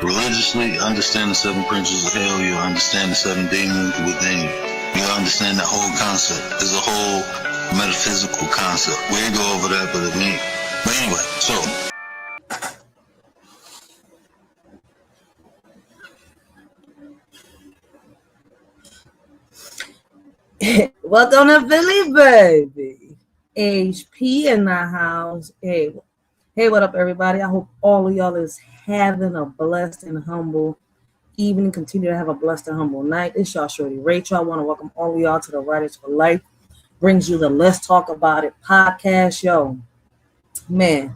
Religiously, understand the 7 principles of hell. You understand the 7 demons within you. You understand that whole concept. It's a whole metaphysical concept. We ain't go over that, but anyway, so. Welcome to Philly, baby. HP in the house. Hey, what up, everybody? I hope all of y'all is having a blessed and humble evening. Continue to have a blessed and humble night. It's y'all, Shorty Rachel. I want to welcome all of y'all to the Writers for Life. Brings you the Let's Talk About It podcast. Yo, man,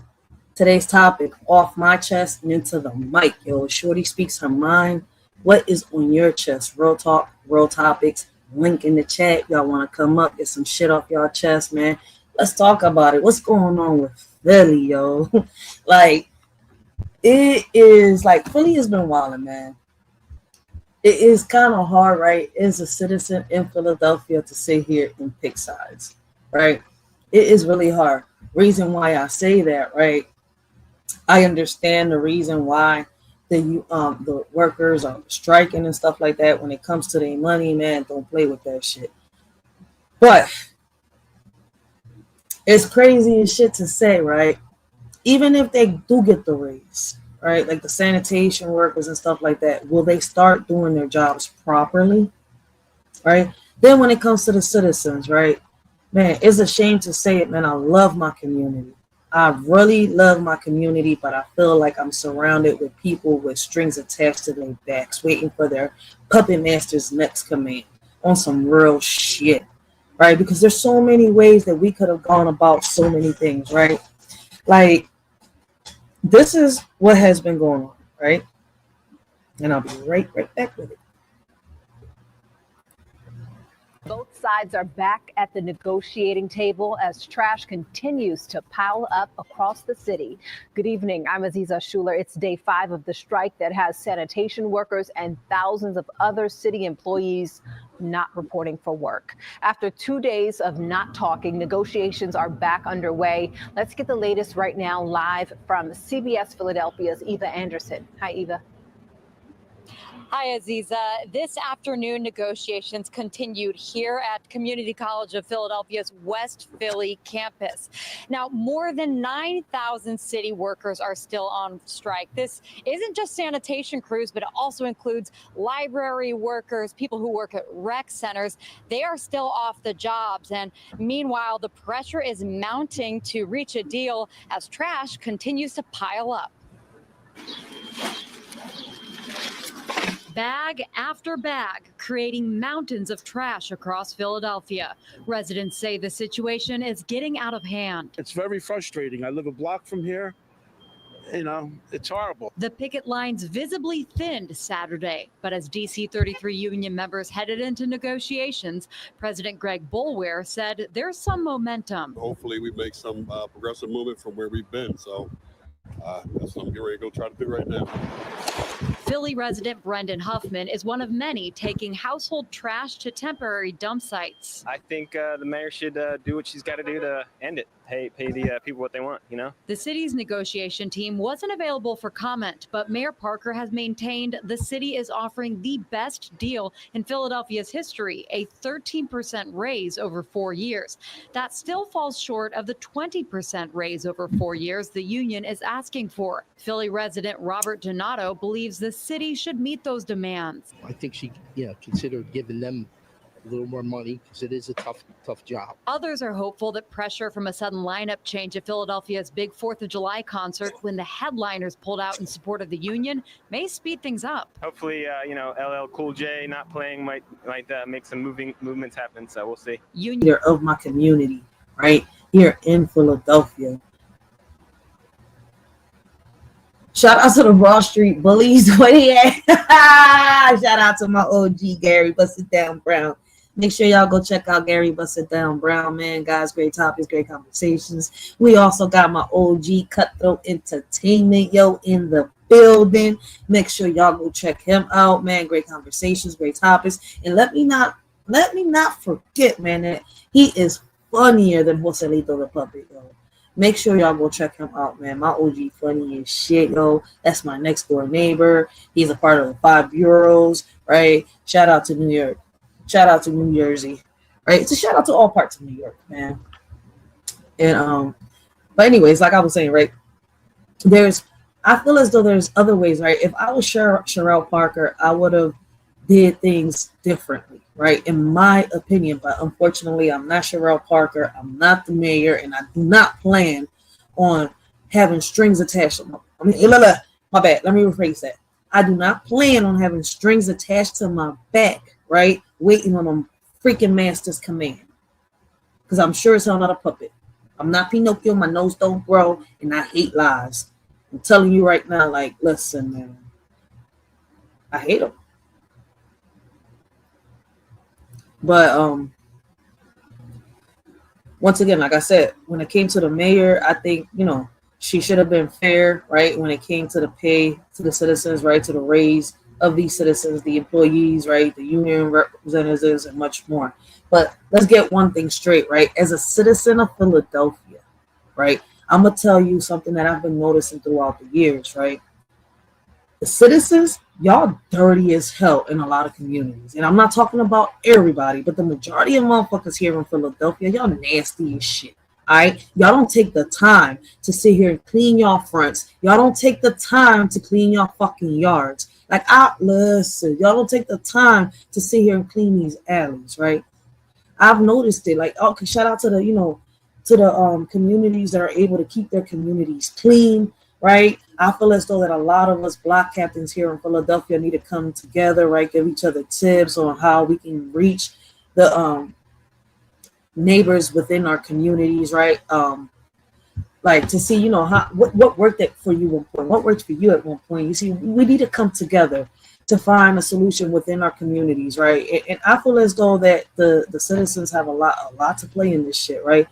today's topic, off my chest and into the mic. Yo, Shorty speaks her mind. What is on your chest? Real talk, real topics. Link in the chat. Y'all want to come up, get some shit off y'all chest, man. Let's talk about it. What's going on with Philly, yo? Like, it is like Philly has been wilding, man. It is kind of hard, right, as a citizen in Philadelphia to sit here and pick sides, right? It is really hard. Reason why I say that, right? I understand the reason why the workers are striking and stuff like that. When it comes to their money, man, don't play with that shit. But it's crazy as shit to say, right? Even if they do get the raise, right? Like the sanitation workers and stuff like that, will they start doing their jobs properly, right? Then when it comes to the citizens, right? Man, it's a shame to say it, man. I love my community. I really love my community, but I feel like I'm surrounded with people with strings attached to their backs, waiting for their puppet master's next command on some real shit, right? Because there's so many ways that we could have gone about so many things, right? Like, this is what has been going on, right? And I'll be right back with it. Both sides are back at the negotiating table as trash continues to pile up across the city. Good evening. I'm Aziza Schuler. It's day 5 of the strike that has sanitation workers and thousands of other city employees not reporting for work. After 2 days of not talking, negotiations are back underway. Let's get the latest right now live from CBS Philadelphia's Eva Anderson. Hi, Eva. Hi, Aziza. This afternoon, negotiations continued here at Community College of Philadelphia's West Philly campus. Now, more than 9,000 city workers are still on strike. This isn't just sanitation crews, but it also includes library workers, people who work at rec centers. They are still off the jobs. And meanwhile, the pressure is mounting to reach a deal as trash continues to pile up. Bag after bag, creating mountains of trash across Philadelphia. Residents say the situation is getting out of hand. It's very frustrating. I live a block from here. You know, it's horrible. The picket lines visibly thinned Saturday, but as DC 33 union members headed into negotiations, President Greg Boulware said there's some momentum. Hopefully we make some progressive movement from where we've been. So that's what I'm getting ready to go try to do right now. Philly resident Brendan Huffman is one of many taking household trash to temporary dump sites. I think the mayor should do what she's got to do to end it. Pay the people what they want, you know? The city's negotiation team wasn't available for comment, but Mayor Parker has maintained the city is offering the best deal in Philadelphia's history, a 13% raise over 4 years. That still falls short of the 20% raise over 4 years the union is asking for. Philly resident Robert Donato believes the city should meet those demands. I think she, considered giving them a little more money because it is a tough job. Others are hopeful that pressure from a sudden lineup change at Philadelphia's big 4th of July concert when the headliners pulled out in support of the union may speed things up. Hopefully, LL Cool J not playing might make some movements happen, so we'll see. Union of my community, right, here in Philadelphia. Shout out to the Broad Street Bullies. Where he at? Shout out to my OG Gary Bust It Down Brown. Make sure y'all go check out Gary Bust It Down Brown, man. Guys, great topics, great conversations. We also got my OG Cutthroat Entertainment, in the building. Make sure y'all go check him out, man. Great conversations, great topics. And let me not forget, man, that he is funnier than Joselito the Puppet, yo. Make sure y'all go check him out, man. My OG funny as shit, yo. That's my next door neighbor. He's a part of the 5 bureaus, right? Shout out to New York. Shout out to New Jersey, right? It's a shout out to all parts of New York, man. And but anyways, like I was saying, right? I feel as though there's other ways, right? If I was Sherelle Parker, I would have did things differently, right? In my opinion, but unfortunately, I'm not Sherelle Parker. I'm not the mayor, and I do not plan on having strings attached. My bad. Let me rephrase that. I do not plan on having strings attached to my back, right? Waiting on a freaking master's command. Because I'm sure as hell not a puppet. I'm not Pinocchio. My nose don't grow, and I hate lies. I'm telling you right now, like, listen, man. I hate them. But once again, like I said, when it came to the mayor, I think, you know, she should have been fair, right? When it came to the pay to the citizens, right? To the raise of these citizens, the employees, right? The union representatives and much more. But let's get one thing straight, right? As a citizen of Philadelphia, right? I'm going to tell you something that I've been noticing throughout the years, right? The citizens, y'all dirty as hell in a lot of communities. And I'm not talking about everybody, but the majority of motherfuckers here in Philadelphia, y'all nasty as shit. All right? Y'all don't take the time to sit here and clean y'all fronts. Y'all don't take the time to clean y'all fucking yards. Like, listen, y'all don't take the time to sit here and clean these alleys, right? I've noticed it. Like, okay, shout out to the, you know, to the communities that are able to keep their communities clean, right? I feel as though that a lot of us block captains here in Philadelphia need to come together, right? Give each other tips on how we can reach the neighbors within our communities, right? Like to see, you know, what worked for you at one point, what worked for you at one point. You see, we need to come together to find a solution within our communities, right? And I feel as though that the citizens have a lot to play in this shit, right?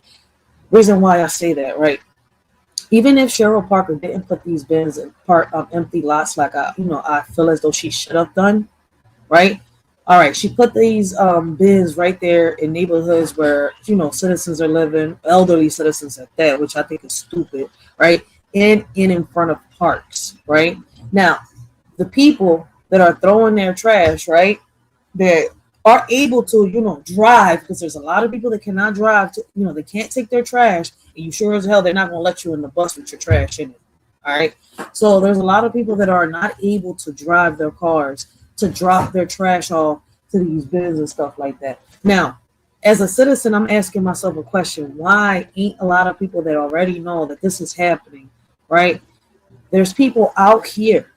Reason why I say that, right? Even if Cheryl Parker didn't put these bins in empty lots like I feel as though she should have done, right? All right, she put these bins right there in neighborhoods where, you know, citizens are living, elderly citizens at that, which I think is stupid, right? And in front of parks, right? Now, the people that are throwing their trash, right, that are able to, you know, drive, because there's a lot of people that cannot drive, to, you know, they can't take their trash, and you sure as hell they're not going to let you in the bus with your trash in it, all right? So there's a lot of people that are not able to drive their cars to drop their trash off to these bins and stuff like that. Now, as a citizen, I'm asking myself a question. Why ain't a lot of people that already know that this is happening, right? There's people out here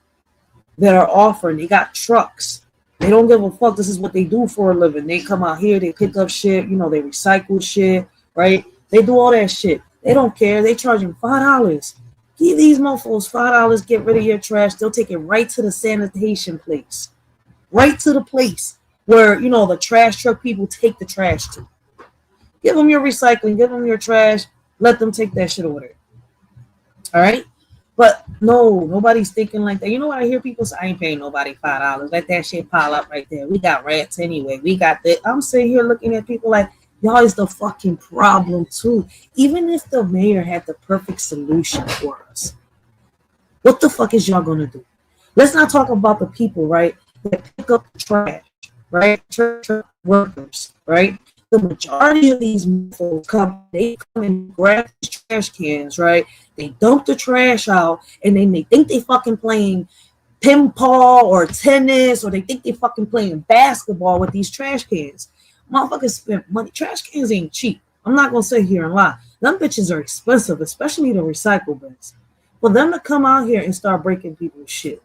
that are offering, they got trucks. They don't give a fuck. This is what they do for a living. They come out here, they pick up shit, you know, they recycle shit, right? They do all that shit. They don't care. They charge them $5. Give these mofos $5, get rid of your trash. They'll take it right to the sanitation place. Right to the place where, you know, the trash truck people take the trash to. Give them your recycling, give them your trash, let them take that shit over there. All right? But no, nobody's thinking like that. You know what I hear people say? I ain't paying nobody $5. Let that shit pile up right there. We got rats anyway. We got that. I'm sitting here looking at people like, y'all is the fucking problem too. Even if the mayor had the perfect solution for us, what the fuck is y'all gonna do? Let's not talk about the people, right, that pick up the trash, right? Church workers, right? The majority of these folks come and grab these trash cans, right? They dump the trash out, and then they think they fucking playing pinball or tennis, or they think they fucking playing basketball with these trash cans. Motherfuckers spend money. Trash cans ain't cheap. I'm not gonna sit here and lie. Them bitches are expensive, especially the recycle bins. For them to come out here and start breaking people's shit,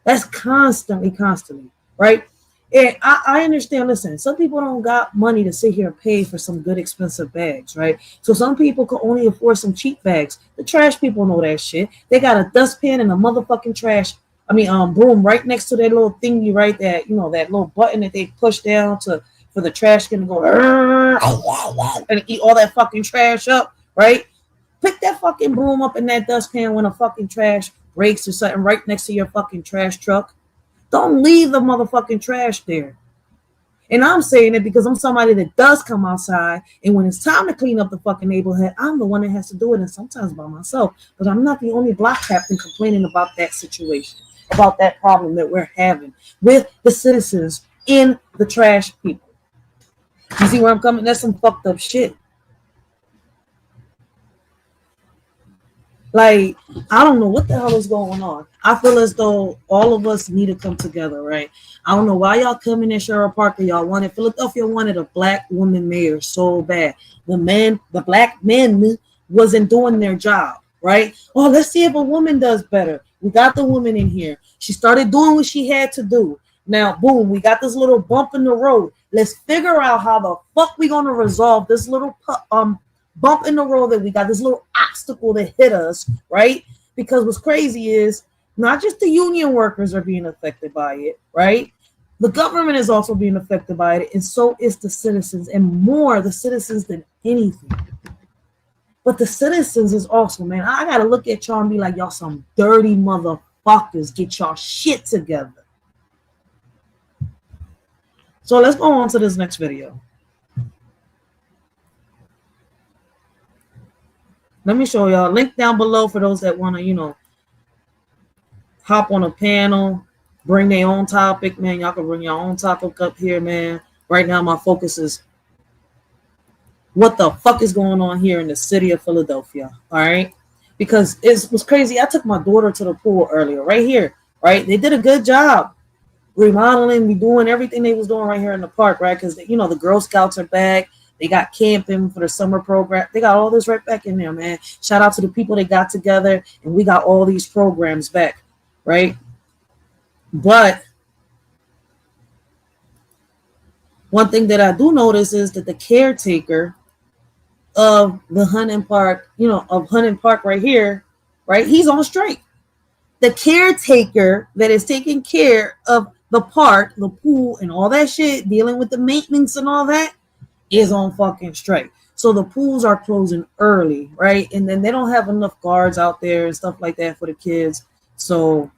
that's constantly, right? And I understand, listen, some people don't got money to sit here and pay for some good expensive bags, right? So some people can only afford some cheap bags. The trash people know that shit. They got a dustpan and a motherfucking broom right next to that little thingy right there, you know, that little button that they push down for the trash can to go and eat all that fucking trash up, right? Pick that fucking broom up in that dustpan when a fucking trash breaks or something right next to your fucking trash truck. Don't leave the motherfucking trash there. And I'm saying it because I'm somebody that does come outside, and when it's time to clean up the fucking neighborhood, I'm the one that has to do it, and sometimes by myself. But I'm not the only block captain complaining about that situation, about that problem that we're having with the citizens in the trash people. You see where I'm coming? That's some fucked up shit. Like, I don't know what the hell is going on. I feel as though all of us need to come together, right? I don't know why y'all coming in Cheryl Parker. Y'all wanted Philadelphia wanted a black woman mayor so bad. The black men wasn't doing their job, right? Oh, let's see if a woman does better. We got the woman in here. She started doing what she had to do. Now, boom, we got this little bump in the road. Let's figure out how the fuck we gonna resolve this little bump in the road that we got, this little obstacle that hit us, right? Because what's crazy is not just the union workers are being affected by it, right? The government is also being affected by it, and so is the citizens, and more the citizens than anything. But the citizens is also, man, I gotta look at y'all and be like, y'all some dirty motherfuckers. Get y'all shit together. So let's go on to this next video. Let me show y'all. Link down below for those that want to, hop on a panel, bring their own topic, man. Y'all can bring your own topic up here, man. Right now, my focus is what the fuck is going on here in the city of Philadelphia, all right? Because it was crazy. I took my daughter to the pool earlier, right here, right? They did a good job remodeling, redoing everything they was doing right here in the park, right? Because, the Girl Scouts are back. They got camping for the summer program. They got all this right back in there, man. Shout out to the people that got together, and we got all these programs back, right? But one thing that I do notice is that the caretaker of the Hunting Park, of Hunting Park right here, right? He's on strike. The caretaker that is taking care of the park, the pool, and all that shit, dealing with the maintenance and all that, is on fucking strike. So the pools are closing early, right? And then they don't have enough guards out there and stuff like that for the kids. So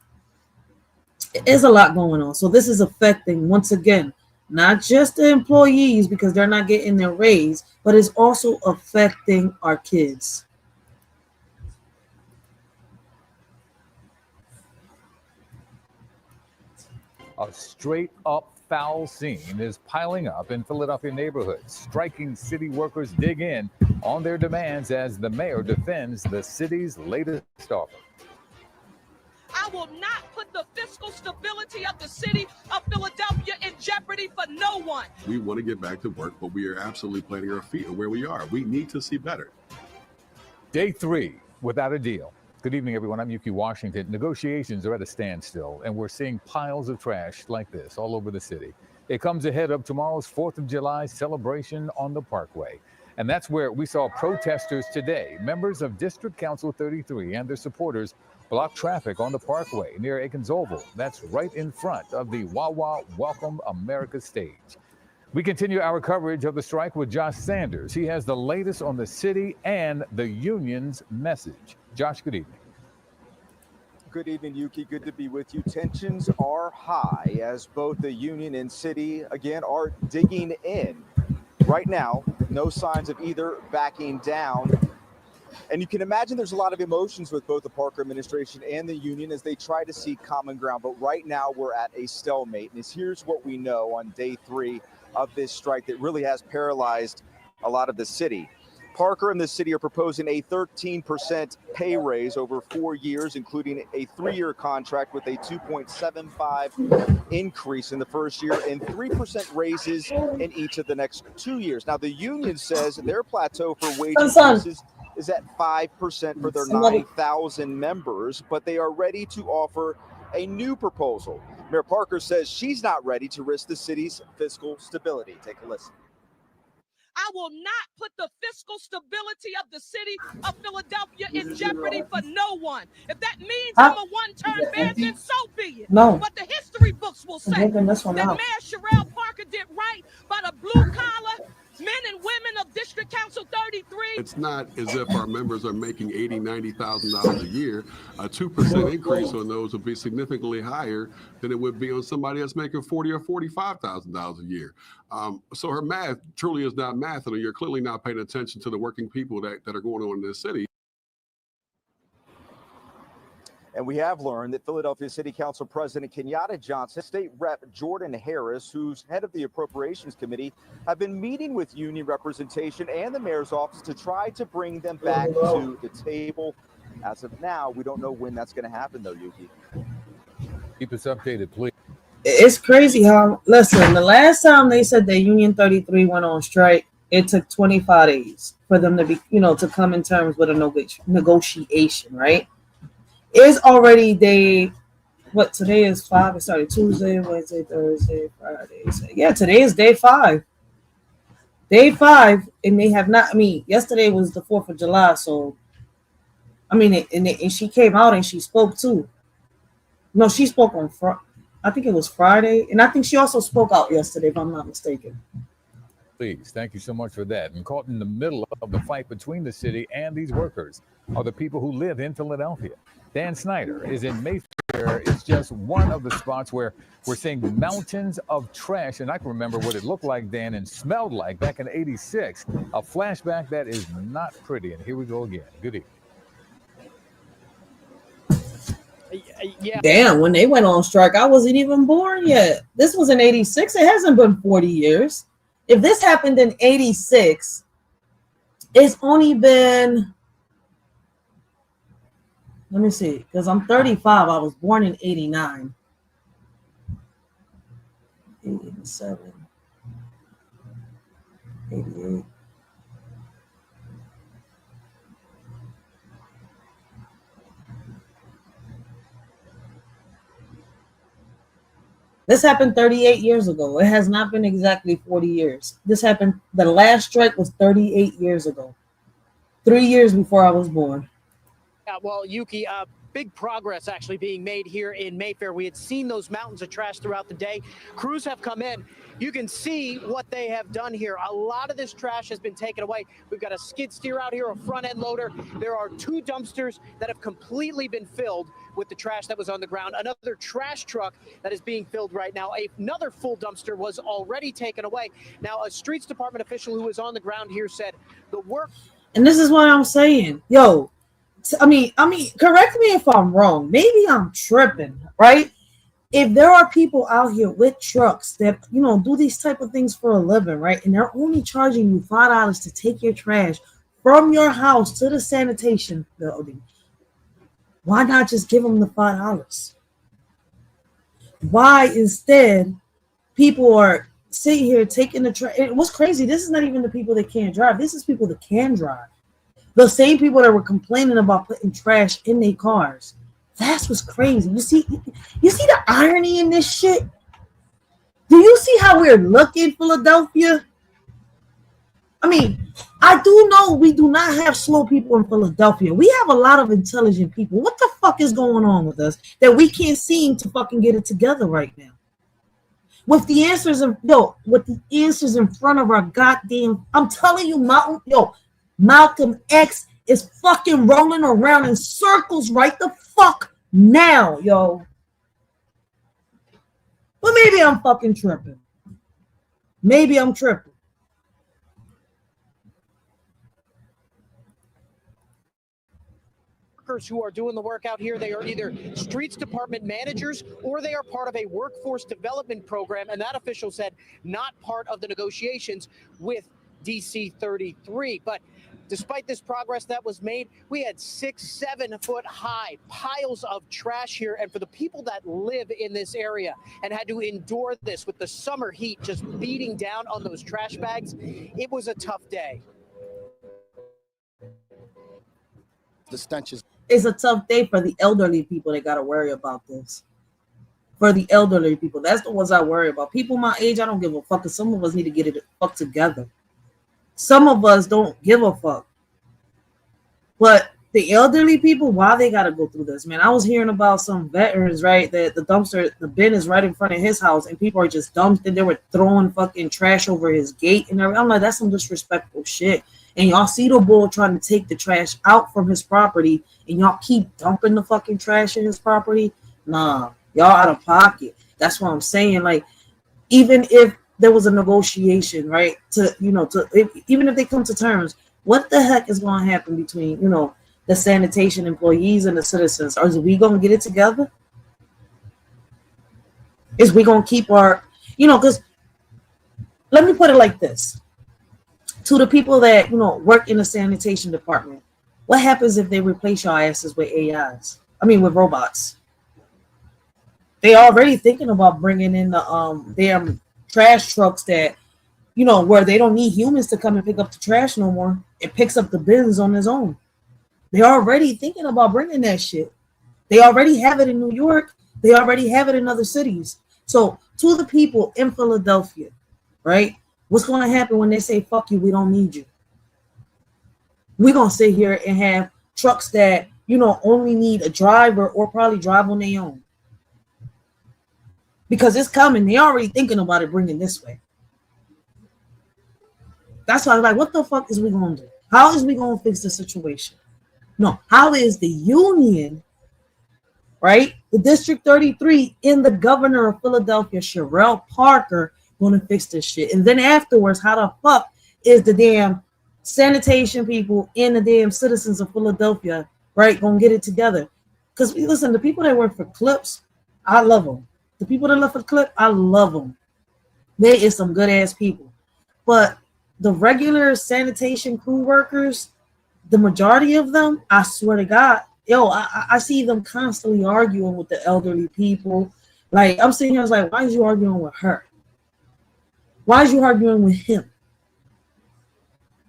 there's a lot going on. So this is affecting, once again, not just the employees because they're not getting their raise, but it's also affecting our kids. A straight-up foul scene is piling up in Philadelphia neighborhoods. Striking city workers dig in on their demands as the mayor defends the city's latest offer. I will not put the fiscal stability of the city of Philadelphia in jeopardy for no one. We want to get back to work, but we are absolutely planting our feet on where we are. We need to see better. Day 3 without a deal. Good evening, everyone. I'm Yuki Washington. Negotiations are at a standstill, and we're seeing piles of trash like this all over the city. It comes ahead of tomorrow's 4th of July celebration on the Parkway. And that's where we saw protesters today. Members of District Council 33 and their supporters block traffic on the Parkway near Aikens Oval. That's right in front of the Wawa Welcome America stage. We continue our coverage of the strike with Josh Sanders. He has the latest on the city and the union's message. Josh, good evening. Good evening, Yuki. Good to be with you. Tensions are high as both the union and city, again, are digging in. Right now, no signs of either backing down. And you can imagine there's a lot of emotions with both the Parker administration and the union as they try to seek common ground. But right now, we're at a stalemate. And here's what we know on day 3 of this strike that really has paralyzed a lot of the city. Parker and the city are proposing a 13% pay raise over 4 years, including a 3-year contract with a 2.75 increase in the first year and 3% raises in each of the next 2 years. Now, the union says their plateau for wage increases is at 5% for their 9,000 members, but they are ready to offer a new proposal. Mayor Parker says she's not ready to risk the city's fiscal stability. Take a listen. I will not put the fiscal stability of the city of Philadelphia in jeopardy for no one. If that means I'm a one-term mayor, then so be it. No. But the history books will say that Mayor Sherelle Parker did right by the blue-collar men and women of District Council 33. It's not as if our members are making $80,000, $90,000 a year. A 2% increase on those would be significantly higher than it would be on somebody that's making $40,000 or $45,000 a year. So her math truly is not math, and you're clearly not paying attention to the working people that are going on in this city. And we have learned that Philadelphia City Council President Kenyatta Johnson, State Rep Jordan Harris, who's head of the Appropriations Committee, have been meeting with union representation and the mayor's office to try to bring them back to the table. As of now, we don't know when that's going to happen, though, Yuki. Keep us updated, please. It's crazy how, listen, the last time they said that Union 33 went on strike, it took 25 days for them to be, to come in terms with a negotiation, right? It's already today is 5. It started Tuesday, Wednesday, Thursday, Friday. Yeah, today is day 5. Day 5, and they have not, yesterday was the 4th of July, so, and she came out and she spoke too. No, she spoke on I think it was Friday, and I think she also spoke out yesterday, if I'm not mistaken. Please, thank you so much for that. And caught in the middle of the fight between the city and these workers are the people who live in Philadelphia. Dan Snyder is in Mayfair. It's just one of the spots where we're seeing mountains of trash. And I can remember what it looked like, Dan, and smelled like back in '86. A flashback that is not pretty. And here we go again. Good evening. Yeah. Damn, when they went on strike, I wasn't even born yet. This was in '86. It hasn't been 40 years. If this happened in '86, it's only been... Let me see, because I'm 35. I was born in '89. 87. 88. This happened 38 years ago. It has not been exactly 40 years. This happened, the last strike was 38 years ago. 3 years before I was born. Well, Yuki, big progress actually being made here in Mayfair. We had seen those mountains of trash throughout the day. Crews have come in. You can see what they have done here. A lot of this trash has been taken away. We've got a skid steer out here, a front end loader. There are 2 dumpsters that have completely been filled with the trash that was on the ground. Another trash truck that is being filled right now. Another full dumpster was already taken away. Now, a streets department official who was on the ground here said the work. And this is what I'm saying. Yo, correct me if I'm wrong. Maybe I'm tripping, right? If there are people out here with trucks that, do these type of things for a living, right? And they're only charging you $5 to take your trash from your house to the sanitation building. Why not just give them the $5? Why instead people are sitting here taking the trash? What's crazy, this is not even the people that can't drive. This is people that can drive. The same people that were complaining about putting trash in their cars. That's what's crazy. You see the irony in this shit? Do you see how we're looking, Philadelphia? I do know we do not have slow people in Philadelphia. We have a lot of intelligent people. What the fuck is going on with us that we can't seem to fucking get it together right now? With the answers in front of our goddamn, I'm telling you, Malcolm X is fucking rolling around in circles right the fuck now, yo. But maybe I'm fucking tripping. Maybe I'm tripping. Workers who are doing the work out here, they are either streets department managers or they are part of a workforce development program. And that official said not part of the negotiations with DC 33. But despite this progress that was made, we had 6-7 foot high piles of trash here. And for the people that live in this area and had to endure this with the summer heat just beating down on those trash bags, it was a tough day. The stench is. It's a tough day for the elderly people that got to worry about this. For the elderly people, that's the ones I worry about. People my age, I don't give a fuck, because some of us need to get it fuck together. Some of us don't give a fuck. But the elderly people, why they gotta go through this, man? I was hearing about some veterans, right? That the bin is right in front of his house, and people are just dumped, and they were throwing fucking trash over his gate and everything. I'm like, that's some disrespectful shit. And y'all see the bull trying to take the trash out from his property, and y'all keep dumping the fucking trash in his property. Nah, y'all out of pocket. That's what I'm saying. Like, even if there was a negotiation, right? Even if they come to terms, what the heck is going to happen between, the sanitation employees and the citizens? Are we going to get it together? Is we going to keep our, because let me put it like this. To the people that, work in the sanitation department, what happens if they replace your asses with with robots? They already thinking about bringing in the damn trash trucks that, where they don't need humans to come and pick up the trash no more. It picks up the bins on its own. They're already thinking about bringing that shit. They already have it in New York. They already have it in other cities. So to the people in Philadelphia, right? What's going to happen when they say, fuck you, we don't need you? We're going to sit here and have trucks that, only need a driver or probably drive on their own. Because it's coming. They're already thinking about it bringing this way. That's why I'm like, what the fuck is we going to do? How is we going to fix the situation? No, how is the union, right? The District 33 and the governor of Philadelphia, Sherelle Parker, going to fix this shit? And then afterwards, how the fuck is the damn sanitation people and the damn citizens of Philadelphia, right, going to get it together? Because listen, the people that work for Clips, I love them. The people that left for Clip, I love them. They is some good ass people. But the regular sanitation crew workers, the majority of them, I swear to God, I see them constantly arguing with the elderly people. Like, I'm sitting here, I was like, why is you arguing with her? Why is you arguing with him?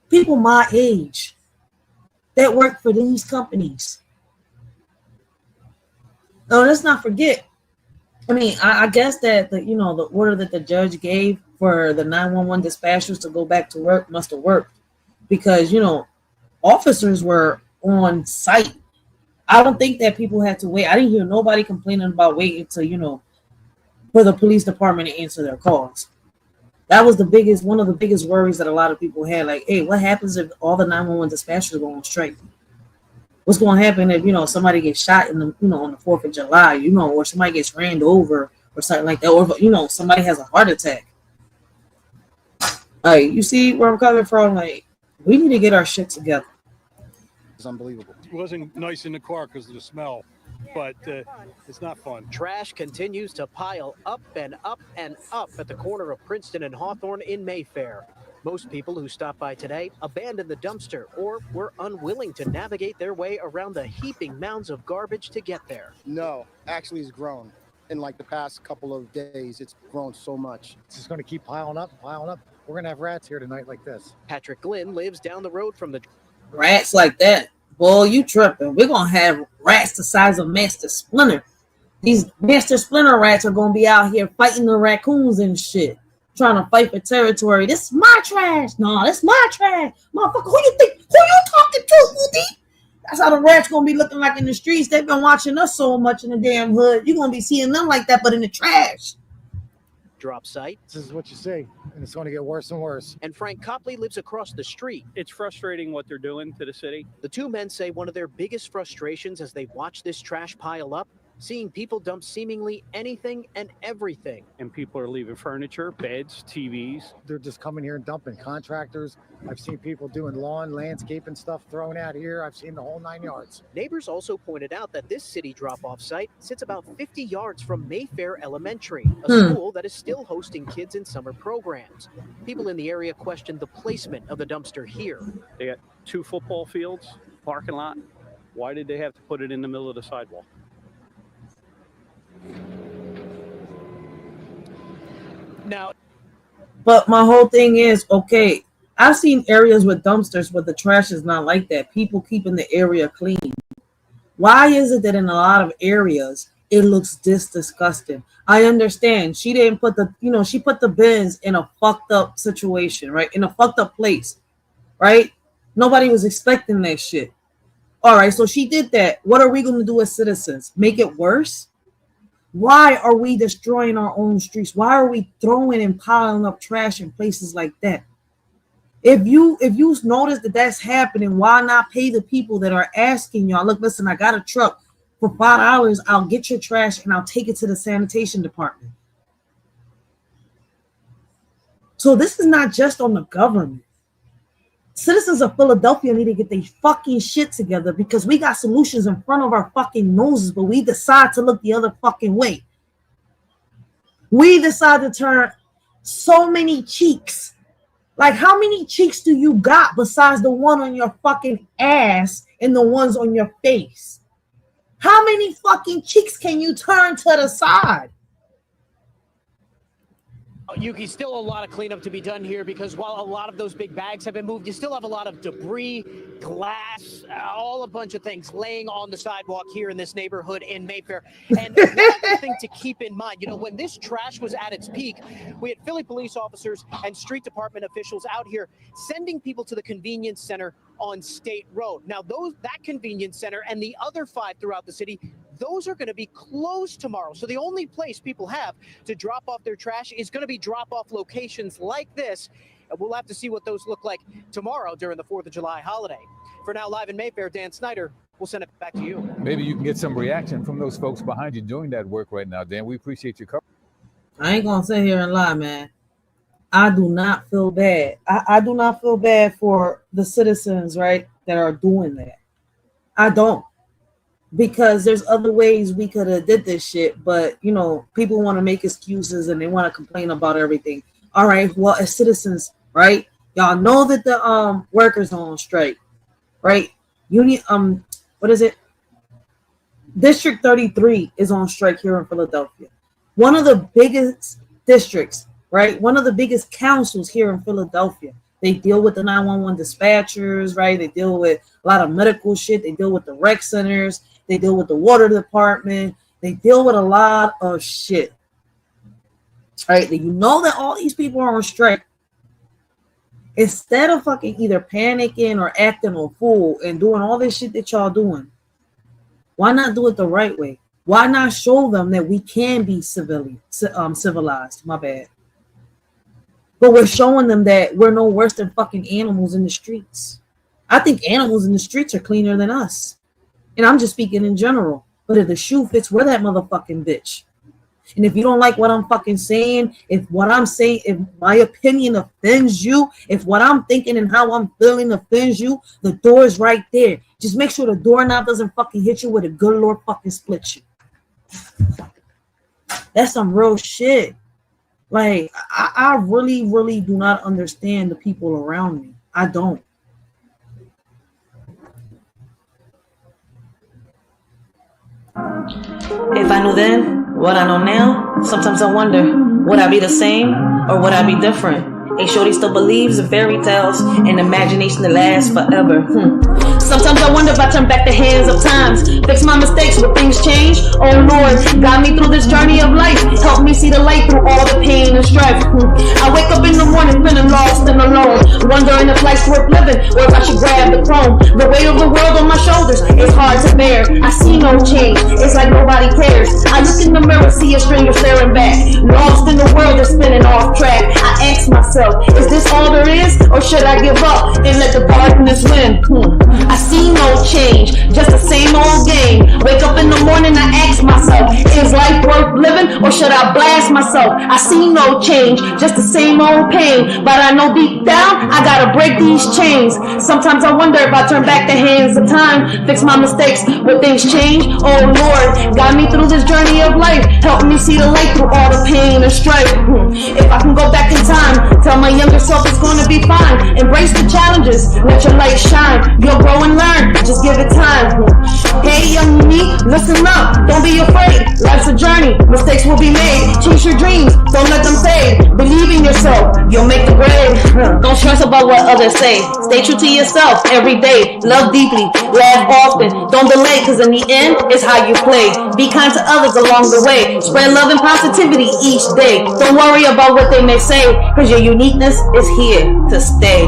People my age that work for these companies. Oh, let's not forget. I guess that the order that the judge gave for the 911 dispatchers to go back to work must have worked, because officers were on site. I don't think that people had to wait. I didn't hear nobody complaining about waiting to for the police department to answer their calls. That was one of the biggest worries that a lot of people had. Like, hey, what happens if all the 911 dispatchers go on strike? What's going to happen if somebody gets shot on the 4th of July, or somebody gets ran over or something like that, or somebody has a heart attack? Like, you see where I'm coming from? Like, we need to get our shit together. It's unbelievable. It wasn't nice in the car because of the smell, but it's not fun. Trash continues to pile up and up and up at the corner of Princeton and Hawthorne in Mayfair. Most people who stopped by today abandoned the dumpster or were unwilling to navigate their way around the heaping mounds of garbage to get there. No, actually it's grown. In like the past couple of days, it's grown so much. It's just going to keep piling up, piling up. We're going to have rats here tonight like this. Patrick Glynn lives down the road from the... Rats like that? Boy, you tripping. We're going to have rats the size of Master Splinter. These Master Splinter rats are going to be out here fighting the raccoons and shit. Trying to fight for territory. This is my trash. No, this is my trash. Motherfucker, who you talking to, Woody? That's how the rats gonna be looking like in the streets. They've been watching us so much in the damn hood. You're gonna be seeing them like that, but in the trash. Drop site. This is what you see, and it's going to get worse and worse. And Frank Copley lives across the street. It's frustrating what they're doing to the city. The two men say one of their biggest frustrations as they watch this trash pile up, seeing people dump seemingly anything and everything. And people are leaving furniture, beds, TVs. They're just coming here and dumping. Contractors. I've seen people doing lawn, landscaping stuff thrown out here. I've seen the whole 9 yards. Neighbors also pointed out that this city drop-off site sits about 50 yards from Mayfair Elementary, a school that is still hosting kids in summer programs. People in the area questioned the placement of the dumpster here. They got 2 football fields, parking lot. Why did they have to put it in the middle of the sidewalk? Now, but my whole thing is, okay, I've seen areas with dumpsters where the trash is not like that. People keeping the area clean. Why is it that in a lot of areas it looks this disgusting? I understand she didn't put she put the bins in a fucked up situation, right? In a fucked up place, right? Nobody was expecting that shit. All right, so she did that. What are we going to do as citizens? Make it worse? Why are we destroying our own streets? Why are we throwing and piling up trash in places like that? If you notice that that's happening, why not pay the people that are asking y'all, look, listen, I got a truck for $5. I'll get your trash and I'll take it to the sanitation department. So this is not just on the government. Citizens of Philadelphia need to get their fucking shit together because we got solutions in front of our fucking noses, but we decide to look the other fucking way. We decide to turn so many cheeks. Like, how many cheeks do you got besides the one on your fucking ass and the ones on your face? How many fucking cheeks can you turn to the side? Yuki, still a lot of cleanup to be done here because while a lot of those big bags have been moved, you still have a lot of debris, glass, all a bunch of things laying on the sidewalk here in this neighborhood in Mayfair. And one other thing to keep in mind, when this trash was at its peak, we had Philly police officers and street department officials out here sending people to the convenience center on State Road. Now, that convenience center and the other 5 throughout the city, those are going to be closed tomorrow. So the only place people have to drop off their trash is going to be drop-off locations like this. And we'll have to see what those look like tomorrow during the 4th of July holiday. For now, live in Mayfair, Dan Snyder, we'll send it back to you. Maybe you can get some reaction from those folks behind you doing that work right now, Dan. We appreciate your coverage. I ain't going to sit here and lie, man. I do not feel bad. I do not feel bad for the citizens, right, that are doing that. I don't. Because there's other ways we could have did this shit, but people want to make excuses and they want to complain about everything. All right, well, as citizens, right, y'all know that the workers are on strike, right? Union, what is it? District 33 is on strike here in Philadelphia. One of the biggest districts, right? One of the biggest councils here in Philadelphia. They deal with the 911 dispatchers, right? They deal with a lot of medical shit. They deal with the rec centers. They deal with the water department. They deal with a lot of shit. Right? You know that all these people are on strike. Instead of fucking either panicking or acting a fool and doing all this shit that y'all doing, why not do it the right way? Why not show them that we can be civilized? My bad. But we're showing them that we're no worse than fucking animals in the streets. I think animals in the streets are cleaner than us. And I'm just speaking in general. But if the shoe fits, we're that motherfucking bitch. And if you don't like what I'm fucking saying, if what I'm saying, if my opinion offends you, if what I'm thinking and how I'm feeling offends you, the door is right there. Just make sure the doorknob doesn't fucking hit you with a good Lord fucking split you. That's some real shit. Like, I really, really do not understand the people around me. I don't. If I knew then what I know now, sometimes I wonder, would I be the same or would I be different? A Shorty still believes in fairy tales and imagination that lasts forever. Sometimes I wonder if I turn back the hands of times, fix my mistakes, will things change? Oh Lord, guide me through this journey of life, help me see the light through all the pain and strife. I wake up in the morning feeling lost and alone, wondering if life's worth living or if I should grab the throne. The weight of the world on my shoulders is hard to bear. I see no change, it's like nobody cares. I look in the mirror, see a stranger staring back, lost in the world that's spinning off track. I ask myself, is this all there is, or should I give up and let the darkness win? I see no change, just the same old game. Wake up in the morning, I ask myself, is life worth living, or should I blast myself? I see no change, just the same old pain, but I know deep down, I gotta break these chains. Sometimes I wonder if I turn back the hands of time, fix my mistakes, will things change? Oh Lord, guide me through this journey of life, help me see the light through all the pain and strife. If I can go back in time, tell my younger self it's gonna be fine. Embrace the challenges, let your light shine. You'll grow and learn, just give it time. Hey young me, listen up, don't be afraid. Life's a journey, mistakes will be made. Chase your dreams, don't let them fade. Believe in yourself, you'll make the grade. Don't stress about what others say. Stay true to yourself every day. Love deeply, laugh often. Don't delay, cause in the end, it's how you play. Be kind to others along the way. Spread love and positivity each day. Don't worry about what they may say, cause your uniqueness is here to stay.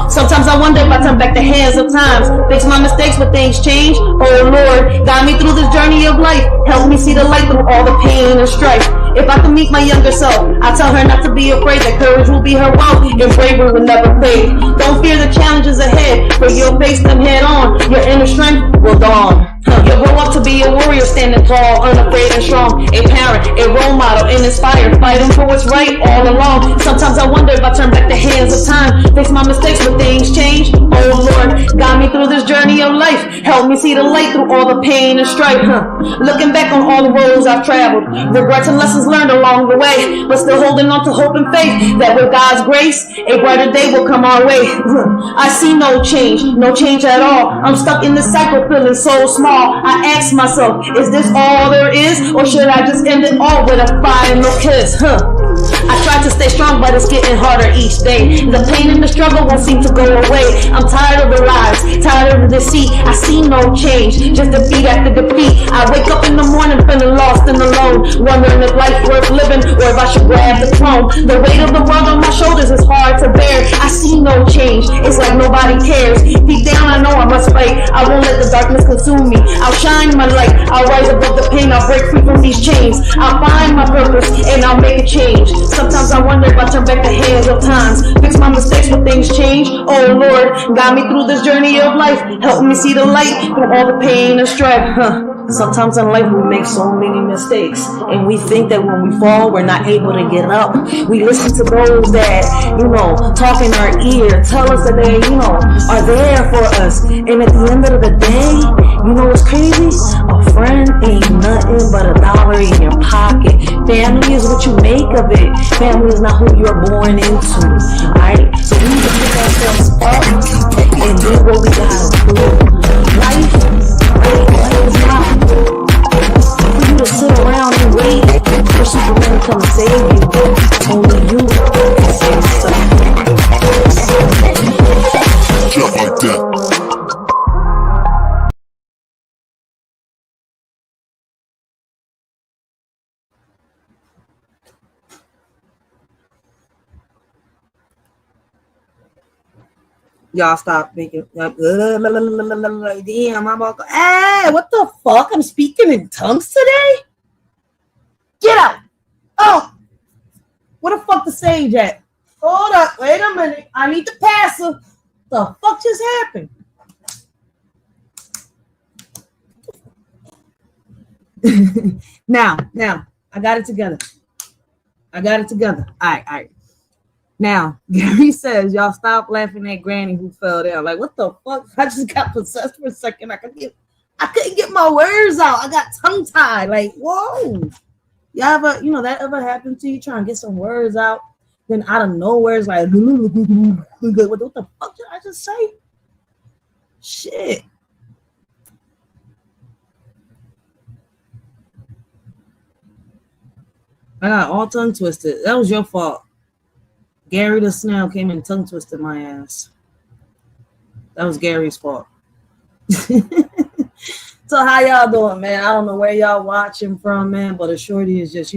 Sometimes I wonder if I turn back the hands of times, fix my mistakes but things change. Oh Lord, guide me through this journey of life. Help me see the light through all the pain and strife. If I could meet my younger self, I tell her not to be afraid, that courage will be her wealth and bravery will never fade. Don't fear the challenges ahead, for you'll face them head on. Your inner strength will dawn. You'll grow up to be a warrior, standing tall, unafraid and strong. A parent, a role model, and inspired, fighting for what's right all along. Sometimes I wonder if I turn back the hands of time, fix my mistakes but things change. Oh Lord, guide me through this journey of life. Help me see the light through all the pain and strife. Looking back on all the roads I've traveled, regrets and lessons learned along the way, but still holding on to hope and faith that with God's grace, a brighter day will come our way. I see no change at all. I'm stuck in this cycle, feeling so small. I ask myself, is this all there is, or should I just end it all with a final kiss? I try to stay strong, but it's getting harder each day. The pain and the struggle won't seem to go away. I'm tired of the lies, tired of the deceit. I see no change, just defeat after defeat. I wake up in the morning feeling lost and alone, wondering if life's worth living or if I should grab the throne. The weight of the world on my shoulders is hard to bear. I see no change, it's like nobody cares. Deep down I know I must fight. I won't let the darkness consume me. I'll shine my light, I'll rise above the pain. I'll break free from these chains. I'll find my purpose and I'll make a change. Sometimes I wonder if I turn back the hands of times, fix my mistakes but things change. Oh Lord, guide me through this journey of life. Help me see the light through all the pain and strife. Sometimes in life we make so many mistakes, and we think that when we fall, we're not able to get up. We listen to those that, talk in our ear, tell us that they, are there for us. And at the end of the day, what's crazy? A friend ain't nothing but $1 in your pocket. Family is what you make of it. Family is not who you're born into. Alright? So we need to pick ourselves up and do what we gotta do. Life is not for you to sit around and wait for Superman to come and save you. Only you can save yourself. Just like that. Y'all stop making damn, I'm about to, hey, what the fuck? I'm speaking in tongues today? Get out. Oh, what the fuck the sage at? Hold up, wait a minute. I need to pass her. The fuck just happened? Now, I got it together. All right. Now, Gary says, y'all stop laughing at Granny who fell down. Like, what the fuck? I just got possessed for a second. I couldn't get my words out. I got tongue-tied. Like, whoa. Y'all ever, that ever happened to you? Trying to get some words out, then out of nowhere, it's like, what the fuck did I just say? Shit. I got all tongue twisted. That was your fault. Gary the snail came and tongue twisted my ass. That was Gary's fault. So how y'all doing, man? I don't know where y'all watching from, man, but a Shorty is just,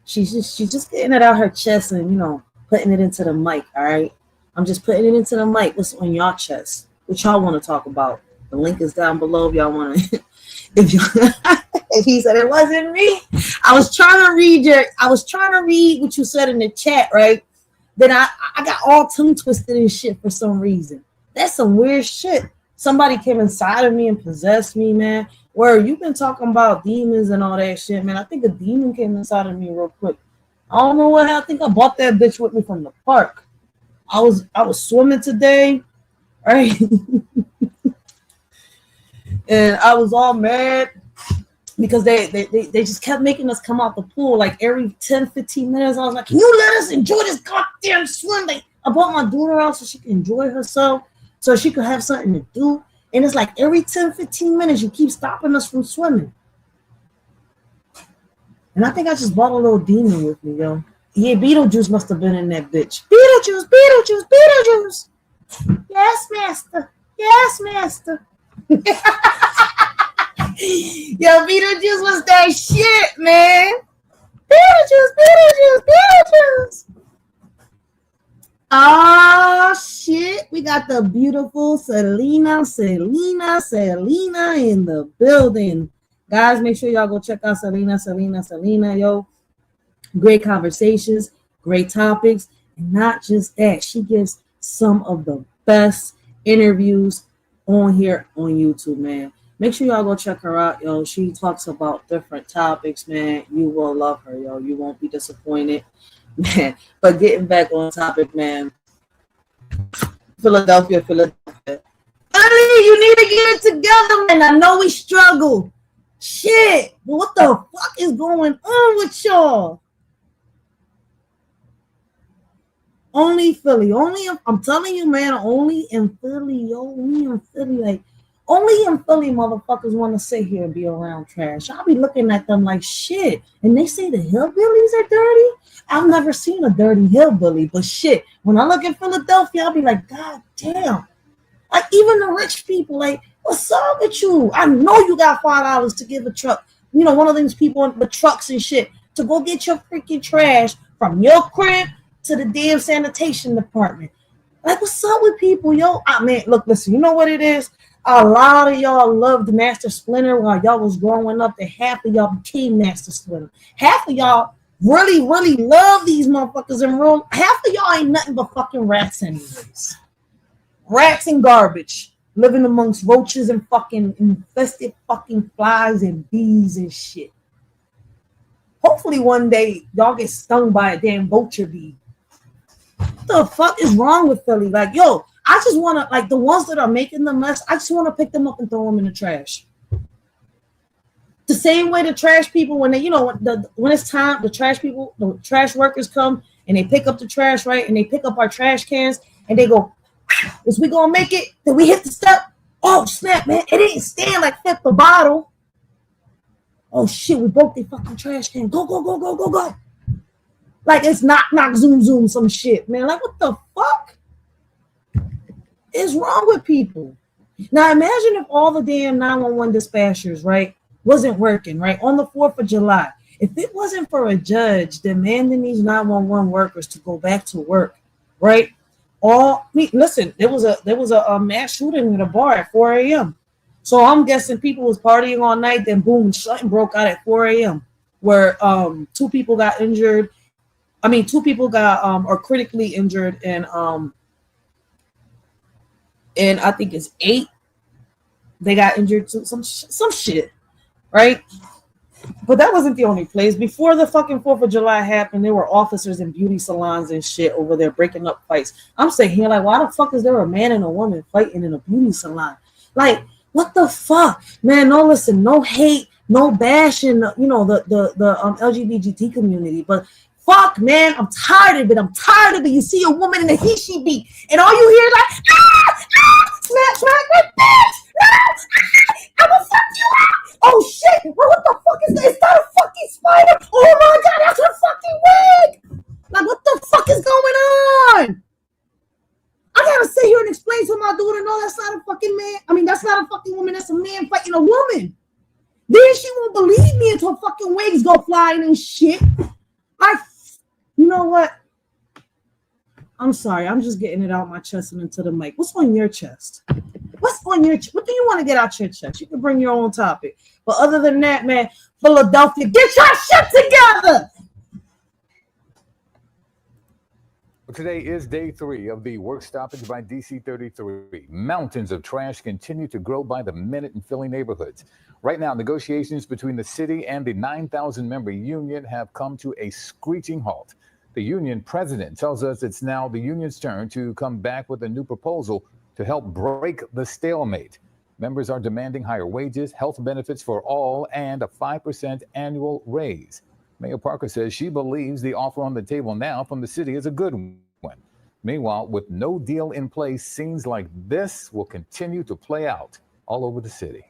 she's just getting it out her chest and, putting it into the mic, all right? I'm just putting it into the mic. What's on y'all chest? What y'all want to talk about? The link is down below if y'all want to. If he said it wasn't me, I was trying to read what you said in the chat, right? Then I got all tongue twisted and shit for some reason. That's some weird shit. Somebody came inside of me and possessed me, man. Where you've been talking about demons and all that shit, man. I think a demon came inside of me real quick. I don't know what. I think I bought that bitch with me from the park. I was swimming today, right? And I was all mad because they just kept making us come out the pool like every 10, 15 minutes. I was like, can you let us enjoy this goddamn swim? Like, I brought my daughter out so she can enjoy herself, so she could have something to do. And it's like every 10, 15 minutes, you keep stopping us from swimming. And I think I just brought a little demon with me, yo. Yeah, Beetlejuice must have been in that bitch. Beetlejuice. Yes, master. Yo, Beetlejuice was that shit, man. Beetlejuice. Oh, shit. We got got the beautiful Selena in the building. Guys, make sure y'all go check out Selena. Yo, great conversations, great topics, and not just that. She gives some of the best interviews on here on YouTube, man. Make sure y'all go check her out, yo. She talks about different topics, man. You will love her, yo. You won't be disappointed, man. But getting back on topic, man. Philadelphia. Honey, you need to get it together, man. I know we struggle. Shit, but what the fuck is going on with y'all? Only Philly. I'm telling you, man, only in Philly, like, only in Philly motherfuckers want to sit here and be around trash. I'll be looking at them like shit. And they say the hillbillies are dirty. I've never seen a dirty hillbilly, but shit, when I look at Philadelphia, I'll be like, God damn. Like, even the rich people, like, what's up with you? I know you got $5 to give a truck. You know, one of these people with trucks and shit to go get your freaking trash from your crib to the damn sanitation department. Like, what's up with people, yo? I mean, look, listen, you know what it is? A lot of y'all loved Master Splinter while y'all was growing up, and half of y'all became Master Splinter. Half of y'all really love these motherfuckers in room. Half of y'all ain't nothing but fucking rats anyways. Rats and garbage. Living amongst roaches and fucking infested fucking flies and bees and shit. Hopefully one day y'all get stung by a damn vulture bee. What the fuck is wrong with Philly? Like, yo, I just want to, like, the ones that are making the mess, I just want to pick them up and throw them in the trash. The same way the trash people, when they, you know, when it's time, the trash people, the trash workers come and they pick up the trash, right? And they pick up our trash cans and they go, is we gonna make it? Then we hit the step. Oh snap, man! It didn't stand like flip the bottle. Oh shit, we broke the fucking trash can. Go. Like it's knock, zoom, some shit, man. Like what the fuck is wrong with people? Now imagine if all the damn 911 dispatchers, right, wasn't working, right, on the 4th of July. If it wasn't for a judge demanding these 911 workers to go back to work, right? Listen, there was a mass shooting at a bar at 4 a.m. So I'm guessing people was partying all night, then boom, something broke out at 4 a.m. where 2 people got injured. I mean, 2 people got are critically injured, and I think it's 8. They got injured to some shit, right? But that wasn't the only place. Before the fucking 4th of July happened, there were officers in beauty salons and shit over there breaking up fights. I'm saying here, like, why the fuck is there a man and a woman fighting in a beauty salon? Like, what the fuck? Man, no, listen, no hate, no bashing, you know, the LGBT community. But fuck, man, I'm tired of it. You see a woman in a he, she, be, and all you hear is like, smack, like this. I will fuck you up. Oh shit! Well, what the fuck is that? Is that a fucking spider? Oh my god, that's her fucking wig! Like, what the fuck is going on? I gotta sit here and explain to my daughter, no, that's not a fucking man. I mean, that's not a fucking woman. That's a man fighting a woman. Then she won't believe me until fucking wigs go flying and shit. You know what? I'm sorry. I'm just getting it out my chest and into the mic. What's on your chest? What's on your chest? What do you want to get out your chest? You can bring your own topic. But other than that, man, Philadelphia, get your shit together. Today is day 3 of the work stoppage by DC 33. Mountains of trash continue to grow by the minute in Philly neighborhoods. Right now, negotiations between the city and the 9,000-member union have come to a screeching halt. The union president tells us it's now the union's turn to come back with a new proposal to help break the stalemate. Members are demanding higher wages, health benefits for all, and a 5% annual raise. Mayor Parker says she believes the offer on the table now from the city is a good one. Meanwhile, with no deal in place, scenes like this will continue to play out all over the city.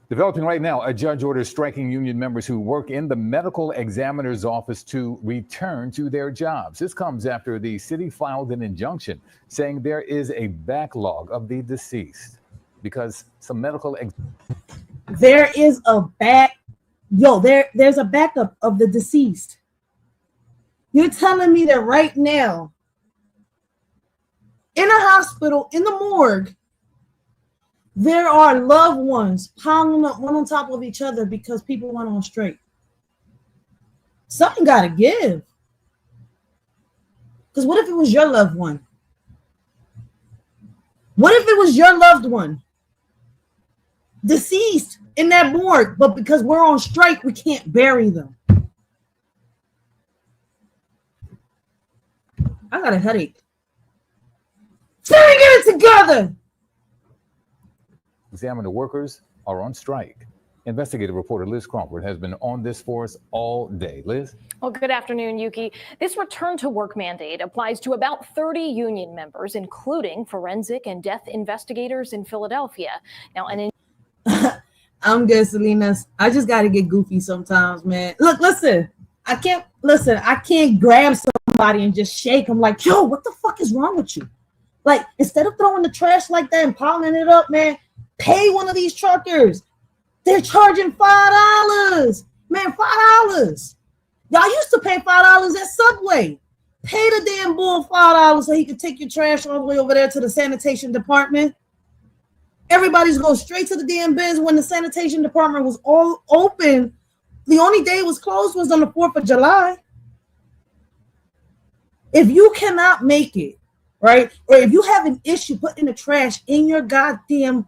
Developing right now, a judge orders striking union members who work in the medical examiner's office to return to their jobs. This comes after the city filed an injunction saying there is a backlog of the deceased because some medical... There is a there's a backup of the deceased. You're telling me that right now, in a hospital, in the morgue, there are loved ones piling up one on top of each other because people went on strike. Something got to give. Because what if it was your loved one? What if it was your loved one deceased in that morgue, but because we're on strike, we can't bury them? I got a headache. Get it together. Examiner workers are on strike. Investigative reporter Liz Crawford has been on this for us all day. Liz? Well, good afternoon, Yuki. This return to work mandate applies to about 30 union members, including forensic and death investigators in Philadelphia. Now, I'm good, Salinas. I just got to get goofy sometimes, man. Look, listen. I can't grab somebody and just shake them like, yo, what the fuck is wrong with you? Like, instead of throwing the trash like that and piling it up, man, pay one of these truckers. They're charging $5. Man, $5. Y'all used to pay $5 at Subway. Pay the damn bull $5 so he could take your trash all the way over there to the sanitation department. Everybody's going straight to the damn bins when the sanitation department was all open. The only day it was closed was on the 4th of July. If you cannot make it, right, or if you have an issue putting the trash in your goddamn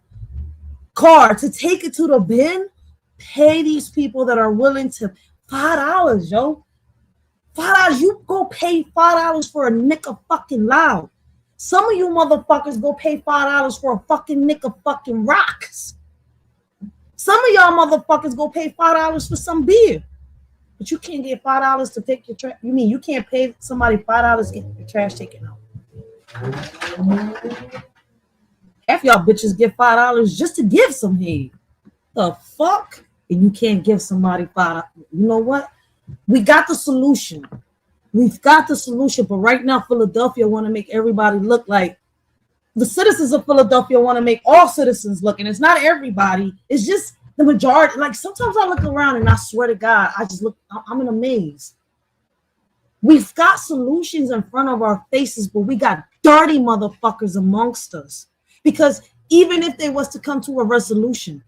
car to take it to the bin, pay these people that are willing to $5, yo. $5. You go pay $5 for a nick of fucking loud. Some of you motherfuckers go pay $5 for a fucking nick of fucking rocks. Some of y'all motherfuckers go pay $5 for some beer. But you can't get $5 to take your trash. You mean you can't pay somebody $5 to get your trash taken out? Half y'all bitches get $5 just to give some head. The fuck? And you can't give somebody $5. You know what? We got the solution. We've got the solution. But right now, Philadelphia want to make everybody look like the citizens of Philadelphia want to make all citizens look. And it's not everybody. It's just the majority. Like sometimes I look around and I swear to God, I'm in a maze. We've got solutions in front of our faces, but we got dirty motherfuckers amongst us. Because even if they was to come to a resolution,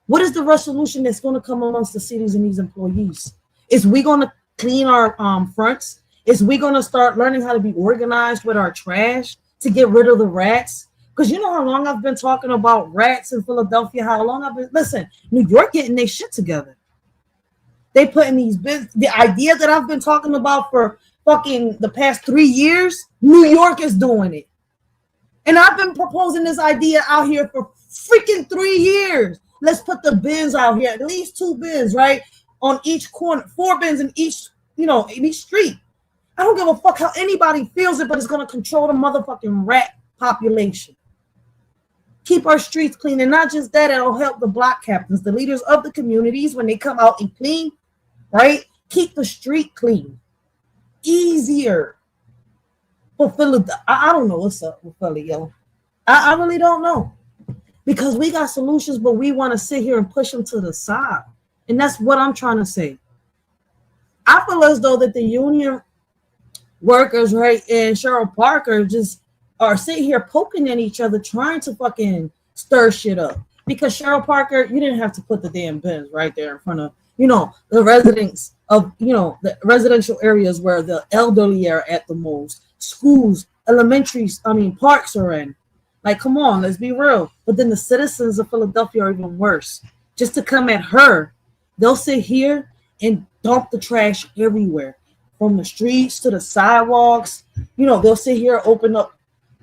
what is the resolution that's going to come amongst the cities and these employees? Is we going to clean our fronts? Is we going to start learning how to be organized with our trash to get rid of the rats? Because you know how long I've been talking about rats in Philadelphia, how long I've been, listen, New York getting their shit together. They put in these the idea that I've been talking about for fucking the past 3 years, New York is doing it. And I've been proposing this idea out here for freaking 3 years. Let's put the bins out here, at least 2 bins, right? On each corner, 4 bins in each, in each street. I don't give a fuck how anybody feels it, but it's going to control the motherfucking rat population. Keep our streets clean. And not just that, it'll help the block captains, the leaders of the communities, when they come out and clean, right? Keep the street clean. Easier. For Philadelphia, I don't know what's up with Philly, yo. I really don't know. Because we got solutions, but we want to sit here and push them to the side. And that's what I'm trying to say. I feel as though that the union workers, right, and Cheryl Parker just are sitting here poking at each other, trying to fucking stir shit up. Because Cheryl Parker, you didn't have to put the damn bins right there in front of, the residents of, the residential areas where the elderly are at the most. Schools, parks are in. Like, come on, let's be real. But then the citizens of Philadelphia are even worse. Just to come at her, they'll sit here and dump the trash everywhere. From the streets to the sidewalks. They'll sit here, open up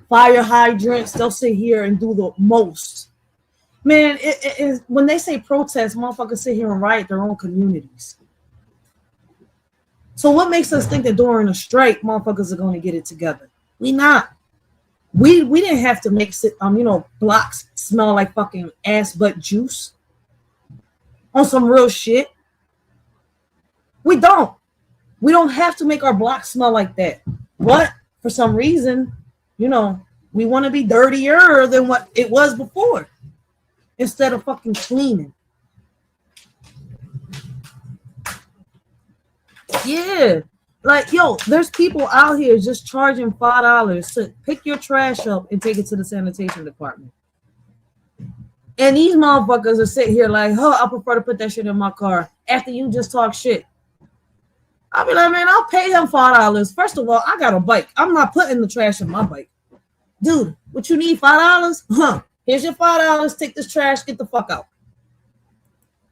fire hydrants. They'll sit here and do the most. Man, it is when they say protest, motherfuckers sit here and riot their own communities. So what makes us think that during a strike, motherfuckers are going to get it together? We not. We didn't have to make blocks smell like fucking ass butt juice on some real shit. We don't. We don't have to make our blocks smell like that. But for some reason, we want to be dirtier than what it was before instead of fucking cleaning. Yeah. Like, yo, there's people out here just charging $5 to pick your trash up and take it to the sanitation department. And these motherfuckers are sitting here like, oh, I prefer to put that shit in my car after you just talk shit. I'll be like, man, I'll pay him $5. First of all, I got a bike. I'm not putting the trash in my bike. Dude, what you need, $5? Huh? Here's your $5. Take this trash, get the fuck out.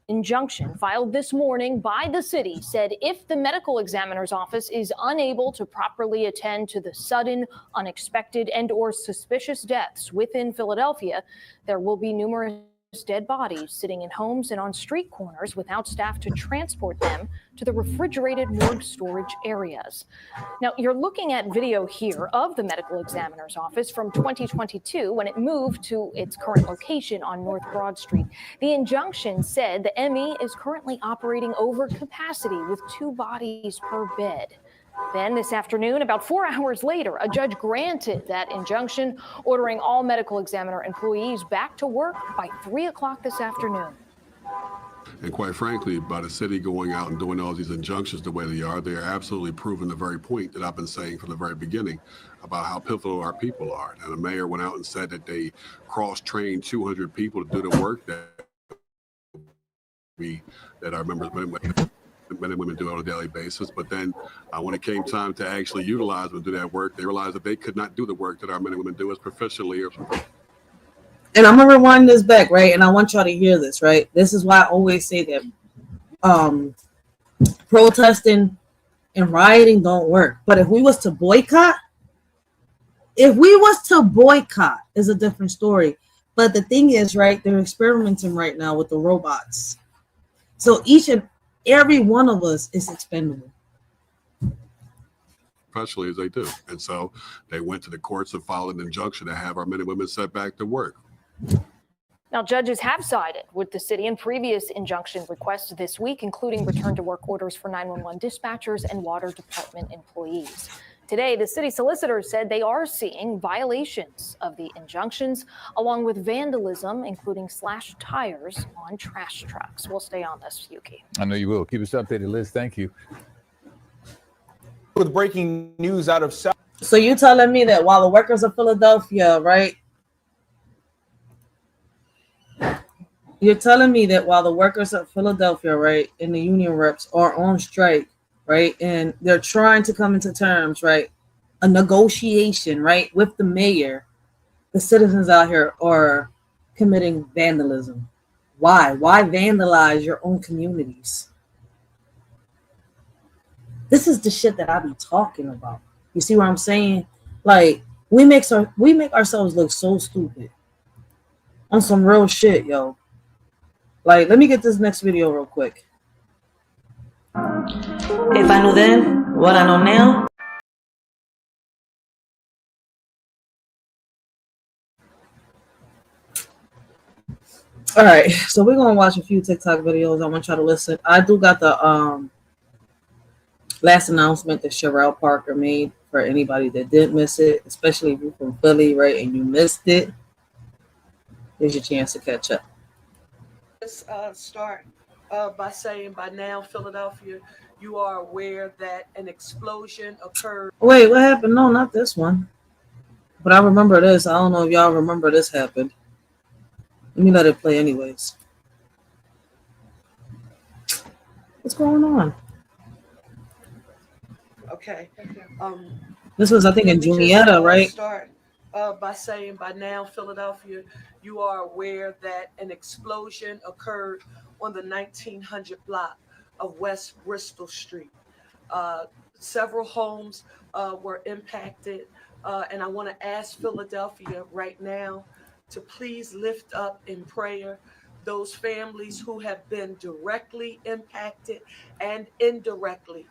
Injunction filed this morning by the city said if the medical examiner's office is unable to properly attend to the sudden, unexpected, and or suspicious deaths within Philadelphia, there will be numerous dead bodies sitting in homes and on street corners without staff to transport them to the refrigerated morgue storage areas. Now, you're looking at video here of the medical examiner's office from 2022 when it moved to its current location on North Broad Street. The injunction said the ME is currently operating over capacity with 2 bodies per bed. Then this afternoon, about 4 hours later, a judge granted that injunction, ordering all medical examiner employees back to work by 3 o'clock this afternoon. And quite frankly, by the city going out and doing all these injunctions the way they are absolutely proving the very point that I've been saying from the very beginning about how pivotal our people are. And the mayor went out and said that they cross-trained 200 people to do the work that our members, men and women do on a daily basis. But then when it came time to actually utilize them to do that work, they realized that they could not do the work that our men and women do as proficiently. And I'm gonna rewind this back, right? And I want y'all to hear this, right? This is why I always say that protesting and rioting don't work. But if we was to boycott is a different story. But the thing is, right, they're experimenting right now with the robots. So each and every one of us is expendable. Professionally as they do. And so they went to the courts and filed an injunction to have our men and women set back to work. Now, judges have sided with the city in previous injunction requests this week, including return to work orders for 911 dispatchers and water department employees. Today, the city solicitor said they are seeing violations of the injunctions, along with vandalism, including slashed tires on trash trucks. We'll stay on this, Yuki. I know you will. Keep us updated, Liz. Thank you. With breaking news out of South. So you telling me that while the workers of Philadelphia, right? You're telling me that while the workers of Philadelphia, right, and the union reps are on strike, right, and they're trying to come into terms, right, a negotiation, right, with the mayor, the citizens out here are committing vandalism. Why? Why vandalize your own communities? This is the shit that I be talking about. You see what I'm saying? Like, we make ourselves look so stupid on some real shit, yo. Like, let me get this next video real quick. If I knew then what I know now. All right, so we're gonna watch a few TikTok videos. I want y'all to listen. I do got the last announcement that Sherelle Parker made for anybody that did miss it, especially if you're from Philly, right, and you missed it. Here's your chance to catch up. Let's start by saying by now, Philadelphia, you are aware that an explosion occurred. Wait, what happened? No, not this one. But I remember this. I don't know if y'all remember this happened. Let me let it play anyways. What's going on? Okay. This was, I think, in Julietta, right? Start by saying by now, Philadelphia, you are aware that an explosion occurred on the 1900 block of West Bristol Street. Several homes were impacted, and I want to ask Philadelphia right now to please lift up in prayer those families who have been directly impacted and indirectly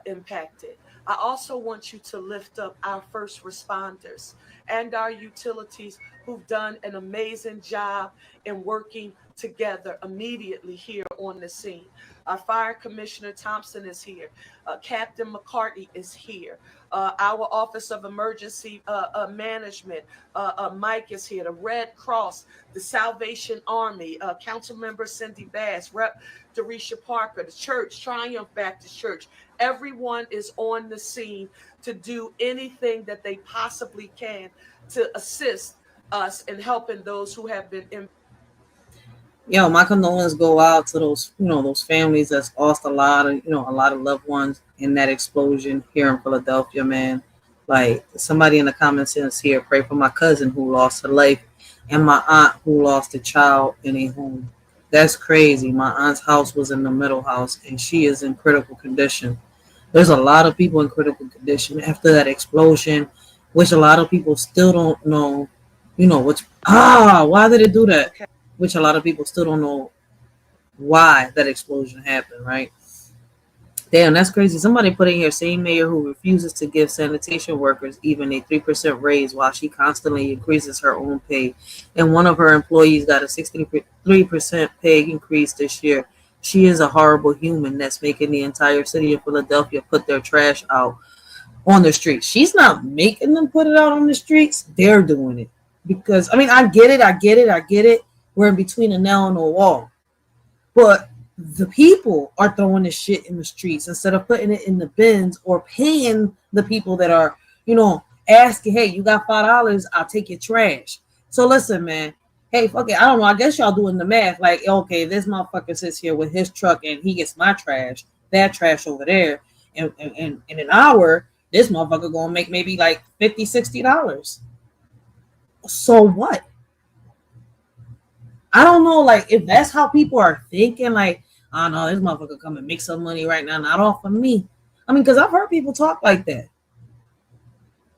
impacted. I also want you to lift up our first responders and our utilities who've done an amazing job in working together immediately here on the scene. Our Fire Commissioner Thompson is here. Captain McCartney is here. Our Office of Emergency Management, Mike is here. The Red Cross, the Salvation Army, Councilmember Cindy Bass, Rep Darisha Parker, the church, Triumph Baptist Church. Everyone is on the scene to do anything that they possibly can to assist us in helping those who have been impacted. Yo, my condolences go out to those, those families that's lost a lot of, a lot of loved ones in that explosion here in Philadelphia, man. Like, somebody in the comments says here, pray for my cousin who lost her life and my aunt who lost a child in a home. That's crazy. My aunt's house was in the middle house and she is in critical condition. There's a lot of people in critical condition after that explosion, which a lot of people still don't know, why did it do that? Which a lot of people still don't know why that explosion happened, right? Damn, that's crazy. Somebody put in here, same mayor who refuses to give sanitation workers even a 3% raise while she constantly increases her own pay. And one of her employees got a 63% pay increase this year. She is a horrible human that's making the entire city of Philadelphia put their trash out on the streets. She's not making them put it out on the streets. They're doing it. Because, I get it. We're in between a nail and a wall. But the people are throwing this shit in the streets instead of putting it in the bins or paying the people that are, asking, hey, you got $5, I'll take your trash. So listen, man. Hey, fuck it. I don't know. I guess y'all doing the math. Like, okay, this motherfucker sits here with his truck and he gets my trash, that trash over there. And in an hour, this motherfucker gonna make maybe like $50, $60. So what? I don't know, like, if that's how people are thinking, like, oh no, this motherfucker come and make some money right now, not off of me. Because I've heard people talk like that.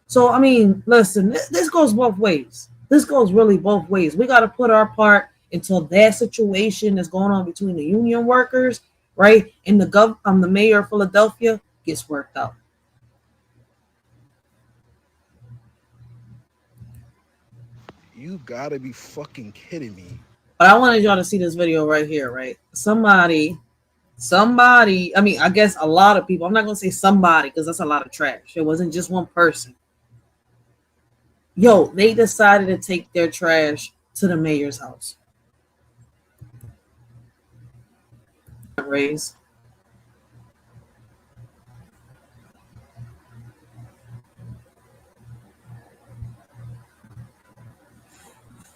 So, listen, this goes both ways. This goes really both ways. We got to put our part until that situation that's going on between the union workers, right, and the mayor of Philadelphia gets worked out. You gotta be fucking kidding me. But I wanted y'all to see this video right here, right? Somebody, I guess a lot of people, I'm not going to say somebody because that's a lot of trash. It wasn't just one person. Yo, they decided to take their trash to the mayor's house. Raise.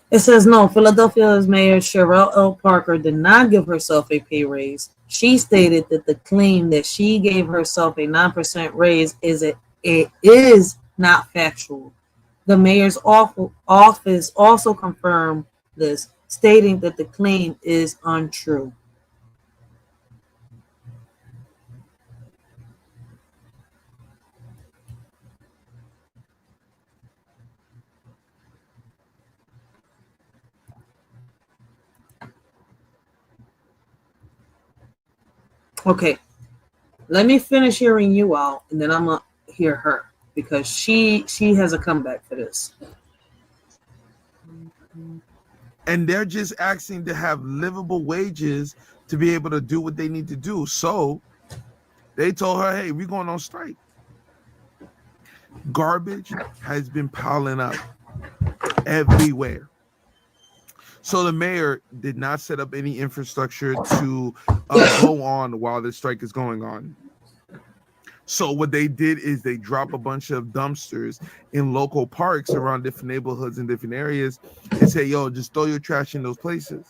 It says, no, Philadelphia's Mayor Sherelle L. Parker did not give herself a pay raise. She stated that the claim that she gave herself a 9% raise is not factual. The mayor's office also confirmed this, stating that the claim is untrue. Okay, let me finish hearing you out, and then I'm gonna hear her because she has a comeback for this. And they're just asking to have livable wages to be able to do what they need to do. So they told her, hey, we're going on strike. Garbage has been piling up everywhere. So the mayor did not set up any infrastructure to go on while the strike is going on. So what they did is they drop a bunch of dumpsters in local parks around different neighborhoods and different areas and say, yo, just throw your trash in those places.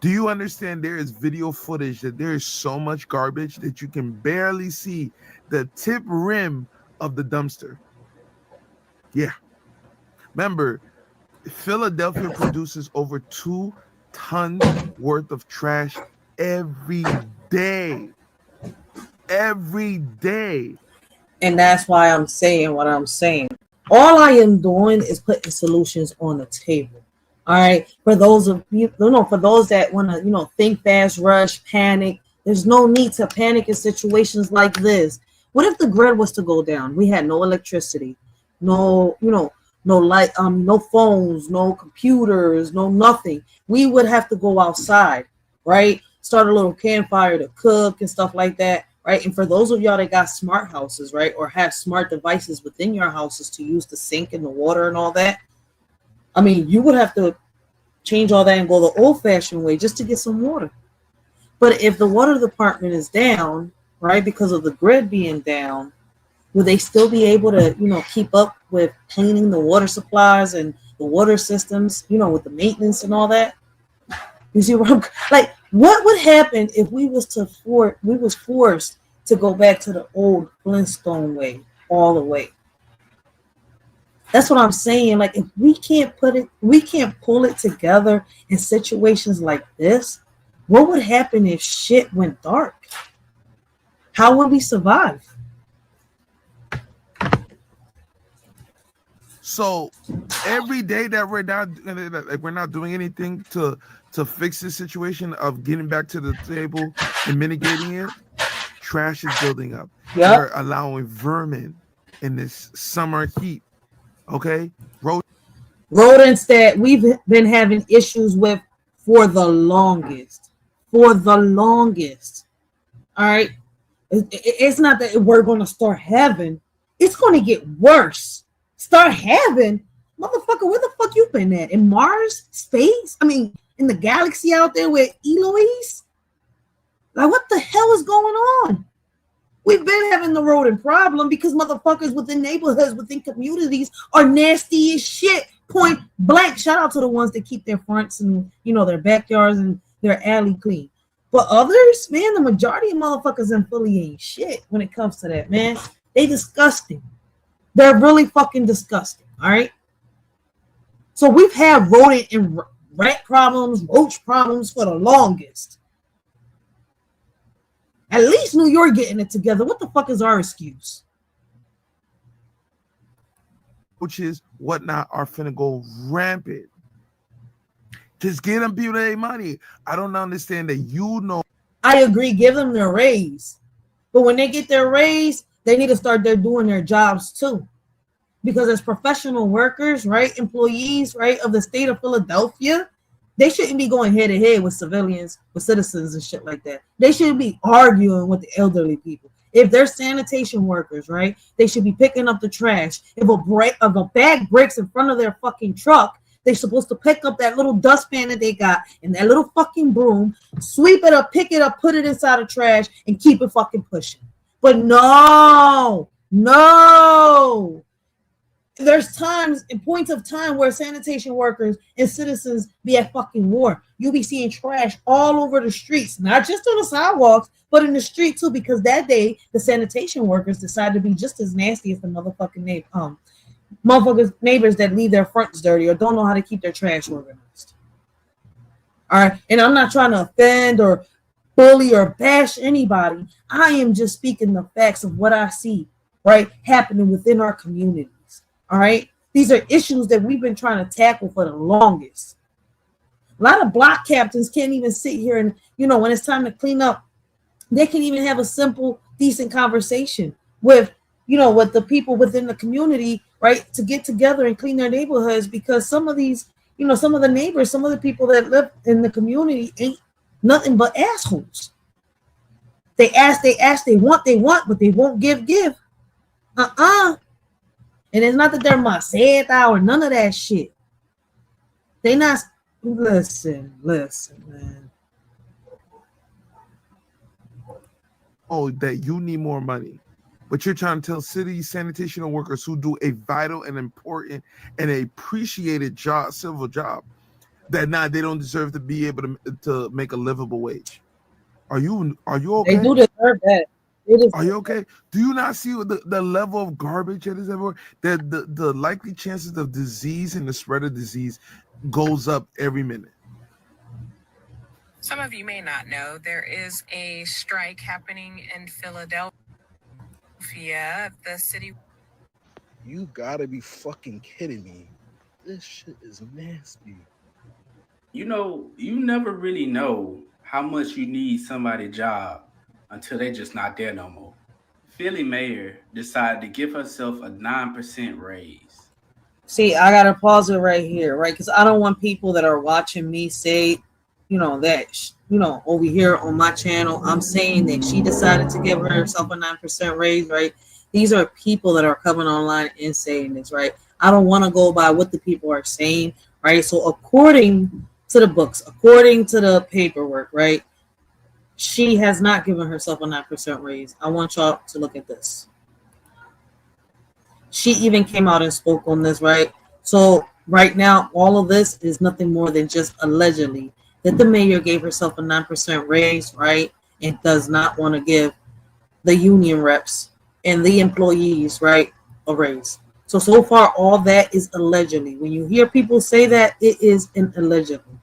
Do you understand there is video footage that there is so much garbage that you can barely see the tip rim of the dumpster? Yeah. Remember, Philadelphia produces over 2 tons worth of trash every day. Every day. And that's why I'm saying what I'm saying. All I am doing is putting solutions on the table. All right. For those of you, for those that want to, think fast, rush, panic, there's no need to panic in situations like this. What if the grid was to go down? We had no electricity, no light, no phones, no computers, no nothing. We would have to go outside, right? Start a little campfire to cook and stuff like that, right? And for those of y'all that got smart houses, right, or have smart devices within your houses to use the sink and the water and all that, you would have to change all that and go the old-fashioned way just to get some water. But if the water department is down, right, because of the grid being down, will they still be able to, keep up with cleaning the water supplies and the water systems, with the maintenance and all that? You see what I'm like? What would happen if we was forced to go back to the old Flintstone way all the way? That's what I'm saying. Like, if we can't pull it together in situations like this, what would happen if shit went dark? How would we survive? So every day that we're not doing anything to fix the situation of getting back to the table and mitigating it, trash is building up. Yep. We're allowing vermin in this summer heat. Okay, rodents that we've been having issues with for the longest. All right, it's not that we're going to start having. It's going to get worse. Start having, motherfucker. Where the fuck you been at? In Mars, space? I mean, in the galaxy out there with Eloise? Like, what the hell is going on? We've been having the rodent problem because motherfuckers within neighborhoods, within communities are nasty as shit. Point blank. Shout out to the ones that keep their fronts and, their backyards and their alley clean. But others, man, the majority of motherfuckers in Philly ain't shit when it comes to that, man. They disgusting. They're really fucking disgusting, all right? So we've had rodent and rat problems, roach problems for the longest. At least New York getting it together. What the fuck is our excuse? Coaches, whatnot, are finna go rampant. Just get them people their money. I don't understand that. I agree, give them their raise. But when they get their raise, they need to start doing their jobs too. Because as professional workers, right, employees, right, of the state of Philadelphia, they shouldn't be going head to head with civilians, with citizens and shit like that. They shouldn't be arguing with the elderly people. If they're sanitation workers, right, they should be picking up the trash. If a bag breaks in front of their fucking truck, they're supposed to pick up that little dustpan that they got and that little fucking broom, sweep it up, pick it up, put it inside the trash, and keep it fucking pushing. But no. There's times and points of time where sanitation workers and citizens be at fucking war. You'll be seeing trash all over the streets, not just on the sidewalks, but in the street too, because that day the sanitation workers decided to be just as nasty as the motherfucking neighbors that leave their fronts dirty or don't know how to keep their trash organized. All right, and I'm not trying to offend or bully or bash anybody. I am just speaking the facts of what I see, right, happening within our community. All right. These are issues that we've been trying to tackle for the longest. A lot of block captains can't even sit here and, when it's time to clean up, they can even have a simple, decent conversation with, with the people within the community, right, to get together and clean their neighborhoods, because some of these, some of the neighbors, some of the people that live in the community ain't nothing but assholes. They ask, they want, but they won't give. And it's not that they're maceta or none of that shit. They not. Listen, man. Oh, that you need more money. But you're trying to tell city sanitation workers who do a vital and important and appreciated job, civil job, that they don't deserve to be able to make a livable wage. Are you okay? They do deserve that. Are you okay? Do you not see the level of garbage that is everywhere? The likely chances of disease and the spread of disease goes up every minute. Some of you may not know there is a strike happening in Philadelphia. The city. You gotta be fucking kidding me. This shit is nasty. You never really know how much you need somebody's job until they just not there no more. Philly mayor decided to give herself a 9% raise. See, I gotta pause it right here, right? Because I don't want people that are watching me say, over here on my channel, I'm saying that she decided to give herself a 9% raise, right? These are people that are coming online and saying this, right? I don't want to go by what the people are saying, right? So according to the books, according to the paperwork, right? She has not given herself a 9% raise. I want y'all to look at this. She even came out and spoke on this, right? So right now, all of this is nothing more than just allegedly that the mayor gave herself a 9% raise, right? And does not want to give the union reps and the employees, right, a raise. So far, all that is allegedly. When you hear people say that, it is an allegedly.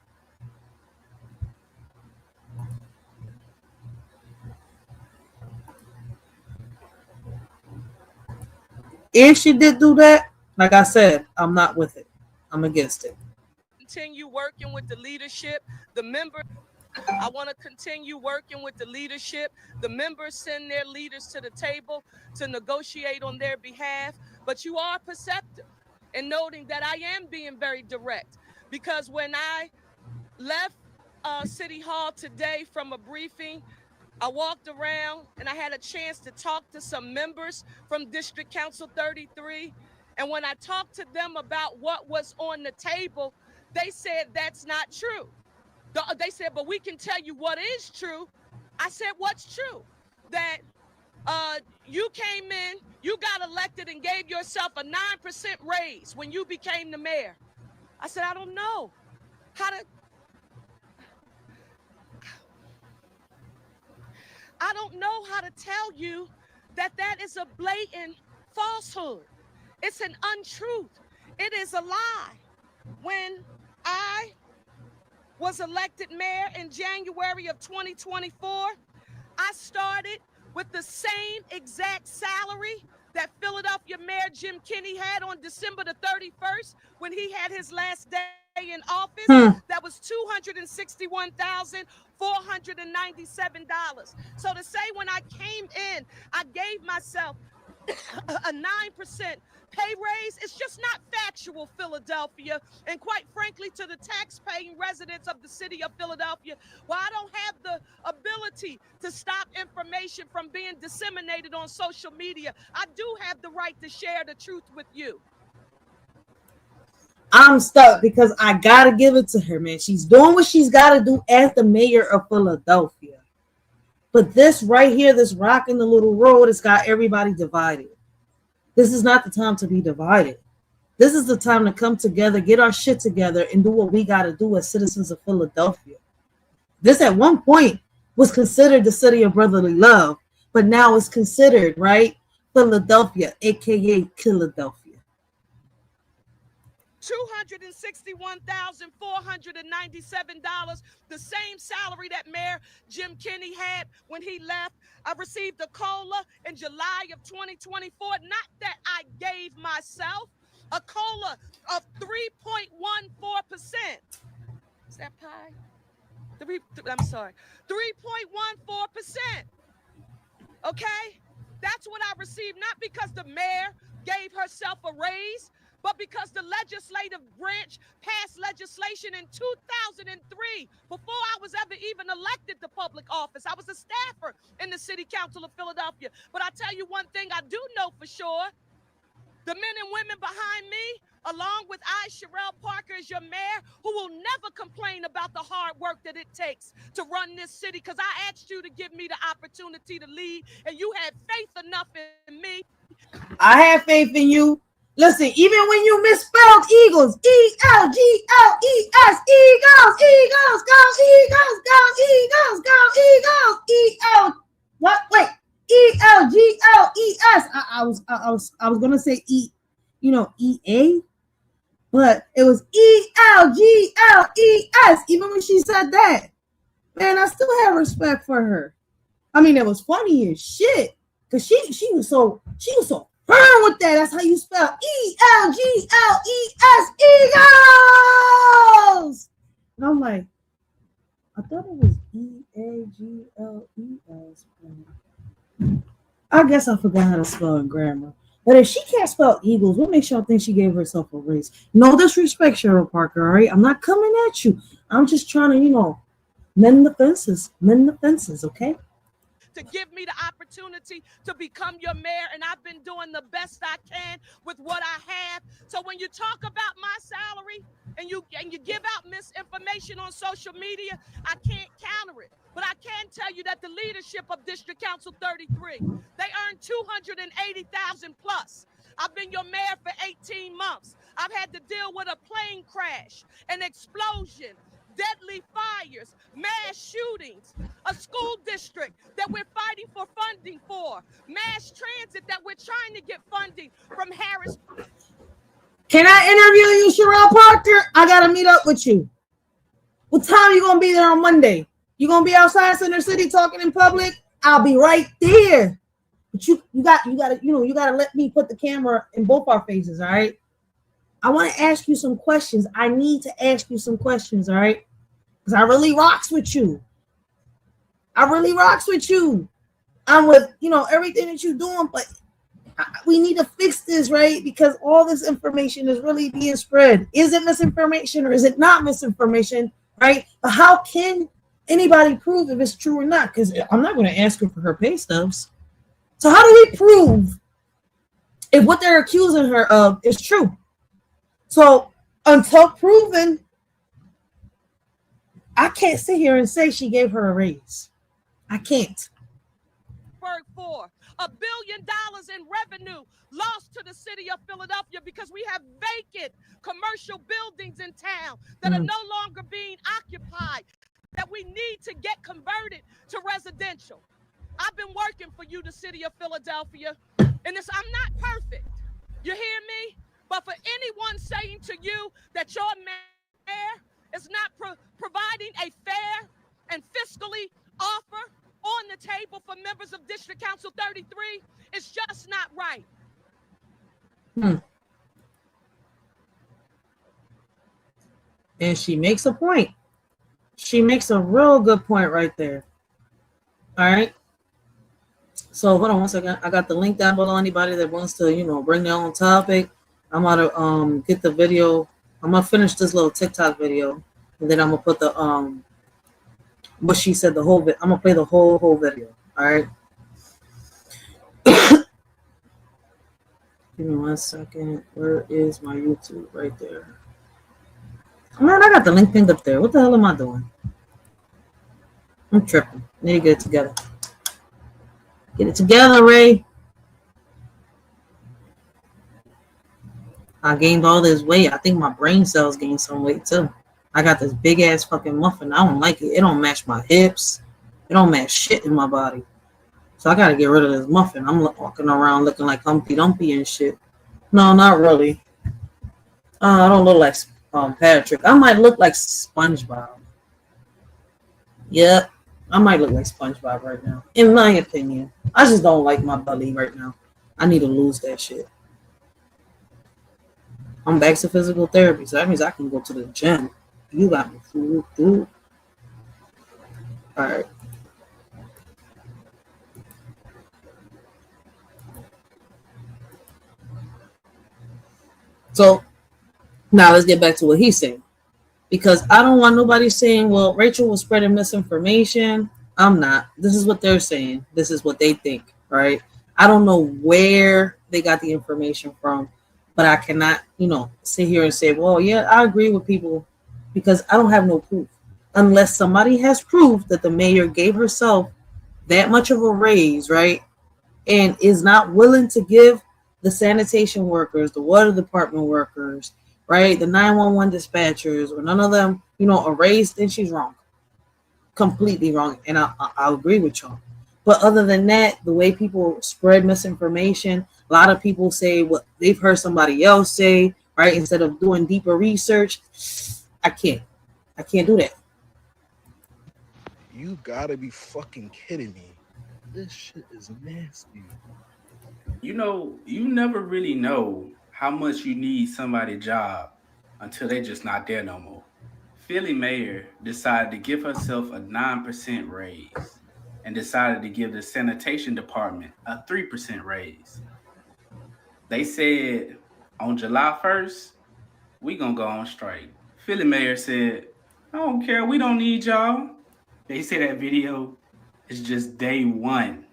If she did do that, like I said, I'm not with it. I'm against it. Continue working with the leadership, the members. I want to continue working with the leadership. The members send their leaders to the table to negotiate on their behalf. But you are perceptive in noting that I am being very direct, because when I left City Hall today from a briefing, I walked around and I had a chance to talk to some members from District Council 33. And when I talked to them about what was on the table, they said that's not true. They said, but we can tell you what is true. I said, what's true? That you came in, you got elected and gave yourself a 9% raise when you became the mayor. I said, I don't know how to. I don't know how to tell you that that is a blatant falsehood. It's an untruth. It is a lie. When I was elected mayor in January of 2024, I started with the same exact salary that Philadelphia Mayor Jim Kenney had on December the 31st when he had his last day in office. That was $261,497. So to say when I came in, I gave myself a 9% pay raise, it's just not factual, Philadelphia. And quite frankly, to the tax-paying residents of the city of Philadelphia, well, I don't have the ability to stop information from being disseminated on social media. I do have the right to share the truth with you. I'm stuck because I gotta give it to her, man. She's doing what she's gotta do as the mayor of Philadelphia. But this right here, this rock in the little road, has got everybody divided. This is not the time to be divided. This is the time to come together, get our shit together, and do what we gotta do as citizens of Philadelphia. This at one point was considered the city of brotherly love, but now it's considered, right, Philadelphia, aka Philadelphia. $261,497, the same salary that Mayor Jim Kenney had when he left. I received a COLA in July of 2024. Not that I gave myself a COLA of 3.14%. Is that pie? I'm sorry, 3.14%. Okay? That's what I received, not because the mayor gave herself a raise, but because the legislative branch passed legislation in 2003, before I was ever even elected to public office. I was a staffer in the City Council of Philadelphia. But I tell you one thing I do know for sure, the men and women behind me, along with Sherelle Parker as your mayor, who will never complain about the hard work that it takes to run this city, because I asked you to give me the opportunity to lead, and you had faith enough in me. I have faith in you. Listen, even when you misspelled Eagles, E-L-G-L-E-S, Eagles, Eagles, go, Eagles, go, Eagles, go, Eagles, E-L, what? Wait, E-L-G-L-E-S. I was gonna say E-A, but it was E-L-G-L-E-S. Even when she said that, man, I still have respect for her. I mean, it was funny as shit because she was so firm with that. That's how you spell E-L-G-L-E-S, Eagles. And I'm like, I thought it was E-A-G-L-E-S. I guess I forgot how to spell in grammar. But if she can't spell Eagles, what makes y'all think she gave herself a raise? No disrespect, Cheryl Parker, all right? I'm not coming at you. I'm just trying to, mend the fences, okay? To give me the opportunity to become your mayor, and I've been doing the best I can with what I have. So when you talk about my salary, and you give out misinformation on social media, I can't counter it. But I can tell you that the leadership of District Council 33, they earned 280,000 plus. I've been your mayor for 18 months. I've had to deal with a plane crash, an explosion, deadly fires, mass shootings, a school district that we're fighting for funding for, mass transit that we're trying to get funding from Harris. Can I interview you, Sherelle Parker? I gotta meet up with you. What time you gonna be there on Monday? You gonna be outside Center City talking in public? I'll be right there. But you gotta let me put the camera in both our faces, all right? I want to ask you some questions. I need to ask you some questions, all right? Because I really rocks with you. I'm with, everything that you're doing, but we need to fix this, right? Because all this information is really being spread. Is it misinformation or is it not misinformation, right? But how can anybody prove if it's true or not? Because I'm not going to ask her for her pay stubs. So how do we prove if what they're accusing her of is true? So until proven, I can't sit here and say she gave her a raise. I can't. For $1 billion in revenue lost to the city of Philadelphia because we have vacant commercial buildings in town that are no longer being occupied, that we need to get converted to residential. I've been working for you, the city of Philadelphia, and I'm not perfect. You hear me? But for anyone saying to you that your mayor is not providing a fair and fiscally offer on the table for members of District Council 33, it's just not right. And she makes a point. She makes a real good point right there. All right. So hold on one second. I got the link down below. Anybody that wants to, bring their own topic. I'm gonna get the video. I'm gonna finish this little TikTok video, and then I'm gonna put the what she said, the whole bit. I'm gonna play the whole video. All right. Give me 1 second. Where is my YouTube? Right there. Man, I got the link pinned up there. What the hell am I doing? I'm tripping. Need to get it together. Get it together, Ray. I gained all this weight. I think my brain cells gained some weight too. I got this big ass fucking muffin. I don't like it. It don't match my hips. It don't match shit in my body. So I gotta get rid of this muffin. I'm walking around looking like Humpty Dumpty and shit. No, not really. I don't look like Patrick. I might look like SpongeBob. Yep, I might look like SpongeBob right now. In my opinion, I just don't like my belly right now. I need to lose that shit. I'm back to physical therapy, so that means I can go to the gym. You got me food. All right. So now let's get back to what he's saying. Because I don't want nobody saying, well, Rachel was spreading misinformation. I'm not. This is what they're saying. This is what they think, right? I don't know where they got the information from, but I cannot, sit here and say, well, yeah, I agree with people because I don't have no proof. Unless somebody has proof that the mayor gave herself that much of a raise, right? And is not willing to give the sanitation workers, the water department workers, right, the 911 dispatchers, or none of them, a raise, then she's wrong. Completely wrong. And I agree with y'all. But other than that, the way people spread misinformation, a lot of people say what they've heard somebody else say, right? Instead of doing deeper research, I can't do that. You gotta be fucking kidding me. This shit is nasty. You never really know how much you need somebody's job until they just not there no more. Philly mayor decided to give herself a 9% raise and decided to give the sanitation department a 3% raise. They said on July 1st, we gonna go on strike. Philly mayor said, I don't care, we don't need y'all. They say that video is just day one.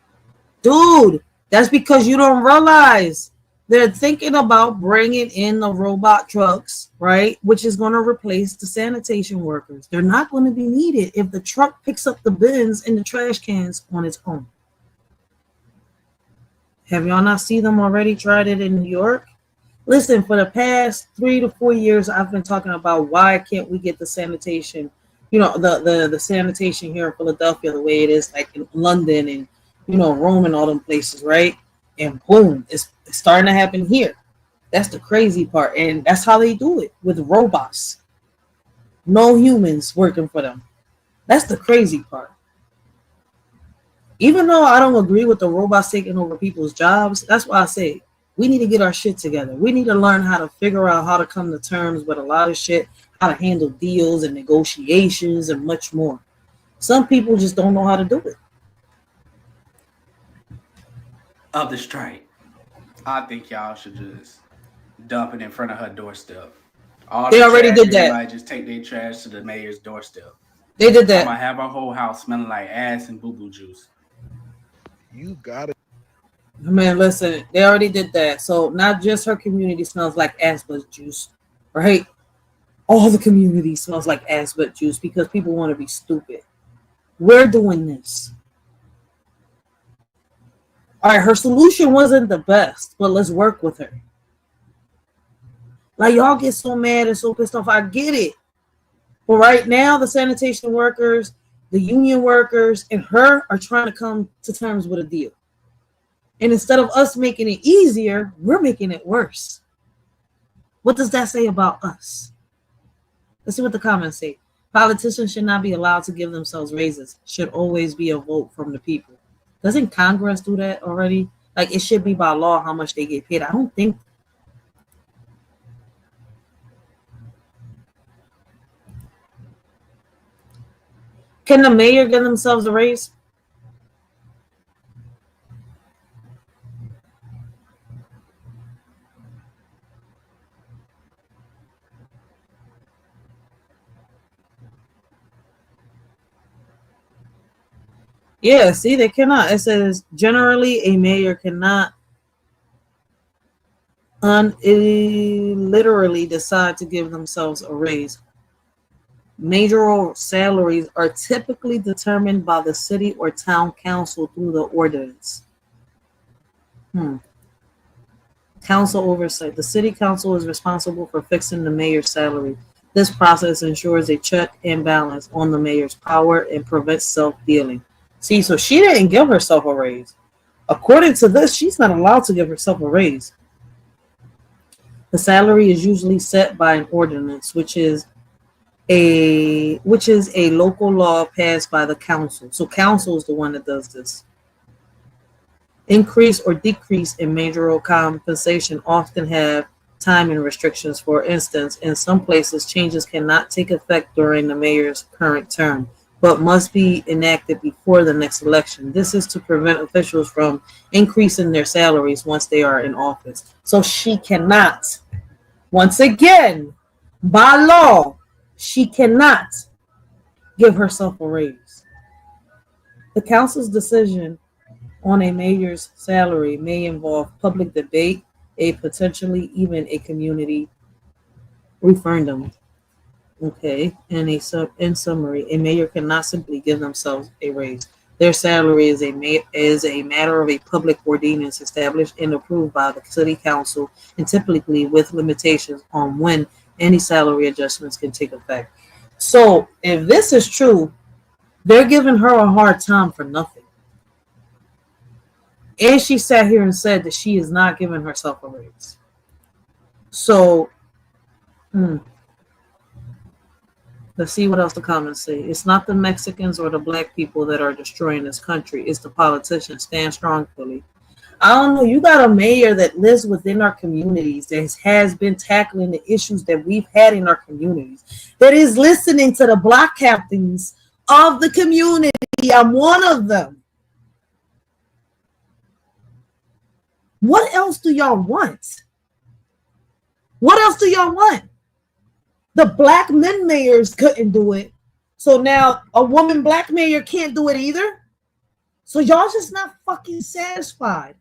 Dude, that's because you don't realize They're thinking about bringing in the robot trucks, right? Which is going to replace the sanitation workers. They're not going to be needed if the truck picks up the bins and the trash cans on its own. Have y'all not seen them already? Tried it in New York? Listen, for the past 3 to 4 years, I've been talking about why can't we get the sanitation, the sanitation here in Philadelphia the way it is like in London and, Rome and all them places, right? And boom, it's starting to happen here. That's the crazy part. And that's how they do it, with robots. No humans working for them. That's the crazy part. Even though I don't agree with the robots taking over people's jobs, that's why I say we need to get our shit together. We need to learn how to figure out how to come to terms with a lot of shit, how to handle deals and negotiations and much more. Some people just don't know how to do it. Of the strike, I think y'all should just dump it in front of her doorstep. They already did that. Everybody just take their trash to the mayor's doorstep. They did that. I'm gonna have our whole house smelling like ass and boo-boo juice. You got it. Man, listen, they already did that. So not just her community smells like ass butt juice, right? All the community smells like ass butt juice because people want to be stupid. We're doing this. All right, her solution wasn't the best, but let's work with her. Like, y'all get so mad and so pissed off. I get it. But right now, the sanitation workers, the union workers, and her are trying to come to terms with a deal. And instead of us making it easier, we're making it worse. What does that say about us? Let's see what the comments say. Politicians should not be allowed to give themselves raises. Should always be a vote from the people. Doesn't Congress do that already? Like, it should be by law how much they get paid. I don't think. Can the mayor give themselves a raise? Yeah, see, they cannot. It says generally a mayor cannot literally decide to give themselves a raise. Mayoral salaries are typically determined by the city or town council through the ordinance. Council oversight. The city council is responsible for fixing the mayor's salary. This process ensures a check and balance on the mayor's power and prevents self-dealing. See, so she didn't give herself a raise. According to this, she's not allowed to give herself a raise. The salary is usually set by an ordinance, which is a local law passed by the council. So council is the one that does this. Increase or decrease in mayoral compensation often have timing restrictions. For instance, in some places, changes cannot take effect during the mayor's current term, but must be enacted before the next election. This is to prevent officials from increasing their salaries once they are in office. So she cannot, once again, by law, she cannot give herself a raise. The council's decision on a mayor's salary may involve public debate, potentially even a community referendum. Okay, and in summary, a mayor cannot simply give themselves a raise. Their salary is a matter of a public ordinance established and approved by the city council, and typically with limitations on when any salary adjustments can take effect. So, if this is true, they're giving her a hard time for nothing. And she sat here and said that she is not giving herself a raise. So, let's see what else the comments say. It's not the Mexicans or the black people that are destroying this country. It's the politicians. Stand strong, Philly. I don't know. You got a mayor that lives within our communities, that has been tackling the issues that we've had in our communities, that is listening to the block captains of the community. I'm one of them. What else do y'all want? What else do y'all want? The black men mayors couldn't do it. So now a woman black mayor can't do it either. So y'all just not fucking satisfied.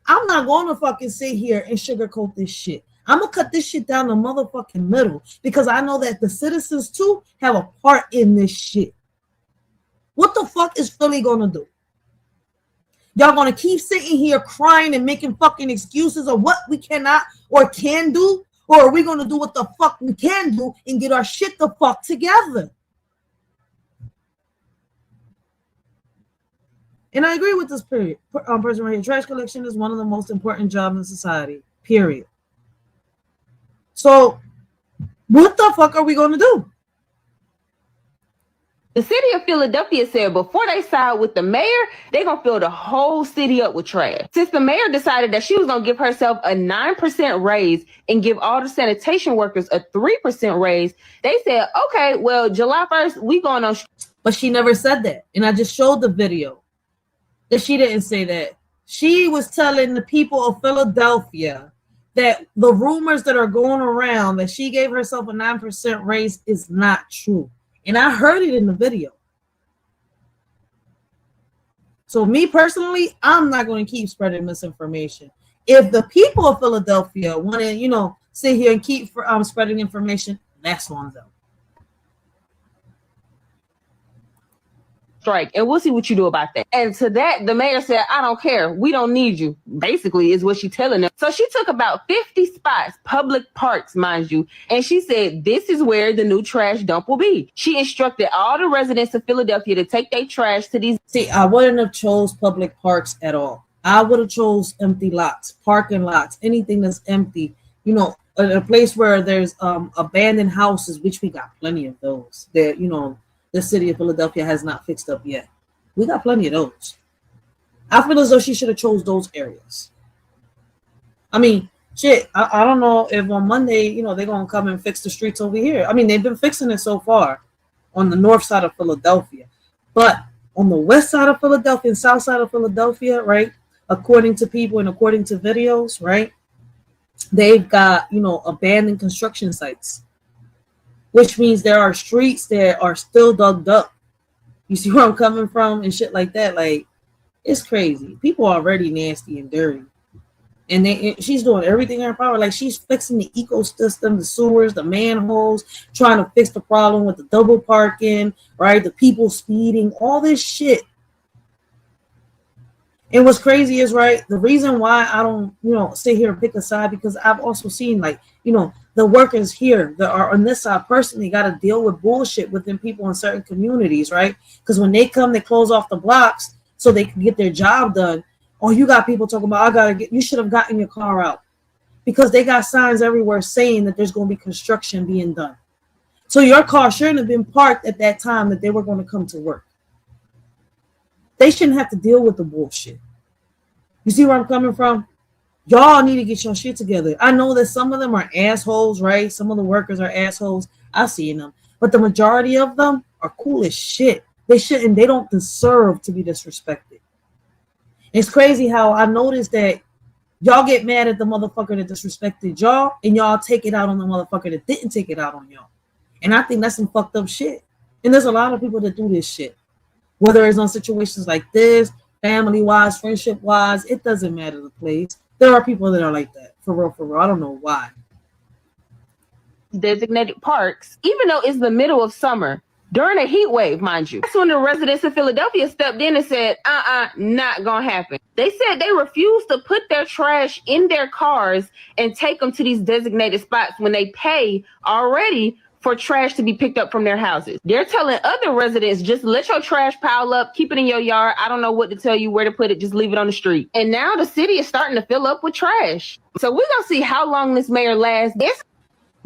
I'm not going to fucking sit here and sugarcoat this shit. I'm going to cut this shit down the motherfucking middle because I know that the citizens too have a part in this shit. What the fuck is Philly going to do? Y'all going to keep sitting here crying and making fucking excuses of what we cannot or can do? Or are we going to do what the fuck we can do and get our shit the fuck together? And I agree with this person right here. Trash collection is one of the most important jobs in society, period. So what the fuck are we going to do? The city of Philadelphia said before they side with the mayor, they're going to fill the whole city up with trash. Since the mayor decided that she was going to give herself a 9% raise and give all the sanitation workers a 3% raise, they said, okay, well, July 1st, we going on. But she never said that. And I just showed the video that she didn't say that. She was telling the people of Philadelphia that the rumors that are going around that she gave herself a 9% raise is not true. And I heard it in the video. So me personally, I'm not going to keep spreading misinformation. If the people of Philadelphia want to, sit here and keep spreading information, that's on them. Strike, and we'll see what you do about that. And to that, the mayor said, I don't care. We don't need you, basically, is what she's telling them. So she took about 50 spots, public parks, mind you, and she said, this is where the new trash dump will be. She instructed all the residents of Philadelphia to take their trash to these. See, I wouldn't have chose public parks at all. I would have chose empty lots, parking lots, anything that's empty, a place where there's abandoned houses, which we got plenty of those that, the city of Philadelphia has not fixed up yet. We got plenty of those. I feel as though she should have chose those areas. I mean, shit, I don't know if on Monday, they're going to come and fix the streets over here. I mean, they've been fixing it so far on the north side of Philadelphia. But on the west side of Philadelphia and south side of Philadelphia, right, according to people and according to videos, right, they've got, abandoned construction sites, which means there are streets that are still dug up. You see where I'm coming from and shit like that? Like, it's crazy. People are already nasty and dirty. And she's doing everything in her power. Like, she's fixing the ecosystem, the sewers, the manholes, trying to fix the problem with the double parking, right? The people speeding, all this shit. And what's crazy is, right, the reason why I don't, sit here and pick a side, because I've also seen, like, the workers here that are on this side personally got to deal with bullshit within people in certain communities, right? Because when they come, they close off the blocks so they can get their job done. Or you got people talking about, you should have gotten your car out, because they got signs everywhere saying that there's going to be construction being done. So your car shouldn't have been parked at that time that they were going to come to work. They shouldn't have to deal with the bullshit. You see where I'm coming from? Y'all need to get your shit together. I know that some of them are assholes, right? Some of the workers are assholes. I've seen them. But the majority of them are cool as shit. They don't deserve to be disrespected. It's crazy how I noticed that y'all get mad at the motherfucker that disrespected y'all, and y'all take it out on the motherfucker that didn't take it out on y'all. And I think that's some fucked up shit. And there's a lot of people that do this shit. Whether it's on situations like this, family-wise, friendship-wise, it doesn't matter the place. There are people that are like that. For real. I don't know why. Designated parks, even though it's the middle of summer, during a heat wave, mind you. That's when the residents of Philadelphia stepped in and said, not gonna happen. They said they refused to put their trash in their cars and take them to these designated spots when they pay already for trash to be picked up from their houses. They're telling other residents, just let your trash pile up, keep it in your yard. I don't know what to tell you, where to put it, just leave it on the street. And now the city is starting to fill up with trash. So we're gonna see how long this mayor lasts.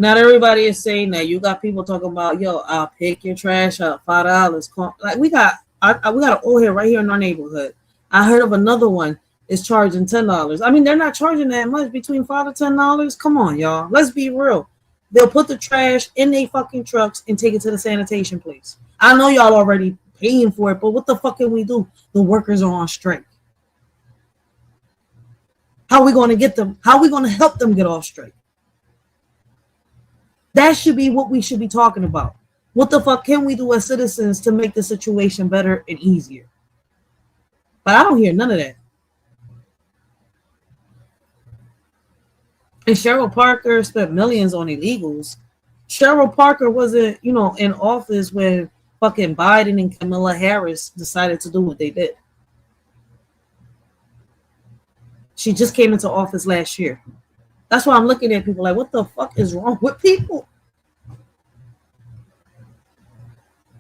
Not everybody is saying that. You got people talking about, I'll pick your trash up, $5. Like we got an old head right here in our neighborhood. I heard of another one is charging $10. I mean, they're not charging that much, between $5 to $10. Come on, y'all. Let's be real. They'll put the trash in their fucking trucks and take it to the sanitation place. I know y'all already paying for it, but what the fuck can we do? The workers are on strike. How are we going to get them? How are we going to help them get off strike? That should be what we should be talking about. What the fuck can we do as citizens to make the situation better and easier? But I don't hear none of that. And Cheryl Parker spent millions on illegals. Cheryl Parker wasn't, in office when fucking Biden and Kamala Harris decided to do what they did. She just came into office last year. That's why I'm looking at people like, what the fuck is wrong with people?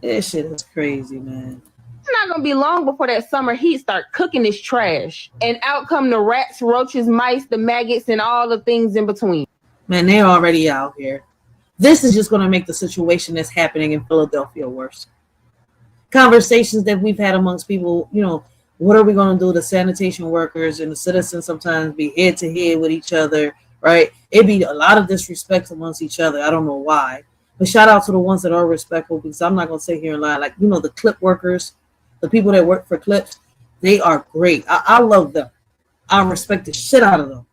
This shit is crazy, man. It's not gonna be long before that summer heat start cooking this trash, and out come the rats, roaches, mice, the maggots, and all the things in between. Man, they're already out here. This is just gonna make the situation that's happening in Philadelphia worse. Conversations that we've had amongst people, what are we gonna do? The sanitation workers and the citizens sometimes be head to head with each other, right? It'd be a lot of disrespect amongst each other. I don't know why. But shout out to the ones that are respectful, because I'm not going to sit here and lie. Like, the clip workers, the people that work for clips, they are great. I love them. I respect the shit out of them.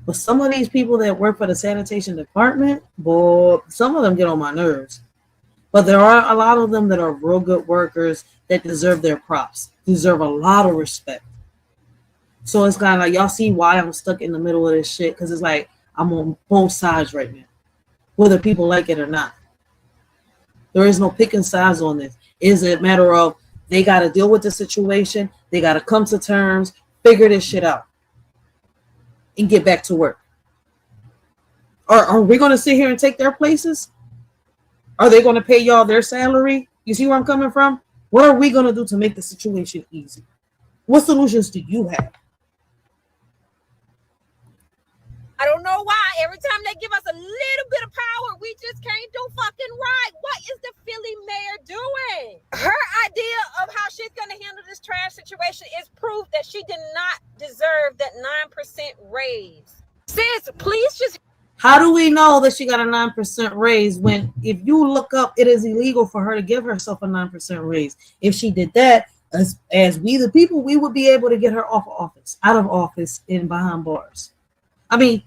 But some of these people that work for the sanitation department, boy, some of them get on my nerves. But there are a lot of them that are real good workers that deserve their props, deserve a lot of respect. So it's kind of like, y'all see why I'm stuck in the middle of this shit, because it's like I'm on both sides right now, whether people like it or not. There is no picking sides on this. It's a matter of they got to deal with the situation. They got to come to terms, figure this shit out, and get back to work. Or are we going to sit here and take their places? Are they going to pay y'all their salary? You see where I'm coming from? What are we going to do to make the situation easy? What solutions do you have? I don't know why. Every time they give us a little bit of power, we just can't do fucking right. What is the Philly mayor doing? Her idea of how she's going to handle this trash situation is proof that she did not deserve that 9% raise. Sis, please just... How do we know that she got a 9% raise when, if you look up, it is illegal for her to give herself a 9% raise? If she did that, as we the people, we would be able to get her out of office and behind bars. I mean,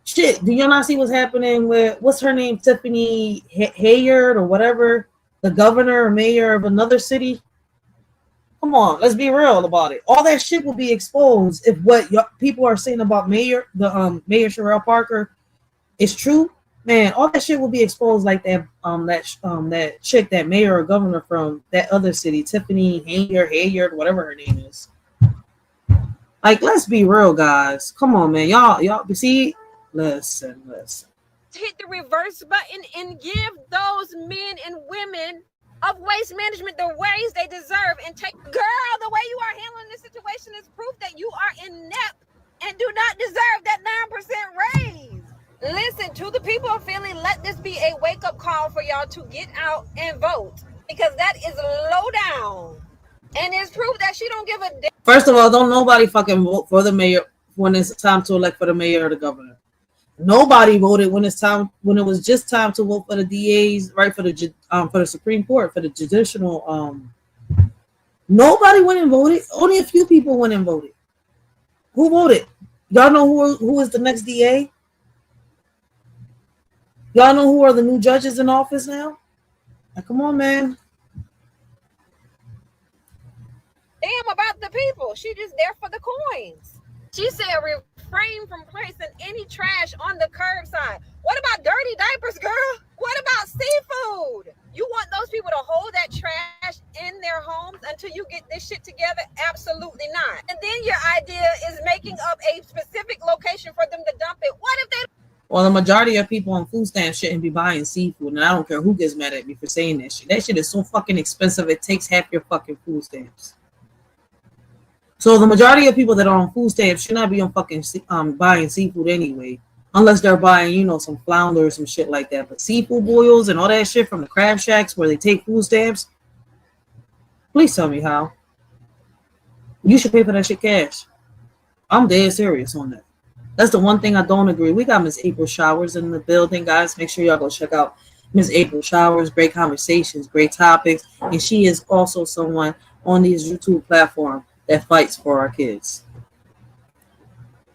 shit, do you not see what's happening with, what's her name, Tiffany Hayard or whatever, the governor or mayor of another city? Come on, let's be real about it. All that shit will be exposed if what people are saying about Mayor Cheryl Parker is true. Man, all that shit will be exposed like that. That chick, that mayor or governor from that other city, Tiffany Hayard, whatever her name is. Like, let's be real, guys. Come on, man. Y'all see. Listen. Hit the reverse button and give those men and women of waste management the ways they deserve and take. Girl, the way you are handling this situation is proof that you are inept and do not deserve that 9% raise. Listen, to the people of Philly, let this be a wake-up call for y'all to get out and vote, because that is low down. And it's proof that she don't give a damn. First of all, don't nobody fucking vote for the mayor when it's time to elect for the mayor or the governor. Nobody voted when it was just time to vote for the DAs, right? For the Supreme Court, for the judicial. Nobody went and voted. Only a few people went and voted. Who voted? Y'all know who is the next DA? Y'all know who are the new judges in office now? Like, come on, man. Damn about the people. She just there for the coins. She said refrain from placing any trash on the curbside. What about dirty diapers, girl? What about seafood? You want those people to hold that trash in their homes until you get this shit together? Absolutely not. And then your idea is making up a specific location for them to dump it. What if they... Well, the majority of people on food stamps shouldn't be buying seafood, and I don't care who gets mad at me for saying that shit. That shit is so fucking expensive, it takes half your fucking food stamps. So the majority of people that are on food stamps should not be on fucking buying seafood anyway, unless they're buying, some flounder or some shit like that. But seafood boils and all that shit from the crab shacks where they take food stamps, please tell me how. You should pay for that shit cash. I'm dead serious on that. That's the one thing I don't agree. We got Miss April Showers in the building, guys. Make sure y'all go check out Miss April Showers. Great conversations, great topics. And she is also someone on these YouTube platforms that fights for our kids.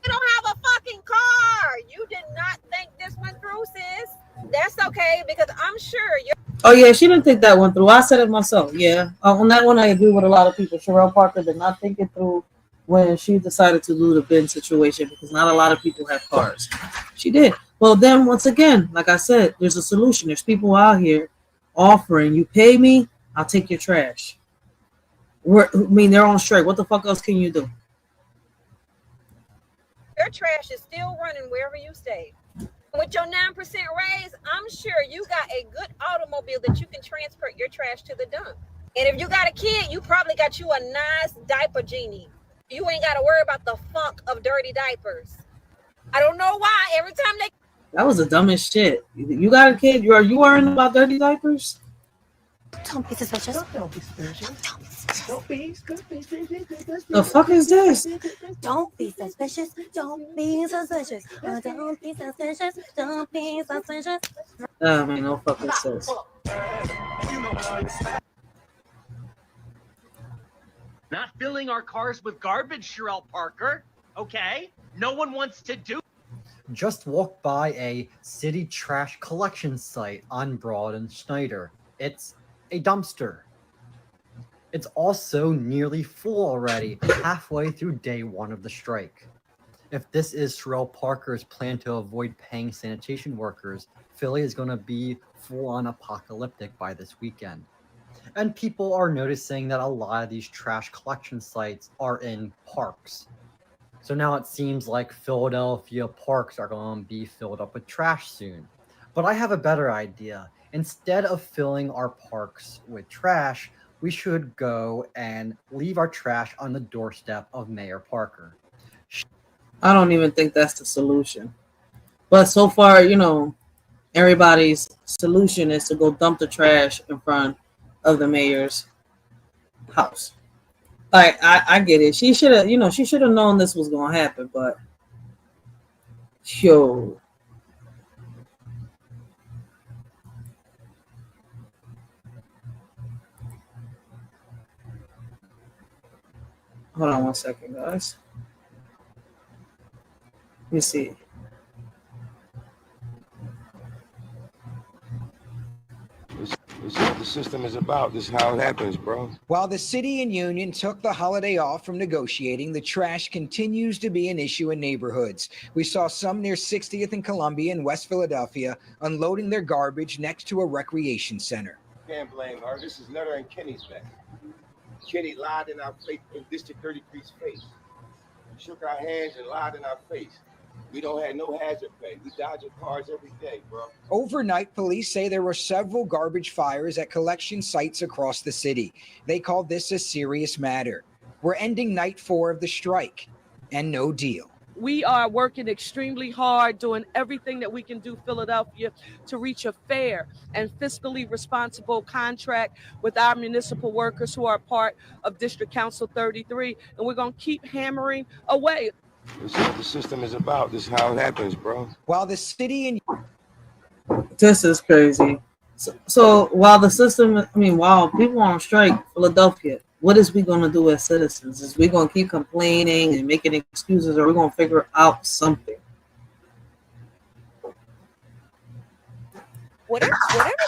You don't have a fucking car. You did not think this went through, sis. That's okay, because I'm sure you're... Oh, yeah, she didn't think that one through. I said it myself, yeah. On that one, I agree with a lot of people. Cheryl Parker did not think it through. when she decided to do the bin situation because not a lot of people have cars. She did. Well, then once again, like I said, there's a solution. There's people out here offering, you pay me, I'll take your trash. They're on strike. What the fuck else can you do? Your trash is still running wherever you stay. With your 9% raise, I'm sure you got a good automobile that you can transport your trash to the dump. And if you got a kid, you probably got you a nice diaper genie. You ain't got to worry about the funk of dirty diapers. I don't know why every time they... That was the dumbest shit. You got a kid, are you worrying about dirty diapers? Don't be suspicious. Don't be suspicious. Don't be suspicious. The fuck is this? Don't be suspicious. Don't be suspicious. Don't be suspicious. Don't be suspicious. That made no fucking sense. Not filling our cars with garbage, Sherelle Parker. Okay? No one wants to do. Just walked by a city trash collection site on Broad and Schneider. It's a dumpster. It's also nearly full already, halfway through day one of the strike. If this is Sherelle Parker's plan to avoid paying sanitation workers, Philly is going to be full-on apocalyptic by this weekend. And people are noticing that a lot of these trash collection sites are in parks. So now it seems like Philadelphia parks are going to be filled up with trash soon. But I have a better idea. Instead of filling our parks with trash, we should go and leave our trash on the doorstep of Mayor Parker. I don't even think that's the solution. But so far, everybody's solution is to go dump the trash in front of the mayor's house. Like, I get it. She should have, known this was going to happen, but yo. Hold on one second, guys. Let me see. This is what the system is about. This is how it happens, bro. While the city and union took the holiday off from negotiating, the trash continues to be an issue in neighborhoods. We saw some near 60th and Columbia in West Philadelphia unloading their garbage next to a recreation center. Can't blame her. This is Nutter and Kenny's back. Kenny lied in our face, in District 33's face. Shook our hands and lied in our face. We don't have no hazard pay. We dodging cars every day, bro. Overnight, police say there were several garbage fires at collection sites across the city. They called this a serious matter. We're ending night 4 of the strike, and no deal. We are working extremely hard, doing everything that we can do, Philadelphia, to reach a fair and fiscally responsible contract with our municipal workers who are part of District Council 33. And we're going to keep hammering away. This is what the system is about. This is how it happens, bro. While the city and... This is crazy. So while while people are on strike, Philadelphia, what is we going to do as citizens? Is we going to keep complaining and making excuses, or are we going to figure out something? Whatever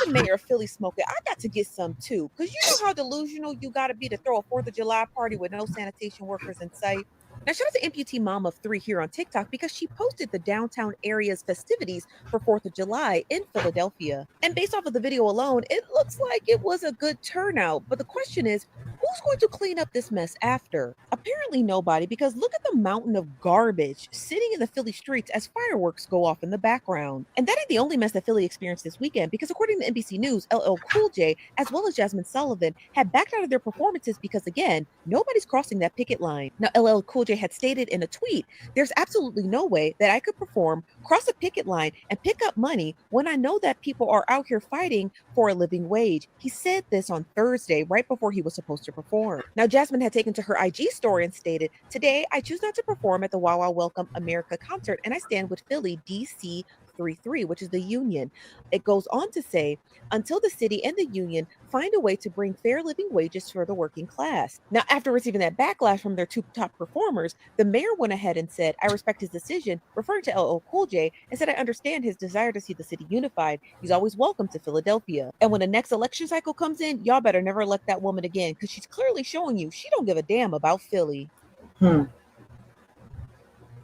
the mayor of Philly smoking, I got to get some too. Because you know how delusional you got to be to throw a 4th of July party with no sanitation workers in sight? Now, shout out to amputee mom of 3 here on TikTok because she posted the downtown area's festivities for 4th of July in Philadelphia. And based off of the video alone, it looks like it was a good turnout. But the question is, who's going to clean up this mess after? Apparently nobody, because look at the mountain of garbage sitting in the Philly streets as fireworks go off in the background. And that ain't the only mess that Philly experienced this weekend, because according to NBC News, LL Cool J, as well as Jasmine Sullivan, had backed out of their performances because, again, nobody's crossing that picket line. Now, LL Cool J had stated in a tweet, "There's absolutely no way that I could perform, cross a picket line, and pick up money when I know that people are out here fighting for a living wage." He said this on Thursday, right before he was supposed to perform. Now, Jasmine had taken to her IG story and stated, "Today, I choose not to perform at the Wow Wow Welcome America concert, and I stand with Philly DC 33, which is the union." It goes on to say, "Until the city and the union find a way to bring fair living wages for the working class." Now, after receiving that backlash from their 2 top performers, the mayor went ahead and said, "I respect his decision," referring to LL Cool J, and said, "I understand his desire to see the city unified. He's always welcome to Philadelphia. And when the next election cycle comes in, y'all better never elect that woman again, because she's clearly showing you she don't give a damn about Philly."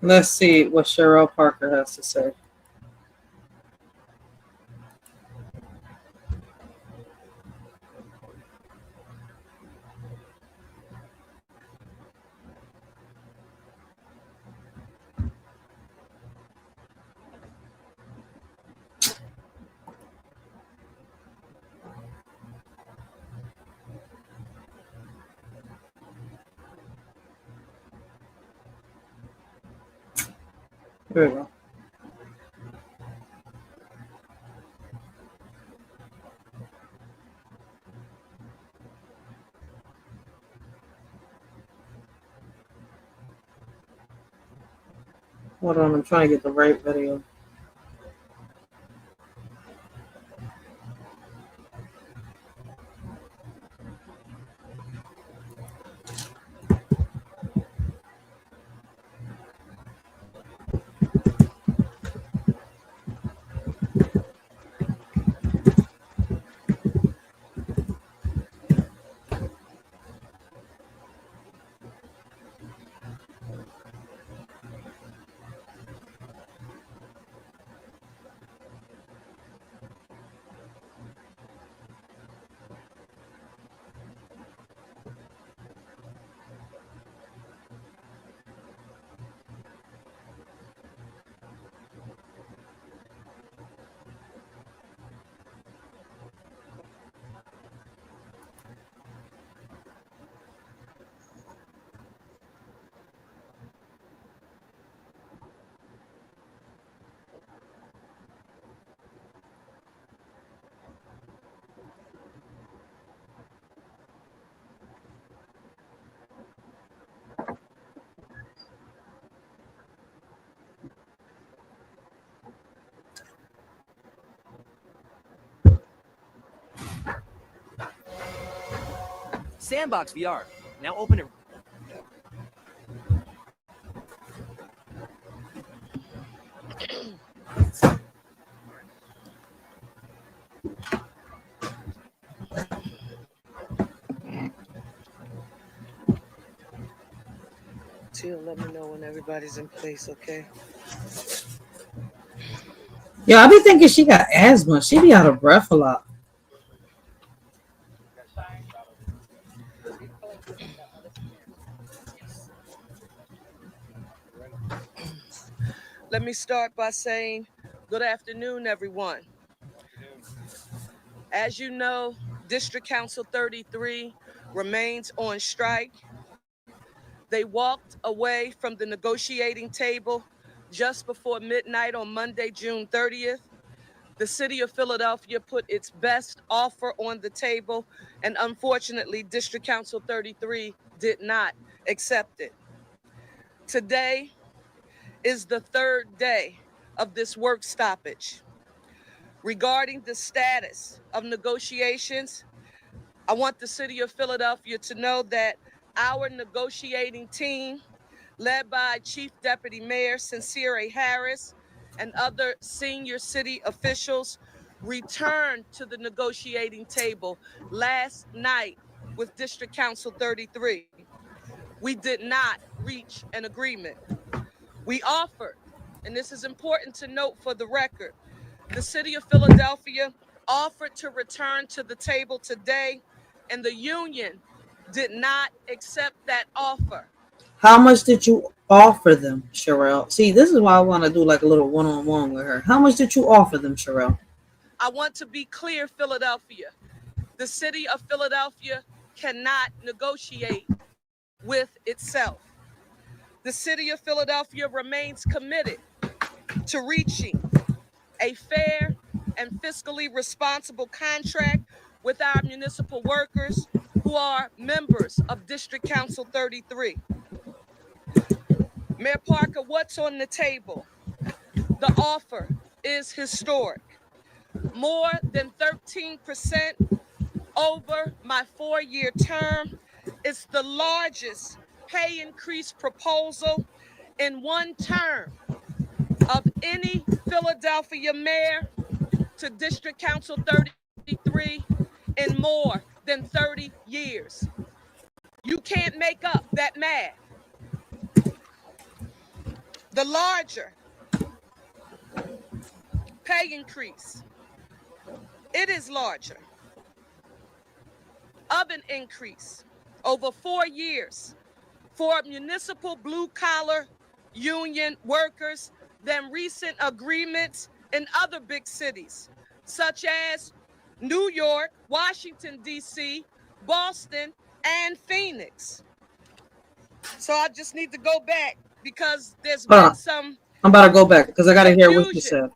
Let's see what Cheryl Parker has to say. Here we go. Hold on, I'm trying to get the right video. Sandbox VR. Now open it. Till let me know when everybody's in place, okay? Yo, I be thinking she got asthma. She be out of breath a lot. Let me start by saying good afternoon, everyone. As you know, District Council 33 remains on strike. They walked away from the negotiating table just before midnight on Monday, June 30th. The city of Philadelphia put its best offer on the table, and unfortunately, District Council 33 did not accept it. Today is the third day of this work stoppage. Regarding the status of negotiations, I want the city of Philadelphia to know that our negotiating team, led by Chief Deputy Mayor Sincere Harris and other senior city officials, returned to the negotiating table last night with District Council 33. We did not reach an agreement. We offered, and this is important to note for the record, the city of Philadelphia offered to return to the table today, and the union did not accept that offer. How much did you offer them, Sherelle? See, this is why I want to do like a little one-on-one with her. How much did you offer them, Sherelle? I want to be clear, Philadelphia. The city of Philadelphia cannot negotiate with itself. The city of Philadelphia remains committed to reaching a fair and fiscally responsible contract with our municipal workers who are members of District Council 33. Mayor Parker, what's on the table? The offer is historic. More than 13% over my 4-year term. It's the largest pay increase proposal in one term of any Philadelphia mayor to District Council 33 in more than 30 years. You can't make up that math. The larger pay increase, it is larger, of an increase over 4 years for municipal blue-collar union workers than recent agreements in other big cities, such as New York, Washington, D.C., Boston, and Phoenix. So I just need to go back because there's Hold been on. some I'm about to go back because I got to hear what you confusion. said.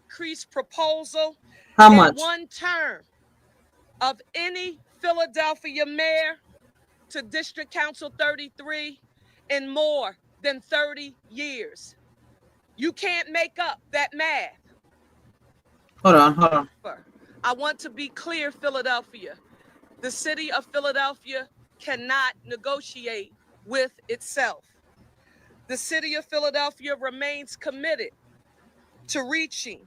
Increased proposal How in much? one term of any Philadelphia mayor to District Council 33 in more than 30 years. You can't make up that math. Hold on. I want to be clear, Philadelphia. The city of Philadelphia cannot negotiate with itself. The city of Philadelphia remains committed to reaching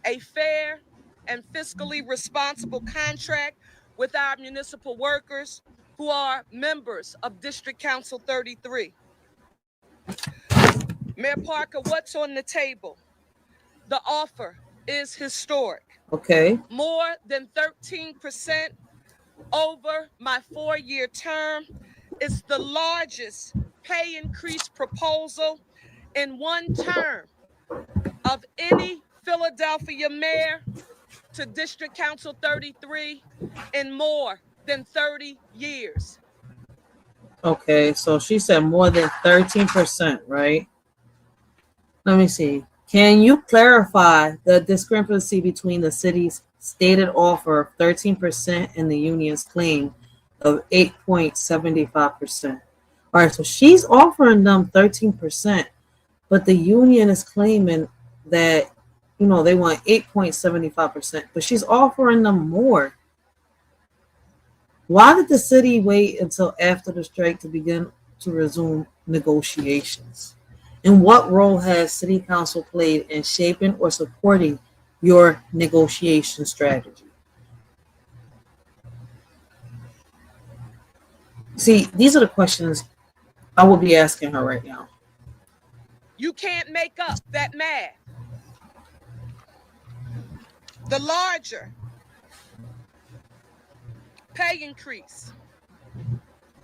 a fair and fiscally responsible contract with our municipal workers who are members of District Council 33. Mayor Parker, what's on the table? The offer is historic. Okay. More than 13% over my 4-year term. It's the largest pay increase proposal in one term of any Philadelphia mayor to District Council 33 in more than 30 years. Okay, so she said more than 13%, right? Let me see. Can you clarify the discrepancy between the city's stated offer of 13% and the union's claim of 8.75%? All right, so she's offering them 13%, but the union is claiming that, you know, they want 8.75%, but she's offering them more. Why did the city wait until after the strike to begin to resume negotiations? And what role has City Council played in shaping or supporting your negotiation strategy? See, these are the questions I will be asking her right now. You can't make up that math. The larger pay increase,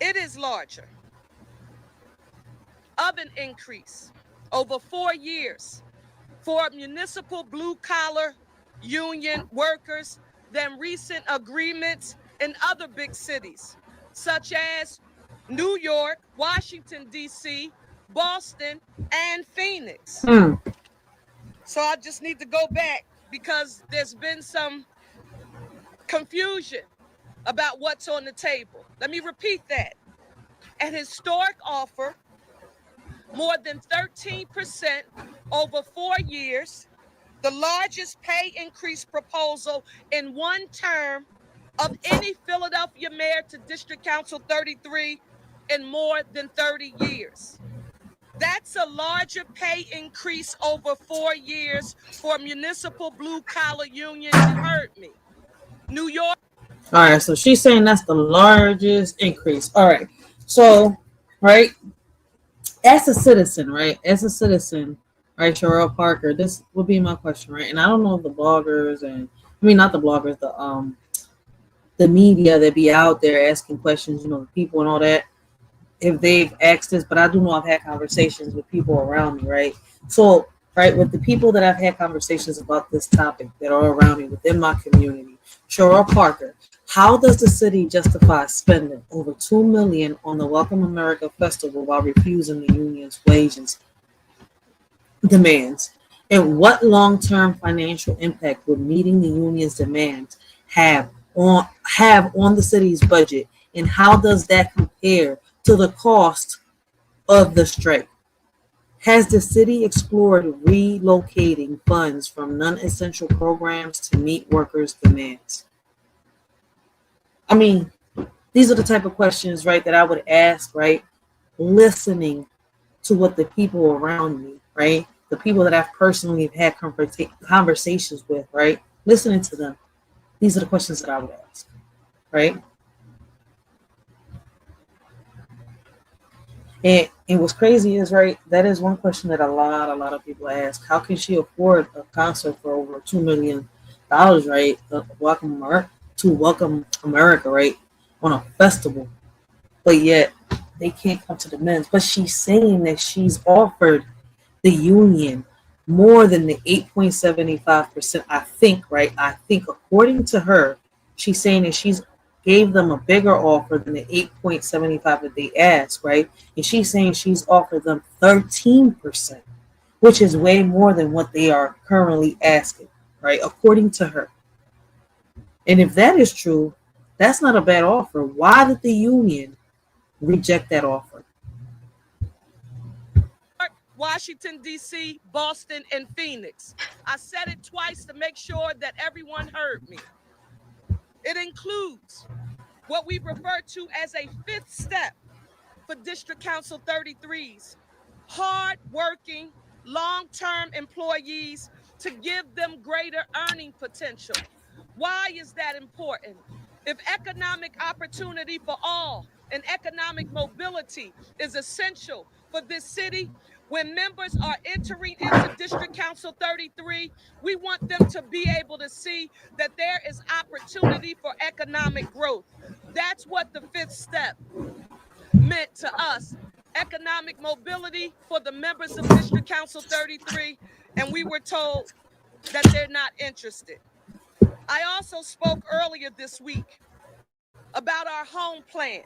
it is larger, of an increase over 4 years for municipal blue-collar union workers than recent agreements in other big cities, such as New York, Washington, D.C., Boston, and Phoenix. So I just need to go back because there's been some confusion about what's on the table. Let me repeat that. An historic offer, more than 13% over 4 years, the largest pay increase proposal in one term of any Philadelphia mayor to District Council 33 in more than 30 years. That's a larger pay increase over 4 years for municipal blue-collar unions. You heard me. New York. All right, so she's saying that's the largest increase. All right, so, right, as a citizen, right, Sherelle Parker, this would be my question, right? And I don't know if the bloggers not the bloggers, the media that be out there asking questions, you know, the people and all that, if they've asked this, but I do know I've had conversations with people around me, right? So, right, with the people that I've had conversations about this topic that are around me within my community, Sherelle Parker, how does the city justify spending over $2 million on the Welcome America Festival while refusing the union's wages demands? And what long-term financial impact would meeting the union's demands have on the city's budget? And how does that compare to the cost of the strike? Has the city explored relocating funds from non-essential programs to meet workers' demands? I mean, these are the type of questions, right, that I would ask, right, listening to what the people around me, right, the people that I've personally had conversations with, right, listening to them. These are the questions that I would ask, right? And what's crazy is, right, that is one question that a lot of people ask. How can she afford a concert for over $2 million, right? To welcome America, right? On a festival. But yet they can't come to the men's. But she's saying that she's offered the union more than the 8.75%, I think, right? I think according to her, she's saying that she's gave them a bigger offer than the 8.75 that they asked, right? And she's saying she's offered them 13%, which is way more than what they are currently asking, right? According to her. And if that is true, that's not a bad offer. Why did the union reject that offer? Washington, D.C., Boston, and Phoenix. I said it twice to make sure that everyone heard me. It includes what we refer to as a fifth step for District Council 33s, hard-working, long-term employees to give them greater earning potential. Why is that important? If economic opportunity for all and economic mobility is essential for this city, when members are entering into District Council 33, we want them to be able to see that there is opportunity for economic growth. That's what the fifth step meant to us. Economic mobility for the members of District Council 33, and we were told that they're not interested. I also spoke earlier this week about our home plan.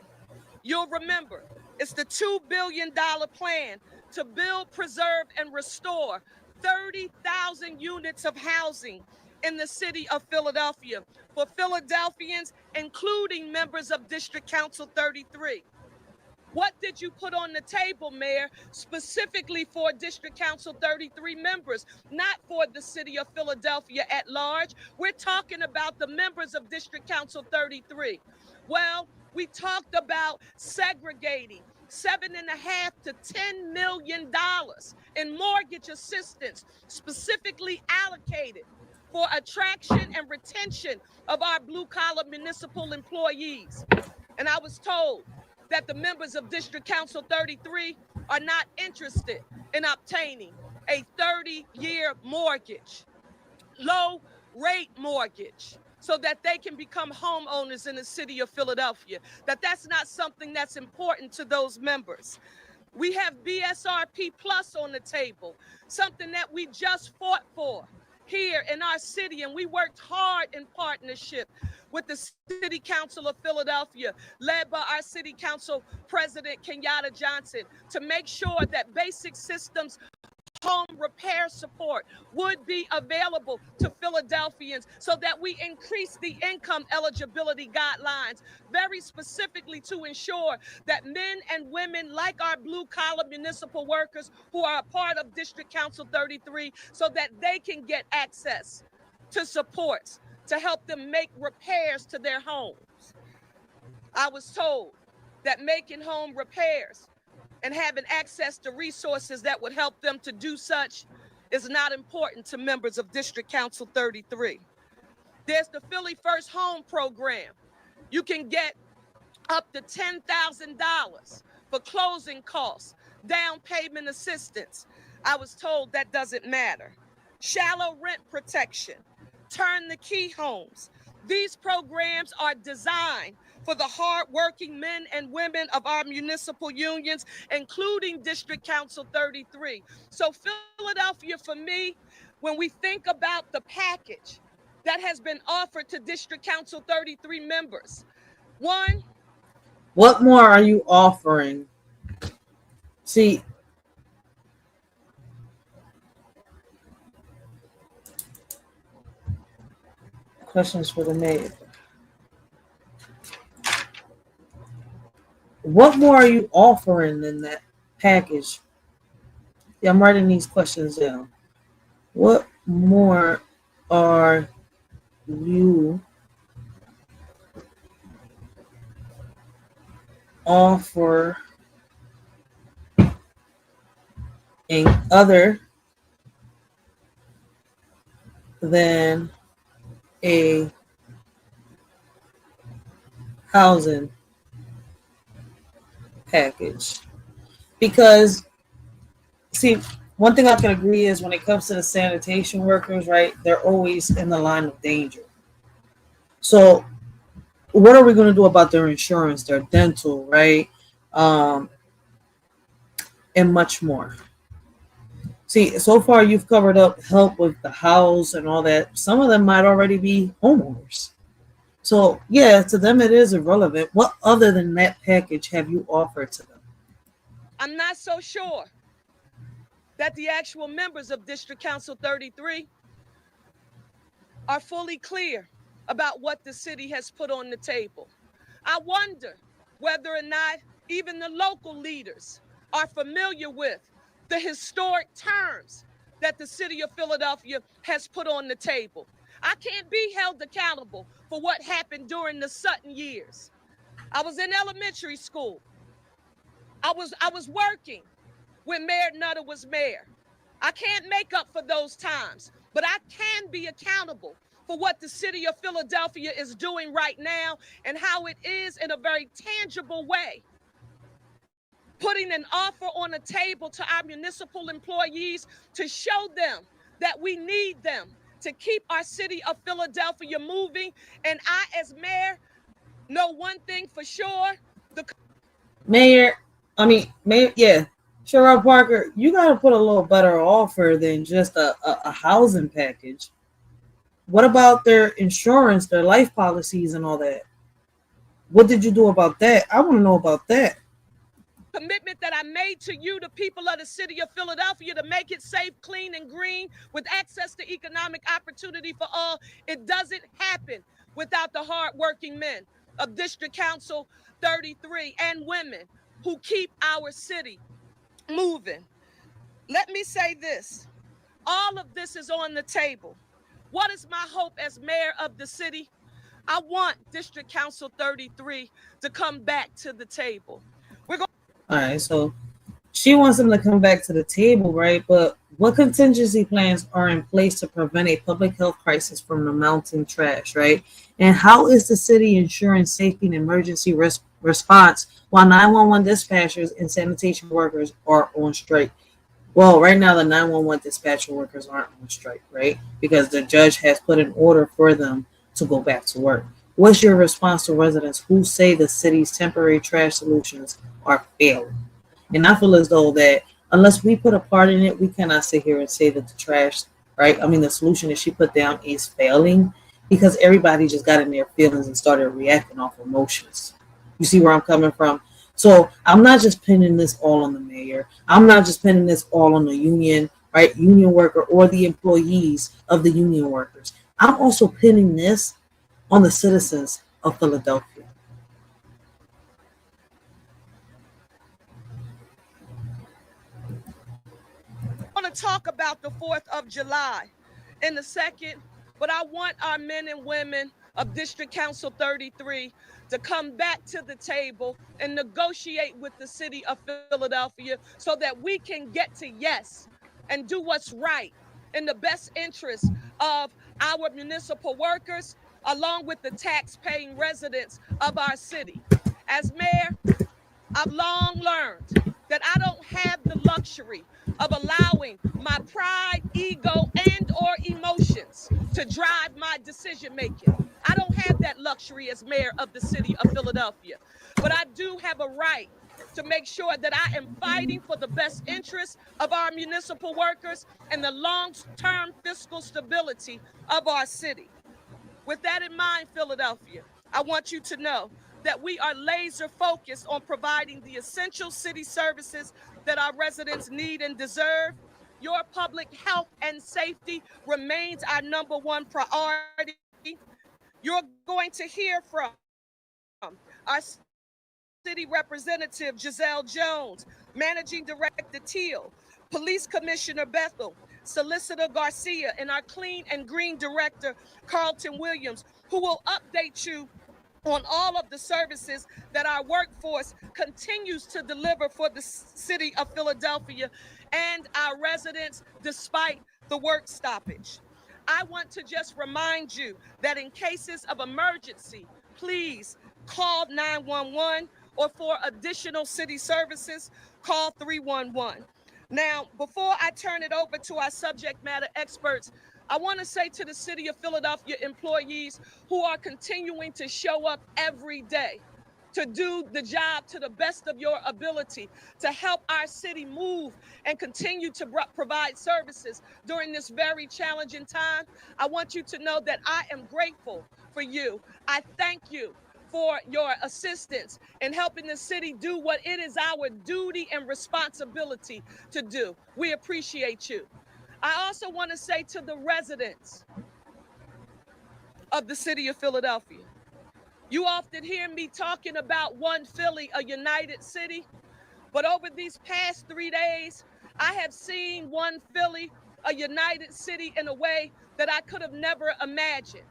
You'll remember, it's the $2 billion plan to build, preserve, and restore 30,000 units of housing in the city of Philadelphia for Philadelphians, including members of District Council 33. What did you put on the table, Mayor, specifically for District Council 33 members, not for the city of Philadelphia at large? We're talking about the members of District Council 33. Well, we talked about segregating $7.5 to $10 million in mortgage assistance, specifically allocated for attraction and retention of our blue-collar municipal employees. And I was told that the members of District Council 33 are not interested in obtaining a 30-year mortgage, low-rate mortgage, so that they can become homeowners in the city of Philadelphia, that's not something that's important to those members. We have BSRP Plus on the table, something that we just fought for here in our city, and we worked hard in partnership with the City Council of Philadelphia, led by our City Council President Kenyatta Johnson, to make sure that basic systems home repair support would be available to Philadelphians so that we increase the income eligibility guidelines, very specifically to ensure that men and women like our blue-collar municipal workers who are a part of District Council 33, so that they can get access to supports to help them make repairs to their homes. I was told that making home repairs and having access to resources that would help them to do such is not important to members of District Council 33. There's the Philly First Home program. You can get up to $10,000 for closing costs, down payment assistance. I was told that doesn't matter. Shallow rent protection, turn the key homes. These programs are designed for the hardworking men and women of our municipal unions, including District Council 33. So Philadelphia, for me, when we think about the package that has been offered to District Council 33 members, one, what more are you offering? See, questions for the mayor. What more are you offering in that package? Yeah, I'm writing these questions down. What more are you offering other than a housing package? because see, one thing I can agree is when it comes to the sanitation workers, right, they're always in the line of danger. So what are we going to do about their insurance, their dental, right, and much more? See, so far you've covered up help with the house and all that. Some of them might already be homeowners. So yeah, to them it is irrelevant. What other than that package have you offered to them? I'm not so sure that the actual members of District Council 33 are fully clear about what the city has put on the table. I wonder whether or not even the local leaders are familiar with the historic terms that the city of Philadelphia has put on the table. I can't be held accountable for what happened during the Sutton years. I was in elementary school. I was working when Mayor Nutter was mayor. I can't make up for those times, but I can be accountable for what the city of Philadelphia is doing right now and how it is in a very tangible way putting an offer on the table to our municipal employees to show them that we need them to keep our city of Philadelphia moving. And I, as mayor, know one thing for sure. Mayor, yeah, Sherrod Parker, you got to put a little better offer than just a housing package. What about their insurance, their life policies and all that? What did you do about that? I want to know about that. Commitment that I made to you, the people of the city of Philadelphia, to make it safe, clean, and green with access to economic opportunity for all. It doesn't happen without the hardworking men of District Council 33 and women who keep our city moving. Let me say this. All of this is on the table. What is my hope as mayor of the city? I want District Council 33 to come back to the table. All right, so she wants them to come back to the table, right? But what contingency plans are in place to prevent a public health crisis from the mounting trash, right? And how is the city ensuring safety and emergency response while 911 dispatchers and sanitation workers are on strike? Well, right now the 911 dispatcher workers aren't on strike, right? Because the judge has put an order for them to go back to work. What's your response to residents who say the city's temporary trash solutions are failing? And I feel as though that unless we put a part in it, we cannot sit here and say that the trash, right? I mean, the solution that she put down is failing because everybody just got in their feelings and started reacting off emotions. You see where I'm coming from? So I'm not just pinning this all on the mayor. I'm not just pinning this all on the union, right? Union worker or the employees of the union workers. I'm also pinning this on the citizens of Philadelphia. I want to talk about the 4th of July in a second, but I want our men and women of District Council 33 to come back to the table and negotiate with the city of Philadelphia so that we can get to yes and do what's right in the best interest of our municipal workers along with the tax-paying residents of our city. As mayor, I've long learned that I don't have the luxury of allowing my pride, ego, and or emotions to drive my decision making. I don't have that luxury as mayor of the city of Philadelphia, but I do have a right to make sure that I am fighting for the best interests of our municipal workers and the long-term fiscal stability of our city. With that in mind, Philadelphia, I want you to know that we are laser focused on providing the essential city services that our residents need and deserve. Your public health and safety remains our #1 priority. You're going to hear from our City Representative Giselle Jones, Managing Director Teal, Police Commissioner Bethel, Solicitor Garcia, and our Clean and Green Director Carlton Williams, who will update you on all of the services that our workforce continues to deliver for the city of Philadelphia and our residents despite the work stoppage. I want to just remind you that in cases of emergency, please call 911 or for additional city services, call 311. Now, before I turn it over to our subject matter experts, I want to say to the City of Philadelphia employees who are continuing to show up every day to do the job to the best of your ability, to help our city move and continue to provide services during this very challenging time. I want you to know that I am grateful for you. I thank you for your assistance in helping the city do what it is our duty and responsibility to do. We appreciate you. I also want to say to the residents of the city of Philadelphia, you often hear me talking about one Philly, a united city, but over these past 3 days, I have seen one Philly, a united city in a way that I could have never imagined.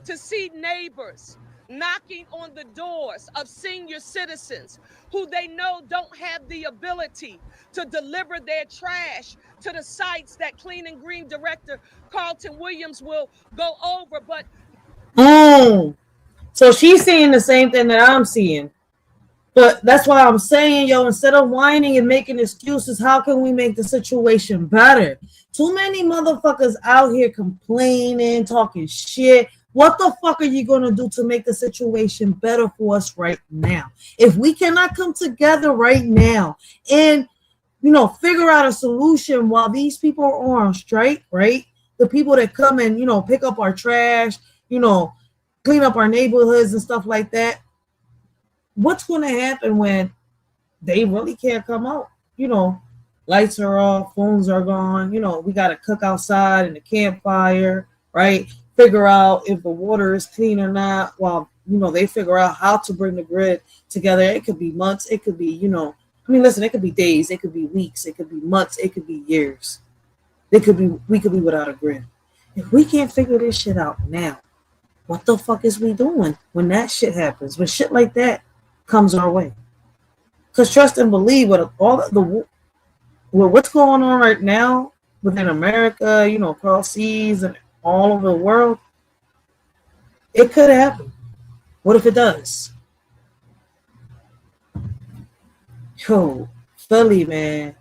To see neighbors knocking on the doors of senior citizens who they know don't have the ability to deliver their trash to the sites that Clean and Green Director Carlton Williams will go over. But So she's seeing the same thing that I'm seeing. But that's why I'm saying, yo, instead of whining and making excuses, how can we make the situation better? Too many motherfuckers out here complaining, talking shit. What the fuck are you going to do to make the situation better for us right now? If we cannot come together right now and, figure out a solution while these people are on strike, right? The people that come and, pick up our trash, clean up our neighborhoods and stuff like that. What's going to happen when they really can't come out? Lights are off, phones are gone. We got to cook outside in the campfire, right? Figure out if the water is clean or not while, they figure out how to bring the grid together. It could be months. It could be, listen, it could be days. It could be weeks. It could be months. It could be years. We could be without a grid. If we can't figure this shit out now, what the fuck is we doing when that shit happens? When shit like that comes our way? Because trust and believe with what's going on right now within America, across seas and all over the world, it could happen. What if it does? Yo, Philly, man.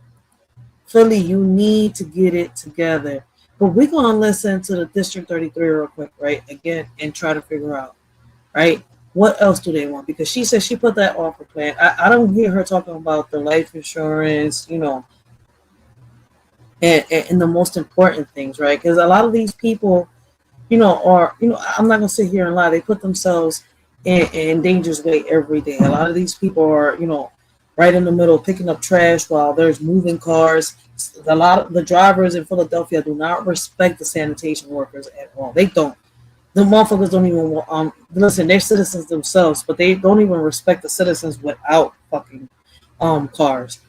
Philly, you need to get it together. But we're going to listen to the District 33 real quick, right? Again, and try to figure out, right? What else do they want? Because she said she put that offer plan. I don't hear her talking about the life insurance, and the most important things, right? Because a lot of these people, are, I'm not going to sit here and lie. They put themselves in danger's way every day. A lot of these people are, right in the middle picking up trash while there's moving cars. A lot of the drivers in Philadelphia do not respect the sanitation workers at all. They don't. The motherfuckers don't even listen. They're citizens themselves, but they don't even respect the citizens without fucking cars.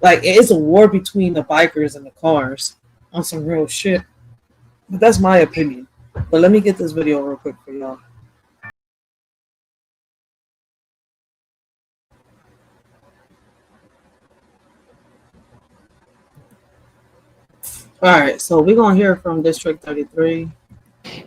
Like, it's a war between the bikers and the cars on some real shit. But that's my opinion. But let me get this video real quick for y'all. All right, so we're going to hear from District 33.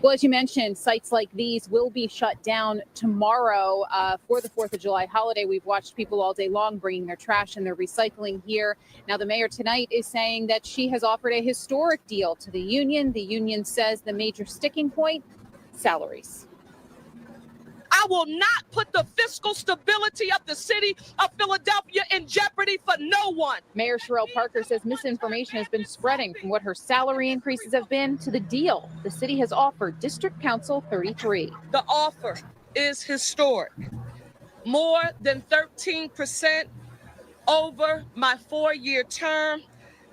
Well, as you mentioned, sites like these will be shut down tomorrow for the 4th of July holiday. We've watched people all day long bringing their trash and their recycling here. Now, the mayor tonight is saying that she has offered a historic deal to the union. The union says the major sticking point, salaries. I will not put the fiscal stability of the city of Philadelphia in jeopardy for no one. Mayor Sherelle Parker says misinformation has been spreading from what her salary increases have been to the deal the city has offered District Council 33. The offer is historic. More than 13% over my 4-year term.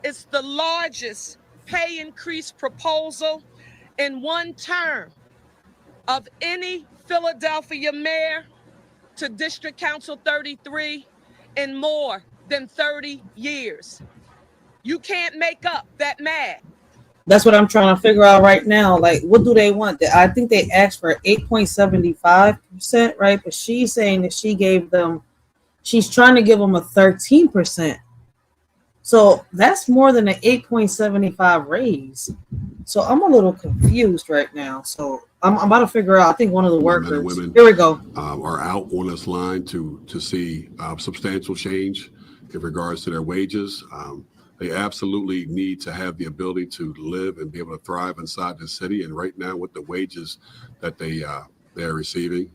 It's the largest pay increase proposal in one term of any Philadelphia mayor to District Council 33 in more than 30 years. You can't make up that math. That's what I'm trying to figure out right now. Like, what do they want? I think they asked for 8.75%, right? But she's saying that she's trying to give them a 13%. So that's more than an 8.75 raise. So I'm a little confused right now. So I'm about to figure out. I think one of the workers. Women here we go. Are out on this line to see substantial change in regards to their wages. They absolutely need to have the ability to live and be able to thrive inside the city. And right now, with the wages that they're receiving,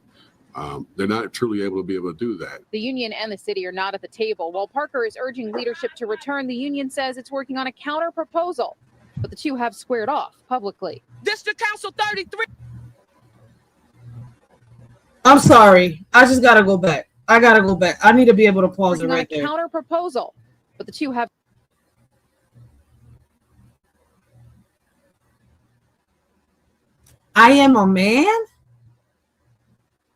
they're not truly able to be able to do that. The union and the city are not at the table. While Parker is urging leadership to return, the union says it's working on a counter proposal, but the two have squared off publicly. District Council 33. I'm sorry. I just gotta go back. I gotta go back. I need to be able to pause it Working on right a there. counter proposal, but the two have. I am a man?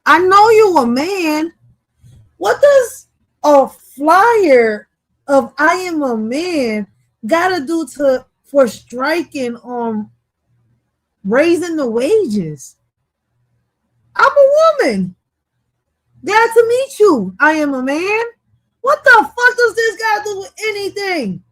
I know you a man. What does a flyer of I am a man gotta do for striking on raising the wages? I'm a woman. Glad to meet you. I am a man. What the fuck does this got to do with anything?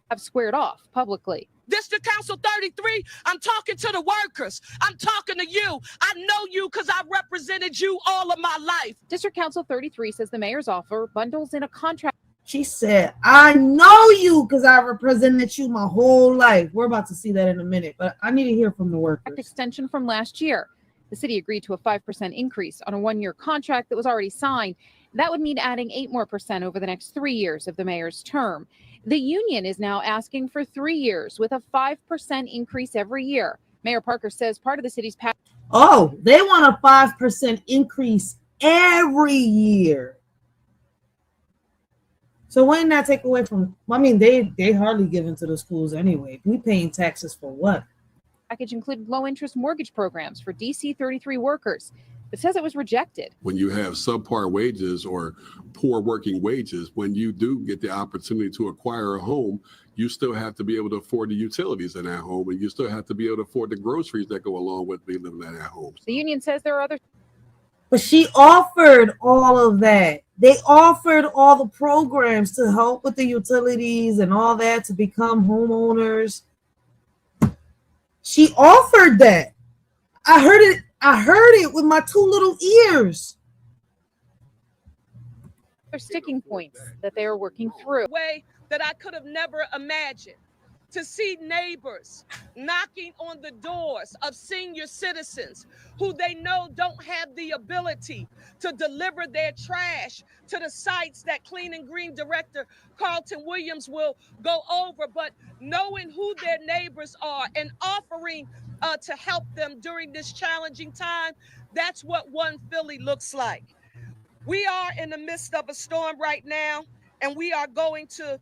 Have squared off publicly. District Council 33, I'm talking to the workers. I'm talking to you. I know you because I represented you all of my life. District Council 33 says the mayor's offer bundles in a contract. She said, I know you because I represented you my whole life. We're about to see that in a minute, but I need to hear from the workers. Extension from last year. The city agreed to a 5% increase on a one-year contract that was already signed. That would mean adding 8% more over the next 3 years of the mayor's term. The union is now asking for 3 years with a 5% increase every year. Mayor Parker says part of the city's past. Oh, they want a 5% increase every year. So when did that take away from? I mean, they hardly give into the schools anyway. We paying taxes for what? Package included low-interest mortgage programs for DC 33 workers. It says it was rejected. When you have subpar wages or poor working wages, when you do get the opportunity to acquire a home, you still have to be able to afford the utilities in that home, and you still have to be able to afford the groceries that go along with me living in that home. The union says there are other. But she offered all of that. They offered all the programs to help with the utilities and all that to become homeowners. She offered that. I heard it with my two little ears. There are sticking points that they are working through. Way that I could have never imagined. To see neighbors knocking on the doors of senior citizens who they know don't have the ability to deliver their trash to the sites that Clean and Green Director Carlton Williams will go over, but knowing who their neighbors are and offering to help them during this challenging time, that's what One Philly looks like. We are in the midst of a storm right now, and we are going to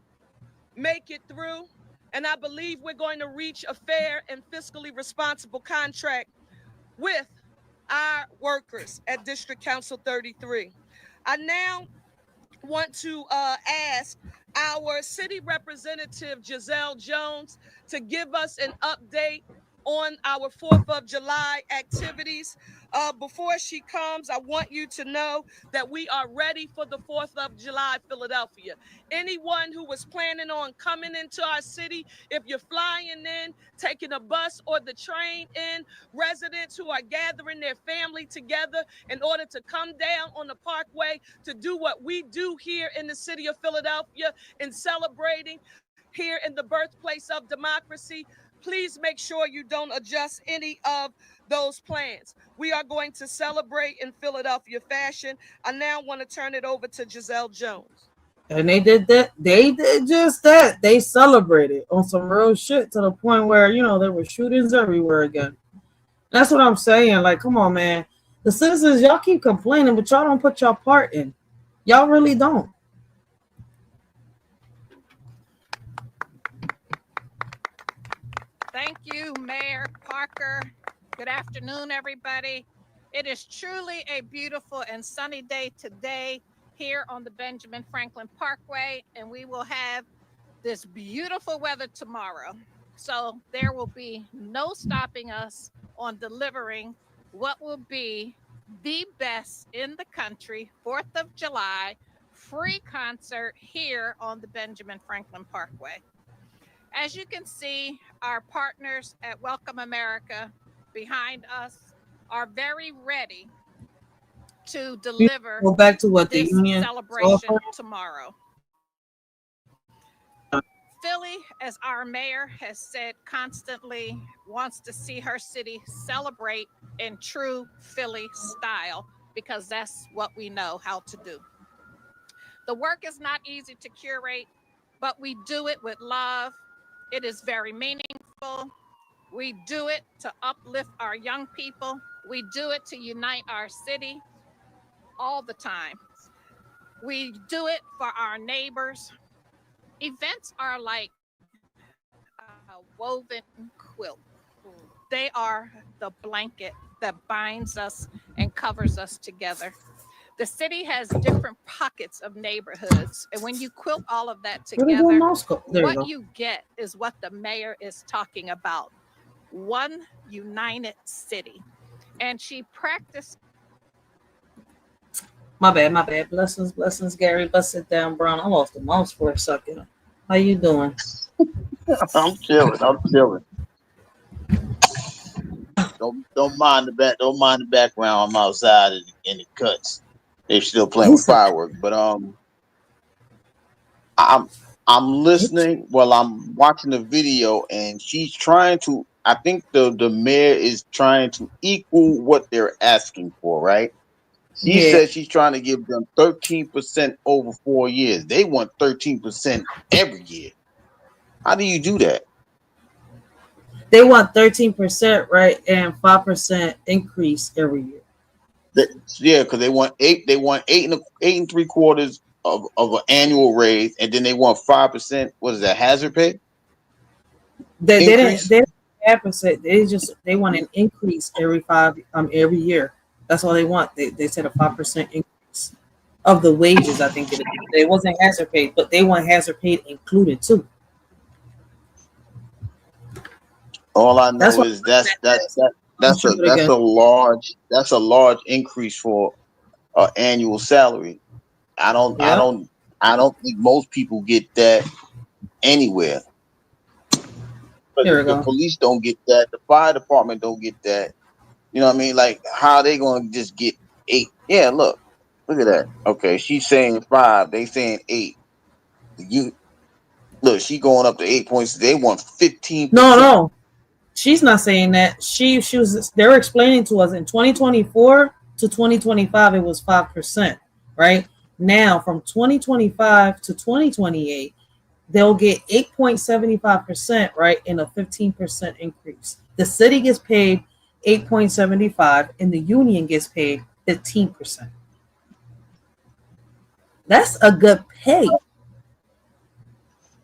make it through. And I believe we're going to reach a fair and fiscally responsible contract with our workers at District Council 33. I now want to ask our city representative, Giselle Jones, to give us an update on our 4th of July activities. Before she comes, I want you to know that we are ready for the 4th of July, Philadelphia. Anyone who was planning on coming into our city, if you're flying in, taking a bus or the train in, residents who are gathering their family together in order to come down on the Parkway to do what we do here in the city of Philadelphia in celebrating here in the birthplace of democracy, please make sure you don't adjust any of those plans. We are going to celebrate in Philadelphia fashion. I now want to turn it over to Giselle Jones. And they did that. They did just that. They celebrated on some real shit to the point where, there were shootings everywhere again. That's what I'm saying. Like, come on, man. The citizens, y'all keep complaining, but y'all don't put your part in. Y'all really don't. Thank you, Mayor Parker. Good afternoon, everybody. It is truly a beautiful and sunny day today here on the Benjamin Franklin Parkway, and we will have this beautiful weather tomorrow. So there will be no stopping us on delivering what will be the best in the country, 4th of July, free concert here on the Benjamin Franklin Parkway. As you can see, our partners at Welcome America behind us are very ready to deliver Go back to what the this union celebration offered. tomorrow. Philly, as our mayor has said constantly, wants to see her city celebrate in true Philly style because that's what we know how to do. The work is not easy to curate, but we do it with love. It is very meaningful. We do it to uplift our young people. We do it to unite our city all the time. We do it for our neighbors. Events are like a woven quilt. They are the blanket that binds us and covers us together. The city has different pockets of neighborhoods. And when you quilt all of that What are they doing together, now, Scott? There you what go. you get is what the mayor is talking about. One united city. And she practiced. My bad. Blessings, Gary. But sit down, Brown. I lost the mouse for a second. How you doing? I'm chilling. Don't mind the background. I'm outside and it cuts. They're still playing with fireworks, but I'm listening while I'm watching the video, and she's trying to. I think the mayor is trying to equal what they're asking for, right? She says she's trying to give them 13% over 4 years. They want 13% every year. How do you do that? They want 13%, right, and 5% increase every year. Yeah, because they want eight. They want eight and three quarters of an annual raise, and then they want 5%. What is that? Hazard pay? They didn't have percent. They want an increase every year. That's all they want. They said a 5% increase of the wages. I think it wasn't hazard paid, but they want hazard paid included too. All I know is that's a large increase for an annual salary. I don't think most people get that anywhere. But the police don't get that. The fire department don't get that. You know what I mean? Like, how are they going to just get 8? Yeah, look at that. Okay, she's saying 5. They saying 8. Look, she going up to 8 points. They want 15%. No. She's not saying that. They were explaining to us in 2024 to 2025 it was 5%, right? Now from 2025 to 2028 they'll get 8.75%, right, and a 15% increase. The city gets paid 8.75 and the union gets paid 15%. That's a good pay.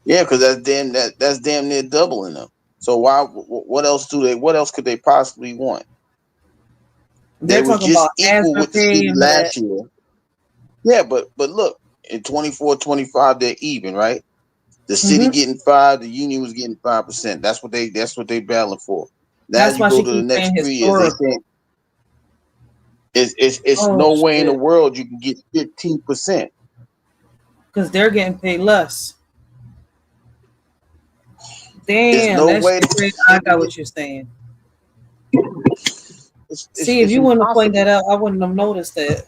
Yeah, because that's damn near doubling them. So what else could they possibly want? They were just equal with the city last year. Yeah, but look, in 24-25 they're even, right? The city getting 5, the union was getting 5%. That's what they battling for. Now you go to the next 3 years, they saying it's no way in the world you can get 15%. Because they're getting paid less. Damn, no way I got what you're saying. See, if you wouldn't have pointed that out, I wouldn't have noticed that.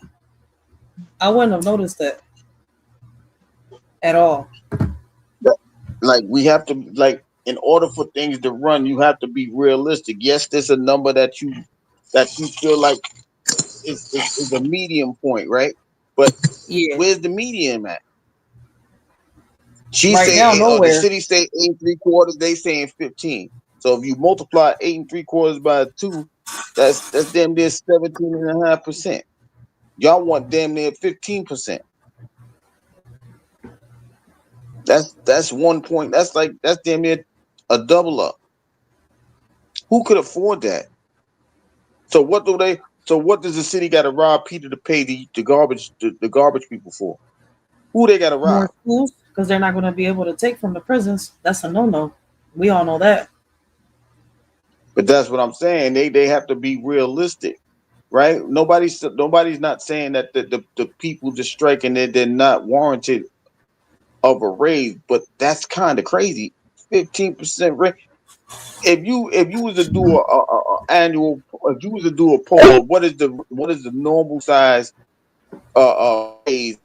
At all. Like, we have to, like, in order for things to run, you have to be realistic. Yes, there's a number that you feel like is a medium point, right? But where's the medium at? She saying the city say 8 3/4, they saying 15. So if you multiply 8 3/4 by 2, that's damn near 17.5%. Y'all want damn near 15%. That's 1 point. That's damn near a double up. Who could afford that? So what does the city got to rob Peter to pay the garbage people for? Who they got to rob? More schools, because they're not going to be able to take from the prisons. That's a no. We all know that. But that's what I'm saying. They have to be realistic, right? Nobody's not saying that the people just striking they're not warranted of a raise, but that's kind of crazy. 15% raise. if you was to do a annual, if you was to do a poll, what is the normal size raise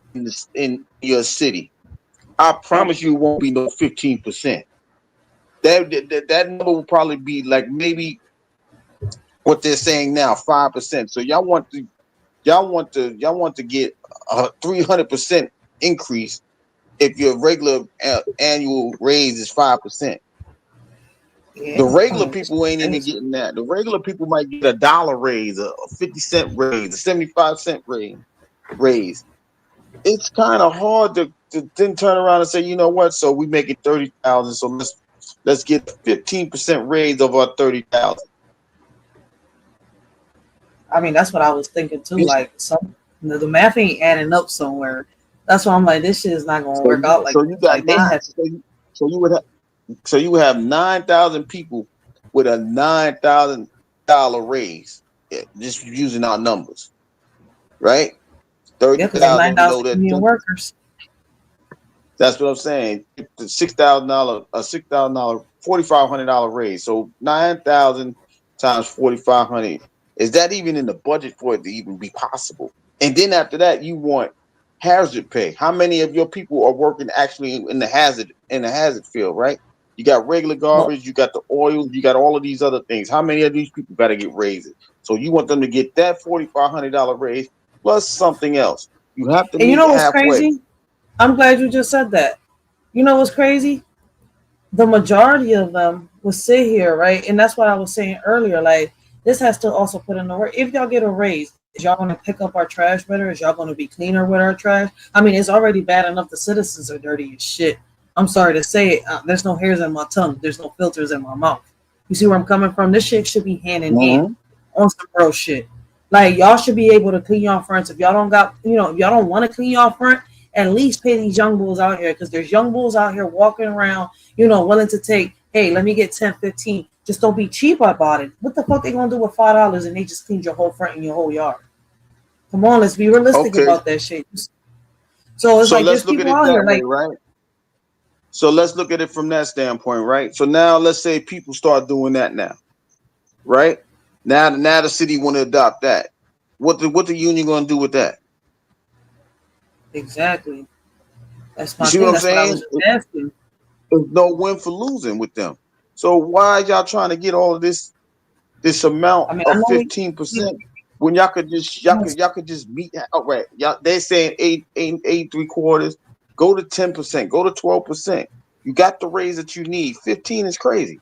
in your city? I promise you, it won't be no 15%. That number will probably be like maybe what they're saying now, 5%. So y'all want to get a 300% increase if your regular annual raise is 5%. The regular people ain't even getting that. The regular people might get $1 raise, a 50-cent raise, a 75-cent raise. It's kind of hard to then turn around and say, you know what? So we make it 30,000. So let's get a 15% raise of our 30,000. I mean, that's what I was thinking too. Like the math ain't adding up somewhere. That's why I'm like, this shit is not gonna work out. Like, so you got like so you would have 9,000 people with a $9,000 raise. Yeah, just using our numbers, right? 30,000 below that. workers. That's what I'm saying. The $6,000, a $6,000, $4,500 raise. So 9,000 times 4,500. Is that even in the budget for it to even be possible? And then after that, you want hazard pay. How many of your people are working actually in the hazard field, right? You got regular garbage, you got the oil, you got all of these other things. How many of these people got to get raises? So you want them to get that $4,500 raise plus something else. You have to. And meet you know what's halfway. crazy? I'm glad you just said that. You know what's crazy? The majority of them will sit here, right? And that's what I was saying earlier. Like, this has to also put in the work. If y'all get a raise, is y'all going to pick up our trash better? Is y'all going to be cleaner with our trash? I mean, it's already bad enough the citizens are dirty as shit. I'm sorry to say it. There's no hairs in my tongue. There's no filters in my mouth. You see where I'm coming from? This shit should be hand in hand on some real shit. Like, y'all should be able to clean y'all fronts. If y'all don't got, if y'all don't want to clean y'all front, at least pay these young bulls out here, because there's young bulls out here walking around, willing to take, hey, let me get 10, 15. Just don't be cheap about it. What the fuck they gonna do with $5 and they just cleaned your whole front and your whole yard? Come on, let's be realistic about that shit. So it's like let's there's look at people it out that here way, like, right? So let's look at it from that standpoint, right? So now let's say people start doing that now, right? Now the city want to adopt that. What the union gonna do with that? Exactly. That's my You see thing. what I'm That's what I saying? was just asking. There's no win for losing with them. So why y'all trying to get all of this amount of 15% when y'all could just meet outright? Y'all, they saying 8.75. Go to 10%. Go to 12%. You got the raise that you need. 15 is crazy.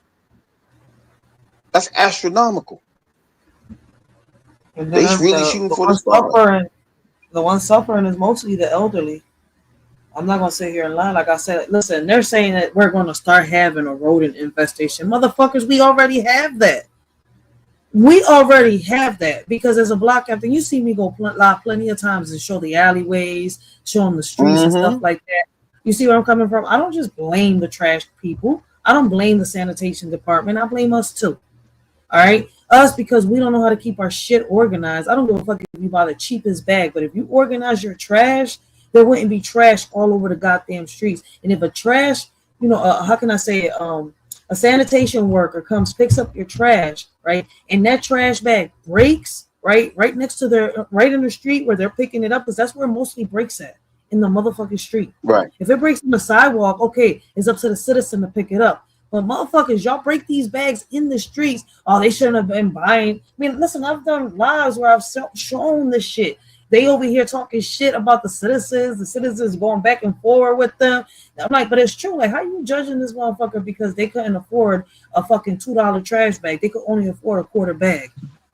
That's astronomical. And They then really shooting for the stars. The one suffering is mostly the elderly. I'm not gonna sit here and lie. Like I said, listen, they're saying that we're gonna start having a rodent infestation. Motherfuckers, we already have that. We already have that, because as a block captain, you see me go live plenty of times and show the alleyways, show them the streets and stuff like that. You see where I'm coming from? I don't just blame the trash people. I don't blame the sanitation department. I blame us too. All right, us, because we don't know how to keep our shit organized. I don't give a fuck if you buy the cheapest bag, but if you organize your trash, there wouldn't be trash all over the goddamn streets. And if a trash, how can I say it? A sanitation worker comes, picks up your trash, right, and that trash bag breaks, right next to right in the street where they're picking it up, because that's where mostly breaks at, in the motherfucking street. Right. If it breaks on the sidewalk, okay, it's up to the citizen to pick it up. But motherfuckers, y'all break these bags in the streets. Oh, they shouldn't have been buying. I mean, listen, I've done lives where I've shown this shit. They over here talking shit about the citizens going back and forward with them. I'm like, but it's true. Like, how you judging this motherfucker because they couldn't afford a fucking $2 trash bag? They could only afford a quarter bag.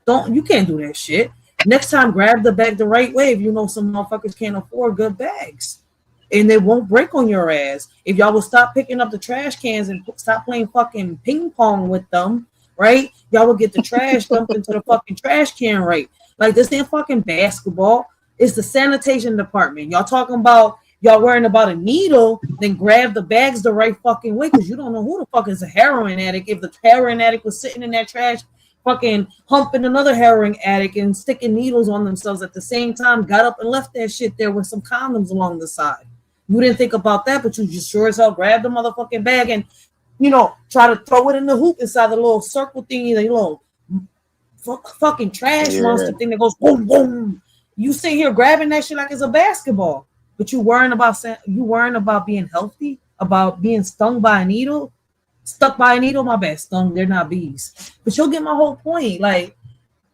You can't do that shit. Next time, grab the bag the right way if you know some motherfuckers can't afford good bags. And they won't break on your ass. If y'all will stop picking up the trash cans and stop playing fucking ping pong with them, right? Y'all will get the trash dumped into the fucking trash can, right? Like, this ain't fucking basketball. It's the sanitation department. Y'all talking about y'all worrying about a needle, then grab the bags the right fucking way, because you don't know who the fuck is a heroin addict. If the heroin addict was sitting in that trash fucking humping another heroin addict and sticking needles on themselves at the same time, got up and left that shit there with some condoms along the side. You didn't think about that, but you just sure as hell grabbed the motherfucking bag and, try to throw it in the hoop inside the little circle thingy, the little fucking trash monster thing that goes boom, boom. You sit here grabbing that shit like it's a basketball, but you worrying about being healthy, about being stung by a needle, stuck by a needle. My bad, stung. They're not bees, but you'll get my whole point. Like,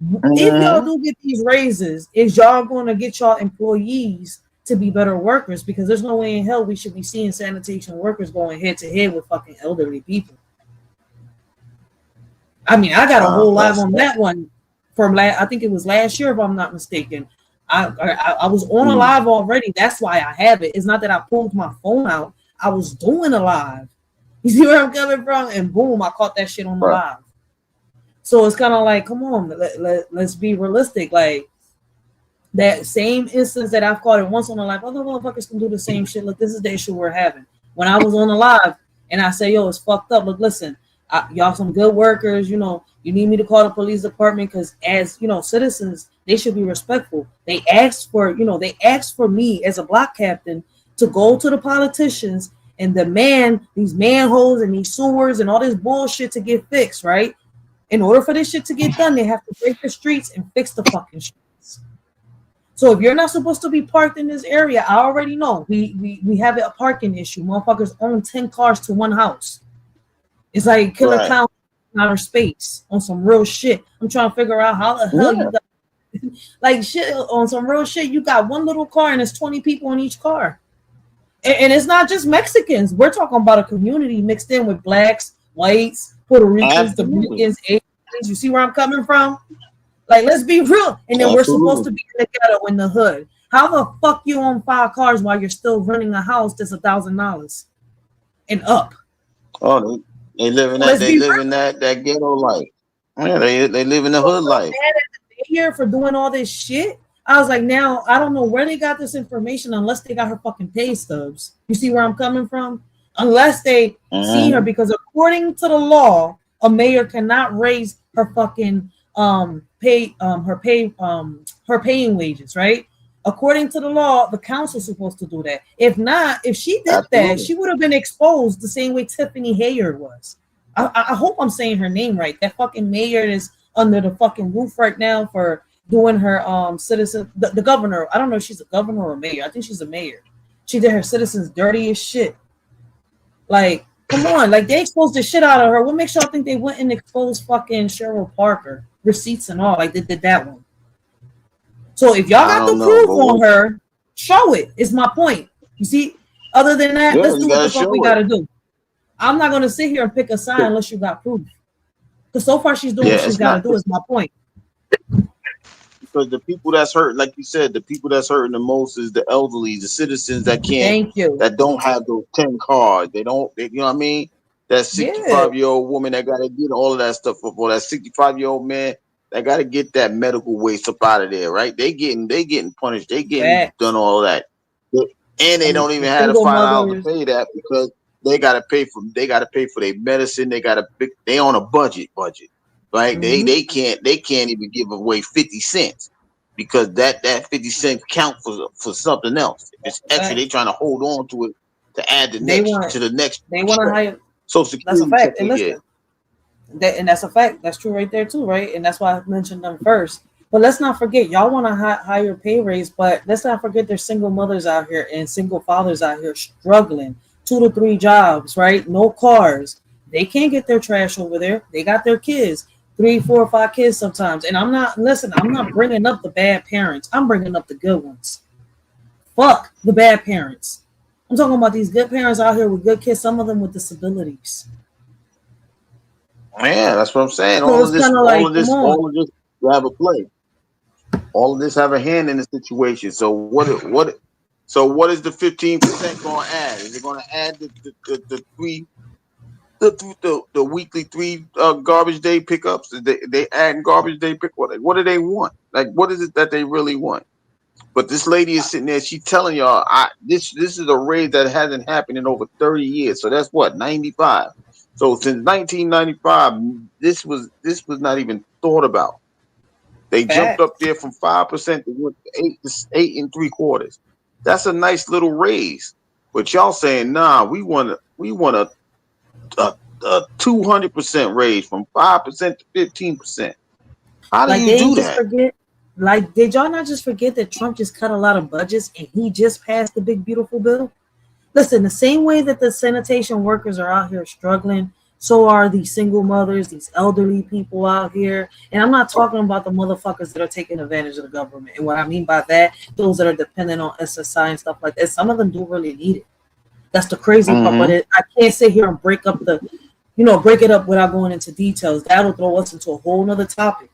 if y'all do get these raises, is y'all going to get y'all employees to be better workers? Because there's no way in hell we should be seeing sanitation workers going head to head with fucking elderly people. I mean, I got a whole live on that one from I think it was last year, if I'm not mistaken. I was on a live already. That's why I have it. It's not that I pulled my phone out. I was doing a live. You see where I'm coming from? And boom, I caught that shit on the live. So it's kind of like, come on, let's be realistic. Like, that same instance that I've caught it once on the live, other motherfuckers can do the same shit. Look, this is the issue we're having. When I was on the live and I say, yo, it's fucked up. Look, listen, y'all some good workers, you need me to call the police department because as, citizens, they should be respectful. They asked for me as a block captain to go to the politicians and demand these manholes and these sewers and all this bullshit to get fixed, right? In order for this shit to get done, they have to break the streets and fix the fucking streets. So if you're not supposed to be parked in this area, I already know we have a parking issue. Motherfuckers own 10 cars to one house. It's like Killer Clown in outer space on some real shit. I'm trying to figure out how the hell you got like shit on some real shit. You got one little car and there's 20 people in each car. And it's not just Mexicans. We're talking about a community mixed in with blacks, whites, Puerto Ricans, Dominicans, Asians. You see where I'm coming from? Like, let's be real. And then we're supposed to be in the ghetto in the hood. How the fuck you own 5 cars while you're still running a house that's $1,000 and up? Oh, they live in that. They live in that ghetto life. Yeah, they live in the hood life. Here for doing all this shit. I was like, now I don't know where they got this information unless they got her fucking pay stubs. You see where I'm coming from? Unless they see her, because according to the law, a mayor cannot raise her fucking her paying wages, right? According to the law, the council's supposed to do that. If not, if she did that, she would have been exposed the same way Tiffany Hayard was. I hope I'm saying her name right. That fucking mayor is under the fucking roof right now for doing her citizen. The governor. I don't know if she's a governor or a mayor. I think she's a mayor. She did her citizens dirty as shit. Like, come on, like they exposed the shit out of her. What makes y'all think they went and exposed fucking Cheryl Parker, receipts and all? Like they did that one. So if y'all got the proof on her, show it. Is my point. You see, other than that, let's do what the fuck we gotta do. I'm not gonna sit here and pick a side unless you got proof. Because so far she's doing what she's gotta do. Is my point. Because the people that's hurt, like you said, the people that's hurting the most is the elderly, the citizens that can't, that don't have those 10 cards. They don't, you know what I mean? That 65-year-old woman that got to get all of that stuff up, or that 65-year-old man that got to get that medical waste up out of there, right? They getting punished. They getting done all that, and they don't even have to find out to pay that because they got to pay for their medicine. They on a budget. Right? They can't even give away 50 cents because that 50 cents count for something else. If it's extra, they trying to hold on to it to add the next. They want to hire. So that's a fact. And listen, and that's a fact. That's true right there too, right? And that's why I mentioned them first. But let's not forget, y'all want a higher pay raise, but let's not forget there's single mothers out here and single fathers out here struggling 2 to 3 jobs, right? No cars. They can't get their trash over there. They got their kids. 3, 4, 5 kids sometimes. And I'm not bringing up the bad parents. I'm bringing up the good ones. Fuck the bad parents. I'm talking about these good parents out here with good kids, some of them with disabilities. Yeah, that's what I'm saying. All of this have a play. All of this have a hand in the situation. So what is the 15% going to add? Is it going to add the weekly 3 garbage day pickups? They add garbage day pick. What do they want? Like, what is it that they really want? But this lady is sitting there. She's telling y'all, this is a raise that hasn't happened in over 30 years. So that's what, 95. So since 1995, this was not even thought about. They jumped up there from 5% to 8 3/4. That's a nice little raise. But y'all saying, nah, we want a 200% raise from 5% to 15%. How do Like you they do ain't just that? forget. Like, did y'all not just forget that Trump just cut a lot of budgets and he just passed the big beautiful bill? Listen, the same way that the sanitation workers are out here struggling, so are these single mothers, these elderly people out here. And I'm not talking about the motherfuckers that are taking advantage of the government. And what I mean by that, those that are dependent on SSI and stuff like that, some of them do really need it. That's the crazy part. But I can't sit here and break it up without going into details. That'll throw us into a whole nother topic.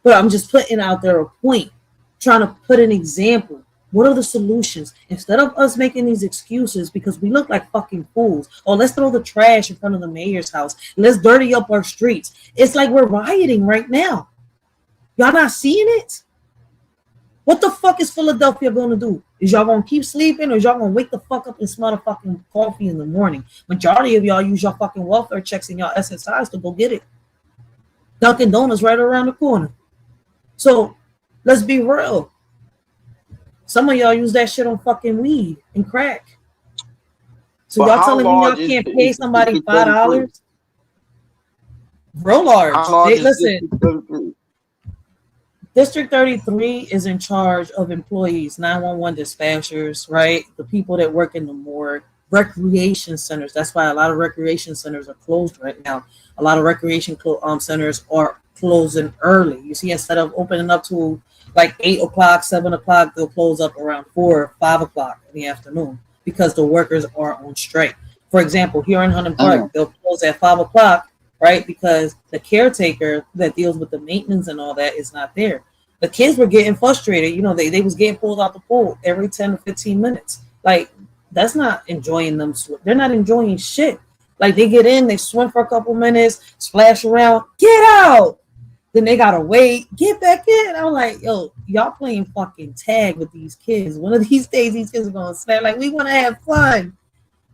But I'm just putting out there a point, trying to put an example. What are the solutions? Instead of us making these excuses because we look like fucking fools, or let's throw the trash in front of the mayor's house, let's dirty up our streets. It's like we're rioting right now. Y'all not seeing it? What the fuck is Philadelphia going to do? Is y'all going to keep sleeping, or is y'all going to wake the fuck up and smell the fucking coffee in the morning? Majority of y'all use your fucking welfare checks and y'all SSIs to go get it. Dunkin' Donuts right around the corner. So let's be real. Some of y'all use that shit on fucking weed and crack. So But y'all how telling me y'all large can't is pay somebody District 33? $5? Real large. How large is Listen, District 33? District 33 is in charge of employees, 911 dispatchers, right? The people that work in the morgue, recreation centers. That's why a lot of recreation centers are closed right now. A lot of recreation centers are closing early. You see, instead of opening up to like 8 o'clock, 7 o'clock, they'll close up around 4 or 5 o'clock in the afternoon because the workers are on strike. For example, here in Huntington Park, they'll close at 5 o'clock, right? Because the caretaker that deals with the maintenance and all that is not there. The kids were getting frustrated. You know, they was getting pulled out the pool every 10 to 15 minutes. Like, that's not enjoying them. They're not enjoying shit. Like, they get in, they swim for a couple minutes, splash around, get out. Then they gotta wait, get back in. I'm like, yo, y'all playing fucking tag with these kids. One of these days, these kids are gonna snap. Like, we want to have fun.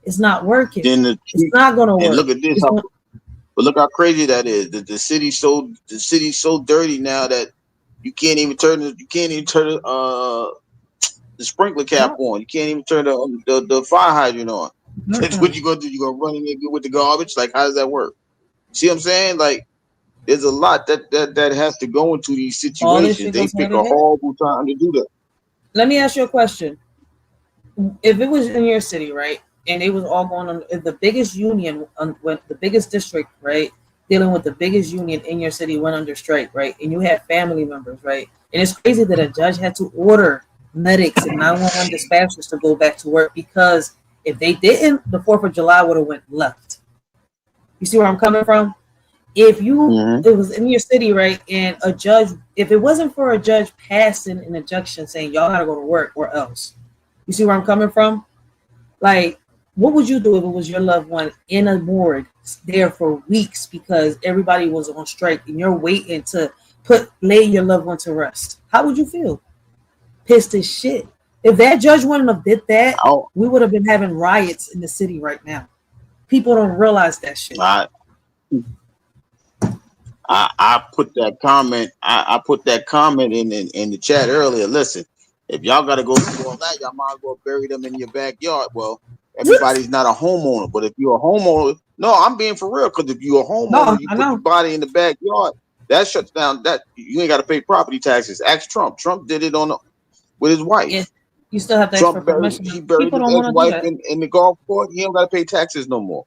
It's not working. It's not gonna work. And look at this. But look how crazy that is. The city's so dirty now that you can't even turn the sprinkler cap on. You can't even turn the fire hydrant on. That's what you gonna do. You gonna run in there with the garbage? Like, how does that work? See what I'm saying? Like, there's a lot that has to go into these situations. They pick a horrible time to do that. Let me ask you a question. If it was in your city, right, and it was all going on, if the biggest union, when the biggest district, right, dealing with the biggest union in your city went under strike, right, and you had family members, right, and it's crazy that a judge had to order medics and 911 dispatchers to go back to work, because if they didn't, the 4th of July would have went left. You see where I'm coming from? If it was in your city, right, and a judge, if it wasn't for a judge passing an injunction saying y'all gotta go to work or else, you see where I'm coming from? Like, what would you do if it was your loved one in a morgue there for weeks because everybody was on strike and you're waiting to lay your loved one to rest? How would you feel? Pissed as shit. If that judge wouldn't have did that, we would have been having riots in the city right now. People don't realize that shit. I put that comment. I put that comment in the chat earlier. Listen, if y'all got to go through all that, y'all might as well bury them in your backyard. Well, everybody's not a homeowner, but if you're a homeowner, no, I'm being for real. Because if you're a homeowner, you put your body in the backyard. That shuts down. That you ain't got to pay property taxes. Ask Trump. Trump did it with his wife. Yeah, you still have to ask for permission. He buried his ex-wife in the golf court. He don't got to pay taxes no more.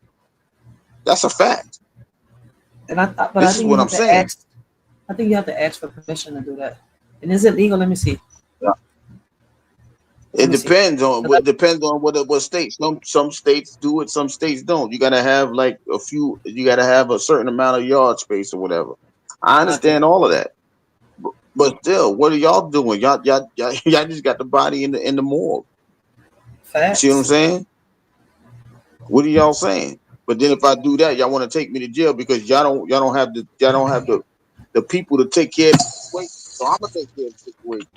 That's a fact. And I think what I'm saying. I think you have to ask for permission to do that. And is it legal? Let me see. Yeah. It depends on what states. Some states do it, some states don't. You gotta have you gotta have a certain amount of yard space or whatever. I understand all of that. But still, what are y'all doing? Y'all just got the body in the morgue. Facts. You see what I'm saying? What are y'all saying? But then if I do that, y'all want to take me to jail because y'all don't have the people to take care of the situation. So I'm gonna take care of the situation.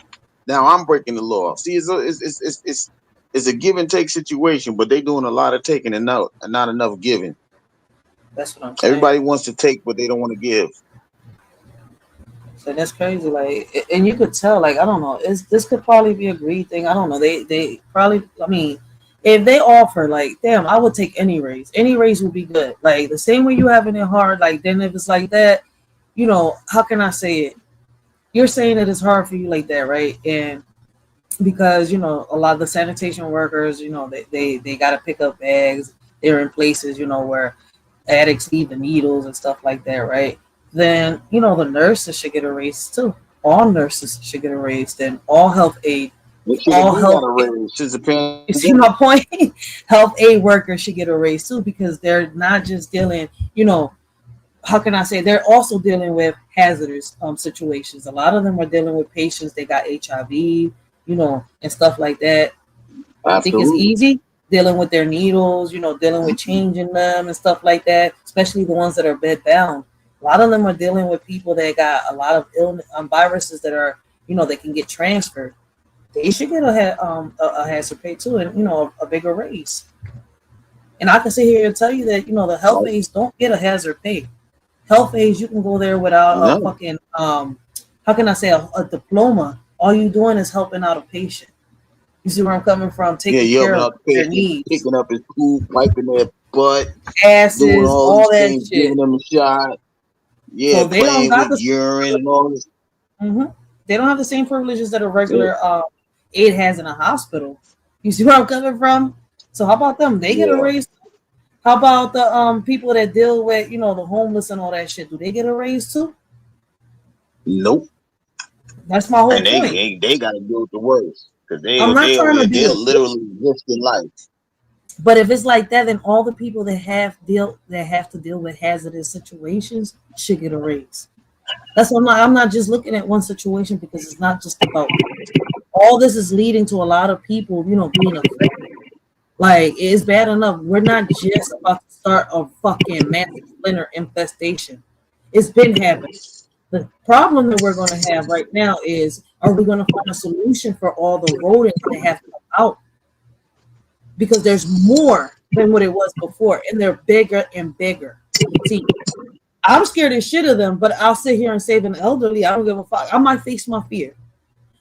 Now I'm breaking the law. See, it's a give and take situation, but they doing a lot of taking and not enough giving. That's what I'm saying. Everybody wants to take, but they don't want to give. So that's crazy. Like, and you could tell, like, I don't know, this could probably be a greed thing. I don't know. They probably, I mean, if they offer, like, damn, I would take any raise. Any raise would be good. Like the same way you having it hard, like then if it's like that, you know, how can I say it? You're saying that it's hard for you like that, right? And because, you know, a lot of the sanitation workers, you know, they got to pick up bags. They're in places, you know, where addicts leave the needles and stuff like that, right? Then, you know, the nurses should get a raise too. All nurses should get a raise. Then all health aid, all health aid. You see my point? Health aid workers should get a raise too, because they're not just dealing, you know, how can I say, they're also dealing with hazardous situations. A lot of them are dealing with patients. They got HIV, you know, and stuff like that. I think it's easy dealing with their needles, you know, dealing with changing them and stuff like that, especially the ones that are bed bound. A lot of them are dealing with people that got a lot of illness, viruses that are, you know, they can get transferred. They should get a hazard pay too, and, you know, a bigger raise. And I can sit here and tell you that, you know, the health aides don't get a hazard pay. Health aides, you can go there without a fucking, how can I say, a diploma. All you doing is helping out a patient. You see where I'm coming from? Taking care of their needs. Picking up his poop, wiping their butt, asses, doing all that these things, shit. giving them a shot. Yeah, So they don't playing got with urine and all this. They don't have the same privileges that a regular aide has in a hospital. You see where I'm coming from? So how about them? They get a raise. How about the people that deal with, you know, the homeless and all that shit? Do they get a raise too? Nope. That's my whole and point. they got to deal with the worst because I'm not trying to be they're literally risking life. But if it's like that, then all the people that have to deal with hazardous situations should get a raise. That's what I'm not just looking at one situation, because it's not just about all this is leading to a lot of people, you know, being affected. Like, it's bad enough. We're not just about to start a fucking massive splinter infestation. It's been happening. The problem that we're going to have right now is, are we going to find a solution for all the rodents that have come out? Because there's more than what it was before, and they're bigger and bigger. See, I'm scared as shit of them, but I'll sit here and save an elderly. I don't give a fuck. I might face my fear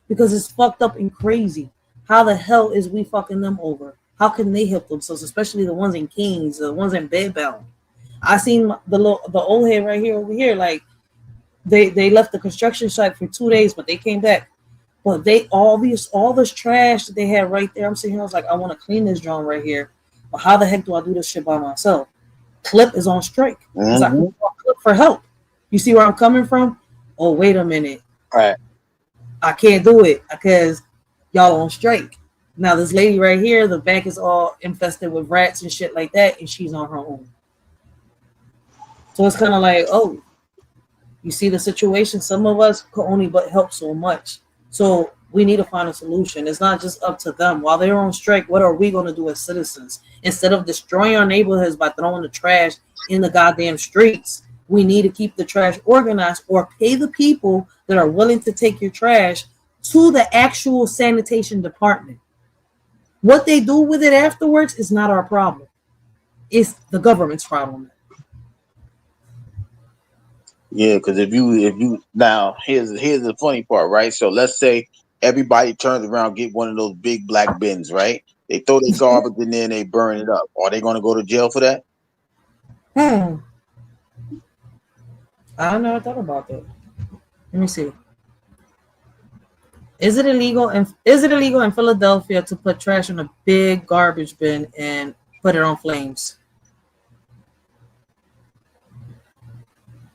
because it's fucked up and crazy. How the hell is we fucking them over? How can they help themselves, especially the ones in Kings, the ones in bedbound? I seen the old head right here over here. Like they left the construction site for 2 days, but they came back. But all this trash that they had right there. I'm sitting here, I was like, I want to clean this drum right here. But how the heck do I do this shit by myself? Clip is on strike. Because I can call Clip for help. You see where I'm coming from? Oh, wait a minute. All right. I can't do it because y'all on strike. Now this lady right here, the back is all infested with rats and shit like that, and she's on her own. So it's kind of like, oh, you see the situation? Some of us can only but help so much. So we need to find a solution. It's not just up to them. While they're on strike, what are we going to do as citizens? Instead of destroying our neighborhoods by throwing the trash in the goddamn streets, we need to keep the trash organized, or pay the people that are willing to take your trash to the actual sanitation department. What they do with it afterwards is not our problem. It's the government's problem. Yeah, because if you now here's the funny part, right? So let's say everybody turns around, get one of those big black bins, right? They throw their garbage in there and they burn it up. Are they going to go to jail for that? I never thought about that. Let me see. Is it illegal in Philadelphia to put trash in a big garbage bin and put it on flames?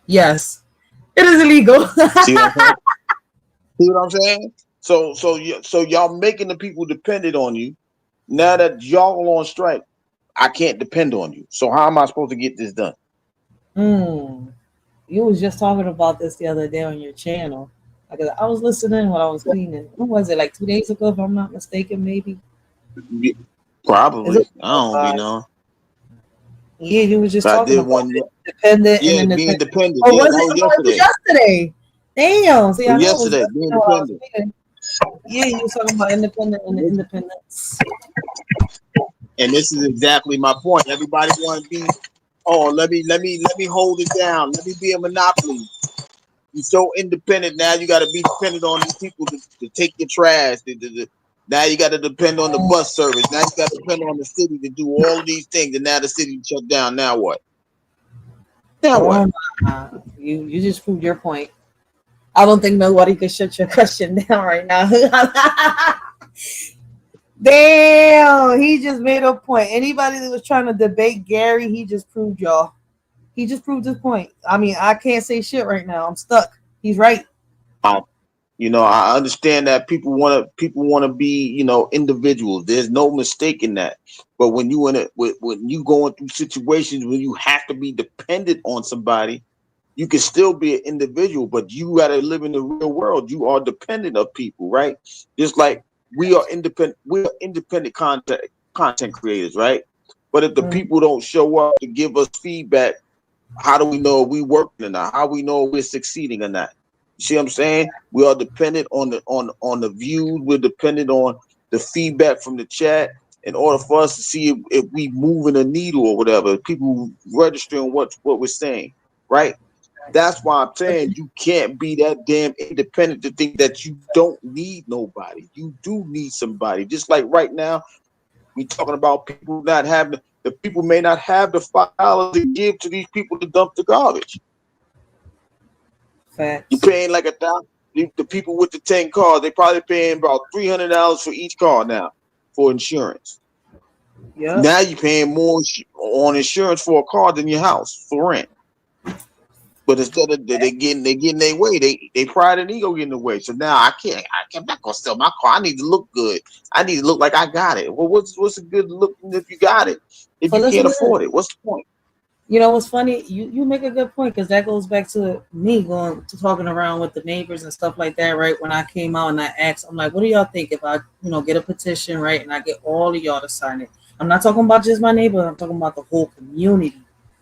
Yes, it is illegal. See what I'm saying? So y'all making the people dependent on you. Now that y'all on strike, I can't depend on you. So how am I supposed to get this done? You was just talking about this the other day on your channel. I was listening when I was cleaning. When was it? Like 2 days ago, if I'm not mistaken, maybe. Probably. I don't be knowing. Yeah, you was just talking about independent. Yeah, and being dependent. Oh, Yeah, was that it? was Yesterday. Damn. See, I know yesterday, it was being yesterday when I was dependent. cleaning. Yeah, you was talking about independent and independence. And this is exactly my point. Everybody want to be, oh, let me hold it down. Let me be a monopoly. You're so independent now. You got to be dependent on these people to take your trash. Now you got to depend on the bus service. Now you got to depend on the city to do all of these things, and now the city shut down. Now what? Now what? You just proved your point. I don't think nobody could shut your question down right now. Damn, he just made a point. Anybody that was trying to debate Gary, he just proved y'all. He just proved his point. I mean, I can't say shit right now. I'm stuck. He's right. You know, I understand that people want to be, you know, individuals. There's no mistake in that. But when you when you going through situations where you have to be dependent on somebody, you can still be an individual, but you got to live in the real world. You are dependent of people, right? Just like we are independent content creators, right? But if the people don't show up to give us feedback, how do we know if we working or not? How do we know if we're succeeding or not? You see what I'm saying? We are dependent on the views. We're dependent on the feedback from the chat in order for us to see if we moving a needle or whatever. People registering what we're saying, right? That's why I'm saying you can't be that damn independent to think that you don't need nobody. You do need somebody. Just like right now, we talking about people not having the people may not have the $5 to give to these people to dump the garbage. Facts. You're paying like $1,000. The people with the 10 cars, they probably paying about $300 for each car now for insurance. Yeah. Now you're paying more on insurance for a car than your house for rent. But instead of they getting their way, they pride and ego getting in the way. So now I'm not gonna sell my car. I need to look good. I need to look like I got it. Well, what's a good look if you got it? If you can't afford it, what's the point? You know what's funny? You make a good point, because that goes back to me going to talking around with the neighbors and stuff like that, right? When I came out and I asked, I'm like, what do y'all think if I, get a petition, right, and I get all of y'all to sign it? I'm not talking about just my neighbor. I'm talking about the whole community.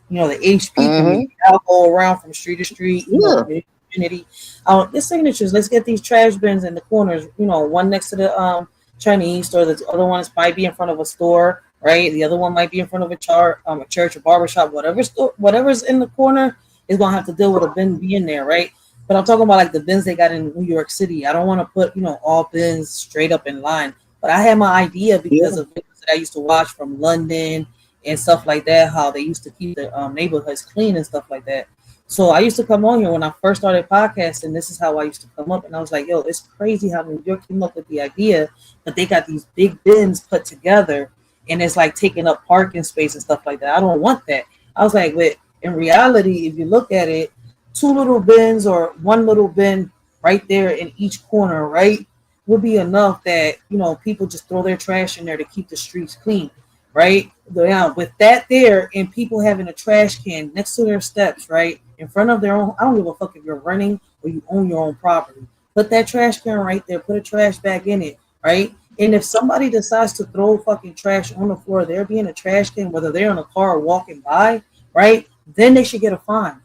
The HP community. I'll go around from street to street, community. The signatures. Let's get these trash bins in the corners. One next to the Chinese store. The other one might be in front of a store. Right, the other one might be in front of a church, a barbershop, whatever's in the corner is gonna have to deal with a bin being there, right? But I'm talking about like the bins they got in New York City. I don't want to put all bins straight up in line, but I had my idea because of videos that I used to watch from London and stuff like that. How they used to keep the neighborhoods clean and stuff like that. So I used to come on here when I first started podcasting. This is how I used to come up, and I was like, "Yo, it's crazy how New York came up with the idea that they got these big bins put together." And it's like taking up parking space and stuff like that. I don't want that. I was like, but in reality, if you look at it, 2 little bins or 1 little bin right there in each corner, right, would be enough that, people just throw their trash in there to keep the streets clean, right? Now, with that there and people having a trash can next to their steps, right, in front of their own, I don't give a fuck if you're renting or you own your own property. Put that trash can right there. Put a trash bag in it, right? And if somebody decides to throw fucking trash on the floor, there being a trash can, whether they're in a car or walking by, right, then they should get a fine.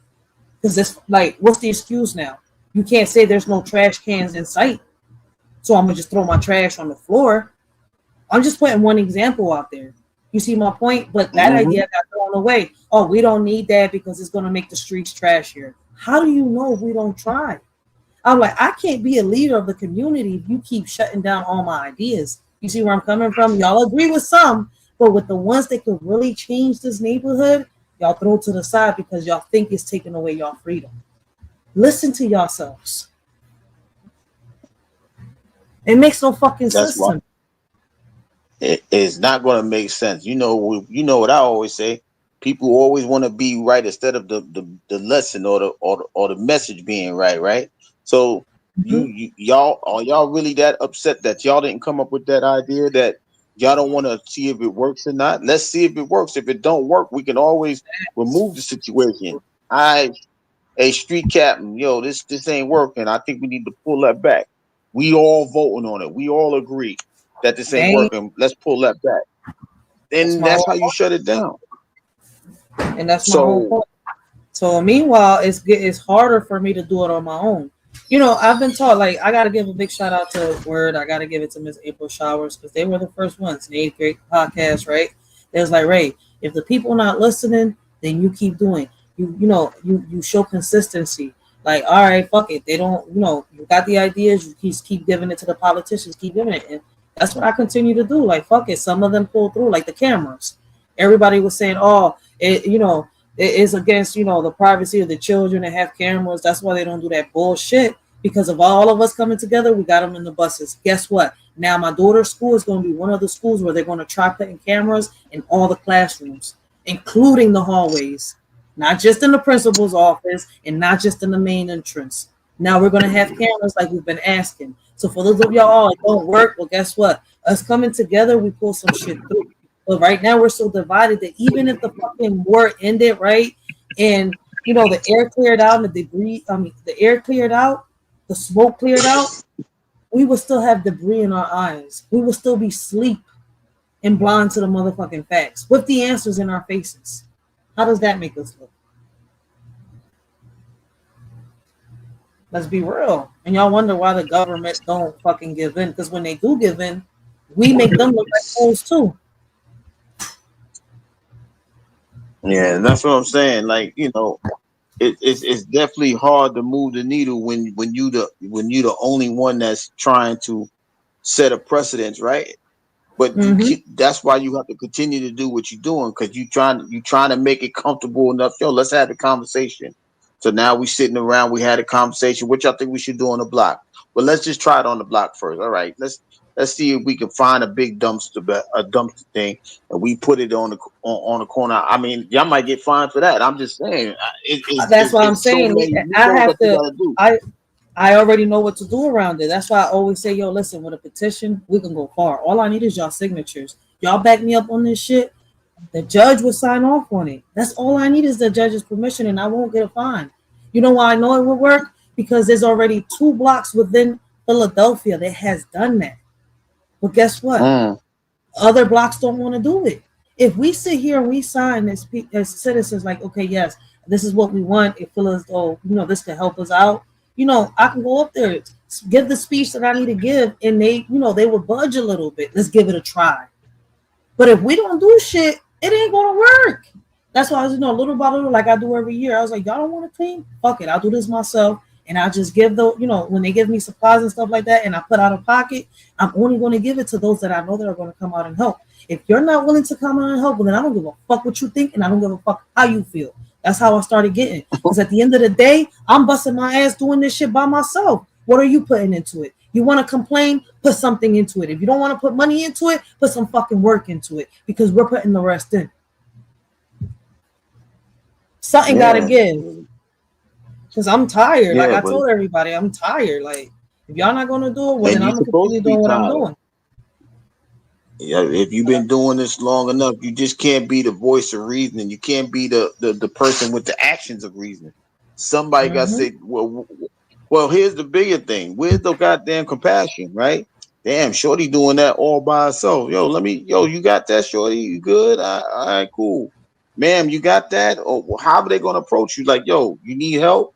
Because it's like, what's the excuse now? You can't say there's no trash cans in sight, so I'm going to just throw my trash on the floor. I'm just putting one example out there. You see my point? But that idea got thrown away. Oh, we don't need that because it's going to make the streets trashier. How do you know if we don't try? I'm like, I can't be a leader of the community if you keep shutting down all my ideas. You see where I'm coming from? Y'all agree with some, but with the ones that could really change this neighborhood, y'all throw to the side because y'all think it's taking away y'all freedom. Listen to yourselves. It makes no fucking sense to me. It's not going to make sense. You know what I always say. People always want to be right instead of the lesson or the message being right, right? So y'all are y'all really that upset that y'all didn't come up with that idea, that y'all don't want to see if it works or not? Let's see if it works. If it don't work, we can always remove the situation. Hey, street captain, yo, this ain't working. I think we need to pull that back. We all voting on it. We all agree that this ain't working. Let's pull that back. Then that's how you shut it down. And that's my whole point. So meanwhile, it's harder for me to do it on my own. I've been taught, like, I got to give a big shout out to Word. I got to give it to Miss April Showers, because they were the first ones in the 8th grade podcast, right? They was like, Ray, if the people not listening, then you keep doing. You show consistency. Like, all right, fuck it. They don't, you got the ideas. You keep giving it to the politicians. Keep giving it. And That's what I continue to do. Like, fuck it. Some of them pull through, like the cameras. Everybody was saying, oh, it is against, the privacy of the children to have cameras. That's why they don't do that bullshit. Because of all of us coming together, we got them in the buses. Guess what? Now my daughter's school is going to be one of the schools where they're going to try putting cameras in all the classrooms, including the hallways, not just in the principal's office and not just in the main entrance. Now we're going to have cameras like we've been asking. So for those of y'all, it don't work. Well, guess what? Us coming together, we pull some shit through. But right now we're so divided that even if the fucking war ended, right, and the air cleared out, and the air cleared out, the smoke cleared out, we would still have debris in our eyes. We would still be asleep and blind to the motherfucking facts with the answers in our faces. How does that make us look? Let's be real. And y'all wonder why the government don't fucking give in. Because when they do give in, we make them look like fools too. Yeah, that's what I'm saying. Like, it's definitely hard to move the needle when you the only one that's trying to set a precedence, right? But that's why you have to continue to do what you're doing, because you trying to make it comfortable enough. Yo, let's have the conversation. So now we sitting around, we had a conversation, which I think we should do on the block. But let's just try it on the block first. All right, let's see if we can find a big dumpster thing, and we put it on the corner. I mean, y'all might get fined for that. I'm just saying. That's what I'm saying. I already know what to do around it. That's why I always say, yo, listen, with a petition, we can go far. All I need is y'all signatures. Y'all back me up on this shit. The judge will sign off on it. That's all I need is the judge's permission, and I won't get a fine. You know why I know it will work? Because there's already 2 blocks within Philadelphia that has done that. But guess what? Other blocks don't want to do it. If we sit here and we sign as citizens, like, okay, yes, this is what we want. It feels as though, this can help us out. I can go up there, give the speech that I need to give, and they will budge a little bit. Let's give it a try. But if we don't do shit, it ain't gonna work. That's why I was, little by little, like I do every year. I was like, y'all don't want to clean? Fuck it, I'll do this myself. And I just give when they give me supplies and stuff like that, and I put out of pocket, I'm only going to give it to those that I know that are going to come out and help. If you're not willing to come out and help, well, then I don't give a fuck what you think, and I don't give a fuck how you feel. That's how I started getting. Because at the end of the day, I'm busting my ass doing this shit by myself. What are you putting into it? You want to complain? Put something into it. If you don't want to put money into it, put some fucking work into it, because we're putting the rest in. Something got to give. Because I'm tired. Like I told everybody, I'm tired. Like, if y'all not going to do it, well, then I'm going to continue doing what I'm doing. Yeah, if you've been doing this long enough, you just can't be the voice of reason. You can't be the person with the actions of reason. Somebody got to say, well, here's the bigger thing. Where's the goddamn compassion, right? Damn, Shorty doing that all by herself. Yo, you got that, Shorty? You good? All right, cool. Ma'am, you got that? Or how are they going to approach you? Like, yo, you need help?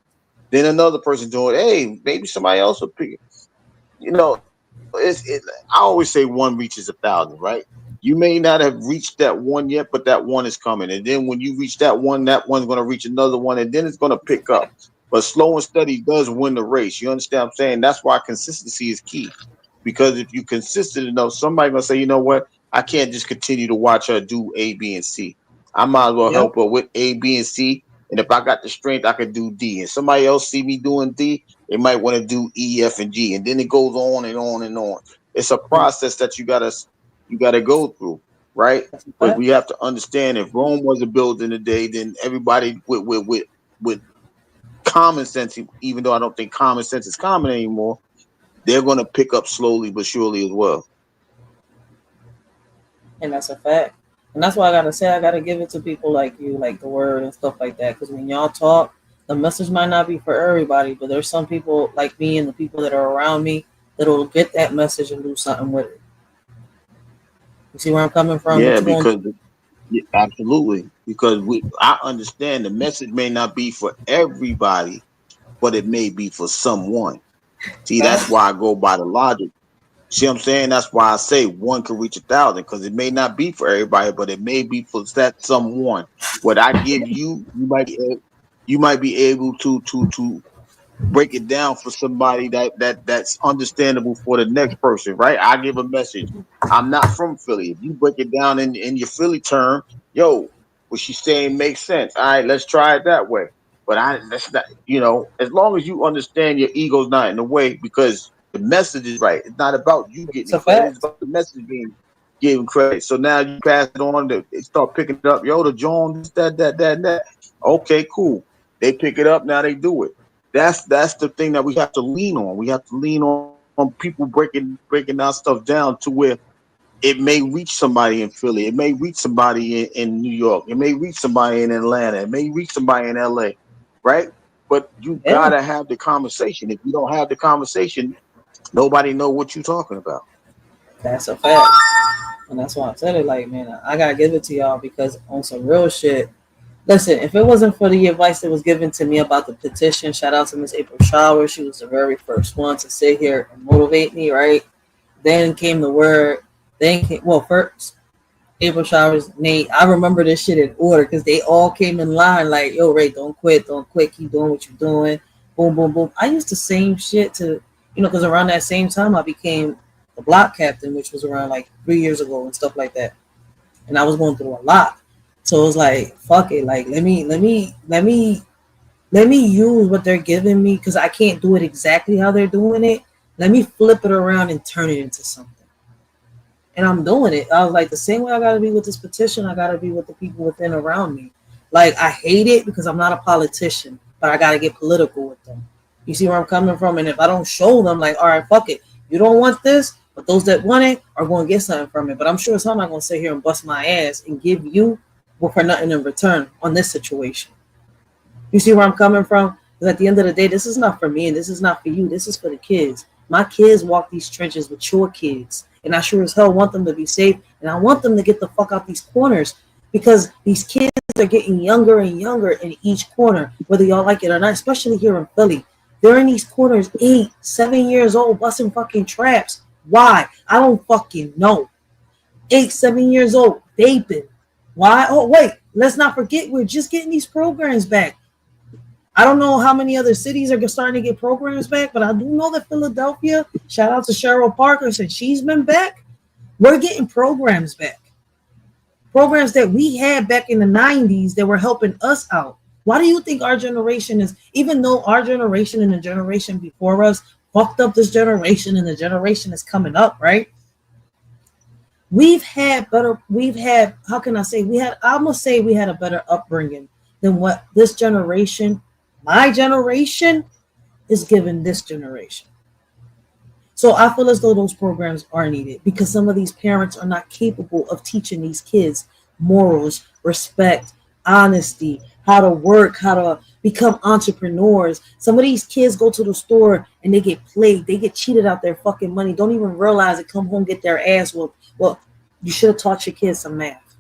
Then another person doing, hey, maybe somebody else will pick it. I always say one reaches 1,000, right? You may not have reached that one yet, but that one is coming. And then when you reach that one's going to reach another one, and then it's going to pick up. But slow and steady does win the race. You understand what I'm saying? That's why consistency is key. Because if you're consistent enough, somebody's going to say, you know what? I can't just continue to watch her do A, B, and C. I might as well help her with A, B, and C. And if I got the strength, I could do D. And somebody else see me doing D, they might want to do E, F, and G. And then it goes on and on and on. It's a process that you gotta go through, right? But we have to understand, if Rome wasn't built in a day, then everybody with common sense, even though I don't think common sense is common anymore, they're gonna pick up slowly but surely as well. And that's a fact. And that's why I gotta give it to people like you, like the word and stuff like that. Because when y'all talk, the message might not be for everybody, but there's some people like me and the people that are around me that'll get that message and do something with it. You see where I'm coming from? Yeah, absolutely. Because I understand the message may not be for everybody, but it may be for someone. See, that's why I go by the logic. See what I'm saying? That's why I say one could reach 1,000, because it may not be for everybody, but it may be for that someone. What I give you, you might be able to break it down for somebody that's understandable for the next person, right? I give a message. I'm not from Philly. If you break it down in your Philly term, yo, what she's saying makes sense. All right, let's try it that way. But that's not, as long as you understand your ego's not in the way, because the message is right. It's not about you getting credit. It's about the message being given credit. So now you pass it on, they start picking it up. Yo, the Jones, that, and that. Okay, cool. They pick it up, now they do it. That's the thing that we have to lean on. We have to lean on people breaking that stuff down to where it may reach somebody in Philly. It may reach somebody in New York. It may reach somebody in Atlanta. It may reach somebody in LA, right? But you gotta have the conversation. If you don't have the conversation, nobody know what you're talking about. That's a fact. And that's why I said it, like, man, I gotta give it to y'all, because on some real shit, listen, if it wasn't for the advice that was given to me about the petition, shout out to Miss April Shower. She was the very first one to sit here and motivate me, right? Then came the word. First, April Showers, Nate. I remember this shit in order because they all came in line like, yo, Ray, don't quit, keep doing what you're doing. Boom, boom, boom. I used the same shit to, because around that same time I became the block captain, which was around like 3 years ago and stuff like that. And I was going through a lot. So it was like, fuck it, like let me use what they're giving me, because I can't do it exactly how they're doing it. Let me flip it around and turn it into something. And I'm doing it. I was like, the same way I gotta be with this petition, I gotta be with the people within around me. Like, I hate it because I'm not a politician, but I gotta get political with them. You see where I'm coming from? And if I don't show them, like, all right, fuck it, you don't want this, but those that want it are going to get something from it. But I'm sure I'm not going to sit here and bust my ass and give you for nothing in return on this situation. You see where I'm coming from? Because at the end of the day, this is not for me and this is not for you. This is for the kids. My kids walk these trenches with your kids. And I sure as hell want them to be safe. And I want them to get the fuck out these corners, because these kids are getting younger and younger in each corner, whether y'all like it or not, especially here in Philly. They're in these corners 8, 7 years old, busting fucking traps. Why? I don't fucking know. 8, 7 years old, vaping. Why? Oh, wait, let's not forget, we're just getting these programs back. I don't know how many other cities are starting to get programs back, but I do know that Philadelphia, shout out to Cheryl Parker, since she's been back, we're getting programs back. Programs that we had back in the 90s that were helping us out. Why do you think our generation is, even though our generation and the generation before us fucked up this generation and the generation that's coming up, right? I must say we had a better upbringing than what this generation, my generation, is giving this generation. So I feel as though those programs are needed, because some of these parents are not capable of teaching these kids morals, respect, honesty, how to work, how to become entrepreneurs. Some of these kids go to the store and they get played. They get cheated out their fucking money. Don't even realize it. Come home, get their ass whooped. Well, you should have taught your kids some math.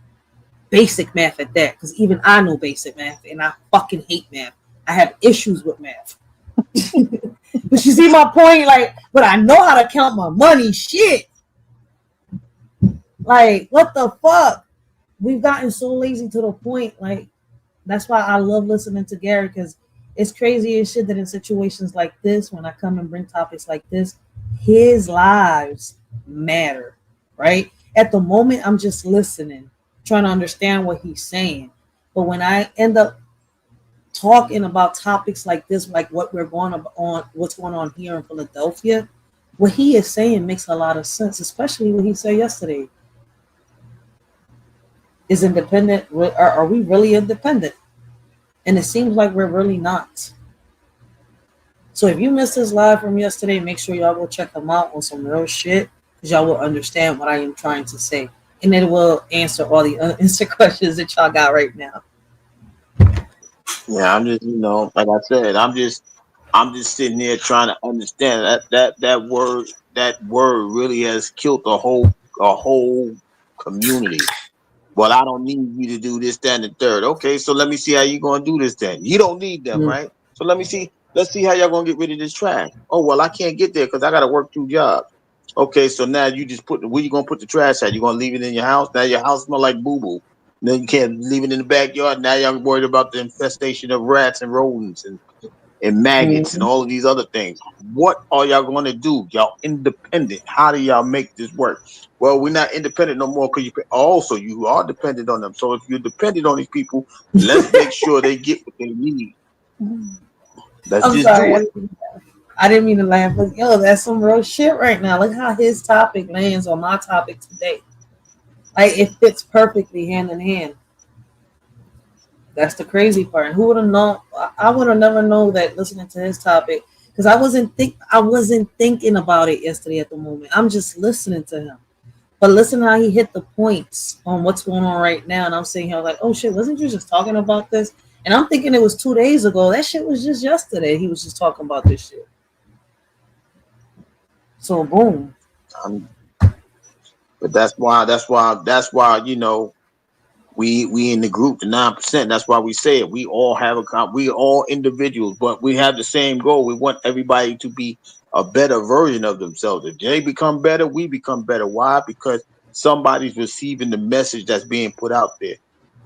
Basic math at that, because even I know basic math and I fucking hate math. I have issues with math. But you see my point? Like, but I know how to count my money. Shit. Like, what the fuck? We've gotten so lazy to the point. Like, that's why I love listening to Gary, because it's crazy as shit that in situations like this, when I come and bring topics like this, his lives matter, right? At the moment, I'm just listening, trying to understand what he's saying. But when I end up talking about topics like this, like what we're going on, what's going on here in Philadelphia, what he is saying makes a lot of sense, especially what he said yesterday. Is independent, are we really independent? And it seems like we're really not. So if you missed this live from yesterday, make sure y'all go check him out on some real shit, because y'all will understand what I am trying to say, and it will answer all the unanswered questions that y'all got right now. Yeah, I'm just, like I said, I'm just sitting there trying to understand that word really has killed a whole community. Well, I don't need you to do this, that, and the third. Okay, so let me see how you're gonna do this then. You don't need them, right? So let's see how y'all gonna get rid of this trash. Oh, well, I can't get there because I gotta work 2 jobs. Okay, so now you just where you gonna put the trash at? You gonna leave it in your house? Now your house smell like boo-boo. Then you can't leave it in the backyard. Now y'all worried about the infestation of rats and rodents. And and maggots and all of these other things. What are y'all going to do? Y'all independent. How do y'all make this work? Well, we're not independent no more because you are dependent on them. So if you're dependent on these people, let's make sure they get what they need. Let's I'm just sorry. do it. I didn't mean to laugh, but yo, that's some real shit right now. Look how his topic lands on my topic today. Like it fits perfectly hand in hand. That's the crazy part. And who would have known? I would have never known that listening to his topic because I wasn't thinking about it yesterday at the moment. I'm just listening to him. But listen how he hit the points on what's going on right now. And I'm sitting here like, oh shit, wasn't you just talking about this? And I'm thinking it was 2 days ago. That shit was just yesterday. He was just talking about this shit. So boom. But that's why, you know, we in the group, the 9%. That's why we say it. We all we all individuals, but we have the same goal. We want everybody to be a better version of themselves. If they become better, we become better. Why? Because somebody's receiving the message that's being put out there,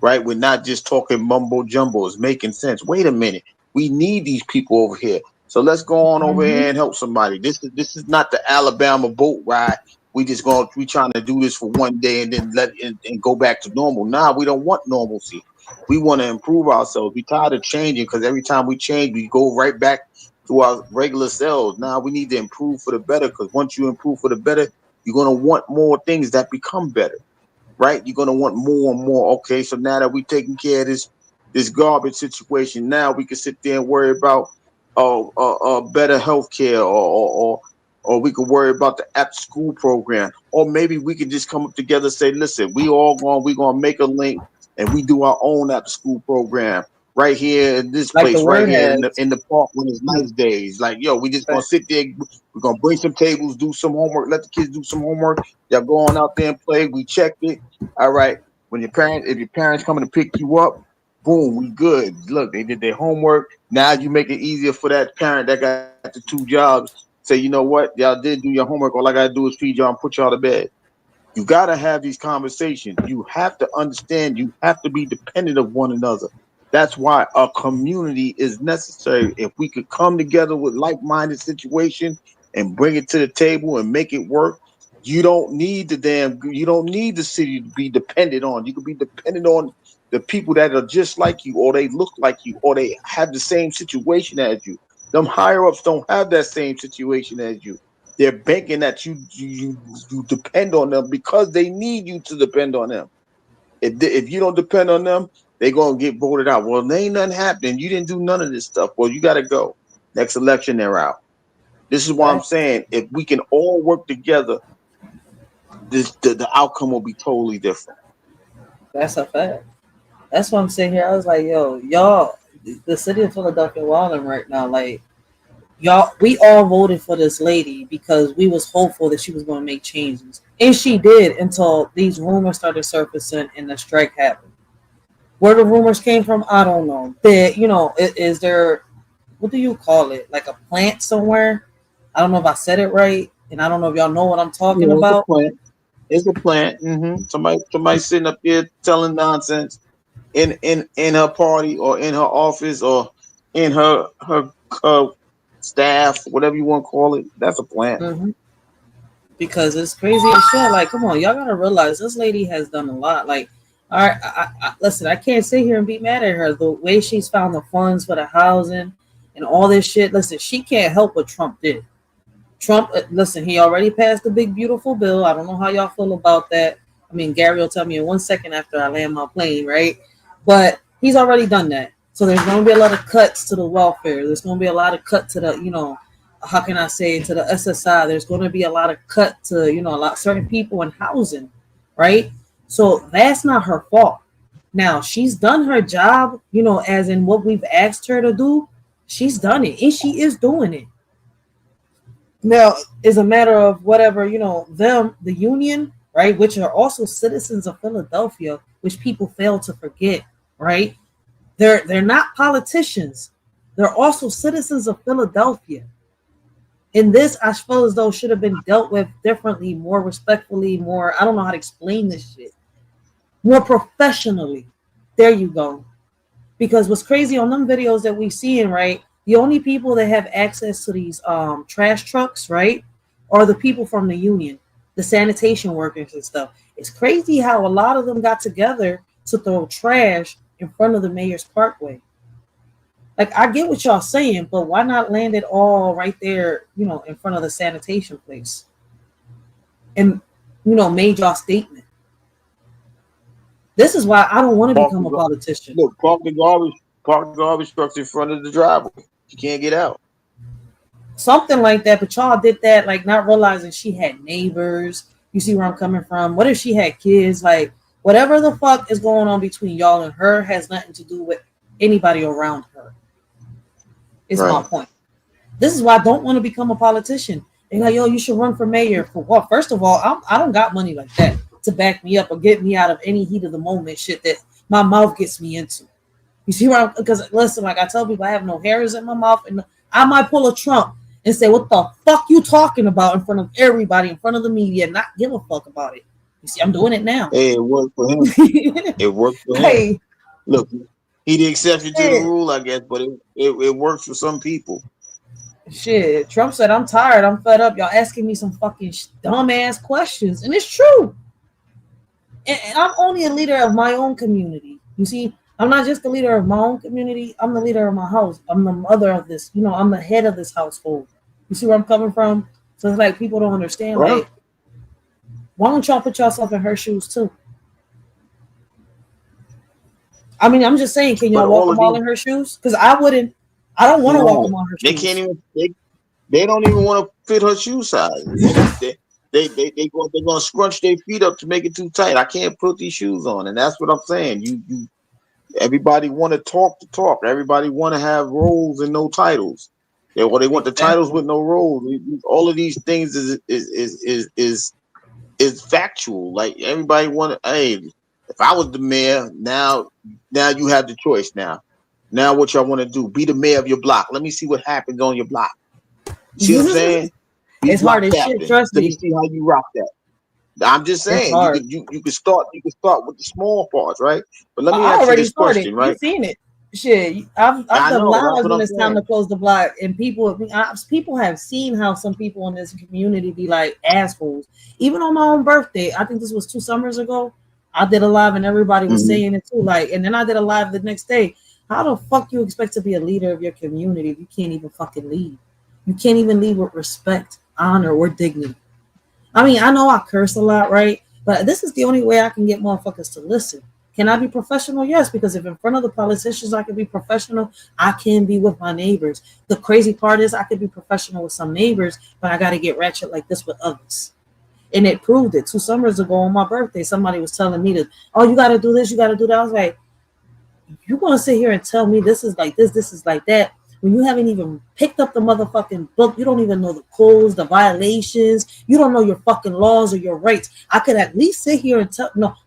right? We're not just talking mumbo jumbo. It's making sense. Wait a minute. We need these people over here. So let's go on over here and help somebody. This is not the Alabama boat ride. We trying to do this for one day and then and go back to normal. Nah, we don't want normalcy. We want to improve ourselves. We tired of changing because every time we change, we go right back to our regular selves. Now we need to improve for the better, because once you improve for the better, you're gonna want more things that become better, right? You're gonna want more and more. Okay, so now that we're taking care of this garbage situation, now we can sit there and worry about better health care, or we could worry about the after school program, or maybe we could just come up together and say, listen, we're gonna make a link and we do our own after school program right here in this Like the place, right word here has. in the park when it's nice days. Like, yo, we just gonna sit there, we're gonna bring some tables, do some homework, let the kids do some homework. Y'all go on out there and play. We checked it. All right. If your parents coming to pick you up, boom, we good. Look, they did their homework. Now you make it easier for that parent that got the 2 jobs. Say, you know what, y'all did do your homework. All I gotta do is feed y'all and put y'all to bed. You gotta have these conversations. You have to understand. You have to be dependent of one another. That's why a community is necessary. If we could come together with like-minded situation and bring it to the table and make it work, you don't need the city to be dependent on. You can be dependent on the people that are just like you, or they look like you, or they have the same situation as you. Them higher ups don't have that same situation as you. They're banking that you depend on them because they need you to depend on them. If you don't depend on them, they're gonna get voted out. Well, there ain't nothing happening. You didn't do none of this stuff. Well, you got to go. Next election, they're out. This is why I'm saying if we can all work together, the outcome will be totally different. That's a fact. That's why I'm sitting here. I was like, yo, y'all, the city of Philadelphia wilding right now. Like, y'all, we all voted for this lady because we was hopeful that she was going to make changes, and she did until these rumors started surfacing and the strike happened. Where the rumors came from, I don't know. Is there, what do you call it, like a plant somewhere? I don't know if I said it right, and I don't know if y'all know what I'm talking about. It's a plant. Somebody sitting up there telling nonsense in her party or in her office or in her staff, whatever you want to call it. That's a plant. Because it's crazy as shit. Like, come on, y'all gotta realize this lady has done a lot. Like, all right, listen, I can't sit here and be mad at her. The way she's found the funds for the housing and all this shit. Listen, she can't help what Trump did. Trump, listen, he already passed the big beautiful bill. I don't know how y'all feel about that. I mean, Gary will tell me in 1 second after I land my plane, right? But he's already done that. So there's going to be a lot of cuts to the welfare. There's going to be a lot of cut to the, how can I say, to the SSI. There's going to be a lot of cut to, a lot certain people in housing, right? So that's not her fault. Now, she's done her job, as in what we've asked her to do. She's done it, and she is doing it. Now, it's a matter of whatever, them, the union, right, which are also citizens of Philadelphia, which people fail to forget, right? They're not politicians. They're also citizens of Philadelphia. And this, I feel as though should have been dealt with differently, more respectfully, more, I don't know how to explain this shit, more professionally. There you go. Because what's crazy on them videos that we seeing, right, the only people that have access to these trash trucks, right, are the people from the union, the sanitation workers and stuff. It's crazy how a lot of them got together to throw trash in front of the mayor's parkway. Like, I get what y'all saying, but why not land it all right there, in front of the sanitation place? And, made y'all statement. This is why I don't want to become a politician. Look, park the garbage trucks in front of the driveway. You can't get out. Something like that, but y'all did that, like, not realizing she had neighbors. You see where I'm coming from? What if she had kids? Like, whatever the fuck is going on between y'all and her has nothing to do with anybody around her. Is my point. This is why I don't want to become a politician. They're like, yo, you should run for mayor. For what? First of all, I don't got money like that to back me up or get me out of any heat of the moment shit that my mouth gets me into. You see where because listen, like I tell people, I have no hairs in my mouth, and I might pull a Trump and say, what the fuck you talking about in front of everybody, in front of the media, and not give a fuck about it. You see, I'm doing it now. Hey, it worked for him. It worked for him. Hey. Look, he the exception to the rule, I guess, but it works for some people. Shit, Trump said, I'm tired, I'm fed up. Y'all asking me some fucking dumbass questions. And it's true. And I'm only a leader of my own community. You see, I'm not just the leader of my own community. I'm the leader of my house. I'm the mother of this. I'm the head of this household. You see where I'm coming from? So it's like people don't understand. Right. Like, why don't y'all put yourself in her shoes too? I mean, I'm just saying, can y'all walk them all in her shoes? Because I wouldn't. I don't want to walk them on her shoes. They can't even. They don't even want to fit her shoe size. They're gonna scrunch their feet up to make it too tight. I can't put these shoes on, and that's what I'm saying. You everybody want to talk. Everybody want to have roles and no titles. They want the titles with no roles. All of these things is factual. Like everybody want to. Hey, if I was the mayor, now you have the choice. Now what y'all want to do? Be the mayor of your block. Let me see what happens on your block. See what I'm saying? It's hard as shit. Trust me. Let me see how you rock that. I'm just saying you can start with the small parts, right? But let me ask you this question, right? You've seen it. Shit, I've done lives when it's time to close the block, and people have seen how some people in this community be like assholes. Even on my own birthday, I think this was 2 summers ago. I did a live and everybody was saying it too. Like, and then I did a live the next day. How the fuck you expect to be a leader of your community if you can't even fucking lead? You can't even lead with respect, honor, or dignity. I mean, I know I curse a lot, right? But this is the only way I can get motherfuckers to listen. Can I be professional? Yes, because if in front of the politicians I can be professional, I can be with my neighbors. The crazy part is I could be professional with some neighbors, but I got to get ratchet like this with others. And it proved it. 2 summers ago on my birthday, somebody was telling me that, oh, you got to do this, you got to do that. I was like, you want to sit here and tell me this is like this is like that, when you haven't even picked up the motherfucking book, you don't even know the codes, the violations, you don't know your fucking laws or your rights. I could at least sit here and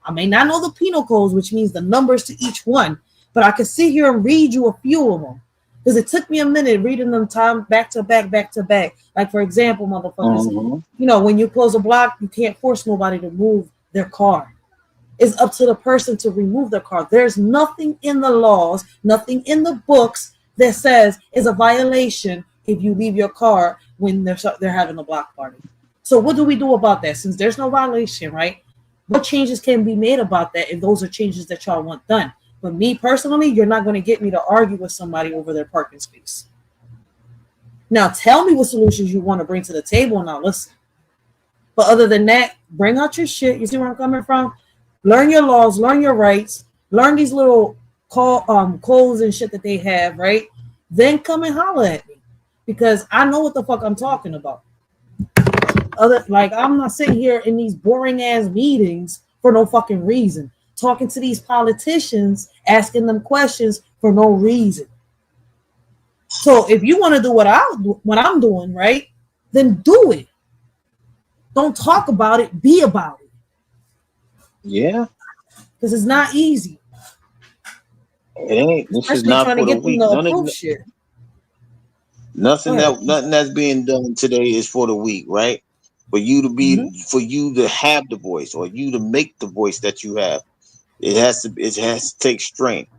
I may not know the penal codes, which means the numbers to each one, but I could sit here and read you a few of them. Because it took me a minute reading them time back to back. Like, for example, motherfuckers, when you close a block, you can't force nobody to move their car. It's up to the person to remove their car. There's nothing in the laws, nothing in the books that says it's a violation if you leave your car when they're having a block party. So what do we do about that? Since there's no violation, right? What changes can be made about that if those are changes that y'all want done? But me personally, you're not going to get me to argue with somebody over their parking space. Now tell me what solutions you want to bring to the table and I'll listen. But other than that, bring out your shit. You see where I'm coming from? Learn your laws, learn your rights, learn these little codes and shit that they have, right? Then come and holler at me because I know what the fuck I'm talking about. I'm not sitting here in these boring ass meetings for no fucking reason, talking to these politicians, asking them questions for no reason. So if you want to do what I'm doing, right, then do it. Don't talk about it, be about it. Yeah, because it's not easy. It ain't. This is not for the weak. Nothing that's being done today is for the weak, right? For you to have the voice, or you to make the voice that you have, it has to take strength.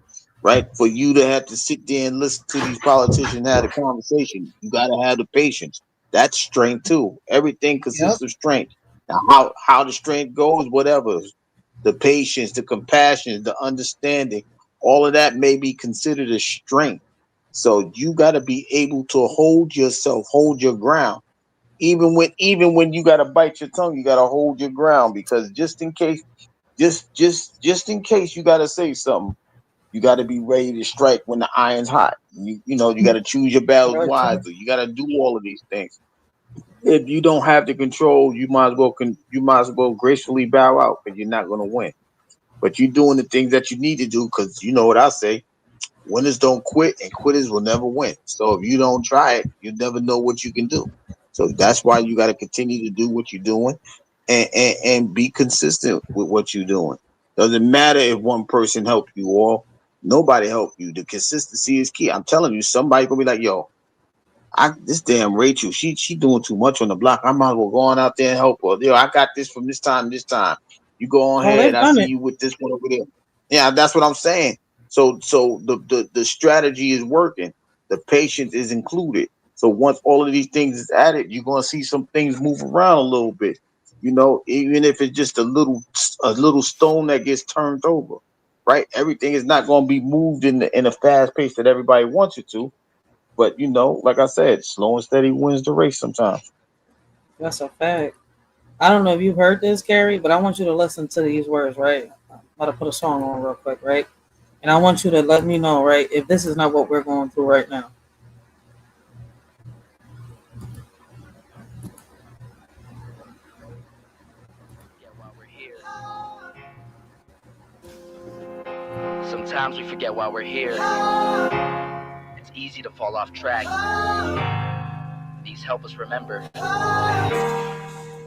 right? For you to have to sit there and listen to these politicians have a conversation, you got to have the patience. That's strength too. Everything consists of strength. Now, how the strength goes, whatever, the patience, the compassion, the understanding, all of that may be considered a strength. So you got to be able to hold yourself, hold your ground. Even when you got to bite your tongue, you got to hold your ground, because just in case, just in case you got to say something, you got to be ready to strike when the iron's hot. You know, you got to choose your battles wisely. You got to do all of these things. If you don't have the control, you might as well gracefully bow out, because you're not going to win. But you're doing the things that you need to do, because you know what I say: winners don't quit, and quitters will never win. So if you don't try it, you never know what you can do. So that's why you got to continue to do what you're doing, and be consistent with what you're doing. Doesn't matter if one person helped you or nobody helped you. The consistency is key. I'm telling you, somebody gonna be like, yo, this damn Rachel, she doing too much on the block. I might as well go on out there and help her. Yo, I got this from this time to this time. You go on ahead. I see you with this one over there. Yeah, that's what I'm saying. So the strategy is working. The patience is included. So once all of these things is added, you're gonna see some things move around a little bit. You know, even if it's just a little stone that gets turned over, right? Everything is not gonna be moved in a fast pace that everybody wants it to. But you know, like I said, slow and steady wins the race sometimes. That's a fact. I don't know if you've heard this, Gary, but I want you to listen to these words, right? I'm about to put a song on real quick, right? And I want you to let me know, right, if this is not what we're going through right now. Sometimes we forget why we're here. It's easy to fall off track. These help us remember.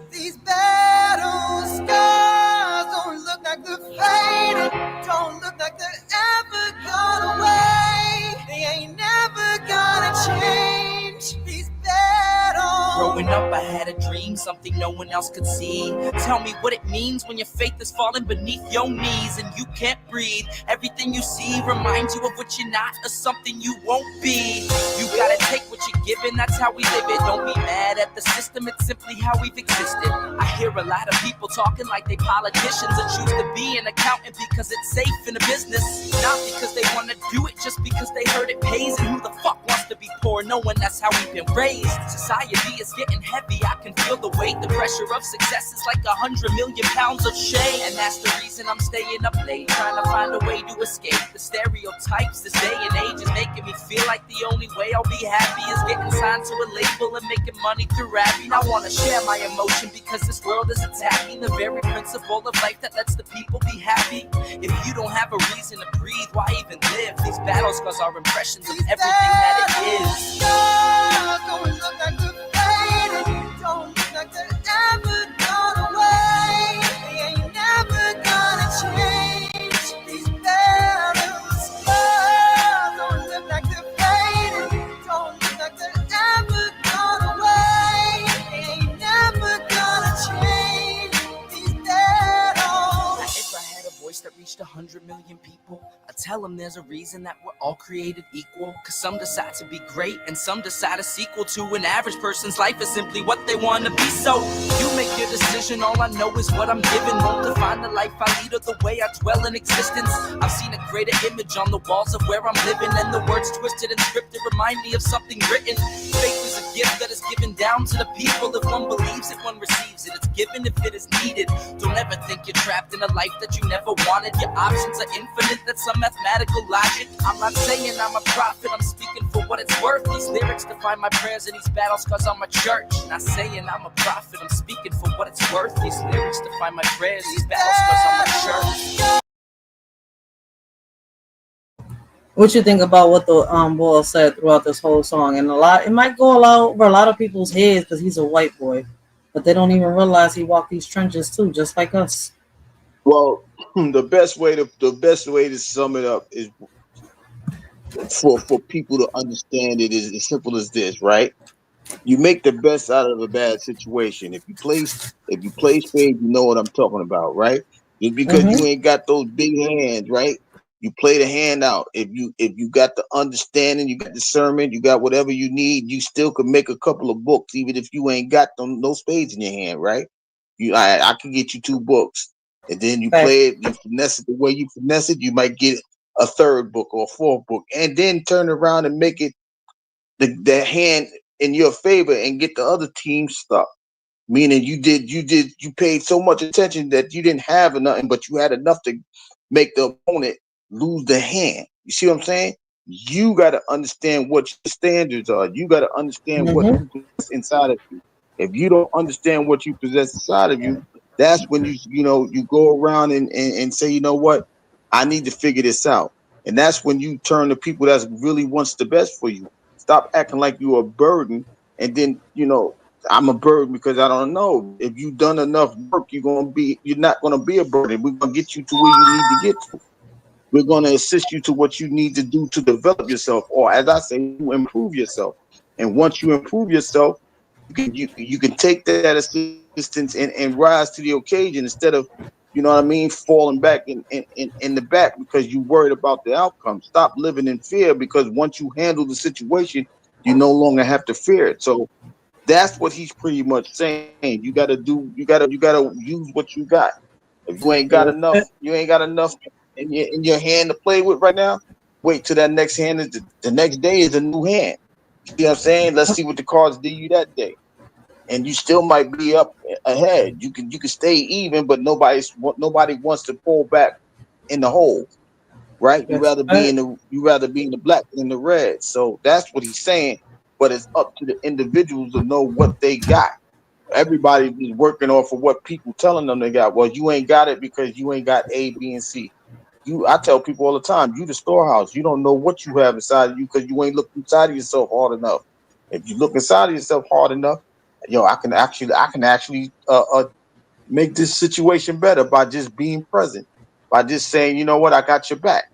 These battle scars don't look like they're faded, don't look like they're ever gone away. They ain't never gonna change. These battles. Growing up, I had a dream, something no one else could see. Tell me what it means when your faith is falling beneath your knees and you can't breathe. Everything you see reminds you of what you're not or something you won't be. You gotta take what you're given, that's how we live it. Don't be mad at the system, it's simply how we've existed. I hear a lot of people talking like they politicians and choose to be an accountant because it's safe in a business. Not because they want to do it, just because they heard it pays. And who the fuck wants to be poor knowing that's how we've been raised? Society is getting heavy, I can feel the weight. The pressure of success is like 100 million pounds of shame. And that's the reason I'm staying up late, trying to find a way to escape the stereotypes. This day and age is making me feel like the only way I'll be happy is getting signed to a label and making money through rapping. I want to share my emotion because this world is attacking the very principle of life that lets the people be happy. If you don't have a reason to breathe, why even live? These battles cause our impressions of everything that it is. Don't look like they're faded, don't look like they're ever gone away. They ain't never gonna change. These battles don't look like they're faded, don't look like they're ever gone away. They ain't never gonna change. These battles. Now, if I had a voice that reached 100 million people, I'd tell them there's a reason that we're all created equal. Cause some decide to be great and some decide a sequel to an average person's life is simply what they want to be. So you make your decision, all I know is what I'm given. Won't define the life I lead or the way I dwell in existence. I've seen a greater image on the walls of where I'm living, and the words twisted and scripted remind me of something written. Faith is a gift that is given down to the people. If one believes it, one receives it. It's given if it is needed. Don't ever think you're trapped in a life that you never wanted. Your options are infinite, that's some mathematical logic. I'm not saying I'm a prophet, I'm speaking for what it's worth. These lyrics define my prayers and these battles cause I'm a church. Not saying I'm a prophet, I'm speaking for what it's worth. These lyrics define my prayers, these battles cause I'm a church. What you think about what the boy said throughout this whole song? And it might go over a lot of people's heads because he's a white boy, but they don't even realize he walked these trenches too, just like us. Well, the best way to sum it up is for people to understand it is as simple as this, right? You make the best out of a bad situation. If you play spades, you know what I'm talking about, right? Just because you ain't got those big hands, right? You play the hand out. If you got the understanding, you got discernment, you got whatever you need, you still could make a couple of books, even if you ain't got no spades in your hand, right? I can get you 2 books, and then you play it, you finesse it the way you finesse it, you might get a 3rd book or a 4th book, and then turn around and make it the hand in your favor and get the other team stuck. Meaning you paid so much attention that you didn't have nothing, but you had enough to make the opponent lose the hand. You see what I'm saying? You got to understand what your standards are. You got to understand what you possess inside of you. If you don't understand what you possess inside of you, that's when you go around and say, you know what, I need to figure this out. And that's when you turn to people that really wants the best for you. Stop acting like you're a burden, and then I'm a burden because I don't know. If you've done enough work, you're not gonna be a burden. We're gonna get you to where you need to get to. We're gonna assist you to what you need to do to develop yourself, or as I say, improve yourself. And once you improve yourself, you can take that assistance and rise to the occasion instead of, falling back in the back because you worried about the outcome. Stop living in fear, because once you handle the situation, you no longer have to fear it. So that's what he's pretty much saying. You gotta use what you got. If you ain't got enough, in your hand to play with right now. Wait till that next hand is the next day is a new hand. You see what I'm saying? Let's see what the cards do you that day, and you still might be up ahead. You can stay even, but nobody wants to pull back in the hole, right? You rather be in the black than the red. So that's what he's saying. But it's up to the individuals to know what they got. Everybody is working off of what people telling them they got. Well, you ain't got it because you ain't got A, B, and C. I tell people all the time, you the storehouse. You don't know what you have inside of you because you ain't looked inside of yourself hard enough. If you look inside of yourself hard enough, I can actually make this situation better by just being present, by just saying, you know what, I got your back.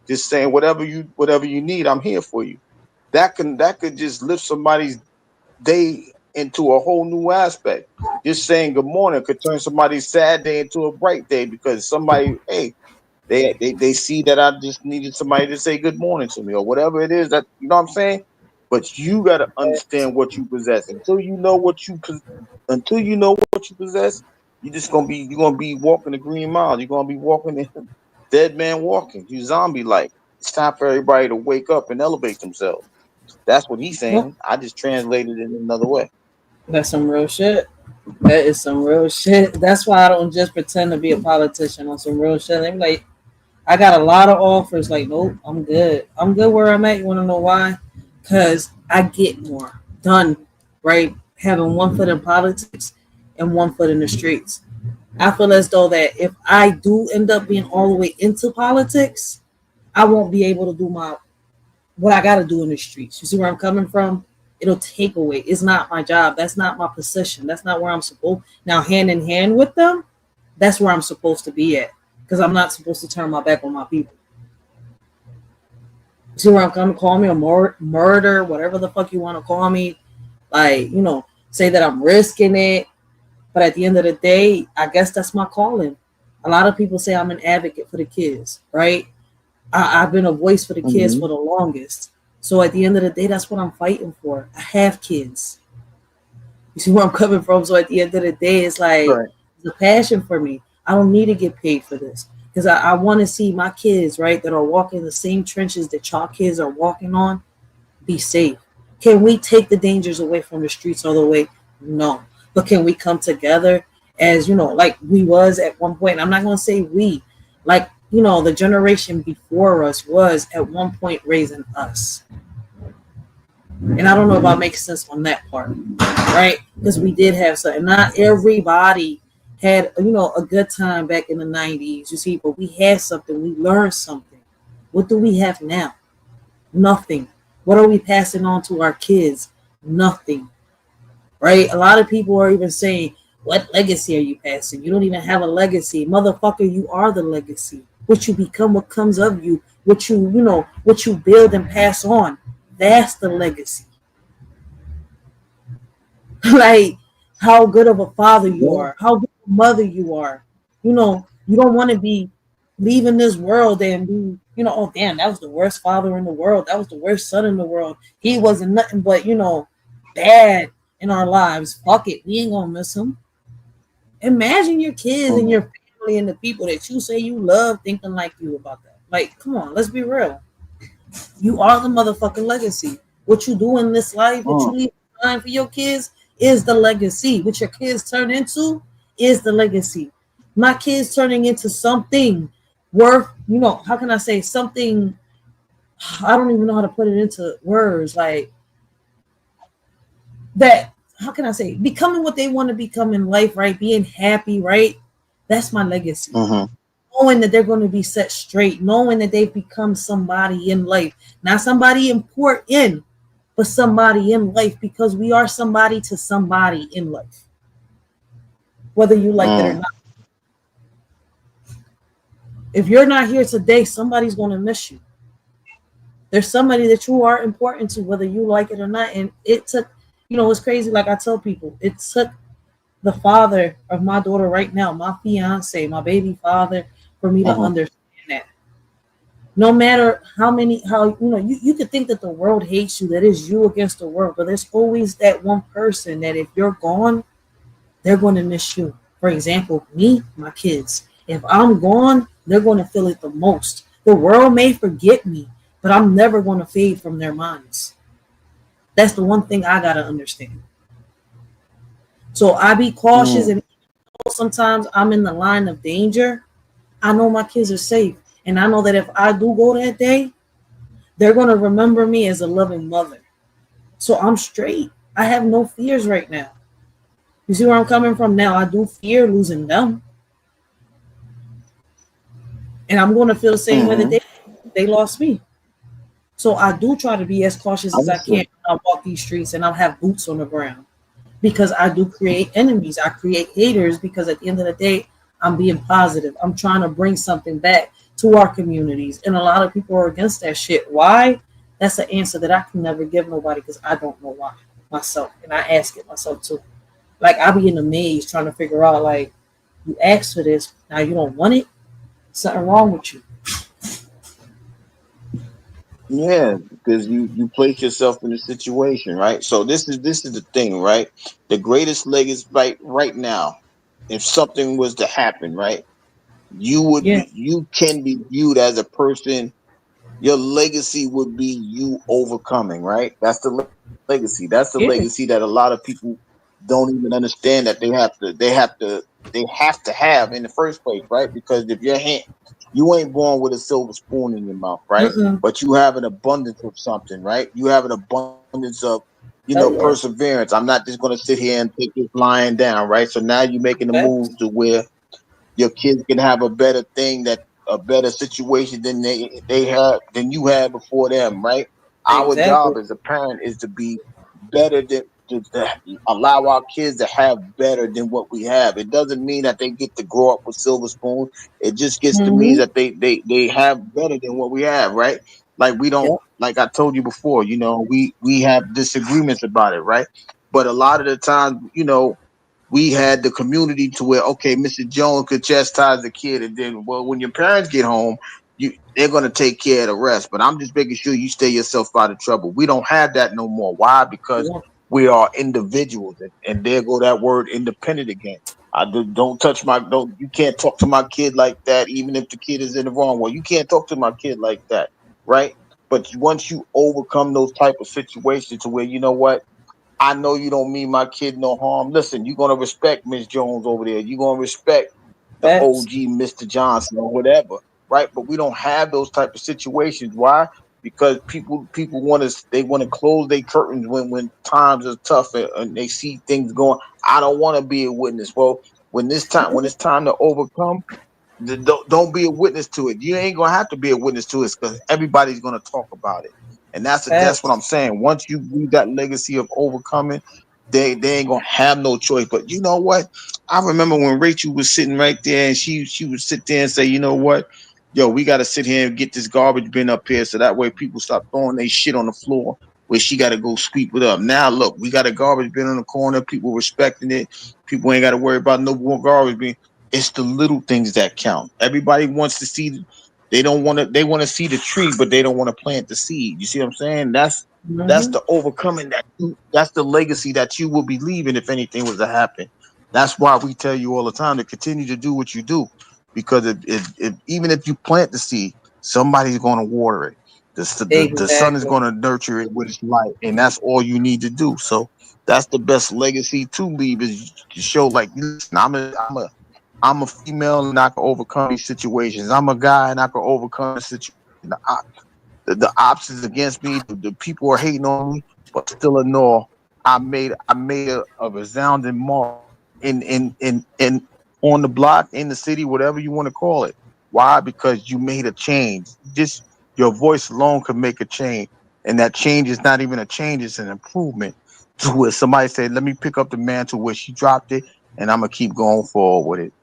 Just saying whatever you need, I'm here for you. That could just lift somebody's day into a whole new aspect. Just saying good morning could turn somebody's sad day into a bright day because somebody, hey, they see that I just needed somebody to say good morning to me or whatever it is that, you know what I'm saying? But you got to understand what you possess. Until you know what you possess, you're gonna be walking the green mile. You're gonna be walking the dead man walking. You zombie like. It's time for everybody to wake up and elevate themselves. That's what he's saying. I just translated it in another way. That's some real shit. That is some real shit. That's why I don't just pretend to be a politician on some real shit. I'm like, I got a lot of offers. Like, nope, I'm good. I'm good where I'm at. You want to know why? Because I get more done, right? Having one foot in politics and one foot in the streets. I feel as though that if I do end up being all the way into politics, I won't be able to do what I got to do in the streets. You see where I'm coming from? It'll take away. It's not my job. That's not my position. That's not where I'm supposed. Now, hand in hand with them, that's where I'm supposed to be at. Because I'm not supposed to turn my back on my people. You see where I'm coming? Call me a murder, whatever the fuck you want to call me. Like, say that I'm risking it. But at the end of the day, I guess that's my calling. A lot of people say I'm an advocate for the kids, right? I've been a voice for the kids for the longest. So at the end of the day, that's what I'm fighting for. I have kids. You see where I'm coming from? So at the end of the day, it's like it's a passion for me. I don't need to get paid for this because I want to see my kids, right, that are walking the same trenches that y'all kids are walking on, be safe. Can we take the dangers away from the streets all the way? No. But can we come together as, like we was at one point? I'm not going to say we, like, the generation before us was at one point raising us. And I don't know if I make sense on that part, right? Because we did have something. Not everybody had, a good time back in the 90s, you see, but we had something. We learned something. What do we have now? Nothing. What are we passing on to our kids? Nothing. Right? A lot of people are even saying, what legacy are you passing? You don't even have a legacy. Motherfucker, you are the legacy. What you become, what comes of you, what you build and pass on. That's the legacy. Like how good of a father you are, how good of a mother you are. You don't want to be leaving this world and be, you know, oh damn, that was the worst father in the world. That was the worst son in the world. He wasn't nothing but, you know, bad in our lives. Fuck it. We ain't gonna miss him. Imagine your kids and your family and the people that you say you love thinking like you about that. Like, come on, let's be real. You are the motherfucking legacy. What you do in this life, what you leave behind for your kids is the legacy. What your kids turn into is the legacy. My kids turning into something worth, you know, how can I say something? I don't even know how to put it into words. Like that, how can I say, becoming what they want to become in life, right? Being happy, right? That's my legacy. Knowing that they're going to be set straight, knowing that they've become somebody in life, not somebody important, but somebody in life, because we are somebody to somebody in life, whether you like it or not. If you're not here today, somebody's going to miss you. There's somebody that you are important to, whether you like it or not. And it took, you know, it's crazy. Like I tell people, it took the father of my daughter right now, my fiance, my baby father, for me to understand that. No matter how you know, you could think that the world hates you, that is you against the world, but there's always that one person that if you're gone, they're going to miss you. For example, me, my kids. If I'm gone, they're going to feel it the most. The world may forget me, but I'm never going to fade from their minds. That's the one thing I got to understand. So I be cautious, and sometimes I'm in the line of danger. I know my kids are safe, and I know that if I do go that day, they're going to remember me as a loving mother. So I'm straight. I have no fears right now. You see where I'm coming from? Now I do fear losing them, and I'm going to feel the same way that they lost me. So I do try to be as cautious as I can when I walk these streets and I'll have boots on the ground, because I do create enemies. I create haters, because at the end of the day, I'm being positive. I'm trying to bring something back to our communities, and a lot of people are against that shit. Why? That's an answer that I can never give nobody, because I don't know why myself, and I ask it myself too. Like I be in a maze trying to figure out, like, you asked for this, now you don't want it. Something wrong with you. Yeah, because you place yourself in a situation, right? So this is the thing, right? The greatest legacy right now, if something was to happen, right? You can be viewed as a person. Your legacy would be you overcoming, right? That's the legacy. That's the legacy that a lot of people don't even understand that they have to have in the first place, right? Because if you ain't born with a silver spoon in your mouth, right? But you have an abundance of something, right? You have an abundance of, perseverance. I'm not just going to sit here and take this lying down, right? So now you're making a move to where your kids can have a better thing, that a better situation than they had than you had before them, right? Our job as a parent is to be better than to allow our kids to have better than what we have. It doesn't mean that they get to grow up with silver spoons. It just gets to mean that they have better than what we have, right? Like we don't, like I told you before, we have disagreements about it, right? But a lot of the time, we had the community to where, okay, Mr. Jones could chastise the kid, and then, well, when your parents get home, they're going to take care of the rest. But I'm just making sure you stay yourself out of trouble. We don't have that no more. Why? Because we are individuals, and there go that word independent again. You can't talk to my kid like that, even if the kid is in the wrong way. You can't talk to my kid like that, right? But once you overcome those type of situations to where, you know what, I know you don't mean my kid no harm. Listen, you're gonna respect Miss Jones over there. You're gonna respect the OG Mr. Johnson or whatever, right? But we don't have those type of situations. Why? Because people want to close their curtains when times are tough, and they see things going. I don't want to be a witness. Well, when it's time to overcome, don't be a witness to it. You ain't gonna have to be a witness to it, because everybody's gonna talk about it. And that's what I'm saying. Once you leave that legacy of overcoming, they ain't gonna have no choice. But you know what? I remember when Rachel was sitting right there, and she would sit there and say, you know what? Yo, we gotta sit here and get this garbage bin up here, so that way people stop throwing their shit on the floor where she gotta go sweep it up. Now look, we got a garbage bin on the corner, people respecting it. People ain't gotta worry about no more garbage bin. It's the little things that count. Everybody wants to see. They want to see the tree, but they don't want to plant the seed. You see what I'm saying? That's the overcoming that's the legacy that you will be leaving if anything was to happen. That's why we tell you all the time to continue to do what you do, because if even if you plant the seed, somebody's going to water it. The sun is going to nurture it with its light, and that's all you need to do. So that's the best legacy to leave, is to show like, listen, I'm a female and I can overcome these situations. I'm a guy and I can overcome the situation. The options against me, the people are hating on me, but still in all, I made a resounding mark in on the block, in the city, whatever you want to call it. Why? Because you made a change. Just your voice alone could make a change, and that change is not even a change; it's an improvement. To where somebody said, "Let me pick up the mantle where she dropped it, and I'm gonna keep going forward with it."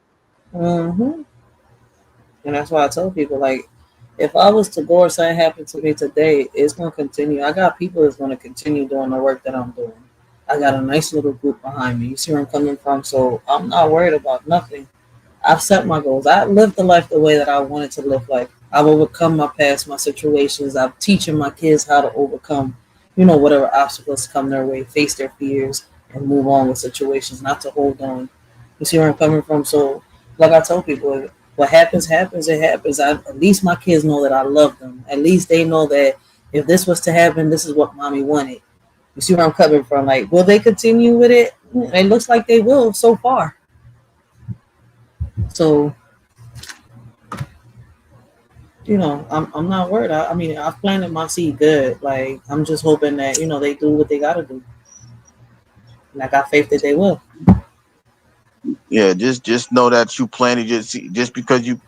And that's why I tell people, like, if I was to go or something happened to me today, it's gonna continue. I got people that's gonna continue doing the work that I'm doing. I got a nice little group behind me. You see where I'm coming from? So I'm not worried about nothing. I've set my goals. I lived the life the way that I wanted to live life. I've overcome my past, my situations. I'm teaching my kids how to overcome, whatever obstacles come their way, face their fears, and move on with situations, not to hold on. You see where I'm coming from? So, like I tell people, what happens, it happens. At least my kids know that I love them. At least they know that if this was to happen, this is what mommy wanted. You see where I'm coming from? Like, will they continue with it? It looks like they will so far. So, I'm not worried. I mean, I've planted my seed good. Like, I'm just hoping that, they do what they got to do. And I got faith that they will. Yeah, just know that you planted your seed. Just because you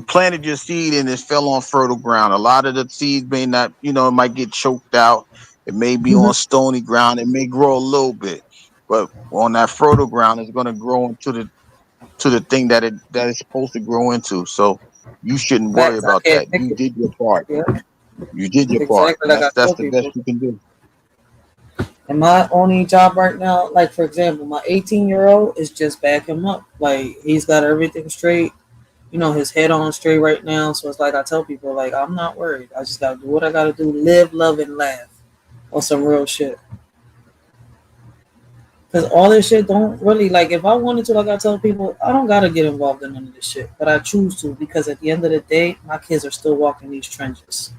planted your seed and it fell on fertile ground. A lot of the seeds may not, it might get choked out. It may be on stony ground. It may grow a little bit, but on that fertile ground, it's going to grow into the thing that it's supposed to grow into. So you shouldn't worry Facts, I about can't that. pick You it. did your part. Yeah. You did your part. Exactly like I That's tell the best people. you can do. And my only job right now, like, for example, my 18-year-old is just back him up. Like, he's got everything straight, his head on straight right now. So it's like I tell people, like, I'm not worried. I just got to do what I got to do, live, love, and laugh on some real shit. Because all this shit don't really, like, if I wanted to, like I tell people, I don't got to get involved in none of this shit. But I choose to, because at the end of the day, my kids are still walking these trenches.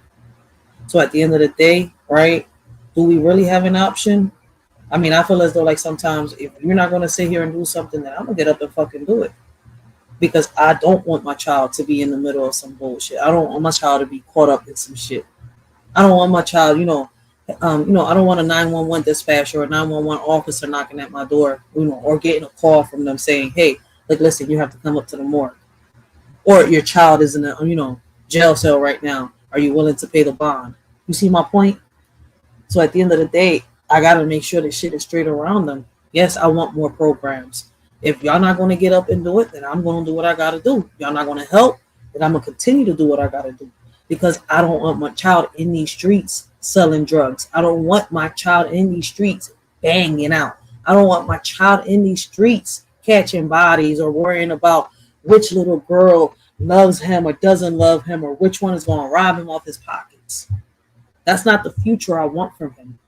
So at the end of the day, right, do we really have an option? I mean, I feel as though, like, sometimes if you're not going to sit here and do something, then I'm going to get up and fucking do it. Because I don't want my child to be in the middle of some bullshit. I don't want my child to be caught up in some shit. I don't want my child, I don't want a 911 dispatcher or a 911 officer knocking at my door, or getting a call from them saying, hey, like, listen, you have to come up to the morgue. Or your child is in a, jail cell right now. Are you willing to pay the bond? You see my point? So at the end of the day, I got to make sure that shit is straight around them. Yes, I want more programs. If y'all not going to get up and do it, then I'm going to do what I got to do. Y'all not going to help, then I'm going to continue to do what I got to do. Because I don't want my child in these streets selling drugs. I don't want my child in these streets banging out. I don't want my child in these streets catching bodies or worrying about which little girl loves him or doesn't love him or which one is going to rob him off his pockets. That's not the future I want from him.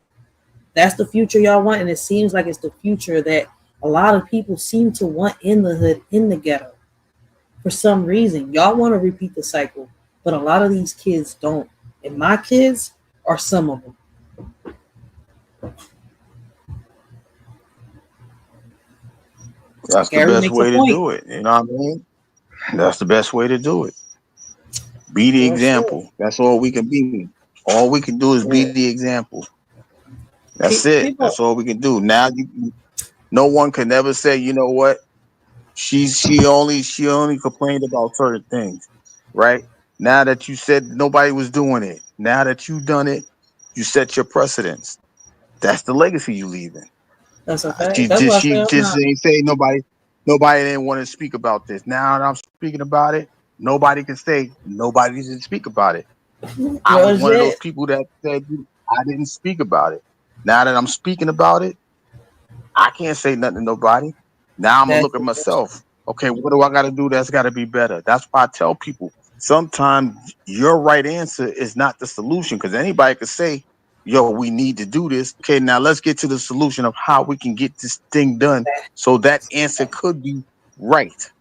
That's the future y'all want, and it seems like it's the future that a lot of people seem to want in the hood, in the ghetto. For some reason, y'all want to repeat the cycle, but a lot of these kids don't. And my kids are some of them. That's the best way to do it. You know what I mean? That's the best way to do it. Be the example. That's all we can be. All we can do is be the example. That's it. That's all we can do. Now, no one can ever say, you know what? She only complained about certain things, right? Now that you said nobody was doing it, now that you done it, you set your precedence. That's the legacy you leaving. That's a fact. She That's why I say I'm just not. ain't say nobody didn't want to speak about this. Now that I'm speaking about it, nobody can say nobody didn't speak about it. I was one of those people that said I didn't speak about it. Now that I'm speaking about it, I can't say nothing to nobody. Now I'm gonna look at myself. Okay, what do I got to do? That's got to be better. That's why I tell people sometimes your right answer is not the solution because anybody could say, yo, we need to do this. Okay, now let's get to the solution of how we can get this thing done so that answer could be right.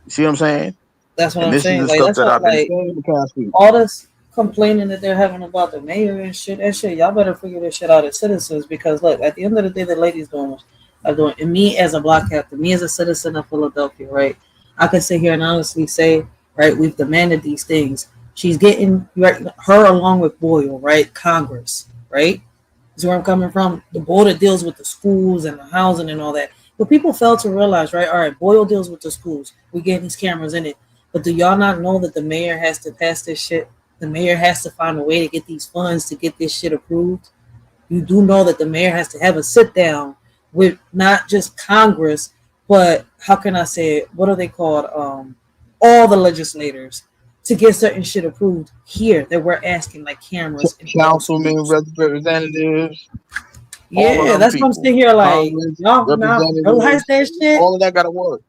You see what I'm saying? That's what And I'm this is saying. the Like stuff that's that what I've been like saying the past week. all this complaining that they're having about the mayor and shit. That shit, y'all better figure this shit out as citizens because look, at the end of the day, the ladies are doing. And me as a block captain, me as a citizen of Philadelphia, right? I can sit here and honestly say, right, we've demanded these things. She's getting right, her along with Boyle, right? Congress, right? Is where I'm coming from. The board that deals with the schools and the housing and all that. But people fail to realize, right? All right, Boyle deals with the schools. We get these cameras in it. But do y'all not know that the mayor has to pass this shit? The mayor has to find a way to get these funds to get this shit approved. You do know that the mayor has to have a sit down with not just Congress, but how can I say it? What are they called? All the legislators to get certain shit approved here that we're asking, like cameras and Councilmen, representatives, all of yeah, them that's what I'm people, sitting here like Congress, y'all not realize representatives, that shit. all of that got to work.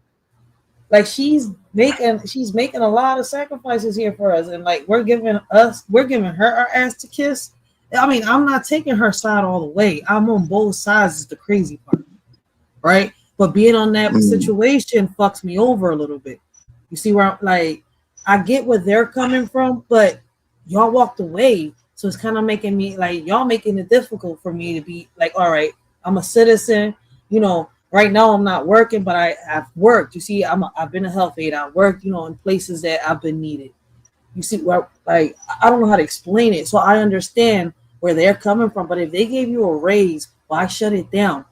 Like she's making a lot of sacrifices here for us, and like we're giving her our ass to kiss. I mean, I'm not taking her side all the way. I'm on both sides is the crazy part, right? But being on that situation fucks me over a little bit. You see where I'm like, I get where they're coming from, but y'all walked away, so it's kind of making me like y'all making it difficult for me to be like, all right, I'm a citizen, you know. Right now, I'm not working, but I've worked. You see, I've been a health aide. I worked, you know, in places that I've been needed. You see, where like I don't know how to explain it, so I understand where they're coming from. But if they gave you a raise, why shut it down?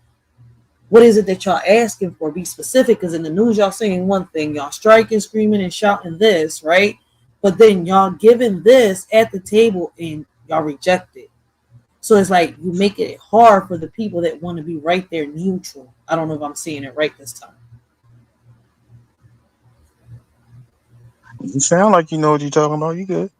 What is it that y'all asking for? Be specific, because in the news y'all saying one thing, y'all striking, screaming, and shouting this, right? But then y'all giving this at the table and y'all reject it. So it's like you make it hard for the people that want to be right there neutral. I don't know if I'm saying it right this time. You sound like you know what you're talking about. You good?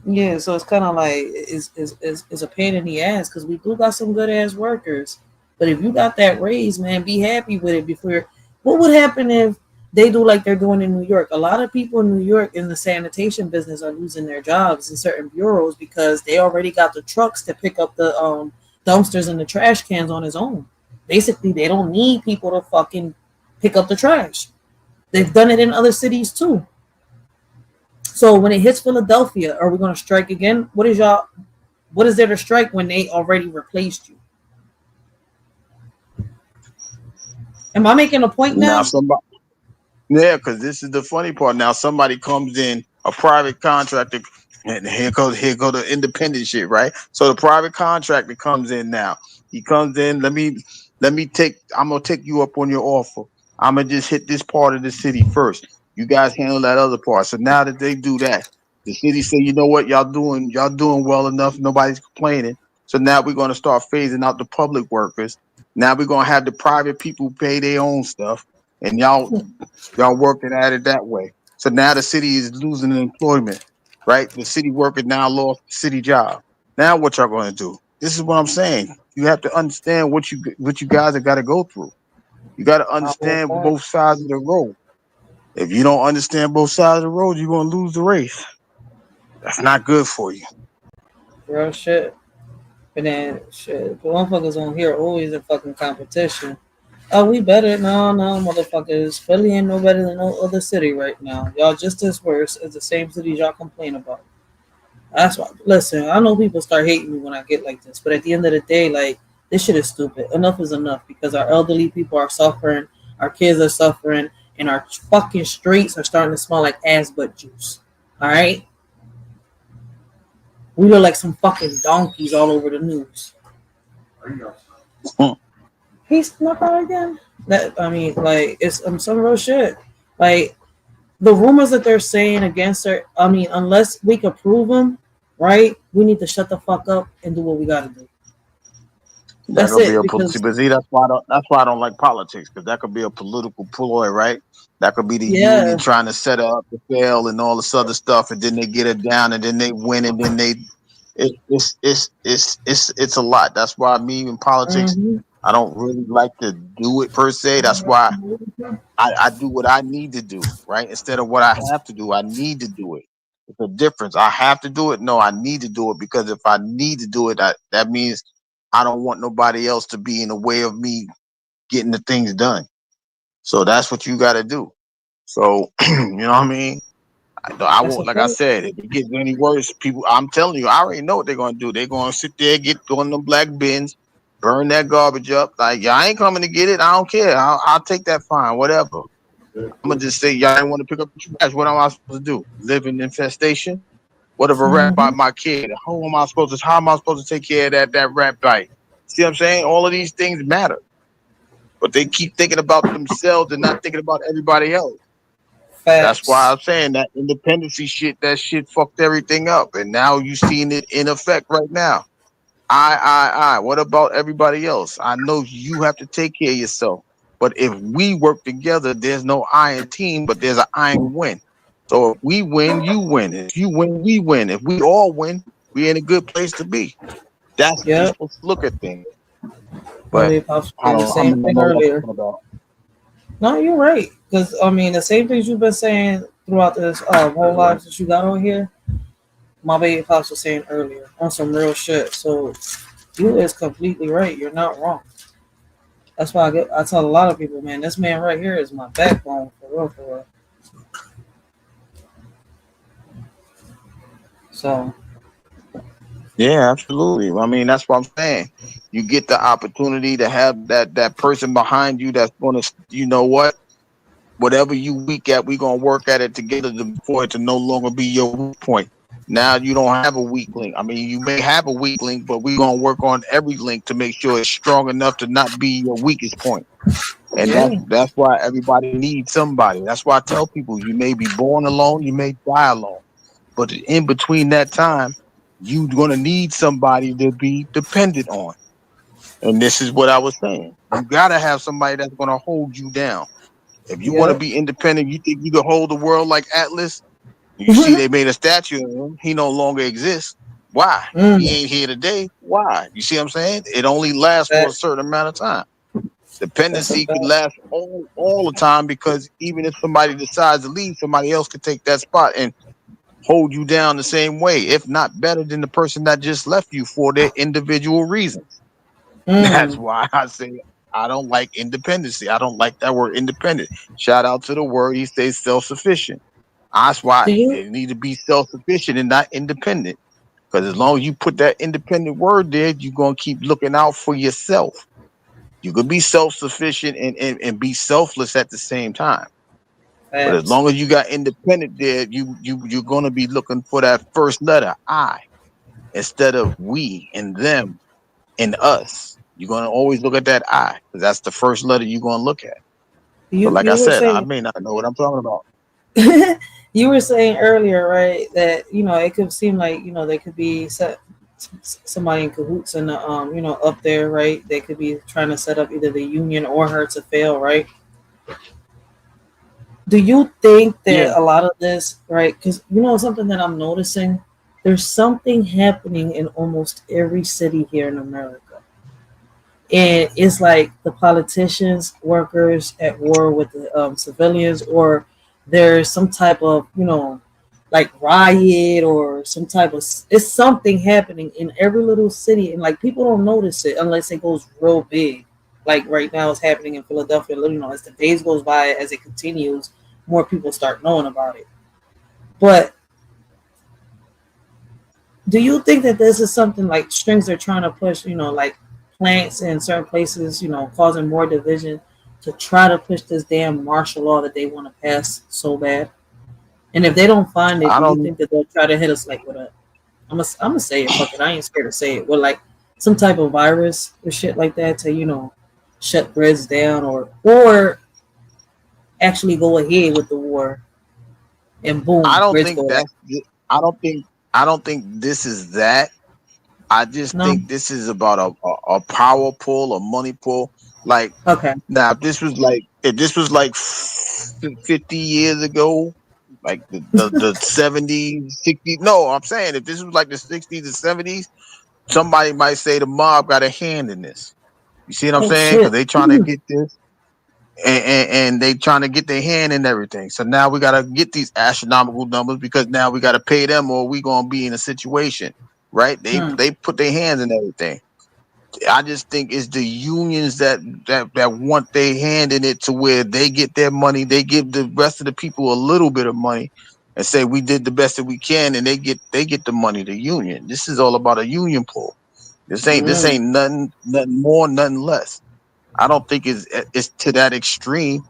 Yeah, so it's kind of like it's a pain in the ass because we do got some good ass workers. But if you got that raise, man, be happy with it before. What would happen if they do like they're doing in New York? A lot of people in New York in the sanitation business are losing their jobs in certain bureaus because they already got the trucks to pick up the dumpsters and the trash cans on his own. Basically, they don't need people to fucking pick up the trash. They've done it in other cities too. So when it hits Philadelphia, are we going to strike again? What is there to strike when they already replaced you? Am I making a point now? Yeah, because this is the funny part. Now somebody comes in, a private contractor, and here go the independent shit, right? So the private contractor comes in now. He comes in. I'm gonna take you up on your offer. I'm gonna just hit this part of the city first. You guys handle that other part. So now that they do that, the city say, you know what, y'all doing well enough. Nobody's complaining. So now we're gonna start phasing out the public workers. Now we're gonna have the private people pay their own stuff, and y'all working at it that way. So now the city is losing employment, right? The city worker now lost the city job. Now what y'all going to do? This is what I'm saying. You have to understand what you guys have got to go through. You got to understand both sides of the road. If you don't understand both sides of the road, you're going to lose the race. That's not good for you. Real shit. And then shit, the motherfuckers on here always in fucking competition. Oh, we better. No, motherfuckers. Philly ain't no better than no other city right now. Y'all just as worse as the same cities y'all complain about. That's why. Listen, I know people start hating me when I get like this, but at the end of the day, like, this shit is stupid. Enough is enough because our elderly people are suffering, our kids are suffering, and our fucking streets are starting to smell like ass butt juice. All right? We look like some fucking donkeys all over the news. He snuck out again? It's some real shit. Like, the rumors that they're saying against her, unless we could prove them, right, we need to shut the fuck up and do what we gotta do. That's it. But see, that's why I don't like politics, because that could be a political ploy, right? That could be the union trying to set her up to fail and all this other stuff, and then they get her down, and then they win, and then it's a lot. That's why me in politics, I don't really like to do it per se. That's why I do what I need to do, right? Instead of what I have to do, I need to do it. It's a difference. I have to do it. No, I need to do it because if I need to do it, that means I don't want nobody else to be in the way of me getting the things done. So that's what you got to do. So you know what I mean? I That's a won't, like I fact. said, if it gets any worse, people, I'm telling you, I already know what they're going to do. They're going to sit there, go in them black bins, burn that garbage up. Like, yeah, I ain't coming to get it. I don't care. I'll take that fine, whatever. I'm going to just say, y'all ain't want to pick up the trash. What am I supposed to do? Live in infestation? What if a rat bite my kid? How am I supposed to take care of that rat bite? See what I'm saying? All of these things matter. But they keep thinking about themselves and not thinking about everybody else. That's why Facts. I'm saying that independency shit, that shit fucked everything up. And now you seeing it in effect right now. I. What about everybody else? I know you have to take care of yourself. But if we work together, there's no I in team, but there's an I in win. So if we win, you win. If you win, we win. If we all win, we're in a good place to be. That's how you're Yep. supposed to look at things. I But mean, I was I saying the don't same thing know what I'm earlier. talking about. No, you're right. Because I mean, the same things you've been saying throughout this whole life that you got on here, my baby pops was saying earlier on some real shit. So you is completely right. You're not wrong. That's why I tell a lot of people, man, this man right here is my backbone for real, for real. So Yeah, absolutely. I mean, that's what I'm saying. You get the opportunity to have that person behind you that's gonna, you know what, whatever you weak at, we're gonna work at it together for it to no longer be your weak point. Now you don't have a weak link. I mean, you may have a weak link, but we're gonna work on every link to make sure it's strong enough to not be your weakest point. And yeah, that's why everybody needs somebody. That's why I tell people you may be born alone, you may die alone. But in between that time, you're gonna need somebody to be dependent on. And this is what I was saying. You gotta have somebody that's gonna hold you down. If you want to yep. be independent, you think you can hold the world like Atlas? You see, they made a statue of him. He no longer exists. Why? He ain't here today. Why? You see what I'm saying? It only lasts for a certain amount of time. That's a Dependency could fact. last all the time because even if somebody decides to leave, somebody else could take that spot and hold you down the same way, if not better than the person that just left you for their individual reasons. That's why I say I don't like independency. I don't like that word independent. Shout out to the word. He says self-sufficient. That's why Do you? they need to be self-sufficient and not independent. Because as long as you put that independent word there, you're going to keep looking out for yourself. You could be self-sufficient and be selfless at the same time. But as Facts. long as you got independent there, you're going to be looking for that first letter, I, instead of we and them and us. You're going to always look at that I, because that's the first letter you're going to look at. But like I You were said, I saying may not know what I'm talking about. you were saying earlier, right, that it could seem like they could be somebody in cahoots and up there, right? They could be trying to set up either the union or her to fail, right? Do you think Yeah. that a lot of this, right? Because something that I'm noticing, there's something happening in almost every city here in America. And it's like the politicians, workers at war with the civilians, or there's some type of, like riot or some type of, it's something happening in every little city. And like people don't notice it unless it goes real big. Like right now it's happening in Philadelphia, Illinois. As the days goes by, as it continues, more people start knowing about it. But do you think that this is something like strings they're trying to push, like plants in certain places, causing more division to try to push this damn martial law that they want to pass so bad? And if they don't find it, I do you don't. think that they'll try to hit us like with a, I'm gonna say it, fuck it, I ain't scared to say it, with like some type of virus or shit like that to, shut grids down or actually go ahead with the war and I boom, don't grids think go up. that's. I don't think. I don't think this is that. I just No? think this is about a power pull, a money pull. Like Okay. now, if this was like 50 years ago, like the 70s, 60s. No, I'm saying if this was like the 60s and 70s, somebody might say the mob got a hand in this. You see what I'm Oh saying? Because shit. they trying to get this, and they trying to get their hand in everything. So now we got to get these astronomical numbers because now we got to pay them, or we gonna be in a situation, right? They put their hands in everything. I just think it's the unions that want their hand in it to where they get their money, they give the rest of the people a little bit of money, and say we did the best that we can, and they get the money. The union. This is all about a union pull. This ain't nothing more, nothing less. I don't think it's to that extreme,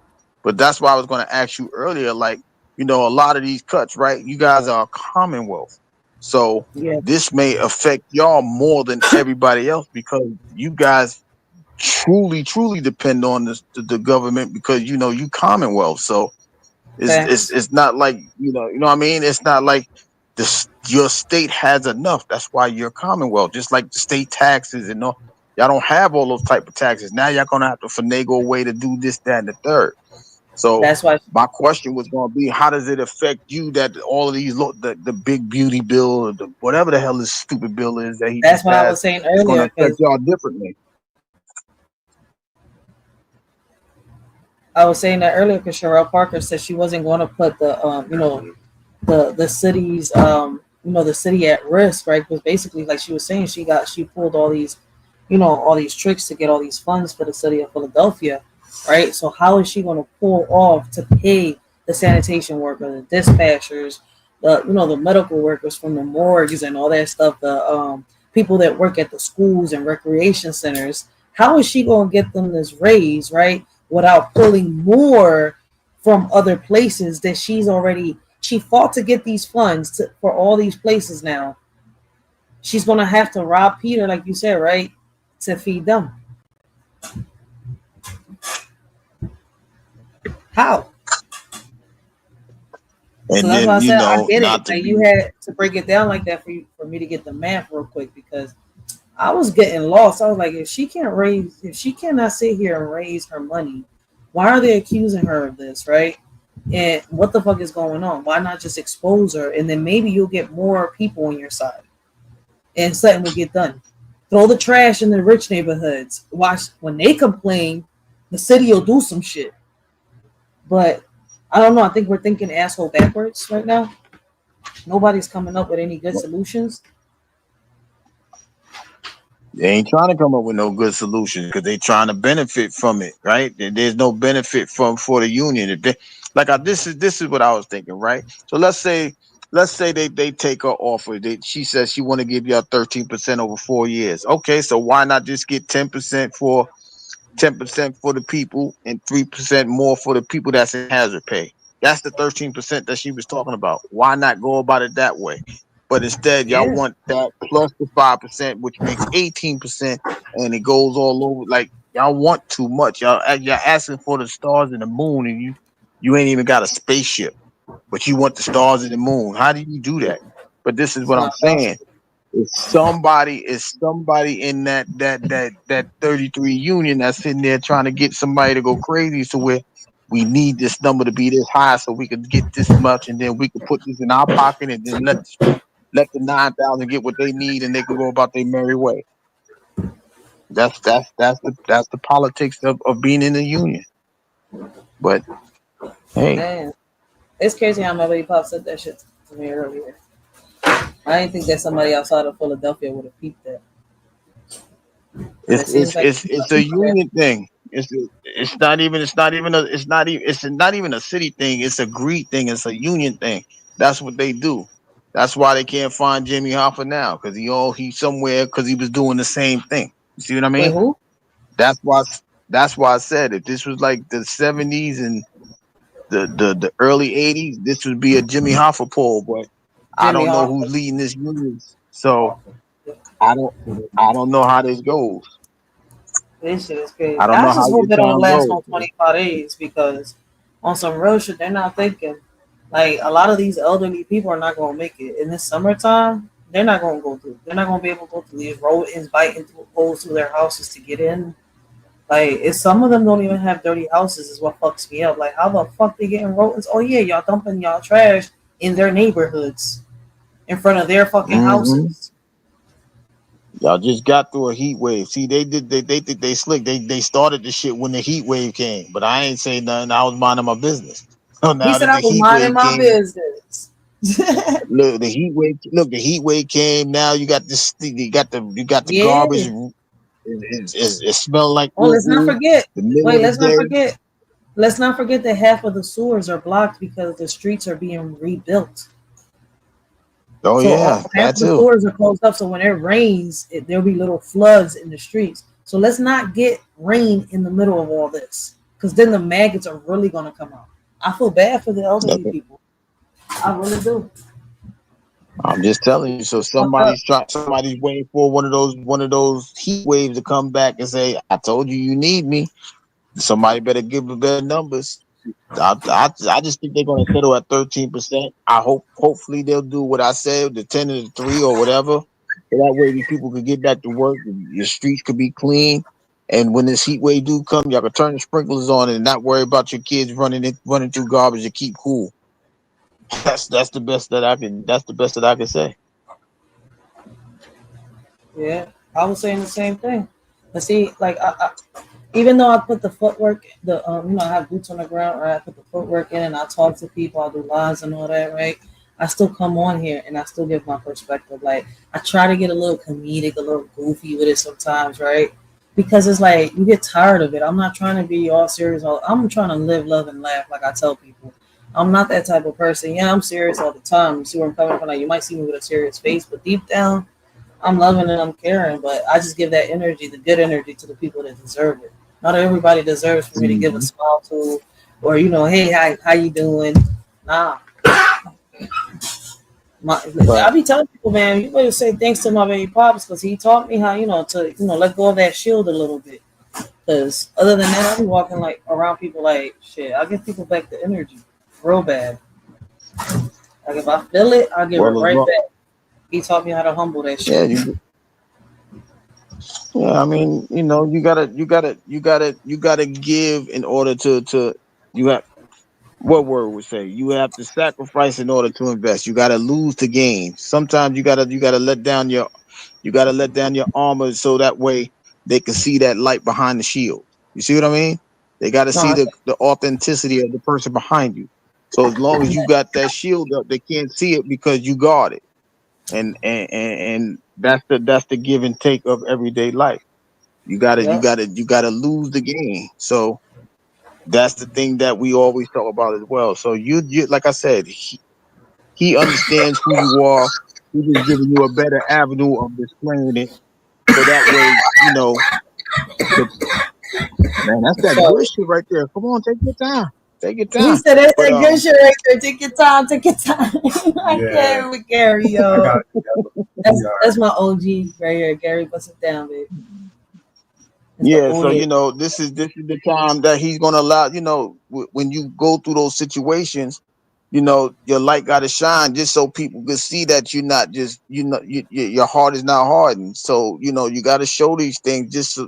but that's why I was going to ask you earlier. Like, a lot of these cuts, right? You guys are a Commonwealth, so Yeah. this may affect y'all more than everybody else because you guys truly depend on the government because you Commonwealth. So it's not like you know what I mean. It's not like your state has enough. That's why you're Commonwealth. Just like the state taxes and all, y'all don't have all those type of taxes. Now y'all gonna have to finagle a way to do this, that, and the third. So That's why my question was gonna be, how does it affect you that all of these the big beauty bill or whatever the hell this stupid bill is that he that's just what I passed was saying is gonna earlier. affect y'all differently? I was saying that earlier because Sherelle Parker said she wasn't going to put the city's the city at risk, right? Because basically, like she was saying, she pulled all these, all these tricks to get all these funds for the city of Philadelphia, right? So how is she going to pull off to pay the sanitation workers, the dispatchers, the medical workers from the morgues and all that stuff, the people that work at the schools and recreation centers? How is she going to get them this raise, right? Without pulling more from other places that she fought to get these funds for all these places now. She's going to have to rob Peter, like you said, right? To feed them. How? And So that's why I then said I get not it. to Like you be had to break it down like that for me to get the math real quick because I was getting lost. I was like, if she cannot sit here and raise her money, why are they accusing her of this, right? And what the fuck is going on? Why not just expose her and then maybe you'll get more people on your side and something will get done. Throw the trash in the rich neighborhoods. Watch when they complain, the city will do some shit. But I don't know. I think we're thinking asshole backwards right now. Nobody's coming up with any good solutions. They ain't trying to come up with no good solution because they trying to benefit from it, right? There's no benefit for the union. This is what I was thinking, right? So let's say they take her offer. She says she want to give y'all 13% over 4 years. Okay, so why not just get 10% for 10% for the people and 3% more for the people that's in hazard pay? That's the 13% that she was talking about. Why not go about it that way? But instead, y'all Yeah. want that plus the 5%, which makes 18%, and it goes all over. Like y'all want too much. You're asking for the stars and the moon, and you ain't even got a spaceship, but you want the stars and the moon. How do you do that? But this is It's what I'm not saying. possible. It's somebody in that 33 union that's sitting there trying to get somebody to go crazy so where we need this number to be this high so we can get this much and then we can put this in our pocket and then let the 9,000 get what they need and they can go about their merry way. That's the politics of being in the union. But hey, Man, it's crazy how my baby pop said that shit to me earlier. I didn't think that somebody outside of Philadelphia would have peeped that. But it seems like it's a union thing. It's not even a city thing. It's a greed thing. It's a union thing. That's what they do. That's why they can't find Jimmy Hoffa now because he's somewhere because he was doing the same thing. You see what I wait, mean? who? That's why I said if this was like the 70s and the early 80s, this would be a Jimmy Hoffa poll. But I Jimmy don't know Hoffa. who's leading this union, so I don't know how this goes. This shit is crazy. I don't I know how just your hope it don't town last goes. on 25 days because on some real shit, they're not thinking. Like a lot of these elderly people are not going to make it in this summertime. They're not going to go through. They're not going to be able to go through these rodents biting through holes through their houses to get in. Like, some of them don't even have dirty houses. Is what fucks me up. Like, how the fuck they getting rodents? Oh yeah, y'all dumping y'all trash in their neighborhoods, in front of their fucking Mm-hmm. houses. Y'all just got through a heat wave. See, they think they slick. They started the shit when the heat wave came, but I ain't saying nothing. I was minding my business. So He now said that I the was heat minding wave my came, business. look, the heat wave. Look, the heat wave came. Now you got this. You got the Yeah. garbage. It smell like Oh, let's not ooh, forget. the middle Wait, of the let's not day. forget. Let's not forget that half of the sewers are blocked because the streets are being rebuilt. Oh So yeah, half that of the too. sewers are closed up. So when it rains, there'll be little floods in the streets. So let's not get rain in the middle of all this, because then the maggots are really going to come out. I feel bad for the elderly people. I really do. I'm just telling you. So somebody's waiting for one of those heat waves to come back and say, "I told you, you need me." Somebody better give them better numbers. I just think they're going to settle at 13%. Hopefully they'll do what I said, the 10 and the 3 or whatever. So that way these people could get back to work. Your streets could be clean. And when this heat wave do come, y'all can turn the sprinklers on and not worry about your kids running through garbage to keep cool. That's the best that I can say. Yeah, I was saying the same thing. But see, like, even though I put the footwork, I have boots on the ground, or I put the footwork in, and I talk to people, I do lives and all that, right? I still come on here and I still give my perspective. Like, I try to get a little comedic, a little goofy with it sometimes, right? Because it's like you get tired of it. I'm not trying to be all serious. I'm trying to live, love, and laugh. Like I tell people, I'm not that type of person. Yeah, I'm serious all the time. You see where I'm coming from? Like, you might see me with a serious face, but deep down, I'm loving and I'm caring. But I just give that energy, the good energy, to the people that deserve it. Not everybody deserves for me to give a smile to, or hey, how you doing? Nah. I be telling people, man, you better say thanks to my baby pops, because he taught me how, to let go of that shield a little bit. Because other than that, I be walking like around people like shit. I give people back the energy, real bad. Like if I feel it, I give it right back. He taught me how to humble that shit. Yeah, I mean, you gotta give in order to you have what word would say you have to sacrifice in order to invest. You gotta lose to gain. Sometimes you gotta let down your armor so that way they can see that light behind the shield. You see what I mean? They gotta see the authenticity of the person behind you. So as long as you got that shield up, they can't see it because you guard it. And that's the give and take of everyday life. You gotta lose the game. So that's the thing that we always talk about as well. So you like I said, he understands who you are. He's just giving you a better avenue of displaying it. So that way, man, that's that good shit right there. Come on, take your time. Take your time. He said that's that good shit right there. Take your time, take your time. I can't with Gary, yo. That's my OG right here. Gary, bust it down, baby. Yeah, so this is the time that he's gonna allow. When you go through those situations, your light got to shine just so people can see that you're not just your heart is not hardened. So you got to show these things just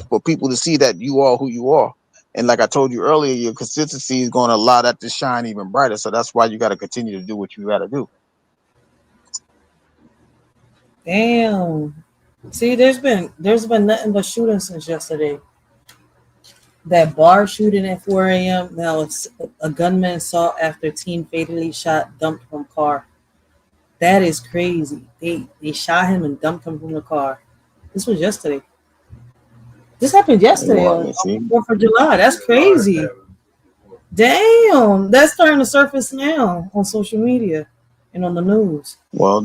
for people to see that you are who you are. And like I told you earlier, your consistency is going to allow that to shine even brighter. So that's why you got to continue to do what you got to do. Damn. See, there's been nothing but shooting since yesterday. That bar shooting at 4 a.m. Now it's a gunman sought after teen fatally shot, dumped from car. That is crazy. They shot him and dumped him from the car. This was yesterday. This happened yesterday on 4th of July. That's crazy. Damn. That's starting to surface now on social media and on the news. Well,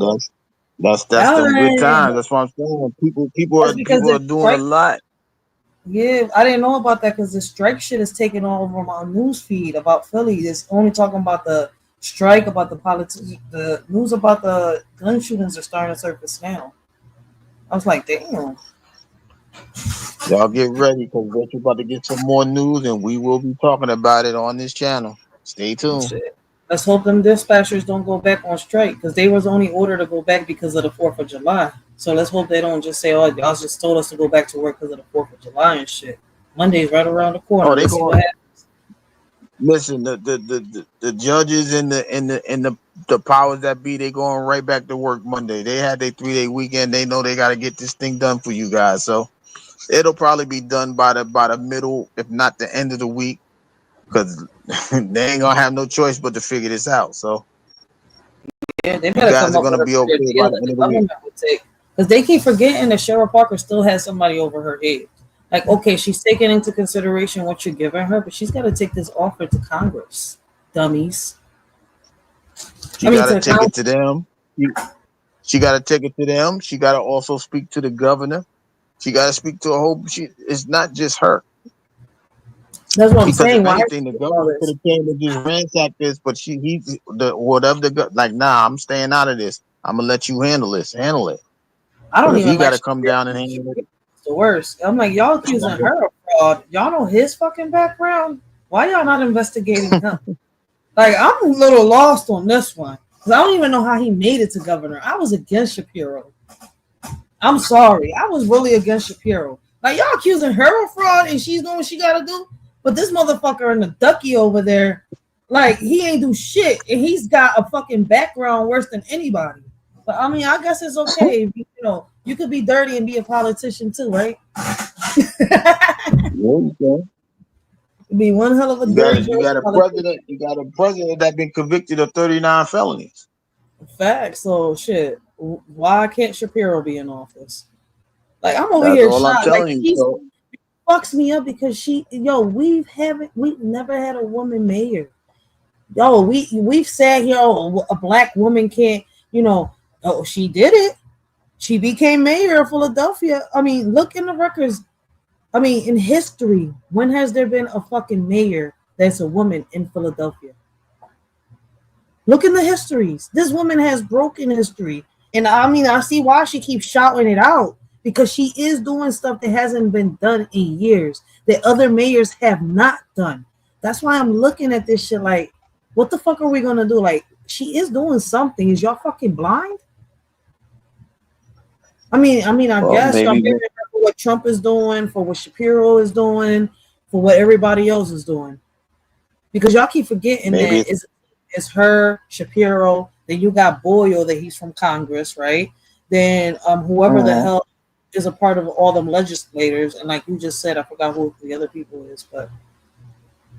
that's them good times. That's what I'm saying. People are doing a lot. Yeah, I didn't know about that because the strike shit is taking all over my news feed about Philly. It's only talking about the strike, about the politics. The news about the gun shootings are starting to surface now. I was like, damn. Y'all get ready because we're about to get some more news and we will be talking about it on this channel. Stay tuned. Let's hope them dispatchers don't go back on strike because they was only ordered to go back because of the 4th of July. So let's hope they don't just say, oh, y'all just told us to go back to work because of the 4th of July and shit. Monday's right around the corner. Listen, the judges and the powers that be, they going right back to work Monday. They had their 3-day weekend. They know they got to get this thing done for you guys. So it'll probably be done by the middle, if not the end of the week, because they ain't gonna have no choice but to figure this out. So Yeah, they you better guys come are up with gonna a be fair okay deal by that the end the of the week. government would take, because they keep forgetting that Cheryl Parker still has somebody over her head. Like, okay, she's taking into consideration what you're giving her, but she's got to take this offer to Congress, dummies. She got to take it to them. She got to take it to them. She got to also speak to the governor. She got to speak to a whole. It's not just her. That's what I'm Because saying. if Why anything, the governor could have came and just ransacked this, but like, nah, I'm staying out of this. I'm gonna let you handle this. Handle it. I don't But if even he got like to come down and handle it, it's the worst. I'm like, y'all accusing her of fraud. Y'all know his fucking background. Why y'all not investigating him? Like, I'm a little lost on this one because I don't even know how he made it to governor. I was against Shapiro. I'm sorry. I was really against Shapiro. Like, y'all accusing her of fraud and she's doing what she got to do. But this motherfucker in the ducky over there, like, he ain't do shit. And he's got a fucking background worse than anybody. But, I mean, I guess it's okay. If, you know, you could be dirty and be a politician too, right? Be one hell of a dirty. you got a president. You got a president that been convicted of 39 felonies. Facts. So shit. Why can't Shapiro be in office? Like, I'm over That's here all I'm shocked. Like, telling you. So. Fucks me up because we've never had a woman mayor. Yo, we've sat here. Oh, a black woman can't. You know. Oh, she did it. She became mayor of Philadelphia. I mean, look in the records. I mean, in history, when has there been a fucking mayor that's a woman in Philadelphia? Look in the histories. This woman has broken history. And I mean, I see why she keeps shouting it out, because she is doing stuff that hasn't been done in years, that other mayors have not done. That's why I'm looking at this shit like, what the fuck are we going to do? Like, she is doing something. Is y'all fucking blind? I guess y'all giving her for what Trump is doing, for what Shapiro is doing, for what everybody else is doing. Because y'all keep forgetting that it's her, Shapiro, then you got Boyle, that he's from Congress, right? Then whoever the hell is a part of all them legislators, and like you just said, I forgot who the other people is, but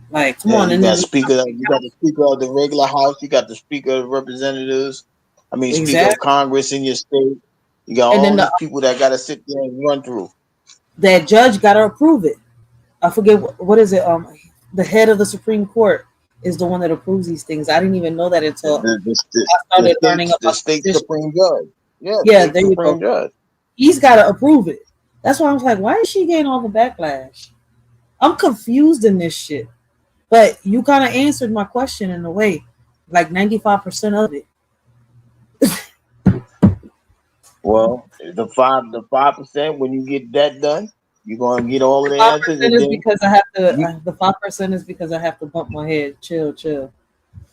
like, come on. You And got then speaker. You got the speaker of the regular house. You got the speaker of representatives. I mean, Exactly. Speaker of Congress in your state. You got all these people that got to sit there and run through. That judge got to approve it. I forget what is it. The head of the Supreme Court is the one that approves these things. I didn't even know that until I started learning about the state Supreme Judge. Yeah, there you go. Judge. He's got to approve it. That's why I was like, why is she getting all the backlash? I'm confused in this shit. But you kind of answered my question in a way, like 95% of it. Well, the 5%, when you get that done, you're gonna get all of the answers. And then because I have to. The 5% is because I have to bump my head. Chill.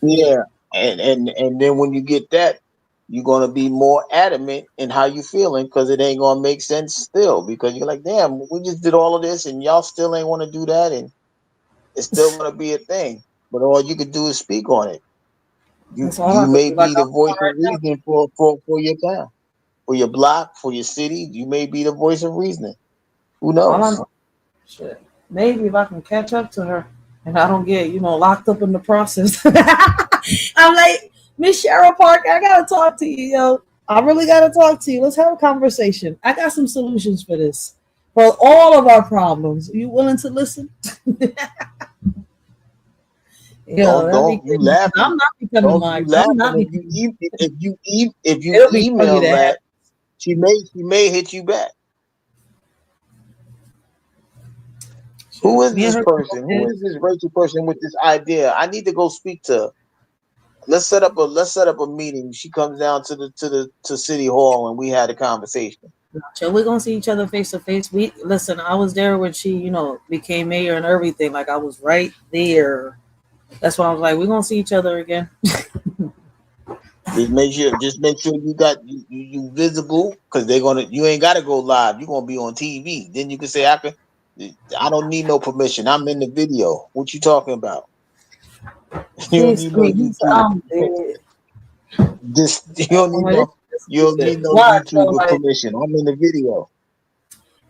Yeah, and then when you get that, you're gonna be more adamant in how you feeling, because it ain't gonna make sense still. Because you're like, damn, we just did all of this, and y'all still ain't want to do that, and it's still gonna be a thing. But all you could do is speak on it. You may be the voice of reason for your town, for your block, for your city. You may be the voice of reasoning. Who knows? Shit. Maybe if I can catch up to her and I don't get, locked up in the process. I'm like, Miss Cheryl Parker, I gotta talk to you, yo. I really gotta talk to you. Let's have a conversation. I got some solutions for this. For all of our problems. Are you willing to listen? Don't you laugh. I'm not becoming mine. If you email that, she may hit you back. Who is this person? Who is this Rachel person with this idea? I need to go speak to her. Let's set up a meeting. She comes down to City Hall and we had a conversation. So we're gonna see each other face to face. Listen, I was there when she, became mayor and everything. Like, I was right there. That's why I was like, we're gonna see each other again. Just make sure you got you visible, because you ain't gotta go live. You're gonna be on TV. Then you can say, I don't need no permission. I'm in the video. What you talking about? You don't need no YouTube. This you don't need no Why? So, YouTuber like, permission. I'm in the video.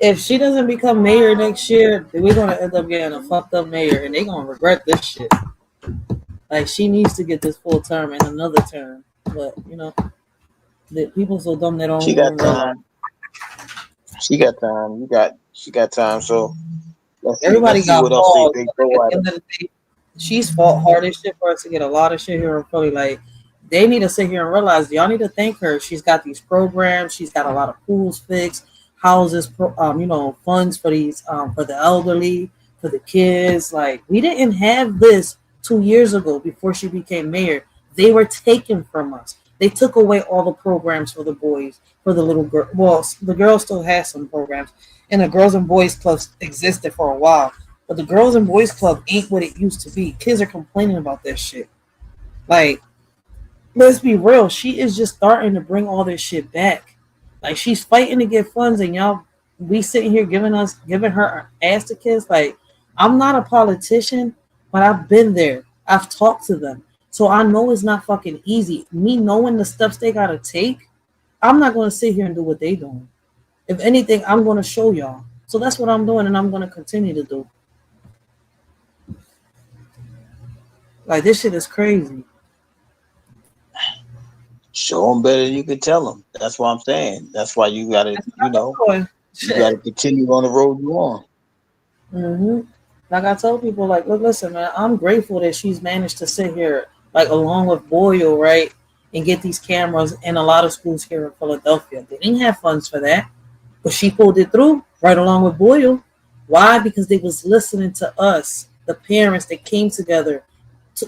if she doesn't become mayor next year, then we're gonna end up getting a fucked up mayor, and they're gonna regret this shit. Like, she needs to get this full term and another term, but the people so dumb they don't She even got realize. time. She got time. She got time. So Everybody let's see got what else balls. they At throw the at end us. of the day, she's fought hard as shit for us to get a lot of shit here in Philly. Like, they need to sit here and realize y'all need to thank her. She's got these programs. She's got a lot of pools fixed, houses, funds for these for the elderly, for the kids. Like, we didn't have this 2 years ago before she became mayor. They were taken from us. They took away all the programs for the boys, for the little girl. Well, the girls still have some programs, and the girls and boys clubs existed for a while. But the girls and boys club ain't what it used to be. Kids are complaining about that shit. Like, let's be real. She is just starting to bring all this shit back. Like, she's fighting to get funds, and y'all, we sitting here giving her ass to kiss. Like, I'm not a politician, but I've been there. I've talked to them, so I know it's not fucking easy. Me knowing the steps they gotta take, I'm not gonna sit here and do what they doing. If anything, I'm gonna show y'all. So that's what I'm doing, and I'm gonna continue to do. Like, this shit is crazy. Show them better than you can tell them. That's what I'm saying. That's why you gotta, you gotta continue on the road you're on. Mm-hmm. Like I tell people, like, look, listen, man, I'm grateful that she's managed to sit here, like, along with Boyle, right, and get these cameras in a lot of schools here in Philadelphia. They didn't have funds for that, but she pulled it through right along with Boyle. Why? Because they was listening to us, the parents that came together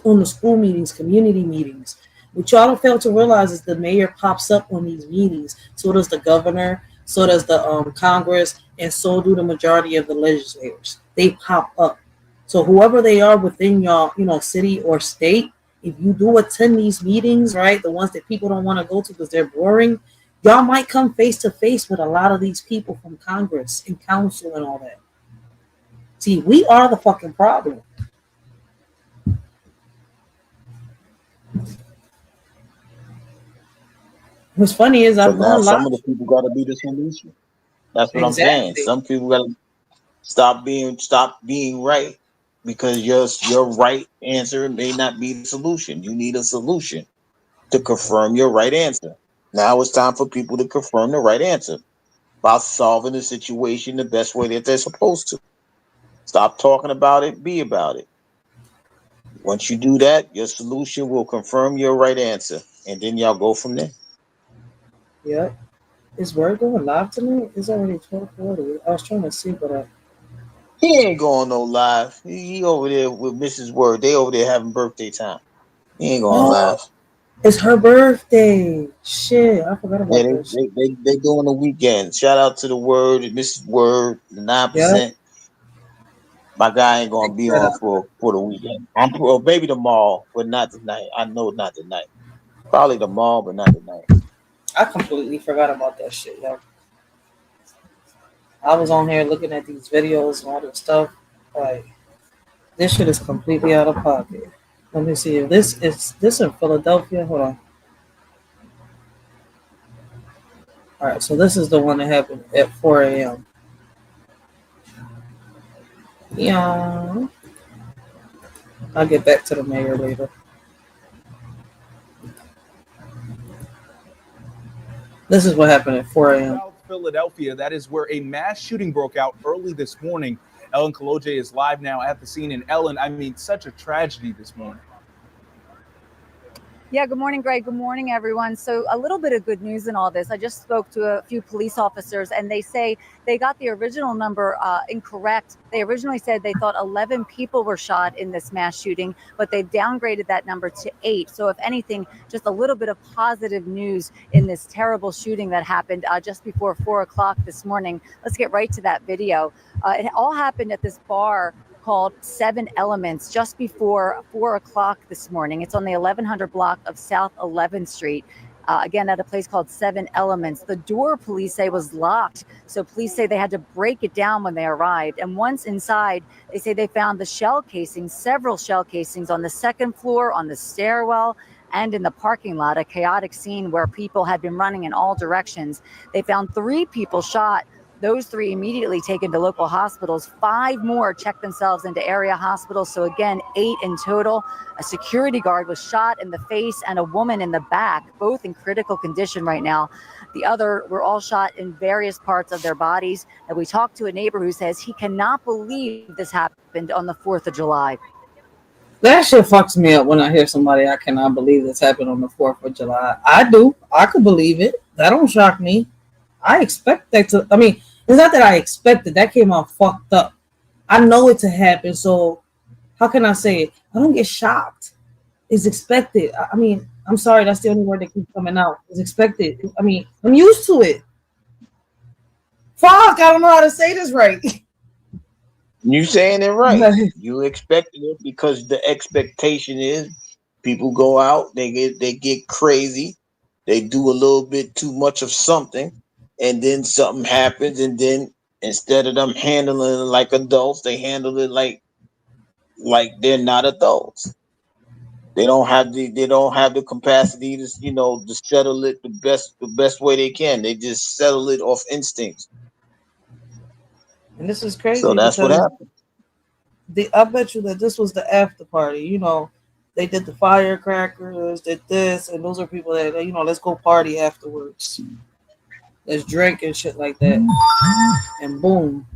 on the school meetings, community meetings. What y'all don't fail to realize is the mayor pops up on these meetings. So does the governor, so does the Congress, and so do the majority of the legislators. They pop up. So whoever they are within y'all, city or state, if you do attend these meetings, right, the ones that people don't want to go to because they're boring, y'all might come face to face with a lot of these people from Congress and council and all that. See, we are the fucking problem. What's funny is I've now done some of the people gotta be the solution. That's what I'm saying. Some people gotta stop being right because your right answer may not be the solution. You need a solution to confirm your right answer. Now it's time for people to confirm the right answer by solving the situation the best way that they're supposed to. Stop talking about it, be about it. Once you do that, your solution will confirm your right answer, and then y'all go from there. Yep. Is Word going live tonight? It's already 12:40. I was trying to see, but He ain't going no live. He over there with Mrs. Word. They over there having birthday time. He ain't going live. It's her birthday. Shit, I forgot about Yeah, this. they doing the weekend. Shout out to the Word, Mrs. Word, the 9%. Yep. My guy ain't gonna be on for the weekend. Maybe tomorrow, but not tonight. I know not tonight. Probably tomorrow, but not tonight. I completely forgot about that shit, yo. I was on here looking at these videos and all this stuff. Like, this shit is completely out of pocket. Let me see if this in Philadelphia. Hold on. All right, so this is the one that happened at 4 a.m. Yeah. I'll get back to the mayor later. This is what happened at 4 a.m. South Philadelphia, that is where a mass shooting broke out early this morning. Ellen Kaloje is live now at the scene. And Ellen, I mean, such a tragedy this morning. Yeah, good morning, Greg. Good morning, everyone. So a little bit of good news in all this. I just spoke to a few police officers, and they say they got the original number incorrect. They originally said they thought 11 people were shot in this mass shooting, but they downgraded that number to 8. So if anything, just a little bit of positive news in this terrible shooting that happened just before 4 o'clock this morning. Let's get right to that video. It all happened at this bar called 7 Elements just before 4 o'clock this morning. It's on the 1100 block of South 11th Street. Again, at a place called 7 Elements. The door, police say, was locked. So police say they had to break it down when they arrived. And once inside, they say they found the shell casings, several shell casings on the second floor, on the stairwell, and in the parking lot, a chaotic scene where people had been running in all directions. They found 3 people shot. Those 3 immediately taken to local hospitals. 5 more checked themselves into area hospitals. So again, 8 in total. A security guard was shot in the face and a woman in the back, both in critical condition right now. The other were all shot in various parts of their bodies. And we talked to a neighbor who says he cannot believe this happened on the 4th of July. That shit fucks me up when I hear somebody, I cannot believe this happened on the 4th of July. I do. I could believe it. That don't shock me. I expect that to, I mean, it's not that I expected. That came out fucked up. I know it to happen, so how can I say it? I don't get shocked. It's expected. I mean, I'm sorry, that's the only word that keeps coming out. It's expected. I mean, I'm used to it. Fuck, I don't know how to say this right. You saying it right. You expected it because the expectation is people go out, they get crazy, they do a little bit too much of something, and then something happens, and then instead of them handling it like adults, they handle it like they're not adults. They don't have the capacity to, you know, to settle it the best way they can. They just settle it off instinct. And this is crazy. So that's what happened. I bet you that this was the after party. You know, they did the firecrackers, did this, and those are people that, you know, let's go party afterwards. Let's drink and shit like that. And boom,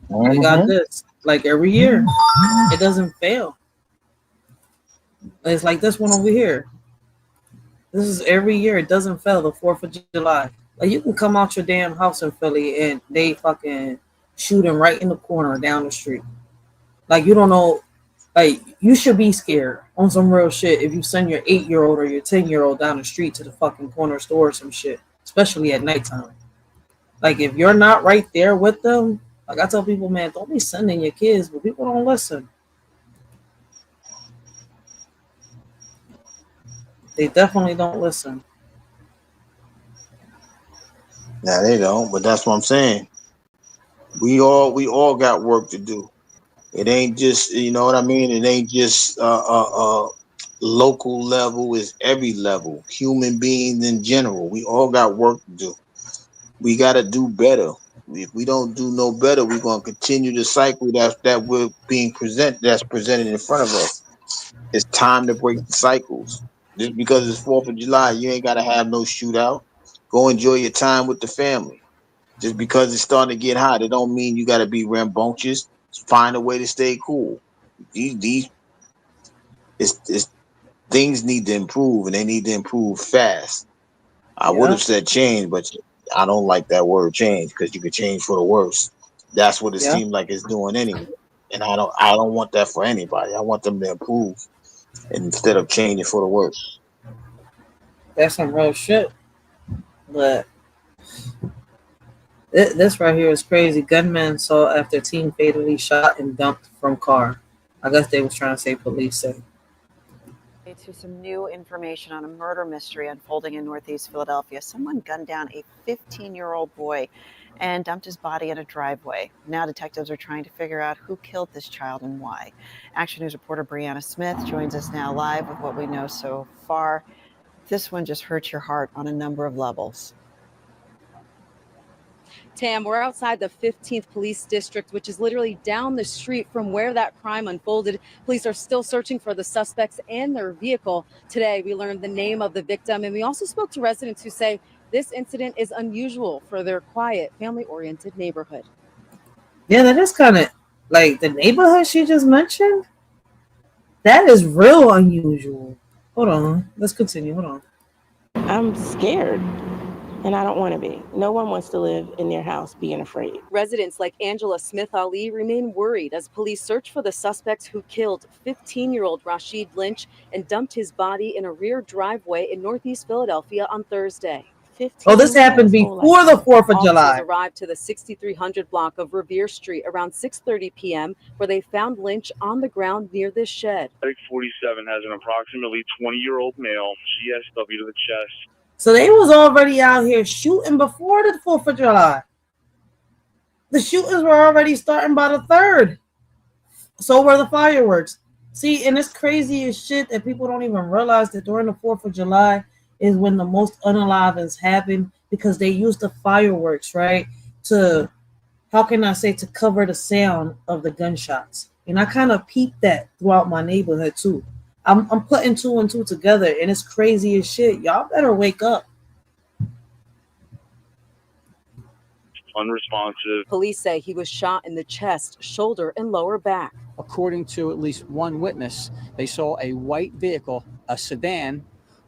they got this. Like every year, it doesn't fail. It's like this one over here. This is every year. It doesn't fail. The 4th of July. Like you can come out your damn house in Philly and they fucking shooting right in the corner down the street. Like you don't know. Like you should be scared on some real shit if you send your 8-year-old or your 10-year-old down the street to the fucking corner store or some shit, especially at nighttime. Like if you're not right there with them, like I tell people, man, don't be sending your kids, but people don't listen. They definitely don't listen. Nah, they don't, but that's what I'm saying. We all got work to do. It ain't just, you know what I mean? It ain't just local level, it's every level. Human beings in general. We all got work to do. We gotta do better. If we don't do no better, we're gonna continue the cycle that we're being that's presented in front of us. It's time to break the cycles. Just because it's 4th of July, you ain't gotta have no shootout. Go enjoy your time with the family. Just because it's starting to get hot, it don't mean you gotta be rambunctious. Find a way to stay cool. These things need to improve, and they need to improve fast. I would have said change, but I don't like that word change because you could change for the worse. That's what it seemed like it's doing anyway. And I don't want that for anybody. I want them to improve instead of changing for the worse. That's some real shit. But this right here is crazy. Gunman saw after teen fatally shot and dumped from car. I guess they was trying to say police say. To some new information on a murder mystery unfolding in Northeast Philadelphia. Someone gunned down a 15-year-old boy and dumped his body in a driveway. Now detectives are trying to figure out who killed this child and why. Action News reporter Brianna Smith joins us now live with what we know so far. This one just hurts your heart on a number of levels. Tam, we're outside the 15th Police District, which is literally down the street from where that crime unfolded. Police are still searching for the suspects and their vehicle. Today, we learned the name of the victim, and we also spoke to residents who say this incident is unusual for their quiet, family-oriented neighborhood. Yeah, that is kind of like the neighborhood she just mentioned. That is real unusual. Hold on. Let's continue. Hold on. I'm scared. And I don't want to be. No one wants to live in their house being afraid. Residents like Angela Smith Ali remain worried as police search for the suspects who killed 15-year-old Rashid Lynch and dumped his body in a rear driveway in Northeast Philadelphia on Thursday. Oh, this happened before the 4th of July. Officers arrived to the 6300 block of Revere Street around 6:30 p.m. where they found Lynch on the ground near this shed. 47 has an approximately 20-year-old male, GSW to the chest. So they was already out here shooting before the 4th of July. The shootings were already starting by the 3rd. So were the fireworks. See, and it's crazy as shit that people don't even realize that during the 4th of July is when the most unalivings happen because they use the fireworks, right? To, how can I say, to cover the sound of the gunshots. And I kind of peeped that throughout my neighborhood too. I'm putting 2 and 2 together, and it's crazy as shit. Y'all better wake up. Unresponsive. Police say he was shot in the chest, shoulder, and lower back. According to at least one witness, they saw a white vehicle, a sedan,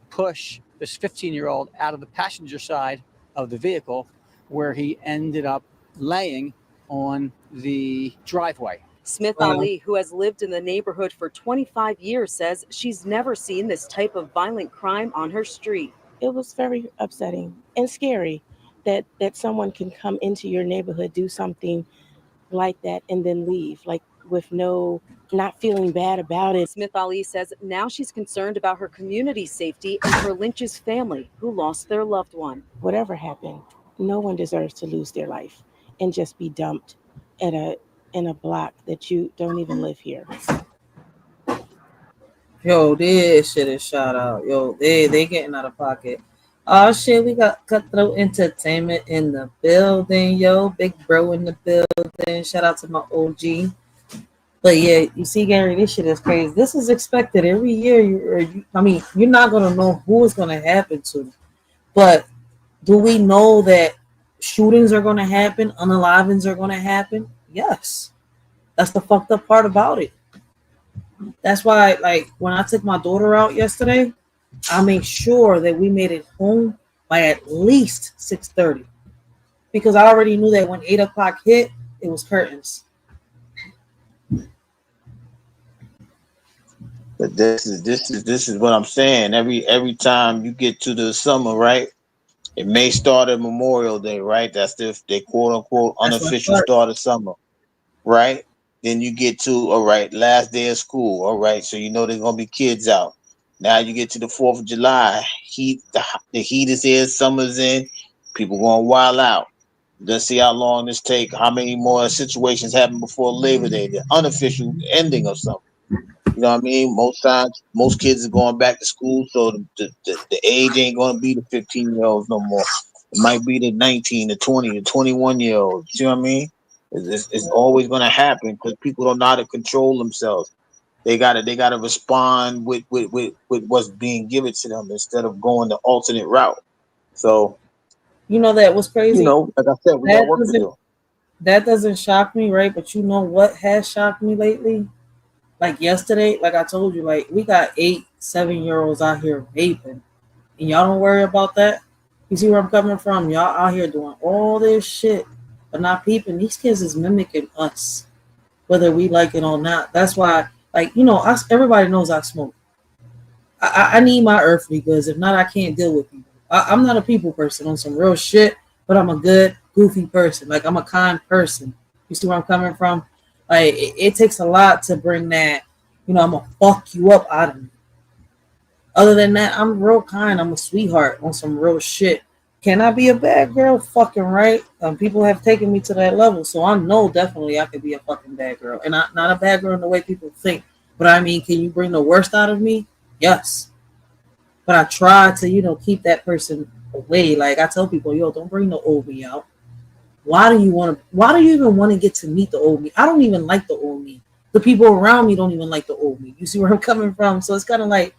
push this 15-year-old out of the passenger side of the vehicle, where he ended up laying on the driveway. Smith Ali, who has lived in the neighborhood for 25 years, says she's never seen this type of violent crime on her street. It was very upsetting and scary that someone can come into your neighborhood, do something like that, and then leave, like with not feeling bad about it. Smith Ali says now she's concerned about her community's safety and her Lynch's family, who lost their loved one. Whatever happened, no one deserves to lose their life and just be dumped in a block that you don't even live here. Yo, this shit is shout out. Yo, they getting out of pocket. Oh shit, we got Cutthroat Entertainment in the building, yo. Big bro in the building. Shout out to my OG. But yeah, you see, Gary, this shit is crazy. This is expected every year. You're not gonna know who it's gonna happen to. But do we know that shootings are gonna happen, unalivings are gonna happen? Yes. That's the fucked up part about it. That's why, like, when I took my daughter out yesterday, I made sure that we made it home by at least 6:30, because I already knew that when 8 o'clock hit, it was curtains. But this is what I'm saying. Every time you get to the summer, right? It may start at Memorial Day, right? That's the quote unquote unofficial start of summer, right? Then you get to, all right, last day of school, all right. So you know there's gonna be kids out. Now you get to the 4th of July, the heat is here, summer's in, people going wild out. Let's see how long this take, how many more situations happen before Labor Day, the unofficial ending of something. You know what I mean? Most times, most kids are going back to school, so the age ain't going to be the 15-year-olds no more. It might be the 19, the 20, the 21-year-olds. You know what I mean? It's always going to happen because people don't know how to control themselves. They gotta respond with what's being given to them instead of going the alternate route. So, you know that was crazy. You know, like I said, we got work to do. That doesn't shock me, right? But you know what has shocked me lately? Like yesterday, like I told you, like we got 8, 7-year-olds out here vaping, and y'all don't worry about that. You see where I'm coming from? Y'all out here doing all this shit, but not peeping. These kids is mimicking us, whether we like it or not. That's why. Like, you know, everybody knows I smoke. I need my earthly goods. If not, I can't deal with people. I'm not a people person on some real shit, but I'm a good, goofy person. Like, I'm a kind person. You see where I'm coming from? Like, it takes a lot to bring that, you know, I'm going to fuck you up out of me. Other than that, I'm real kind. I'm a sweetheart on some real shit. Can I be a bad girl? Fucking right. People have taken me to that level, so I know definitely I could be a fucking bad girl, and not a bad girl in the way people think. But I mean, can you bring the worst out of me? Yes. But I try to, you know, keep that person away. Like I tell people, yo, don't bring the old me out. Why do you even want to get to meet the old me? I don't even like the old me. The people around me don't even like the old me. You see where I'm coming from? So it's kind of like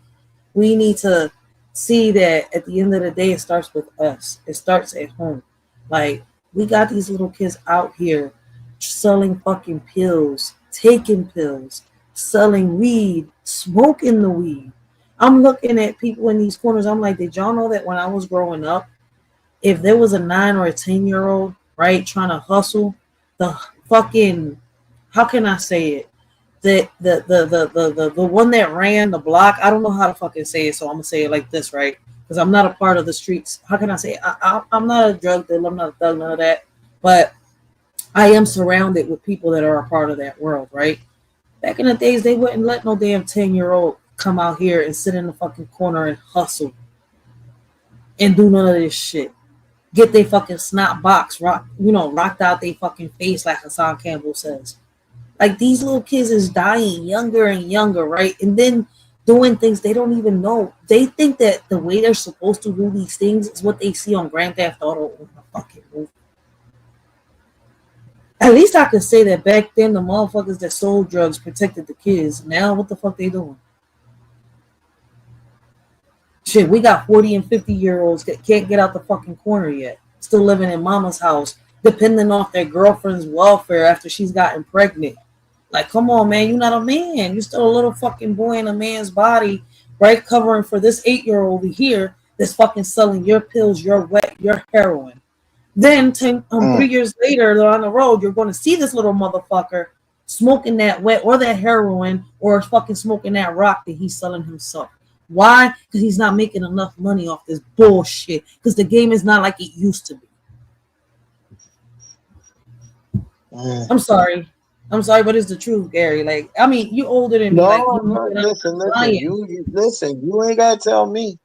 we need to see that at the end of the day, it starts with us. It starts at home. Like, we got these little kids out here selling fucking pills, taking pills, selling weed, smoking the weed. I'm looking at people in these corners. I'm like, did y'all know that when I was growing up, if there was a 9 or a 10-year-old, right, trying to hustle, the fucking, how can I say it? The one that ran the block, I don't know how to fucking say it, so I'm gonna say it like this, right? Because I'm not a part of the streets. How can I say it? I'm not a drug dealer, I'm not a thug, none of that. But I am surrounded with people that are a part of that world, right? Back in the days, they wouldn't let no damn 10-year-old come out here and sit in the fucking corner and hustle and do none of this shit. Get their fucking snot box rocked out their fucking face, like Hassan Campbell says. Like these little kids is dying younger and younger, right? And then doing things they don't even know. They think that the way they're supposed to do these things is what they see on Grand Theft Auto in the fucking movie. At least I could say that back then the motherfuckers that sold drugs protected the kids. Now what the fuck they doing? Shit, we got 40 and 50-year-olds that can't get out the fucking corner yet. Still living in mama's house, depending off their girlfriend's welfare after she's gotten pregnant. Like, come on, man, you're not a man. You're still a little fucking boy in a man's body, right? Covering for this 8-year-old over here that's fucking selling your pills, your wet, your heroin. Then 3 years later, on the road, you're going to see this little motherfucker smoking that wet or that heroin or fucking smoking that rock that he's selling himself. Why? Because he's not making enough money off this bullshit. Because the game is not like it used to be. I'm sorry, but it's the truth, Gary. Like, I mean, you older than me. No, Like, listen. You ain't gotta tell me.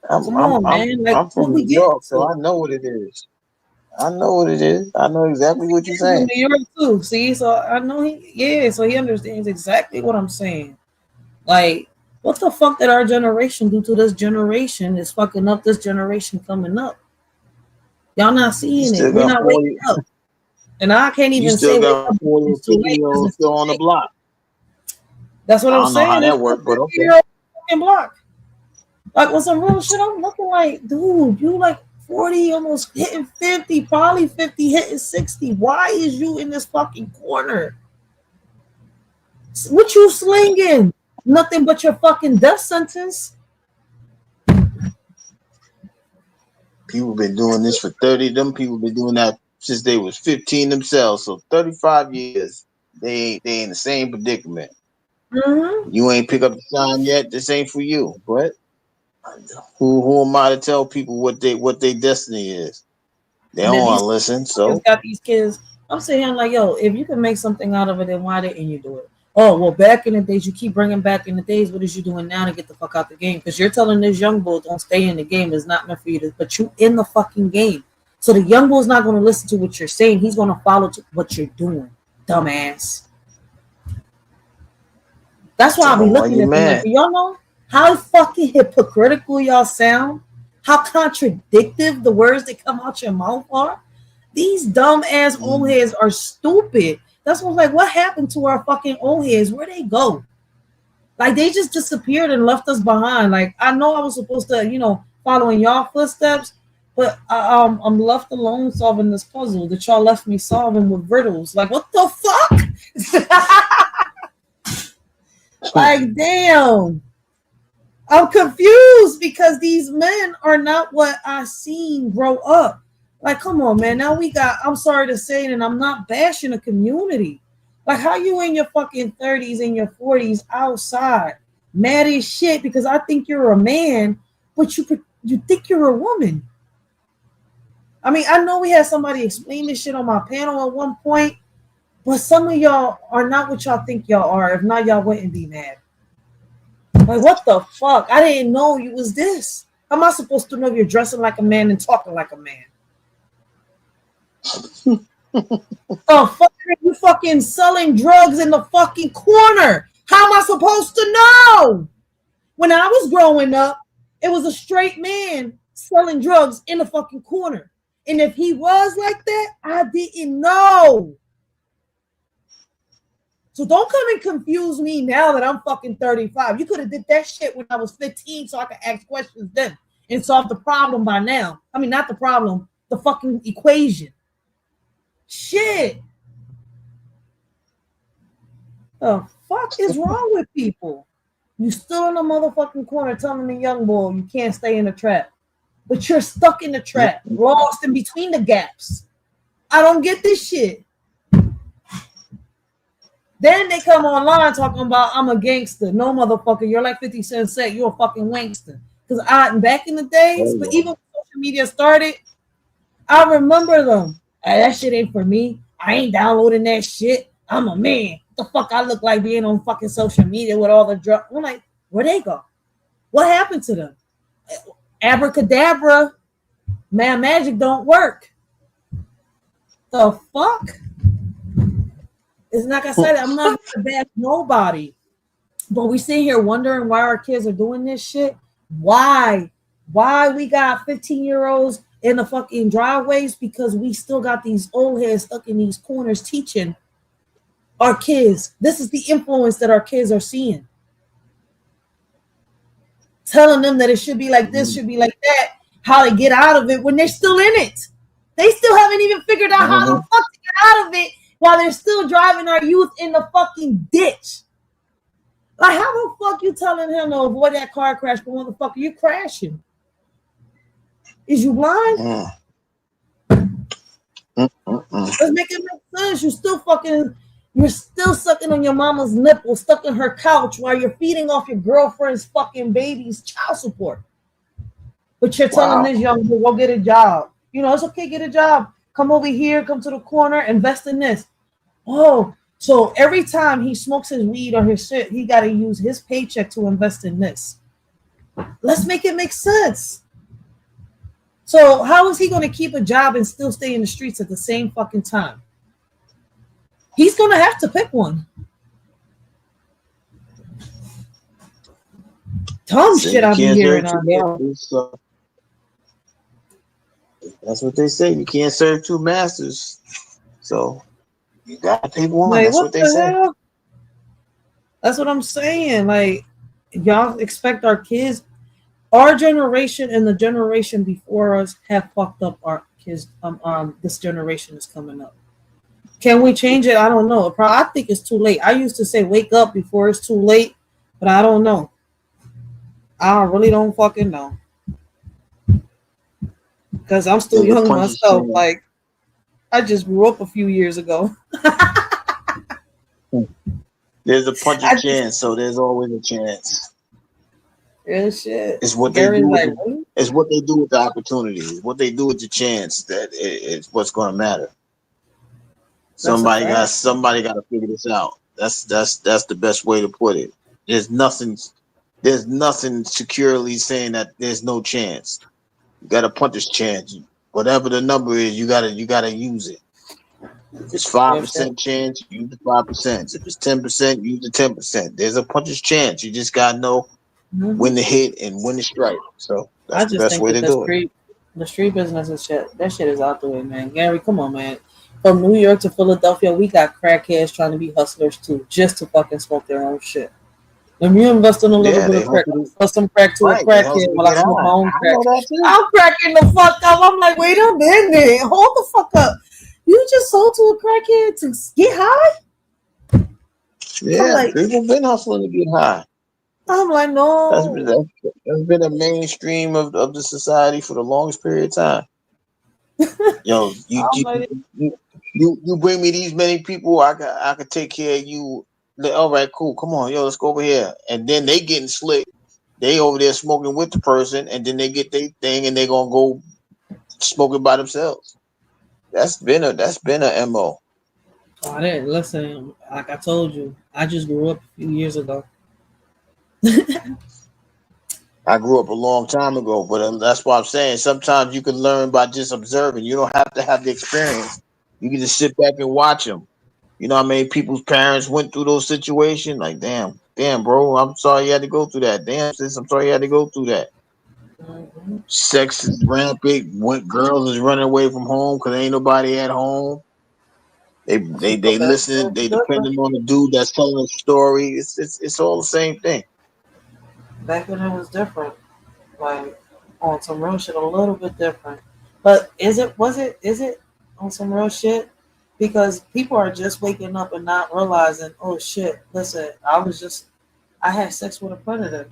I'm from New York, so I know what it is. I know what it is. I know exactly what you're saying. New York too. See, so I know so he understands exactly what I'm saying. Like, what the fuck did our generation do to this generation is fucking up this generation coming up? Y'all not seeing it. We're not waking up. And I can't even say got 40 50-year-olds still on the block. That's what I'm saying. I don't know how that worked, but okay. Fucking block. Like, with some real shit, I'm looking like, dude, you like 40, almost hitting 50, probably 50, hitting 60. Why is you in this fucking corner? What you slinging? Nothing but your fucking death sentence. People been doing this for 30. Them people been doing that since they was 15 themselves. So 35 years, they in the same predicament. Mm-hmm. You ain't pick up the sign yet. This ain't for you. But who am I to tell people what their destiny is? They don't want to listen. So got these kids. I'm saying like, yo, if you can make something out of it, then why didn't you do it? Oh, well, back in the days, you keep bringing back in the days. What is you doing now to get the fuck out the game? Because you're telling this young bull, don't stay in the game. It's not meant for you to, but you in the fucking game. So the young bull's not going to listen to what you're saying. He's going to follow what you're doing, dumbass. That's why I'll be looking at them like, y'all know how fucking hypocritical y'all sound? How contradictive the words that come out your mouth are? These dumb ass old heads are stupid. That's what's like, what happened to our fucking old heads? Where'd they go? Like, they just disappeared and left us behind. Like, I know I was supposed to, follow in y'all footsteps, but I'm left alone solving this puzzle that y'all left me solving with riddles. Like, what the fuck? Like, damn. I'm confused because these men are not what I seen grow up. Like, come on, man. Now I'm sorry to say it, and I'm not bashing the community. Like, how you in your fucking 30s and your 40s outside, mad as shit because I think you're a man, but you think you're a woman. I mean, I know we had somebody explain this shit on my panel at one point, but some of y'all are not what y'all think y'all are. If not, y'all wouldn't be mad. Like, what the fuck? I didn't know you was this. How am I supposed to know you're dressing like a man and talking like a man? Oh, fuck, you fucking selling drugs in the fucking corner. How am I supposed to know? When I was growing up, it was a straight man selling drugs in the fucking corner. And if he was like that, I didn't know. So don't come and confuse me now that I'm fucking 35. You could have did that shit when I was 15 so I could ask questions then and solve the problem by now. I mean, not the problem, the fucking equation. Shit. The fuck is wrong with people? You still in the motherfucking corner telling the young boy you can't stay in the trap. But you're stuck in the trap, lost in between the gaps. I don't get this shit. Then they come online talking about I'm a gangster. No, motherfucker, you're like 50 Cent said, you're a fucking wankster. Because back in the days, but even when social media started, I remember them. Hey, that shit ain't for me. I ain't downloading that shit. I'm a man. What the fuck I look like being on fucking social media with all the drugs? I'm like, where'd they go? What happened to them? Abracadabra, man, magic don't work. The fuck? It's not gonna say that. I'm not gonna bash nobody. But we sit here wondering why our kids are doing this shit. Why? Why we got 15-year-olds in the fucking driveways? Because we still got these old heads stuck in these corners teaching our kids. This is the influence that our kids are seeing. Telling them that it should be like this, should be like that, how to get out of it when they're still in it. They still haven't even figured out how the fuck to get out of it while they're still driving our youth in the fucking ditch. Like, how the fuck you telling him to avoid that car crash, but motherfucker, you crashing? Is you blind? Let's make it make sense. You're still sucking on your mama's nipple, stuck in her couch while you're feeding off your girlfriend's fucking baby's child support. But you're telling this young boy, go get a job. You know, it's okay, get a job. Come over here, come to the corner, invest in this. Oh, so every time he smokes his weed or his shit, he got to use his paycheck to invest in this. Let's make it make sense. So how is he going to keep a job and still stay in the streets at the same fucking time? He's going to have to pick one. Dumb shit I'm hearing on there. That's what they say. You can't serve two masters. So you got to pick one. Like, That's what they say. Hell? That's what I'm saying. Like, y'all expect our kids, our generation and the generation before us have fucked up our kids. This generation is coming up. Can we change it? I don't know. I think it's too late. I used to say wake up before it's too late, but I don't know. I really don't fucking know. Because I'm still young myself. Like, I just grew up a few years ago. There's a punch of chance, so there's always a chance. Yeah, shit. It's what they do. It's what they do with the opportunity. It's what they do with the chance that it's what's going to matter. Somebody got to figure this out. That's the best way to put it. There's nothing securely saying that there's no chance. You got a puncher's chance. Whatever the number is, you gotta use it. If it's 5% chance, use the 5%. If it's 10%, use the 10%. There's a puncher's chance. You just gotta know when to hit and when to strike. So that's the best way to do it. The street business and shit, that shit is out the way, man. Gary, come on, man. From New York to Philadelphia, we got crackheads trying to be hustlers too, just to fucking smoke their own shit. Let me invest in a little bit of crack. Bust some crack to a crackhead while I smoke my own crack. I'm cracking the fuck up. I'm like, wait a minute. Hold the fuck up. You just sold to a crackhead to get high? Yeah, like, people been hustling to get high. I'm like, no. That's been a mainstream of the society for the longest period of time. Yo, you bring me these many people, I could take care of you. All right, cool. Come on, yo, let's go over here. And then they getting slick. They over there smoking with the person, and then they get their thing, and they gonna go smoking by themselves. That's been a MO. I didn't listen. Like I told you, I just grew up a few years ago. I grew up a long time ago, but that's what I'm saying. Sometimes you can learn by just observing. You don't have to have the experience. You can just sit back and watch them. You know how many people's parents went through those situations? Like, damn, bro, I'm sorry you had to go through that. Damn, sis, I'm sorry you had to go through that. Sex is rampant. Girls is running away from home because ain't nobody at home. They listen. They depending on the dude that's telling the story. It's all the same thing. Back when it was different, like on some real shit, a little bit different. But is it on some real shit? Because people are just waking up and not realizing, oh shit, listen, I had sex with a predator.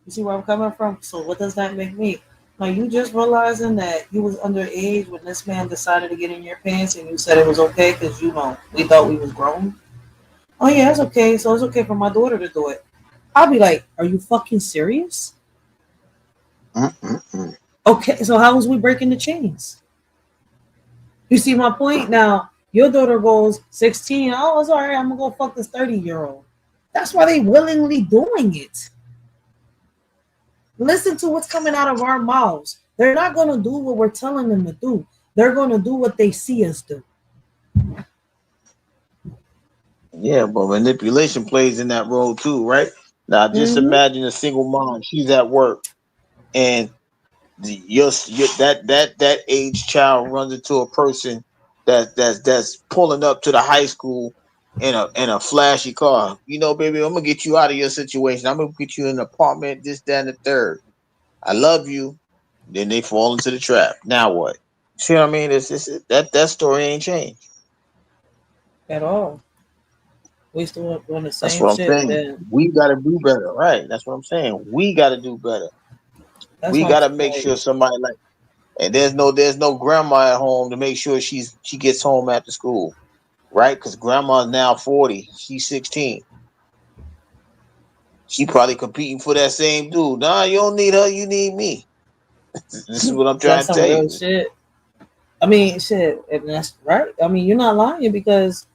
You see where I'm coming from? So what does that make me? Now you just realizing that you was underage when this man decided to get in your pants and you said it was okay because we thought we was grown. Oh yeah, it's okay. So it's okay for my daughter to do it. I'll be like, are you fucking serious? Okay, so how was we breaking the chains? You see my point? Now, your daughter goes 16. Oh, it's all right. I'm going to go fuck this 30-year-old. That's why they willingly doing it. Listen to what's coming out of our mouths. They're not going to do what we're telling them to do. They're going to do what they see us do. Yeah, but manipulation plays in that role too, right? Now, just imagine a single mom. She's at work, and that age child runs into a person that's pulling up to the high school in a flashy car. You know, baby, I'm gonna get you out of your situation. I'm gonna get you in an apartment, this, that, and the third. I love you. Then they fall into the trap. Now what? See what I mean? It's that story ain't changed at all. We still doing the That's same what I'm shit. saying. Then We got to do better, right? That's what I'm saying. We got to do better. that's We why I'm got to saying, make like, sure somebody like, and there's no grandma at home to make sure she gets home after school, right? Because grandma's now 40, she's 16. She probably competing for that same dude. Nah, you don't need her, you need me. This is what I'm trying that's to some tell real you. shit. I mean, shit, and that's right. I mean, you're not lying because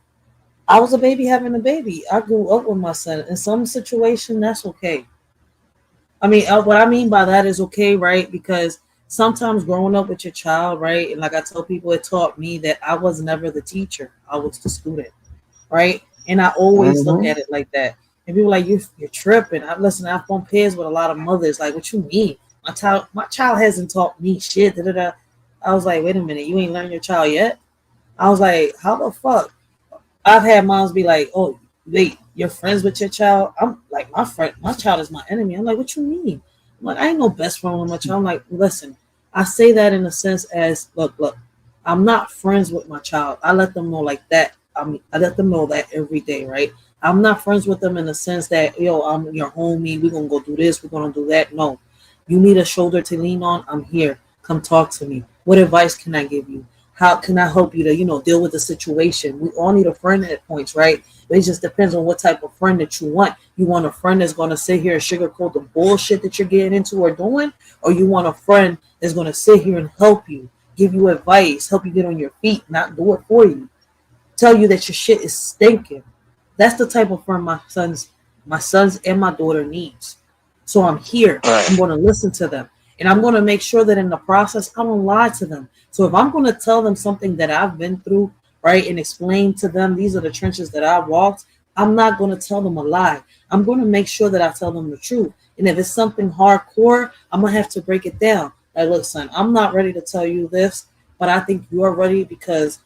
I was a baby having a baby. I grew up with my son. In some situation, that's okay. I mean, what I mean by that is okay, right? Because sometimes growing up with your child, right? And like I tell people, it taught me that I was never the teacher. I was the student, right? And I always look Mm-hmm. at it like that. And people are like, you're tripping. I've bumped heads with a lot of mothers. Like, what you mean? My child hasn't taught me shit. Da, da, da. I was like, wait a minute, you ain't learned your child yet? I was like, how the fuck? I've had moms be like, oh, wait, you're friends with your child? I'm like, my child is my enemy. I'm like, what you mean? I'm like, I ain't no best friend with my child. I'm like, listen, I say that in a sense as, look, I'm not friends with my child. I let them know like that. I let them know that every day, right? I'm not friends with them in the sense that, yo, I'm your homie. We're gonna go do this. We're gonna do that. No, you need a shoulder to lean on. I'm here. Come talk to me. What advice can I give you? How can I help you to, deal with the situation? We all need a friend at points, right? But it just depends on what type of friend that you want. You want a friend that's going to sit here and sugarcoat the bullshit that you're getting into or doing, or you want a friend that's going to sit here and help you, give you advice, help you get on your feet, not do it for you, tell you that your shit is stinking. That's the type of friend my sons and my daughter needs. So I'm here. I'm going to listen to them. And I'm going to make sure that in the process, I don't lie to them. So if I'm going to tell them something that I've been through, right, and explain to them, these are the trenches that I walked, I'm not going to tell them a lie. I'm going to make sure that I tell them the truth. And if it's something hardcore, I'm going to have to break it down. Like, look, son, I'm not ready to tell you this, but I think you're ready because,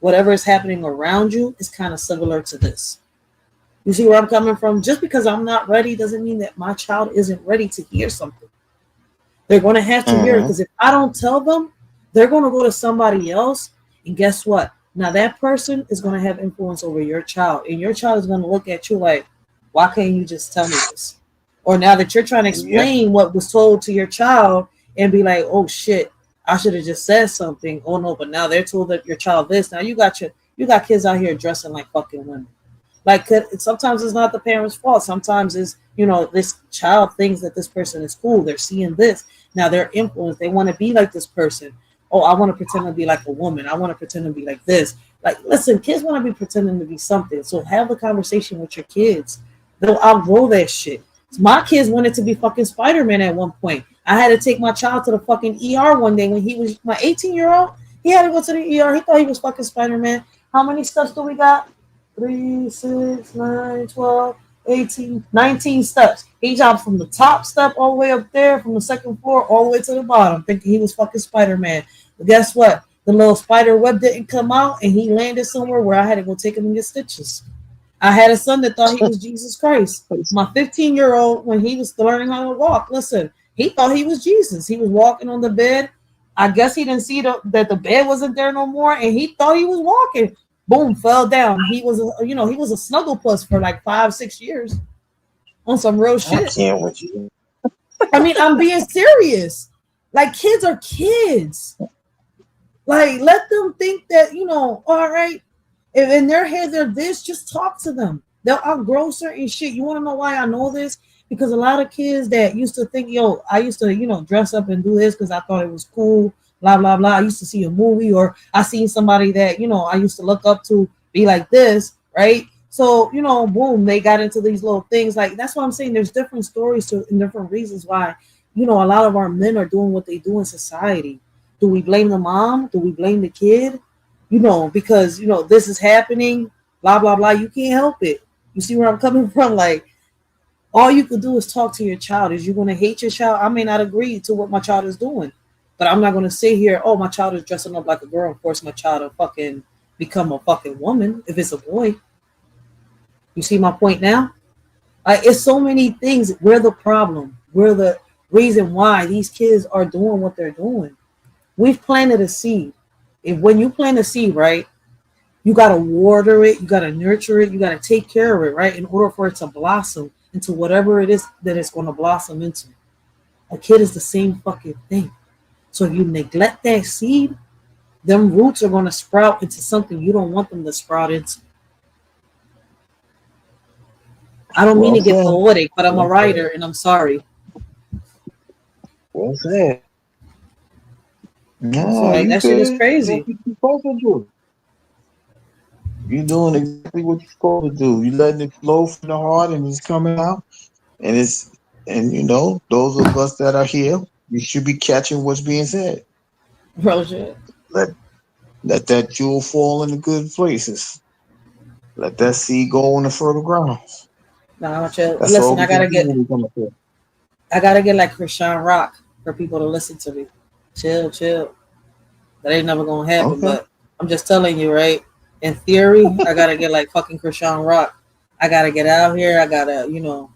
whatever is happening around you is kind of similar to this. You see where I'm coming from? Just because I'm not ready doesn't mean that my child isn't ready to hear something. They're going to have to hear it because if I don't tell them, they're going to go to somebody else. And guess what? Now that person is going to have influence over your child. And your child is going to look at you like, why can't you just tell me this? Or now that you're trying to explain what was told to your child and be like, oh shit, I should have just said something. Oh no, but now they're told that your child this. Now you got kids out here dressing like fucking women. Like, sometimes it's not the parents' fault. Sometimes it's, this child thinks that this person is cool. They're seeing this. Now they're influenced. They want to be like this person. Oh, I want to pretend to be like a woman. I want to pretend to be like this. Like, listen, kids want to be pretending to be something. So have the conversation with your kids. They'll outgrow that shit. My kids wanted to be fucking Spider-Man at one point. I had to take my child to the fucking ER one day when he was my 18-year-old. He had to go to the ER. He thought he was fucking Spider-Man. How many steps do we got? 3, 6, 9, 12, 18, 19 steps. He jumped from the top step all the way up there, from the second floor all the way to the bottom, thinking he was fucking Spider-Man. But guess what? The little spider web didn't come out, and he landed somewhere where I had to go take him and get stitches. I had a son that thought he was Jesus Christ. My 15-year-old, when he was learning how to walk, listen, he thought he was Jesus. He was walking on the bed. I guess he didn't see that the bed wasn't there no more, and he thought he was walking. Boom, fell down. He was a snuggle puss for like 5-6 years on some real shit. I can't with you. I mean, I'm being serious. Like, kids are kids. Like, let them think that, all right, if in their head they're this, just talk to them. They'll outgrow certain shit. You want to know why I know this? Because a lot of kids that used to think, I used to, dress up and do this because I thought it was cool. Blah, blah, blah. I used to see a movie, or I seen somebody that, I used to look up to be like this, right? So, boom, they got into these little things. Like, that's what I'm saying. There's different stories and different reasons why, a lot of our men are doing what they do in society. Do we blame the mom? Do we blame the kid? Because, this is happening. blah blah blah. You can't help it. You see where I'm coming from? Like, all you could do is talk to your child. Is you going to hate your child? I may not agree to what my child is doing, but I'm not going to sit here, oh, my child is dressing up like a girl and force my child to fucking become a fucking woman if it's a boy. You see my point now? It's so many things. We're the problem. We're the reason why these kids are doing what they're doing. We've planted a seed. When you plant a seed, right, you got to water it, you got to nurture it, you got to take care of it, right, in order for it to blossom into whatever it is that it's going to blossom into. A kid is the same fucking thing. So if you neglect that seed, them roots are going to sprout into something you don't want them to sprout into. I don't mean to get poetic, but I'm a writer, and I'm sorry. Well said. No, like, that shit is crazy. You're doing exactly what you're supposed to do. You're letting it flow from the heart, and it's coming out. And you know, those of us that are here, we should be catching what's being said. Bro, shit. Let that jewel fall in the good places. Let that seed go on the fertile grounds. Nah, listen, I gotta get like Krishan Rock for people to listen to me. Chill. That ain't never gonna happen, Okay. but I'm just telling you, right? In theory, I gotta get like fucking Krishan Rock. I gotta get out here. I gotta, you know,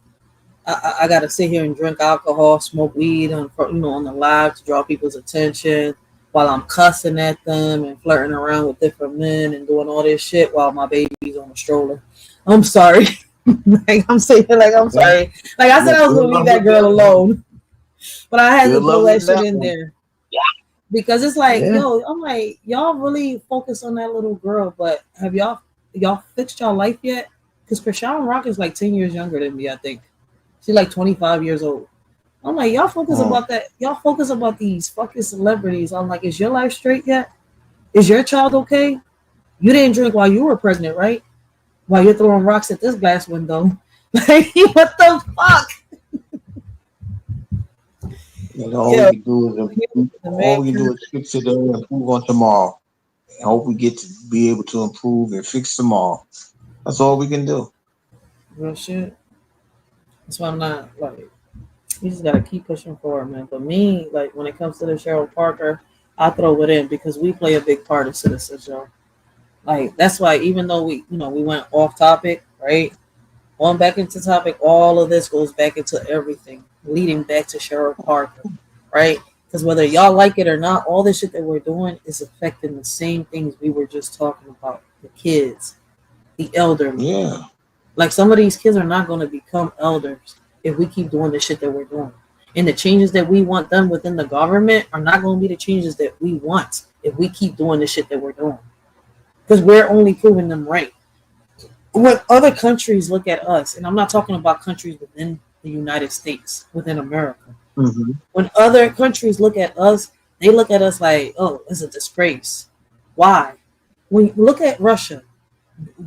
I gotta sit here and drink alcohol, smoke weed, on the live to draw people's attention while I'm cussing at them and flirting around with different men and doing all this shit while my baby's on the stroller. I'm sorry. I'm saying, I'm sorry. Like I said, I was gonna leave that girl alone, but I had to throw that shit in there because it's like, yo, I'm like, y'all really focus on that little girl, but have y'all fixed y'all life yet? Because Krishan Rock is like 10 years younger than me, I think. She's like 25 years old. I'm like, y'all focus about that. Y'all focus about these fucking celebrities. I'm like, is your life straight yet? Is your child okay? You didn't drink while you were pregnant, right? While you're throwing rocks at this glass window. Like, what the fuck? All we can do is fix today and improve on tomorrow. I hope we get to be able to improve and fix tomorrow. That's all we can do. Real shit. That's why I'm not like, you just gotta keep pushing forward, man. But me, like when it comes to the Cheryl Parker, I throw it in because we play a big part of citizens, yo. Like that's why even though we went off topic, right? On back into topic, all of this goes back into everything, leading back to Cheryl Parker, right? Because whether y'all like it or not, all this shit that we're doing is affecting the same things we were just talking about. The kids, the elderly. Yeah. Like some of these kids are not going to become elders if we keep doing the shit that we're doing. And the changes that we want done within the government are not going to be the changes that we want if we keep doing the shit that we're doing. Because we're only proving them right. When other countries look at us, and I'm not talking about countries within the United States, within America. Mm-hmm. When other countries look at us, they look at us like, oh, it's a disgrace. Why? When you look at Russia,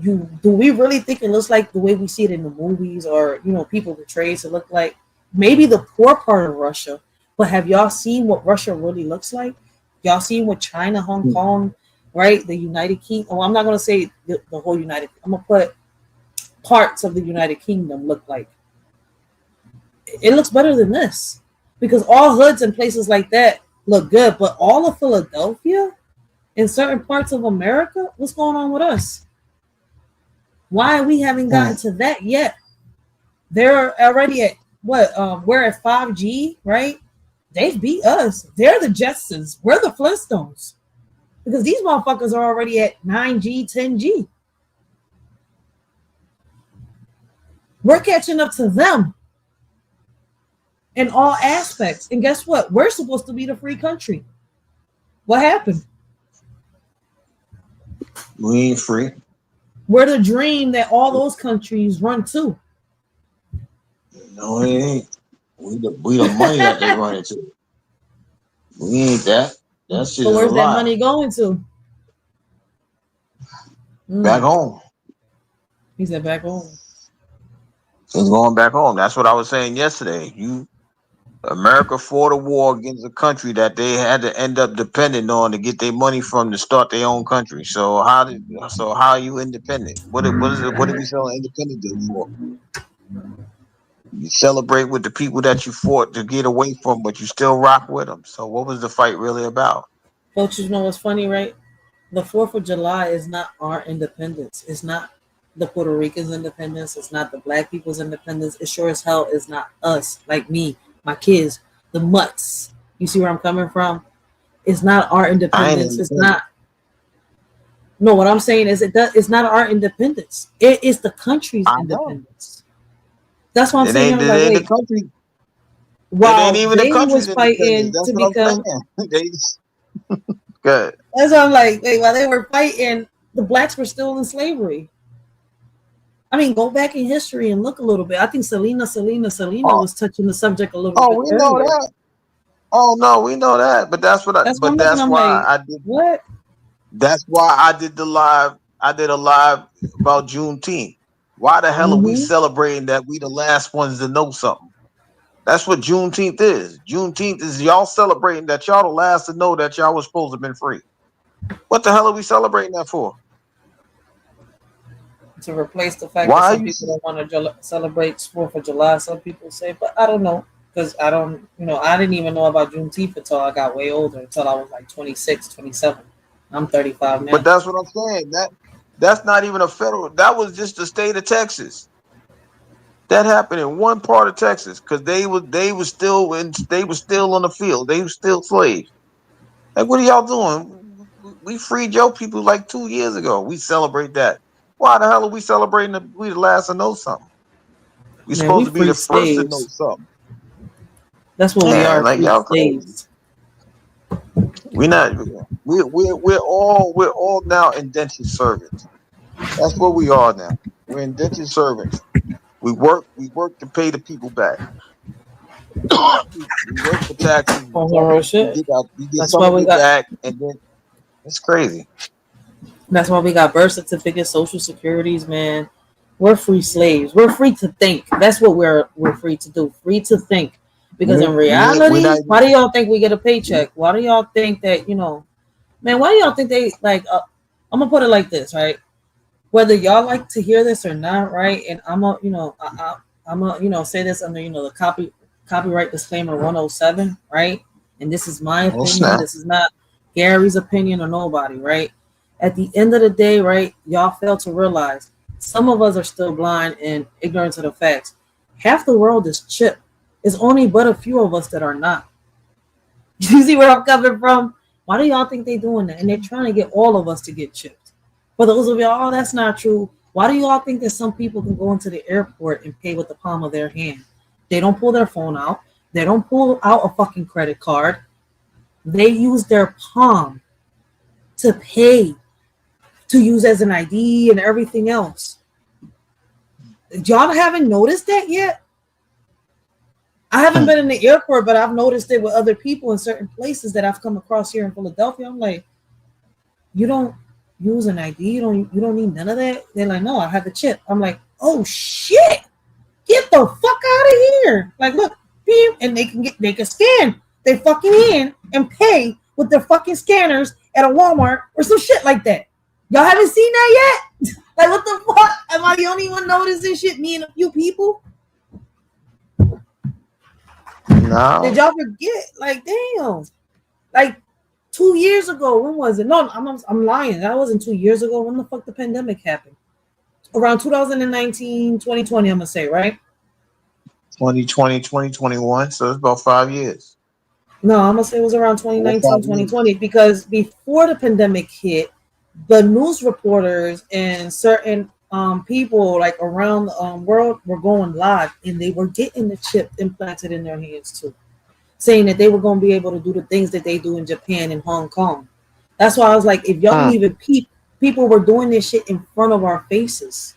do we really think it looks like the way we see it in the movies or, people portrayed to look like? Maybe the poor part of Russia, but have y'all seen what Russia really looks like? Y'all seen what China, Hong Kong, right? The United Kingdom. Well, I'm not going to say the whole United. I'm going to put parts of the United Kingdom look like. It looks better than this because all hoods and places like that look good, but all of Philadelphia and certain parts of America, what's going on with us? Why we haven't gotten to that yet? They're already at what? We're at 5G, right? They beat us. They're the Jetsons. We're the Flintstones. Because these motherfuckers are already at 9G, 10G. We're catching up to them in all aspects. And guess what? We're supposed to be the free country. What happened? We ain't free. We're the dream that all those countries run to. No, it ain't. We the money that they run into. We ain't that. That shit So is where's a that lie. money going to? Back home. He said back home. It's going back home. That's what I was saying yesterday. America fought a war against a country that they had to end up dependent on to get their money from to start their own country. So how are you independent? What are we selling independent for? You celebrate with the people that you fought to get away from, but you still rock with them. So what was the fight really about? Don't you know what's funny, right? The 4th of July is not our independence. It's not the Puerto Ricans' independence. It's not the black people's independence. It sure as hell is not us, like me, my kids, the mutts. You see where I'm coming from? It's not our independence. It's not. No, what I'm saying is it's not our independence. It is the country's independence. That's what I'm saying. I'm like, wait, the country. Wow, it ain't even they the country's was fighting That's to what become. I'm saying. Good. That's what I'm like. Wait, while they were fighting, the blacks were still in slavery. I mean, go back in history and look a little bit. I think Selena was touching the subject a little bit. We know that. Oh no, we know that. But that's why I did what? That's why I did the live. I did a live about Juneteenth. Why the hell are we celebrating that we the last ones to know something? That's what Juneteenth is. Juneteenth is y'all celebrating that y'all the last to know that y'all was supposed to have been free. What the hell are we celebrating that for? To replace the fact that some people don't want to celebrate 4th of July, some people say, but I don't know. Because I didn't even know about Juneteenth until I got way older, until I was like 26, 27. I'm 35 now. But that's what I'm saying. That's not even a federal. That was just the state of Texas. That happened in one part of Texas because they were still on the field. They were still slaves. Like, what are y'all doing? We freed your people like 2 years ago. We celebrate that. Why the hell are we celebrating we the last to know something? We're supposed to be the first to know something. That's what we are. Like y'all crazy. We're not. We're all now indentured servants. That's what we are now. We're indentured servants. We work to pay the people back. We work for taxes. We get some of it back, and then it's crazy. That's why we got birth certificates, social securities, man. We're free slaves. We're free to think. That's what we're free to do. Free to think. Because in reality, why do y'all think we get a paycheck? Why do y'all think that, man, why do y'all think they like, I'm going to put it like this, right? Whether y'all like to hear this or not, right? And I'm going to, say this under, the copyright disclaimer 107, right? And this is my opinion. This is not Gary's opinion or nobody, right? At the end of the day, right, y'all fail to realize some of us are still blind and ignorant to the facts. Half the world is chipped. It's only but a few of us that are not. You see where I'm coming from? Why do y'all think they're doing that? And they're trying to get all of us to get chipped. For those of y'all, that's not true. Why do y'all think that some people can go into the airport and pay with the palm of their hand? They don't pull their phone out. They don't pull out a fucking credit card. They use their palm to pay, to use as an ID and everything else. Y'all haven't noticed that yet? I haven't been in the airport, but I've noticed it with other people in certain places that I've come across here in Philadelphia. I'm like, you don't use an ID? You don't need none of that? They're like, no, I have the chip. I'm like, oh shit, get the fuck out of here. Like, look, and they can scan their fucking hand and pay with their fucking scanners at a Walmart or some shit like that. Y'all haven't seen that yet? Like, what the fuck? Am I the only one noticing shit? Me and a few people? No. Did y'all forget? Like, damn. Like 2 years ago, when was it? No, I'm lying. That wasn't 2 years ago. When the fuck the pandemic happened? Around 2019, 2020, I'm gonna say, right? 2020, 2021. So it's about 5 years. No, I'm gonna say it was around 2019, 2020, because before the pandemic hit, the news reporters and certain people like around the world were going live, and they were getting the chip implanted in their hands too, saying that they were going to be able to do the things that they do in Japan and Hong Kong. That's why I was like, if y'all don't even peep, people were doing this shit in front of our faces.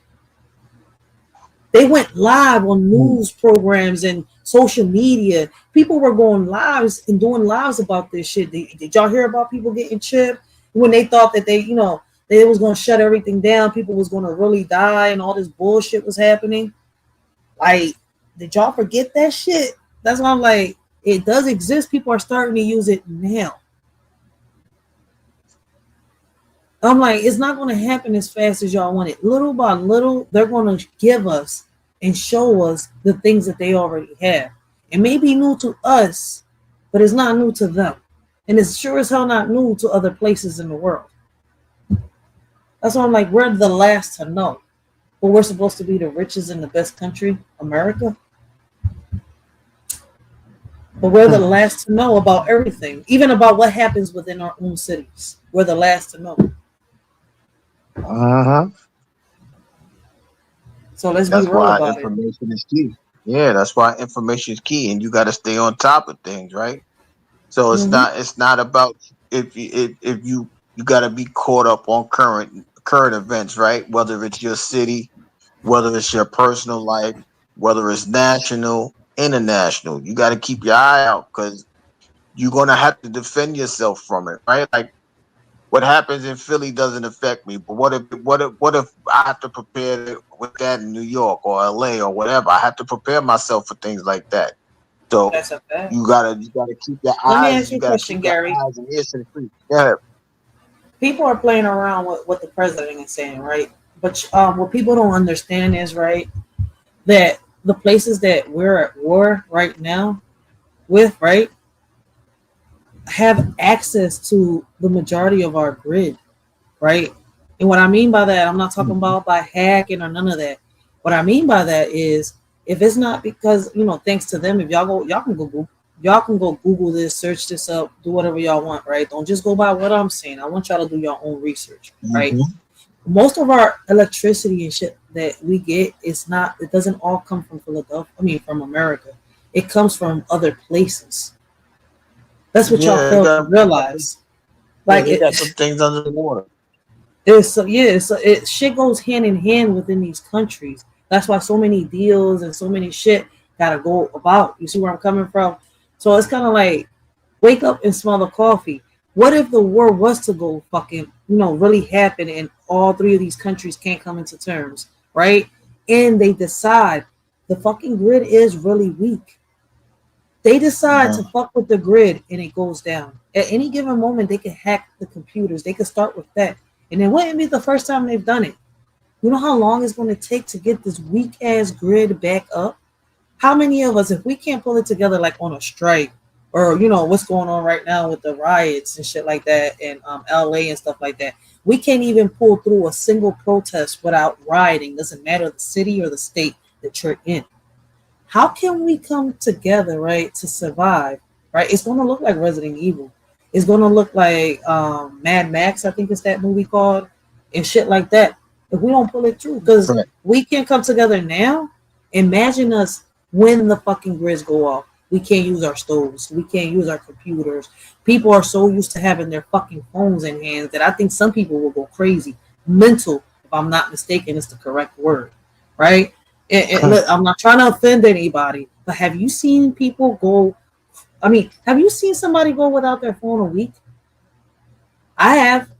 They went live on news programs and social media. People were going lives and doing lives about this shit. Did y'all hear about people getting chipped when they thought that they was going to shut everything down? People was going to really die and all this bullshit was happening. Like, did y'all forget that shit? That's why I'm like, it does exist. People are starting to use it now. I'm like, it's not going to happen as fast as y'all want it. Little by little, they're going to give us and show us the things that they already have. It may be new to us, but it's not new to them. And it's sure as hell not new to other places in the world. That's why I'm like, we're the last to know. But we're supposed to be the richest and the best country, America. But we're the last to know about everything, even about what happens within our own cities. We're the last to know. So let's That's be real why about it. information is key. Yeah, that's why information is key, and you got to stay on top of things, right? So it's not about if you got to be caught up on current events, right? Whether it's your city, whether it's your personal life, whether it's national, international, you got to keep your eye out because you're gonna have to defend yourself from it, right? Like what happens in Philly doesn't affect me, but what if I have to prepare with that in New York or LA or whatever? I have to prepare myself for things like that. So That's a fact. you gotta keep your Let me eyes. ask you You a gotta question, keep your Gary. eyes and ears to the street. Yeah. People are playing around with what the president is saying, right? But what people don't understand is, right, that the places that we're at war right now with, right, have access to the majority of our grid, right? And what I mean by that, I'm not talking about by hacking or none of that. What I mean by that is, if it's not because, thanks to them, if y'all can go Google this, search this up, do whatever y'all want, right? Don't just go by what I'm saying. I want y'all to do your own research, right? Most of our electricity and shit that we get it doesn't all come from Philadelphia. I mean, from America. It comes from other places. That's what y'all fail to realize. Like, they got some things under the water. Shit goes hand in hand within these countries. That's why so many deals and so many shit gotta go about. You see where I'm coming from? So it's kind of like, wake up and smell the coffee. What if the war was to go fucking, really happen and all three of these countries can't come into terms, right? And they decide the fucking grid is really weak. They decide to fuck with the grid and it goes down. At any given moment, they can hack the computers. They can start with that. And it wouldn't be the first time they've done it. You know how long it's going to take to get this weak ass grid back up? How many of us, if we can't pull it together like on a strike, or what's going on right now with the riots and shit like that in LA and stuff like that, we can't even pull through a single protest without rioting. Doesn't matter the city or the state that you're in. How can we come together, right, to survive, right? It's going to look like Resident Evil. It's going to look like Mad Max, I think it's that movie called, and shit like that. If we don't pull it through, because we can't come together now. Imagine us when the fucking grids go off. We can't use our stoves. We can't use our computers. People are so used to having their fucking phones in hands that I think some people will go crazy. Mental, if I'm not mistaken, is the correct word, right? And look, I'm not trying to offend anybody, but have you seen people go? I mean, have you seen somebody go without their phone a week? I have.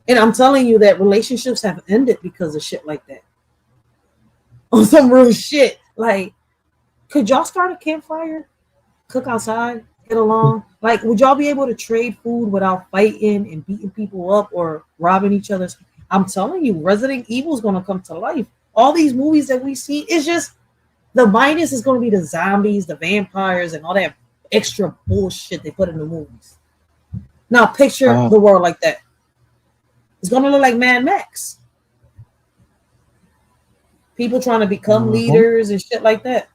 And I'm telling you that relationships have ended because of shit like that. On some real shit. Like, could y'all start a campfire? Cook outside? Get along? Like, would y'all be able to trade food without fighting and beating people up or robbing each other? I'm telling you, Resident Evil is going to come to life. All these movies that we see, it's just the minus is going to be the zombies, the vampires, and all that extra bullshit they put in the movies. Now, picture the world like that. It's going to look like Mad Max. People trying to become leaders and shit like that.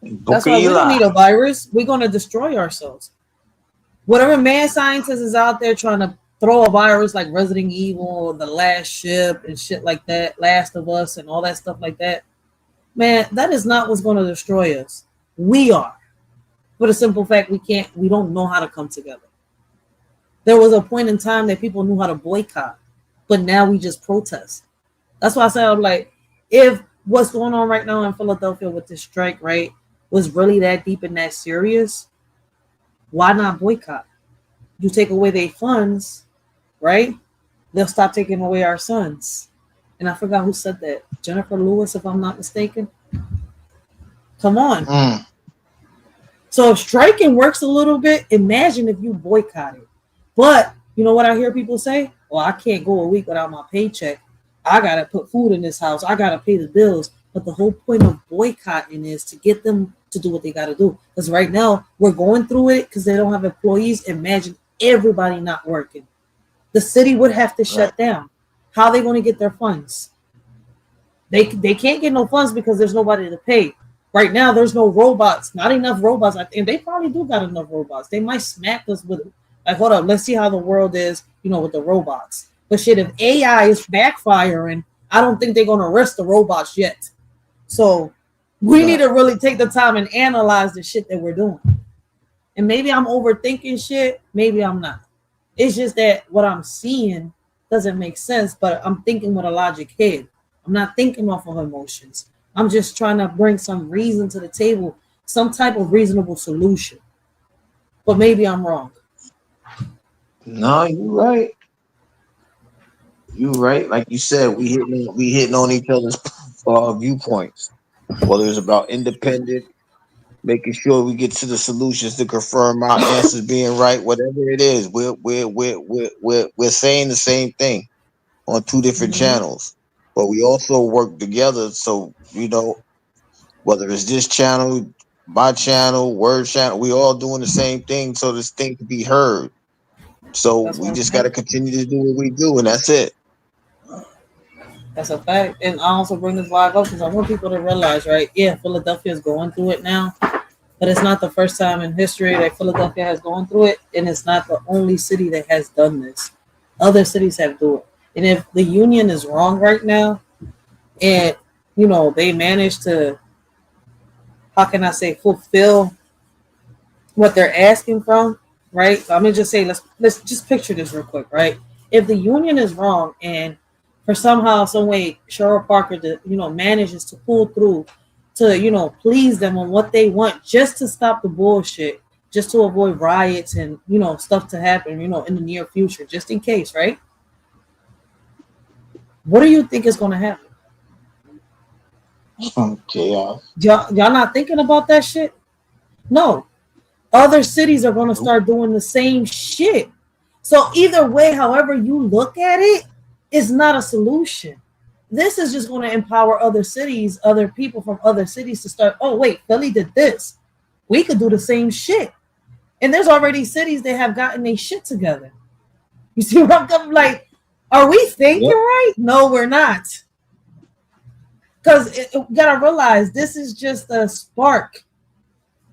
That's why we don't need a virus. We're going to destroy ourselves. Whatever mad scientist is out there trying to throw a virus like Resident Evil or The Last Ship and shit like that, Last of Us and all that stuff like that, man, that is not what's going to destroy us. We are. For the simple fact we don't know how to come together. There was a point in time that people knew how to boycott, but now we just protest. That's why I said, I'm like, if what's going on right now in Philadelphia with this strike, right, was really that deep and that serious, why not boycott? You take away their funds, right? They'll stop taking away our sons. And I forgot who said that. Jennifer Lewis, if I'm not mistaken. Come on. So if striking works a little bit, imagine if you boycott it. But you know what I hear people say? Well, I can't go a week without my paycheck. I gotta put food in this house. I gotta pay the bills. But the whole point of boycotting is to get them to do what they gotta do. Because right now we're going through it because they don't have employees. Imagine everybody not working. The city would have to shut down. How are they going to get their funds? They can't get no funds because there's nobody to pay. Right now, there's no robots, not enough robots. And they probably do got enough robots. They might smack us with it. Like, hold up, let's see how the world is, with the robots. But shit, if AI is backfiring, I don't think they're going to arrest the robots yet. So we need to really take the time and analyze the shit that we're doing. And maybe I'm overthinking shit. Maybe I'm not. It's just that what I'm seeing doesn't make sense, but I'm thinking with a logic head. I'm not thinking off of emotions. I'm just trying to bring some reason to the table, some type of reasonable solution. But maybe I'm wrong. No, you're right. You're right. Like you said, we hitting on each other's viewpoints. Whether it's about independent, making sure we get to the solutions to confirm our answers being right, whatever it is, we're saying the same thing on two different channels. But we also work together, so whether it's this channel, my channel, word channel, we all doing the same thing so this thing can be heard. So we just got to continue to do what we do, and that's it. That's a fact. And I also bring this live up because I want people to realize, right? Yeah, Philadelphia is going through it now, but it's not the first time in history that Philadelphia has gone through it, and it's not the only city that has done this. Other cities have done it. And if the union is wrong right now, and they manage to, how can I say, fulfill what they're asking from, right? So I'm gonna just say, let's just picture this real quick, right? If the union is wrong and for somehow, some way, Cheryl Parker, manages to pull through to, please them on what they want, just to stop the bullshit, just to avoid riots and, stuff to happen, in the near future, just in case, right? What do you think is going to happen? Chaos. Y'all not thinking about that shit? No. Other cities are going to start doing the same shit. So either way, however you look at it, it's not a solution. This is just going to empower other cities, other people from other cities to start, oh, wait, Philly did this. We could do the same shit. And there's already cities that have gotten their shit together. You see what I'm coming? Like, are we thinking right? No, we're not. Because you got to realize this is just a spark,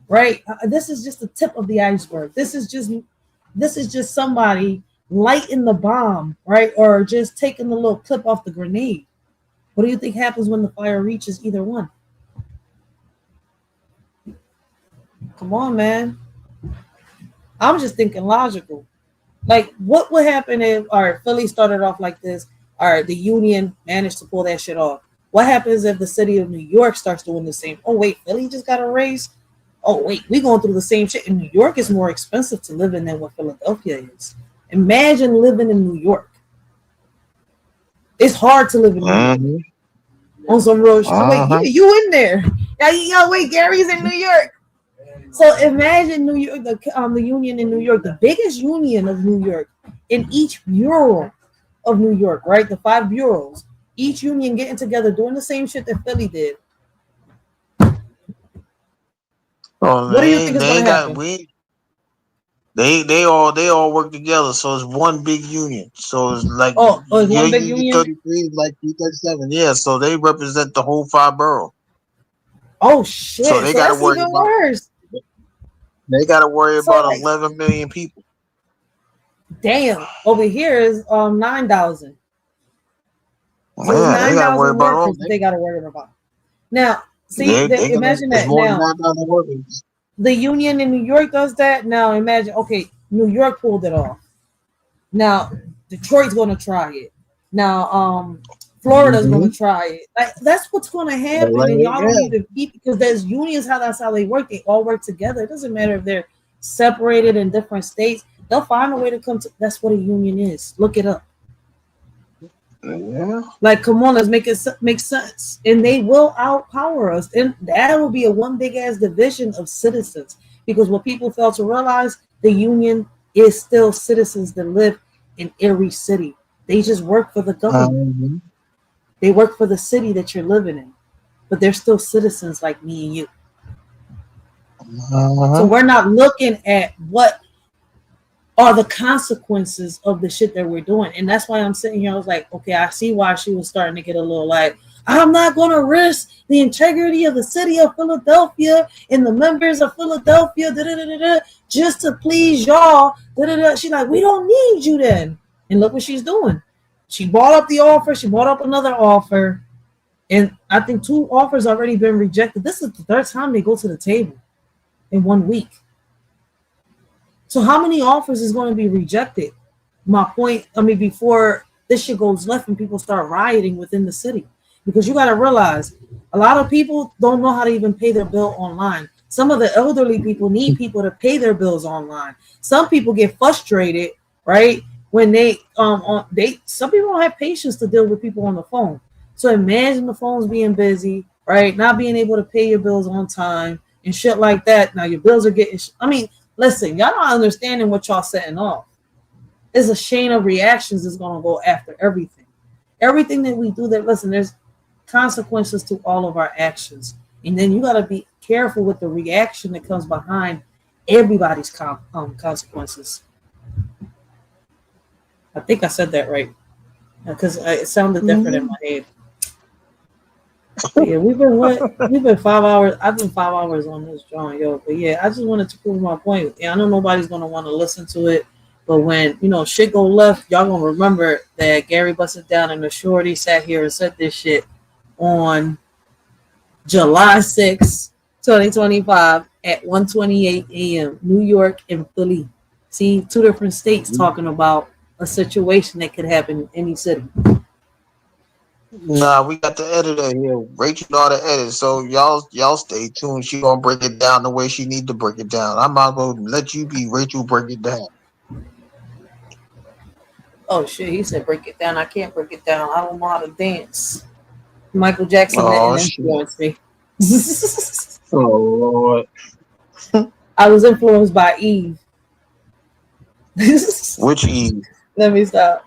right? This is just the tip of the iceberg. This is just somebody lighting the bomb, right? Or just taking the little clip off the grenade. What do you think happens when the fire reaches either one? Come on, man. I'm just thinking logical. Like, what would happen if, all right, Philly started off like this. All right, the union managed to pull that shit off. What happens if the city of New York starts doing the same? Oh, wait, Philly just got a raise? Oh, wait, we going through the same shit. And New York is more expensive to live in than what Philadelphia is. Imagine living in New York. It's hard to live in New York. On some real shit. Wait, you in there. Wait, Gary's in New York. So imagine New York, the union in New York, the biggest union of New York, in each bureau of New York, right? The 5 bureaus, each union getting together, doing the same shit that Philly did. What do you think is going to happen? They all work together, so it's one big union. So it's like it's one big union. 33, like 37, yeah. So they represent the whole 5 boroughs. Oh shit! So they got to worry about. Worse. They got to worry about 11 million people. Damn! Over here is 9,000. So yeah, they got to worry about all. They got to worry about. Now, see, imagine that now. The union in New York does that. Now imagine, okay, New York pulled it off. Now Detroit's going to try it. Now Florida's going to try it. Like, that's what's going to happen. And y'all don't need to keep, because there's unions, that's how they work. They all work together. It doesn't matter if they're separated in different states. They'll find a way to come to. That's what a union is. Look it up. Yeah. Like, come on, let's make it make sense. And they will outpower us. And that will be a one big ass division of citizens. Because what people fail to realize, the union is still citizens that live in every city. They just work for the government. They work for the city that you're living in, but they're still citizens like me and you. So we're not looking at what are the consequences of the shit that we're doing. And that's why I'm sitting here. I was like, okay, I see why she was starting to get a little like, I'm not going to risk the integrity of the city of Philadelphia and the members of Philadelphia just to please y'all. She's like, we don't need you then. And look what she's doing. She brought up the offer. She brought up another offer. And I think 2 offers already been rejected. This is the 3rd time they go to the table in 1 week. So how many offers is going to be rejected? My point, before this shit goes left and people start rioting within the city. Because you got to realize, a lot of people don't know how to even pay their bill online. Some of the elderly people need people to pay their bills online. Some people get frustrated, right? When some people don't have patience to deal with people on the phone. So imagine the phones being busy, right? Not being able to pay your bills on time and shit like that. Now your bills are getting, listen, y'all not understanding what y'all setting off. It's a chain of reactions that's going to go after everything. Everything that we do, there's consequences to all of our actions. And then you got to be careful with the reaction that comes behind everybody's consequences. I think I said that right. Because it sounded different in my head. But yeah, we've been 5 hours. I've been 5 hours on this drawing, yo. But yeah, I just wanted to prove my point. Yeah, I know nobody's gonna want to listen to it, but when shit go left, y'all gonna remember that Gary busted down and the Shorty sat here and said this shit on July 6, 2025 at 1:28 a.m. New York and Philly. See, 2 different states talking about a situation that could happen in any city. Nah, we got the editor here. Rachel know how to edit, so y'all stay tuned. She gonna break it down the way she need to break it down. I'm not gonna let you be Rachel break it down. Oh shit, he said break it down. I can't break it down. I don't know how to dance. Michael Jackson didn't influence me. Oh Lord. I was influenced by Eve. Which Eve? Let me stop.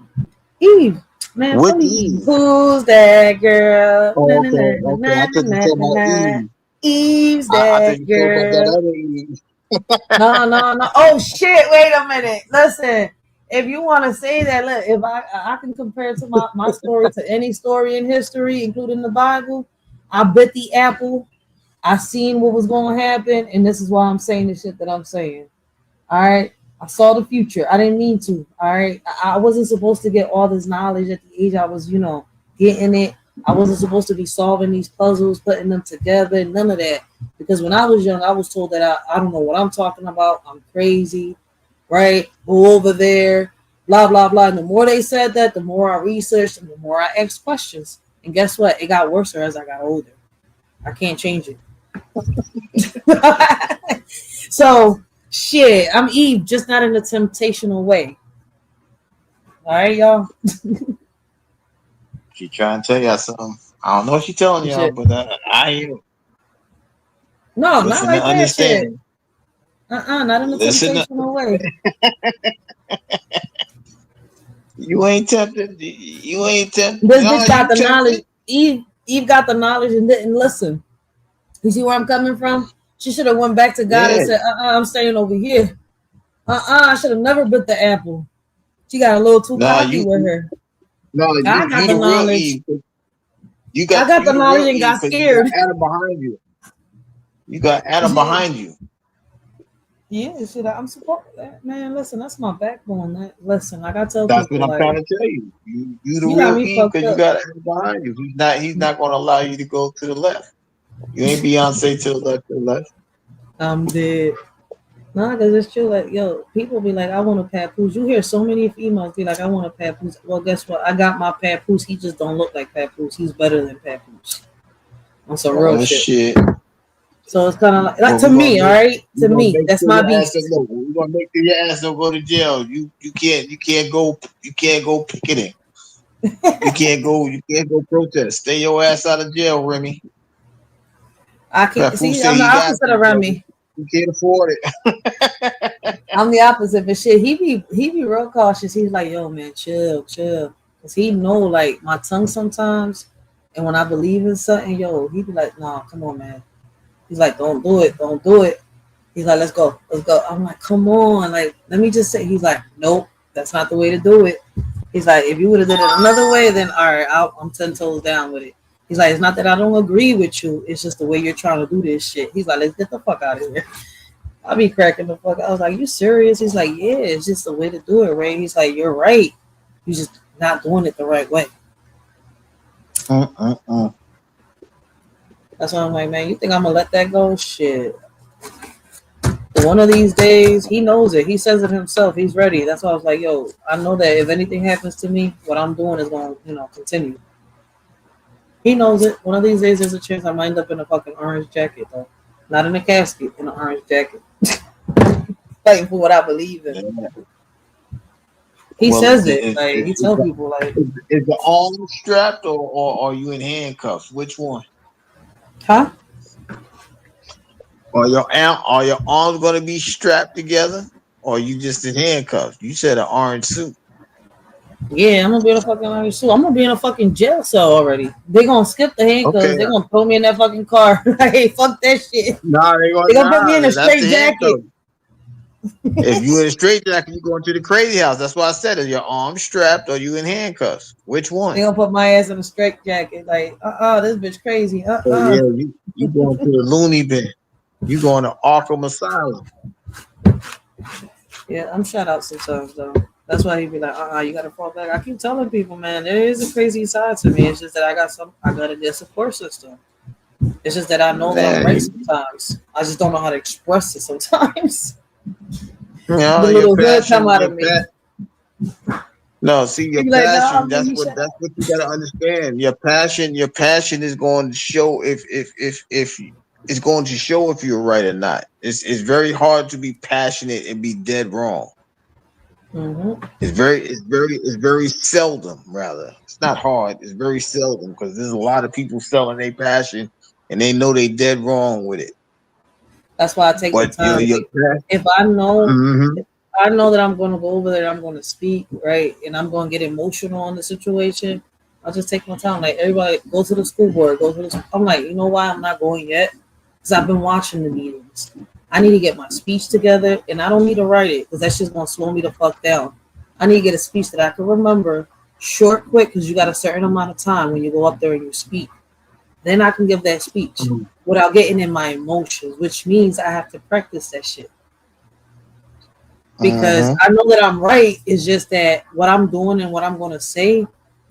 Eve. Man, what Eve? Who's that girl? Oh, okay. I thought you talking about Eve. Eve's that girl. No. Oh shit! Wait a minute. Listen, if you want to say that, look, if I can compare it to my story to any story in history, including the Bible, I bit the apple. I seen what was going to happen, and this is why I'm saying the shit that I'm saying. All right. I saw the future. I didn't mean to. All right. I wasn't supposed to get all this knowledge at the age I was, getting it. I wasn't supposed to be solving these puzzles, putting them together, none of that. Because when I was young, I was told that I don't know what I'm talking about. I'm crazy, right? Go over there, blah, blah, blah. And the more they said that, the more I researched and the more I asked questions. And guess what? It got worse as I got older. I can't change it. So, shit, I'm Eve, just not in a temptational way. All right, y'all. She trying to tell y'all something. I don't know what she telling y'all, but I am. No, not like that understand. shit. Not in a temptational way. You ain't tempted. You ain't tempted. This bitch got the knowledge. Eve got the knowledge and didn't listen. You see where I'm coming from? She should have went back to God and said, I'm staying over here. I should have never bit the apple. She got a little too cocky with her. No, I got the knowledge. I got the knowledge and got scared. You got Adam behind you. You got Adam behind you. Yeah, shit. I'm supposed man. Listen, that's my backbone. Listen, like I tell that's people, what I'm trying to tell you. You the real Eve because you got Adam behind you. He's not going to allow you to go to the left. You ain't Beyonce to the left. I'm dead. Nah, because it's true. Like, yo, people be like, I want a papoose. You hear so many females be like, I want a papoose. Well, guess what? I got my papoose. He just don't look like papoose. He's better than papoose. On some real shit. So it's kind of like to me, all right? To me, that's my beast. We're gonna make sure your ass don't go to jail. You can't go picketing. You can't go protest. Stay your ass out of jail, Remy. I can't see. I'm the opposite of Remy. You can't afford it. I'm the opposite, but shit, he be real cautious. He's like, yo, man, chill. Cause he know like my tongue sometimes, and when I believe in something, yo, he be like, nah, come on, man. He's like, don't do it. He's like, let's go. I'm like, come on, like, let me just say. He's like, nope, that's not the way to do it. He's like, if you would have did it another way, then all right, I'm 10 toes down with it. He's like, it's not that I don't agree with you, it's just the way you're trying to do this shit. He's like, let's get the fuck out of here. I be cracking the fuck. I was like, you serious? He's like, yeah, it's just the way to do it, Ray. He's like, you're right. You're just not doing it the right way. That's why I'm like, man, you think I'm gonna let that go? Shit. One of these days, he knows it. He says it himself. He's ready. That's why I was like, yo, I know that if anything happens to me, what I'm doing is going to, continue. He knows it. One of these days, there's a chance I might end up in a fucking orange jacket, though. Not in a casket, in an orange jacket. Fighting for what I believe in. He says it. Like, he tells people, like... Is the arm strapped or are you in handcuffs? Which one? Huh? Are your arms going to be strapped together, or are you just in handcuffs? You said an orange suit. Yeah, I'm gonna be in a fucking orange suit. I'm gonna be in a fucking jail cell already. They gonna skip the handcuffs. Okay. They gonna throw me in that fucking car. Like, hey, fuck that shit. Nah, they gonna put me in a straight jacket. If you in a straight jacket, you going to the crazy house. That's why I said it. Your arms strapped, or you in handcuffs? Which one? They gonna put my ass in a straight jacket. Like, this bitch crazy. Yeah, you going to the loony bin. You going to Arkham Asylum. Yeah, I'm shut out sometimes though. That's why he be like, you gotta fall back. I keep telling people, man, there is a crazy side to me. It's just that I got a good support system. It's just that I know that I'm right sometimes. I just don't know how to express it sometimes. Yeah, the little hood come out of me. No, see your passion. That's what you gotta understand. Your passion is going to show if it's going to show if you're right or not. It's very hard to be passionate and be dead wrong. Mm-hmm. It's very seldom, rather. It's not hard. It's very seldom because there's a lot of people selling their passion and they know they dead wrong with it. That's why I take the time. If I know, if I know that I'm going to go over there, I'm going to speak, right, and I'm going to get emotional on the situation, I'll just take my time. Like, everybody, go to the school board. I'm like, you know why I'm not going yet? Because I've been watching the meetings. I need to get my speech together, and I don't need to write it because that's just going to slow me the fuck down. I need to get a speech that I can remember, short, quick, because you got a certain amount of time when you go up there and you speak. Then I can give that speech without getting in my emotions, which means I have to practice that shit. Because I know that I'm right. It's just that what I'm doing and what I'm going to say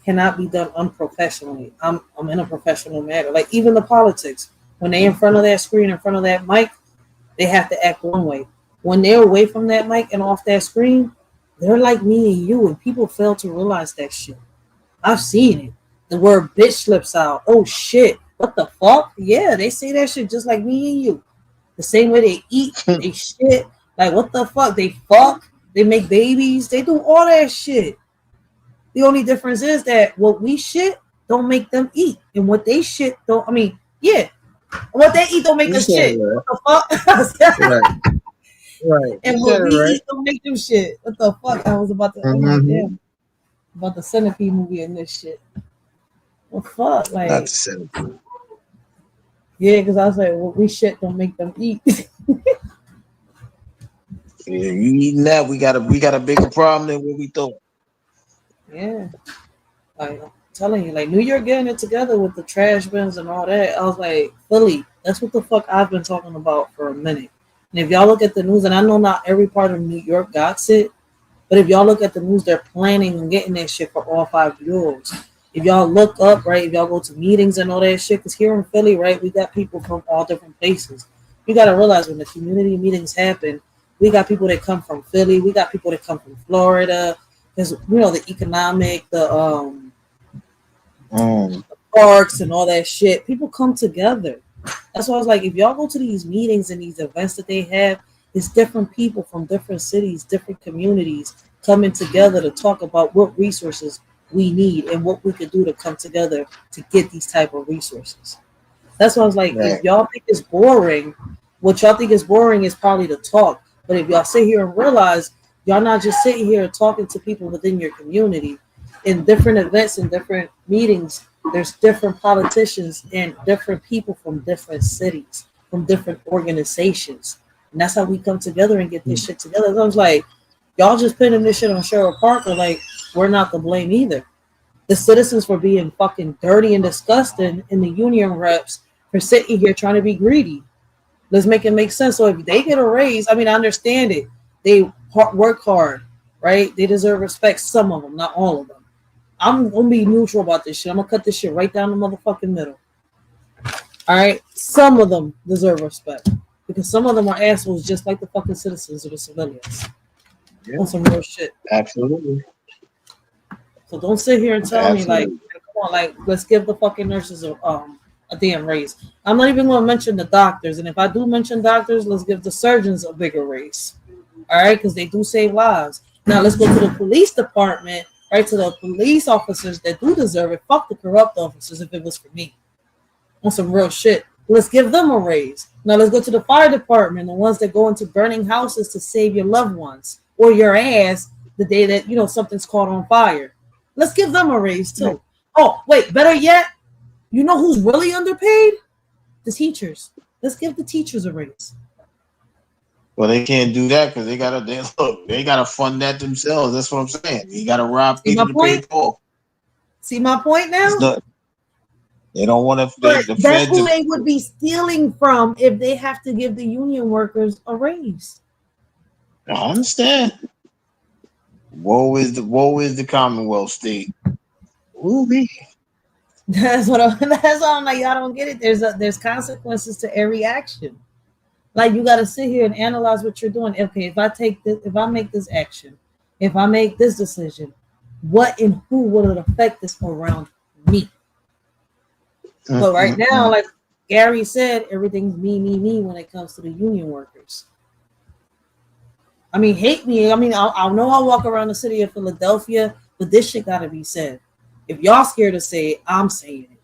cannot be done unprofessionally. I'm in a professional manner. Like, even the politics, when they in front of that screen, in front of that mic, they have to act one way. When they're away from that mic and off that screen, they're like me and you, and people fail to realize that shit. I've seen it. The word bitch slips out. Oh shit, what the fuck? Yeah, they say that shit just like me and you. The same way they eat, they shit. Like, what the fuck? They fuck, they make babies, they do all that shit. The only difference is that what we shit don't make them eat. And what they shit don't, what they eat don't make us shit. What the fuck? Right. And what we eat don't make them shit. What the fuck? I was about to about the Centipede movie and this shit. What the fuck? Like, not the Centipede. Yeah, because I was like, what we shit don't make them eat. Yeah, you eating that? We got a bigger problem than what we thought. Yeah. Like, I'm telling you, like, New York getting it together with the trash bins and all that. I was like, Philly, that's what the fuck I've been talking about for a minute. And if y'all look at the news, and I know not every part of New York got it, but if y'all look at the news, they're planning on getting that shit for all 5 boroughs. If y'all look up, right, if y'all go to meetings and all that shit, because here in Philly, right, we got people from all different places. You got to realize when the community meetings happen, we got people that come from Philly, we got people that come from Florida, because, the economic, the parks and all that shit, people come together. That's why I was like, if y'all go to these meetings and these events that they have, it's different people from different cities, different communities coming together to talk about what resources we need and what we could do to come together to get these type of resources. That's why I was like, if y'all think it's boring, What y'all think is boring is probably the talk. But if y'all sit here and realize y'all not just sitting here talking to people within your community, in different events and different meetings, there's different politicians and different people from different cities, from different organizations. And that's how we come together and get this shit together. So I was like, y'all just putting this shit on Cheryl Parker, like, we're not to blame either. The citizens for being fucking dirty and disgusting, and the union reps for sitting here trying to be greedy. Let's make it make sense. So if they get a raise, I mean, I understand it. They work hard, right? They deserve respect. Some of them, not all of them. I'm gonna be neutral about this shit. I'm gonna cut this shit right down the motherfucking middle. All right, some of them deserve respect because some of them are assholes, just like the fucking citizens or the civilians. Yeah. On some real shit. Absolutely. So don't sit here and tell me like, come on, like, let's give the fucking nurses a damn raise. I'm not even gonna mention the doctors, and if I do mention doctors, let's give the surgeons a bigger raise. All right, because they do save lives. Now let's go to the police department. Right, to the police officers that do deserve it. Fuck the corrupt officers if it was for me. On some real shit. Let's give them a raise. Now let's go to the fire department, the ones that go into burning houses to save your loved ones or your ass the day that, you know, something's caught on fire. Let's give them a raise too. Oh, wait, better yet, you know who's really underpaid? The teachers. Let's give the teachers a raise. Well, they can't do that because they gotta fund that themselves. That's what I'm saying. You gotta rob people to pay for. See my point now? They don't want to. That's who they would be stealing from if they have to give the union workers a raise. I understand. Woe is the Commonwealth state. Ooh-wee. That's what I'm like. Y'all don't get it. There's consequences to every action. Like, you got to sit here and analyze what you're doing. Okay, if I make this action, if I make this decision, what and who will it affect this around me? So right now, like Gary said, everything's me when it comes to the union workers. I mean, hate me. I mean, I know I walk around the city of Philadelphia, but this shit got to be said. If y'all scared to say it, I'm saying it.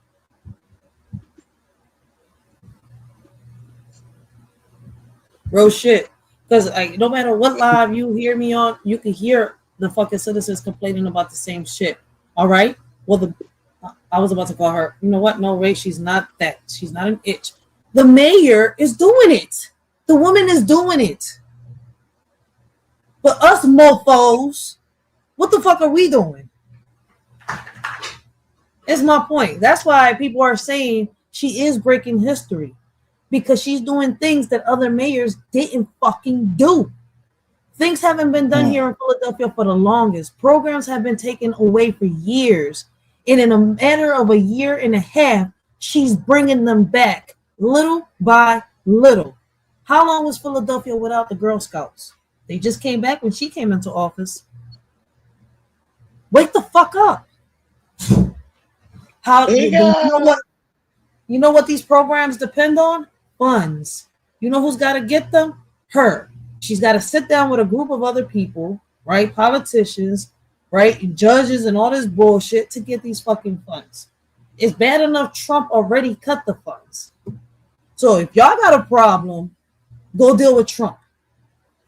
Real shit. Because no matter what live you hear me on, you can hear the fucking citizens complaining about the same shit. All right? Well, I was about to call her. You know what? No, Ray, she's not that. She's not an itch. The mayor is doing it. The woman is doing it. But us mofos, what the fuck are we doing? It's my point. That's why people are saying she is breaking history. Because she's doing things that other mayors didn't fucking do. Things haven't been done here in Philadelphia for the longest. Programs have been taken away for years. And in a matter of a year and a half, she's bringing them back little by little. How long was Philadelphia without the Girl Scouts? They just came back when she came into office. Wake the fuck up. You know what these programs depend on? Funds. You know who's got to get them? Her. She's got to sit down with a group of other people, right? Politicians, right? And judges and all this bullshit to get these fucking funds. It's bad enough Trump already cut the funds. So if y'all got a problem, go deal with Trump.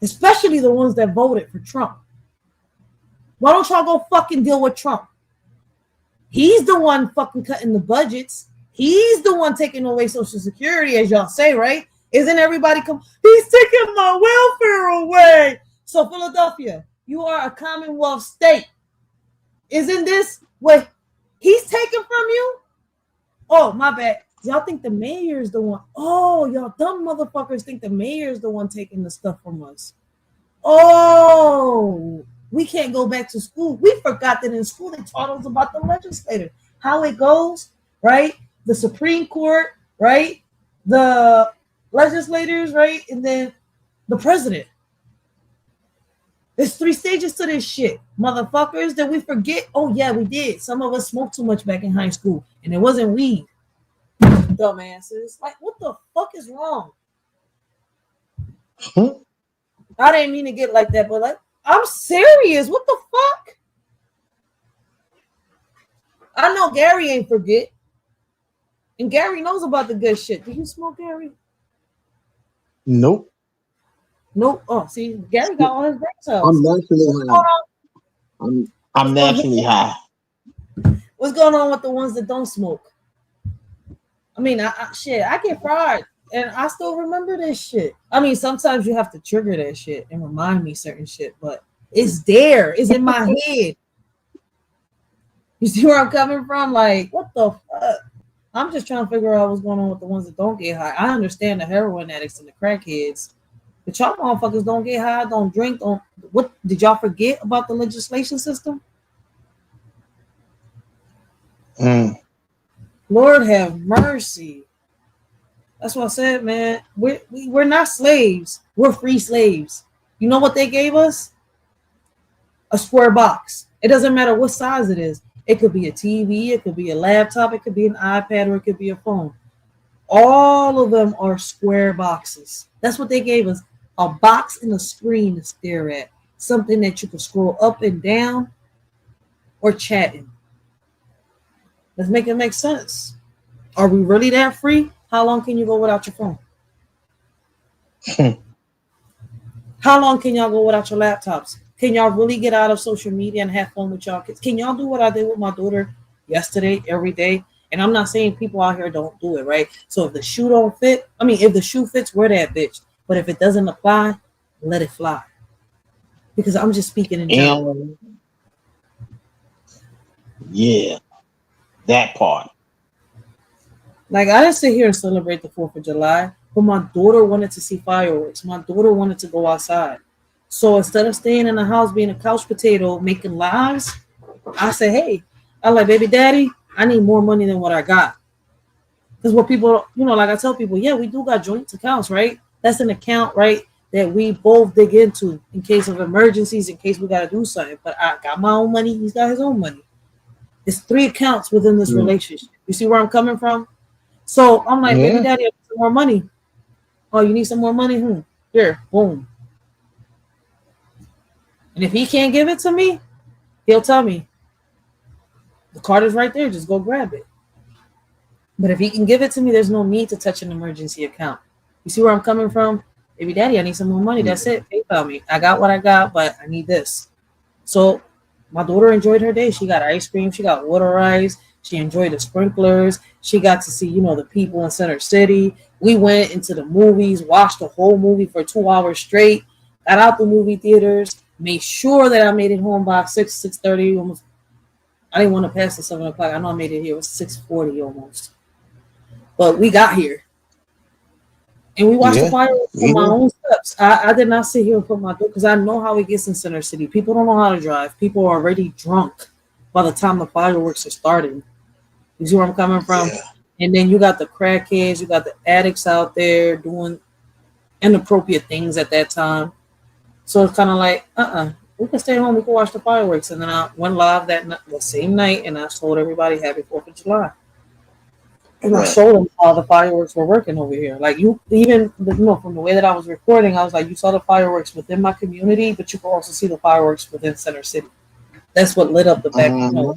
Especially the ones that voted for Trump. Why don't y'all go fucking deal with Trump? He's the one fucking cutting the budgets. He's the one taking away Social Security, as y'all say, right? Isn't everybody he's taking my welfare away. So Philadelphia, you are a Commonwealth state. Isn't this what he's taking from you? Oh, my bad. Y'all think the mayor is the one. Oh, y'all dumb motherfuckers think the mayor is the one taking the stuff from us. Oh, we can't go back to school. We forgot that in school they taught us about the legislator, how it goes, right? The Supreme Court, right? The legislators, right? And then the president. There's 3 stages to this shit, motherfuckers. That we forget. Oh yeah, we did. Some of us smoked too much back in high school, and it wasn't weed. Dumbasses. Like, what the fuck is wrong? I didn't mean to get like that, but like, I'm serious. What the fuck? I know Gary ain't forget. And Gary knows about the good shit. Do you smoke, Gary? Nope. Nope. Oh, see, Gary got all his brain cells. I'm naturally high. I'm naturally high. What's going on with the ones that don't smoke? I mean, shit, I get fried, and I still remember this shit. I mean, sometimes you have to trigger that shit and remind me certain shit, but it's there. It's in my head. You see where I'm coming from? Like, what the fuck? I'm just trying to figure out what's going on with the ones that don't get high. I understand the heroin addicts and the crackheads, but y'all motherfuckers don't get high, don't drink, don't. What did y'all forget about the legislation system? Lord have mercy. That's what I said, man. We're not slaves. We're free slaves. You know what they gave us? A square box. It doesn't matter what size it is. It could be a TV, it could be a laptop, it could be an iPad, or it could be a phone. All of them are square boxes. That's what they gave us. A box and a screen to stare at. Something that you can scroll up and down or chatting. Let's make it make sense. Are we really that free? How long can you go without your phone? How long can y'all go without your laptops? Can y'all really get out of social media and have fun with y'all kids? Can y'all do what I did with my daughter yesterday, every day? And I'm not saying people out here don't do it, right? So if the shoe don't fit, I mean, if the shoe fits, wear that bitch. But if it doesn't apply, let it fly. Because I'm just speaking in general. Yeah, that part. Like, I didn't sit here and celebrate the 4th of July, but my daughter wanted to see fireworks. My daughter wanted to go outside. So instead of staying in the house being a couch potato making lives, I said, hey, I'm like, baby daddy, I need more money than what I got. Because what people, like I tell people, yeah, we do got joint accounts, right? That's an account, right, that we both dig into in case of emergencies, in case we got to do something. But I got my own money. He's got his own money. It's 3 accounts within this relationship. You see where I'm coming from? So I'm like, baby daddy, I need some more money. Oh, you need some more money? Here, boom. And if he can't give it to me, he'll tell me, the card is right there, just go grab it. But if he can give it to me, there's no need to touch an emergency account. You see where I'm coming from? Baby daddy, I need some more money. That's it. PayPal me. I got what I got, but I need this. So my daughter enjoyed her day. She got ice cream. She got water ice. She enjoyed the sprinklers. She got to see, the people in Center City. We went into the movies, watched the whole movie for 2 hours straight, got out the movie theaters, made sure that I made it home by 6:30 almost. I didn't want to pass the 7 o'clock. I know I made it here. It was 6:40 almost. But we got here. And we watched the fireworks from my own steps. I did not sit here and put my door, because I know how it gets in Center City. People don't know how to drive. People are already drunk by the time the fireworks are starting. You see where I'm coming from? Yeah. And then you got the crackheads, you got the addicts out there doing inappropriate things at that time. So it's kind of like, we can stay home, we can watch the fireworks. And then I went live the same night, and I told everybody happy 4th of July. And I showed them how the fireworks were working over here. Like, from the way that I was recording, I was like, you saw the fireworks within my community, but you can also see the fireworks within Center City. That's what lit up the back.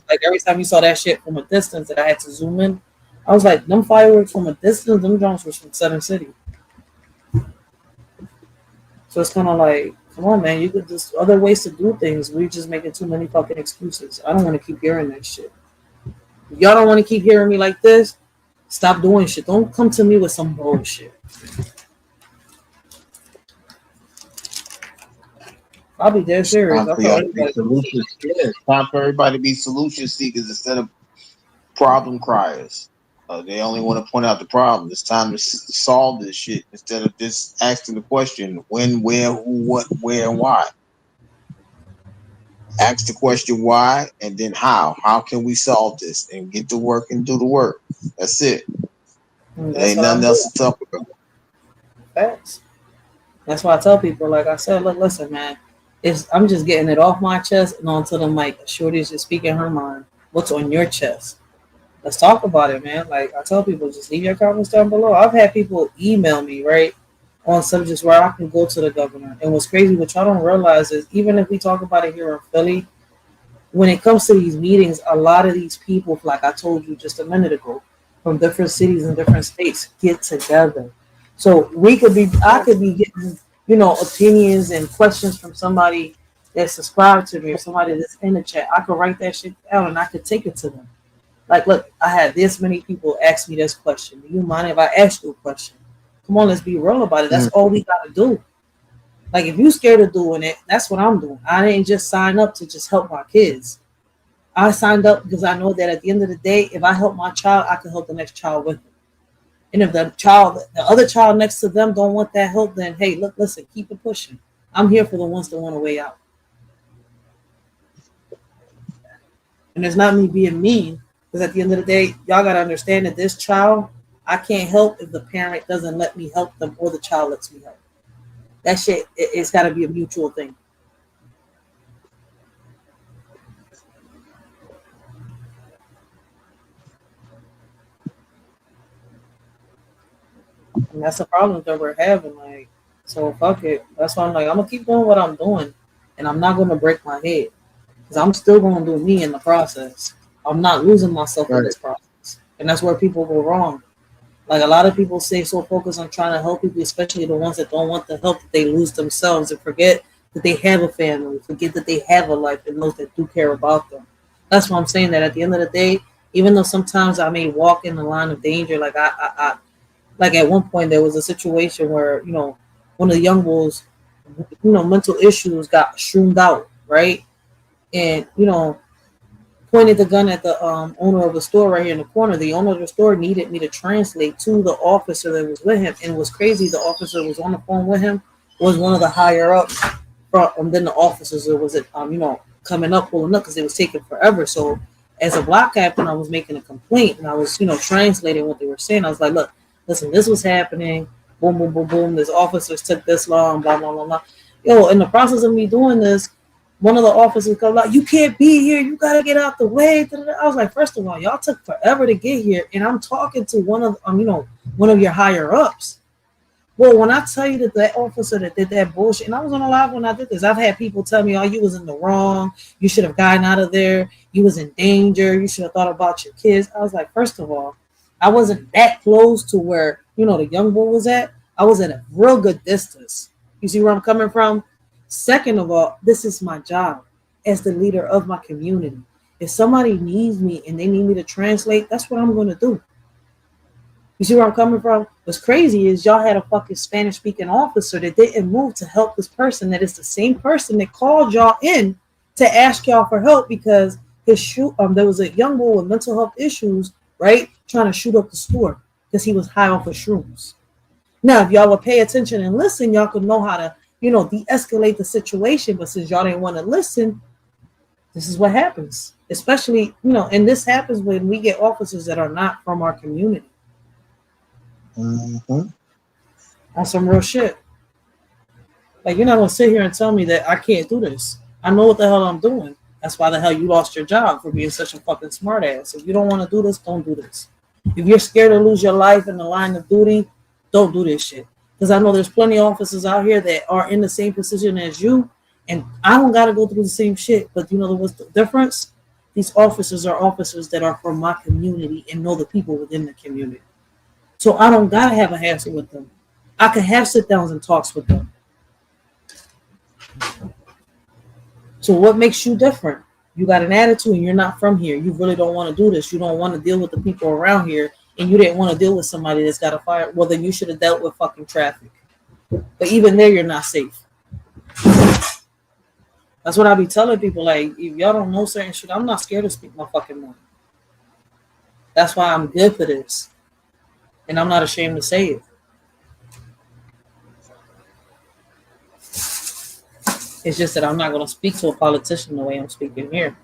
Like, every time you saw that shit from a distance that I had to zoom in, I was like, them fireworks from a distance, them drones were from Center City. So it's kind of like, come on, man, there's other ways to do things. We're just making too many fucking excuses. I don't want to keep hearing that shit. If y'all don't want to keep hearing me like this, stop doing shit. Don't come to me with some bullshit. I'll be dead serious. Time for everybody to be solution seekers instead of problem criers. They only want to point out the problem. It's time to solve this shit instead of just asking the question: when, where, who, what, where, and why. Ask the question why, and then how. How can we solve this and get to work and do the work? That's it. There ain't nothing else to talk about. Facts. That's why I tell people, like I said, look, listen, man. I'm just getting it off my chest and onto the mic. Shorty's just speaking her mind. What's on your chest? Let's talk about it, man. Like I tell people, just leave your comments down below. I've had people email me, right, on subjects where I can go to the governor. And what's crazy, what y'all don't realize is, even if we talk about it here in Philly, when it comes to these meetings, a lot of these people, like I told you just a minute ago, from different cities and different states get together. So I could be getting, opinions and questions from somebody that subscribed to me or somebody that's in the chat. I could write that shit down and I could take it to them. Like, look, I had this many people ask me this question. Do you mind if I ask you a question? Come on, let's be real about it. That's all we got to do. Like, if you're scared of doing it, that's what I'm doing. I didn't just sign up to just help my kids. I signed up because I know that at the end of the day, if I help my child, I can help the next child with them. And if the other child next to them don't want that help, then hey, look, listen, keep it pushing. I'm here for the ones that want a way out. And it's not me being mean, because at the end of the day, y'all gotta understand that this child, I can't help if the parent doesn't let me help them or the child lets me help. That shit, it's gotta be a mutual thing. And that's the problem that we're having. Like, so fuck it. That's why I'm like, I'm gonna keep doing what I'm doing, and I'm not gonna break my head, because I'm still gonna do me in the process. I'm not losing myself in this process, and that's where people go wrong. Like, a lot of people stay so focused on trying to help people, especially the ones that don't want the help, that they lose themselves and forget that they have a family, forget that they have a life, and those that do care about them. That's why I'm saying that at the end of the day, even though sometimes I may walk in the line of danger, like like at one point there was a situation where, one of the young bulls, mental issues got shroomed out, right? And, pointed the gun at the owner of the store right here in the corner. The owner of the store needed me to translate to the officer that was with him. And it was crazy. The officer that was on the phone with him was one of the higher ups from then the officers that was, coming up, pulling up, because it was taking forever. So as a block captain, I was making a complaint, and I was, translating what they were saying. I was like, look, listen, this was happening. Boom, boom, boom, boom. This officers took this long, blah, blah, blah, blah. Yo, in the process of me doing this, one of the officers comes like, you can't be here. You got to get out the way. I was like, first of all, y'all took forever to get here. And I'm talking to one of your higher ups. Well, when I tell you that officer that did that bullshit, and I was on a live when I did this, I've had people tell me, oh, you was in the wrong. You should have gotten out of there. You was in danger. You should have thought about your kids. I was like, first of all, I wasn't that close to where, the young boy was at. I was at a real good distance. You see where I'm coming from? Second of all, this is my job as the leader of my community. If somebody needs me and they need me to translate, that's what I'm going to do. You see where I'm coming from? What's crazy is y'all had a fucking Spanish-speaking officer that didn't move to help this person that is the same person that called y'all in to ask y'all for help because there was a young boy with mental health issues, right, trying to shoot up the store because he was high off of shrooms. Now, if y'all would pay attention and listen, y'all could know how to, de-escalate the situation. But since y'all didn't want to listen, this is what happens. Especially, and this happens when we get officers that are not from our community. Mm-hmm. On some real shit. Like, you're not going to sit here and tell me that I can't do this. I know what the hell I'm doing. That's why the hell you lost your job, for being such a fucking smart ass. If you don't want to do this, don't do this. If you're scared to lose your life in the line of duty, don't do this shit. Because I know there's plenty of officers out here that are in the same position as you, and I don't got to go through the same shit. But what's the difference? These officers are officers that are from my community and know the people within the community. So I don't got to have a hassle with them. I can have sit-downs and talks with them. So what makes you different? You got an attitude and you're not from here. You really don't want to do this. You don't want to deal with the people around here, and you didn't want to deal with somebody that's got a fire. Well, then you should have dealt with fucking traffic. But even there, you're not safe. That's what I be telling people. Like, if y'all don't know certain shit, I'm not scared to speak my fucking mind. That's why I'm good for this. And I'm not ashamed to say it. It's just that I'm not going to speak to a politician the way I'm speaking here.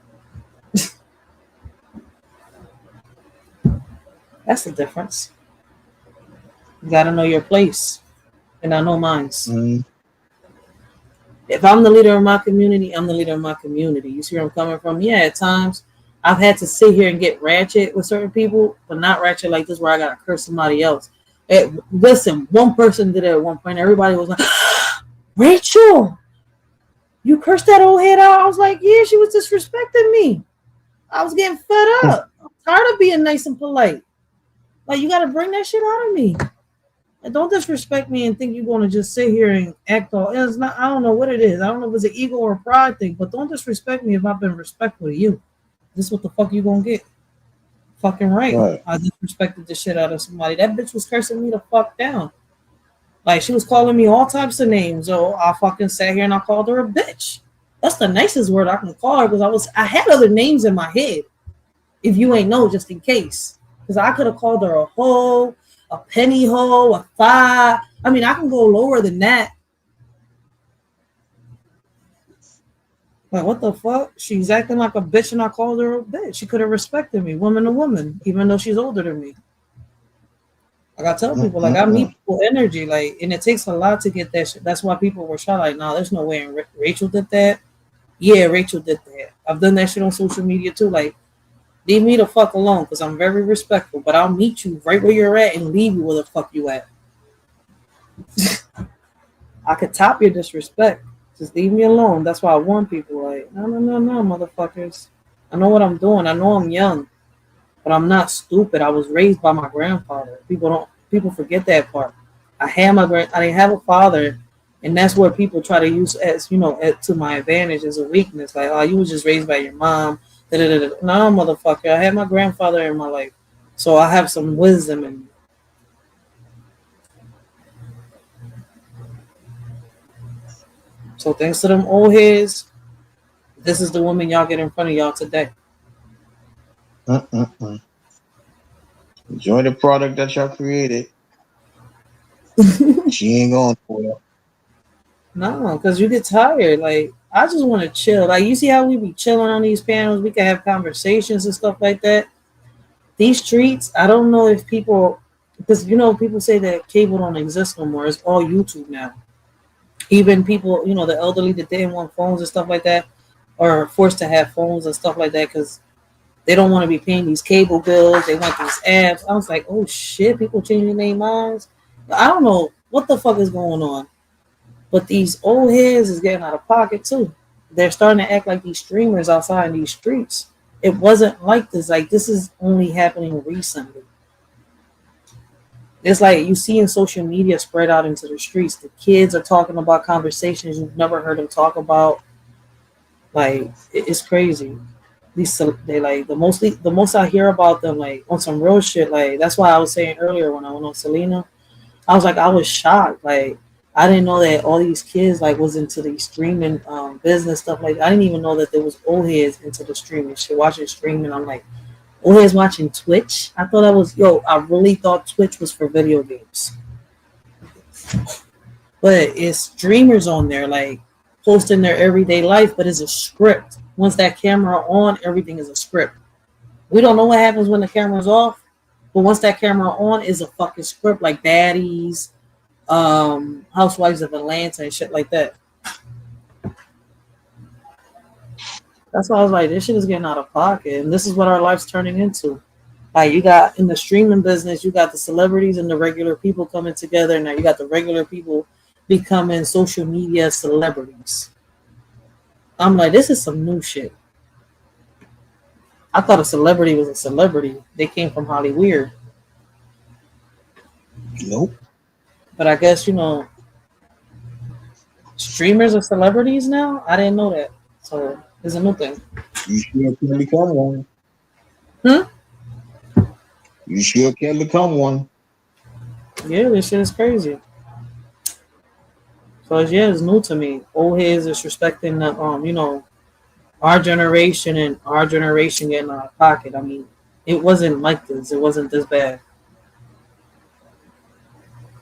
That's the difference. You got to know your place. And I know mine. Mm-hmm. If I'm the leader of my community, I'm the leader of my community. You see where I'm coming from? Yeah, at times I've had to sit here and get ratchet with certain people, but not ratchet like this where I got to curse somebody else. Listen, one person did it at one point. Everybody was like, Rachel, you cursed that old head out. I was like, yeah, she was disrespecting me. I was getting fed up. I'm tired of being nice and polite. Like, you got to bring that shit out of me. And don't disrespect me and think you're going to just sit here and act all. It's not. I don't know what it is. I don't know if it's an ego or a pride thing. But don't disrespect me if I've been respectful to you. This is what the fuck you gonna get. Fucking right. Right. I disrespected the shit out of somebody. That bitch was cursing me the fuck down. Like she was calling me all types of names. So I fucking sat here and I called her a bitch. That's the nicest word I can call her because I had other names in my head. If you ain't know, just in case. Because I could have called her a hoe, a penny hoe, a thigh. I mean, I can go lower than that. Like, what the fuck? She's acting like a bitch and I called her a bitch. She could have respected me, woman to woman, even though she's older than me. Like I tell people, like I meet people energy, like, and it takes a lot to get that shit. That's why people were shot like, nah, there's no way. And Rachel did that. Yeah, Rachel did that. I've done that shit on social media too. Like, leave me the fuck alone because I'm very respectful, but I'll meet you right where you're at and leave you where the fuck you at. I could top your disrespect. Just leave me alone. That's why I warn people, like, no, motherfuckers. I know what I'm doing. I know I'm young, but I'm not stupid. I was raised by my grandfather. People forget that part. I didn't have a father, and that's where people try to use as to my advantage as a weakness. Like, oh, you was just raised by your mom. No, motherfucker. I had my grandfather in my life, so I have some wisdom in me. So thanks to them old heads, this is the woman y'all get in front of y'all today. Enjoy the product that y'all created. She ain't going for it. No, because you get tired. Like, I just want to chill. Like, you see how we be chilling on these panels? We can have conversations and stuff like that. These streets, I don't know if people, because, people say that cable don't exist no more. It's all YouTube now. Even people, the elderly that didn't want phones and stuff like that are forced to have phones and stuff like that because they don't want to be paying these cable bills. They want these apps. I was like, oh, shit, people changing their minds. I don't know what the fuck is going on. But these old heads is getting out of pocket too. They're starting to act like these streamers outside in these streets. It wasn't like this. Like, this is only happening recently. It's like you see in social media spread out into the streets. The kids are talking about conversations you've never heard them talk about. Like, it's crazy. They like the most I hear about them, like on some real shit. Like, that's why I was saying earlier when I went on Selena, I was like, I was shocked. Like, I didn't know that all these kids like was into the streaming business stuff. Like, I didn't even know that there was old heads into the streaming shit, watching streaming. I'm like, old heads watching Twitch. I thought I really thought Twitch was for video games. But it's streamers on there, like posting their everyday life, but it's a script. Once that camera on, everything is a script. We don't know what happens when the camera's off, but once that camera on, is a fucking script, like Baddies, Housewives of Atlanta and shit like that. That's why I was like, this shit is getting out of pocket, and this is what our life's turning into. Like, you got in the streaming business, you got the celebrities and the regular people coming together. Now you got the regular people becoming social media celebrities. I'm like, this is some new shit. I thought a celebrity was a celebrity. They came from Hollywood. Nope. But I guess, streamers are celebrities now? I didn't know that. So it's a new thing. You sure can become one. You sure can become one. Yeah, this shit is crazy. So yeah, it's new to me. Old heads is respecting the our generation and our generation getting out of pocket. I mean, it wasn't like this. It wasn't this bad.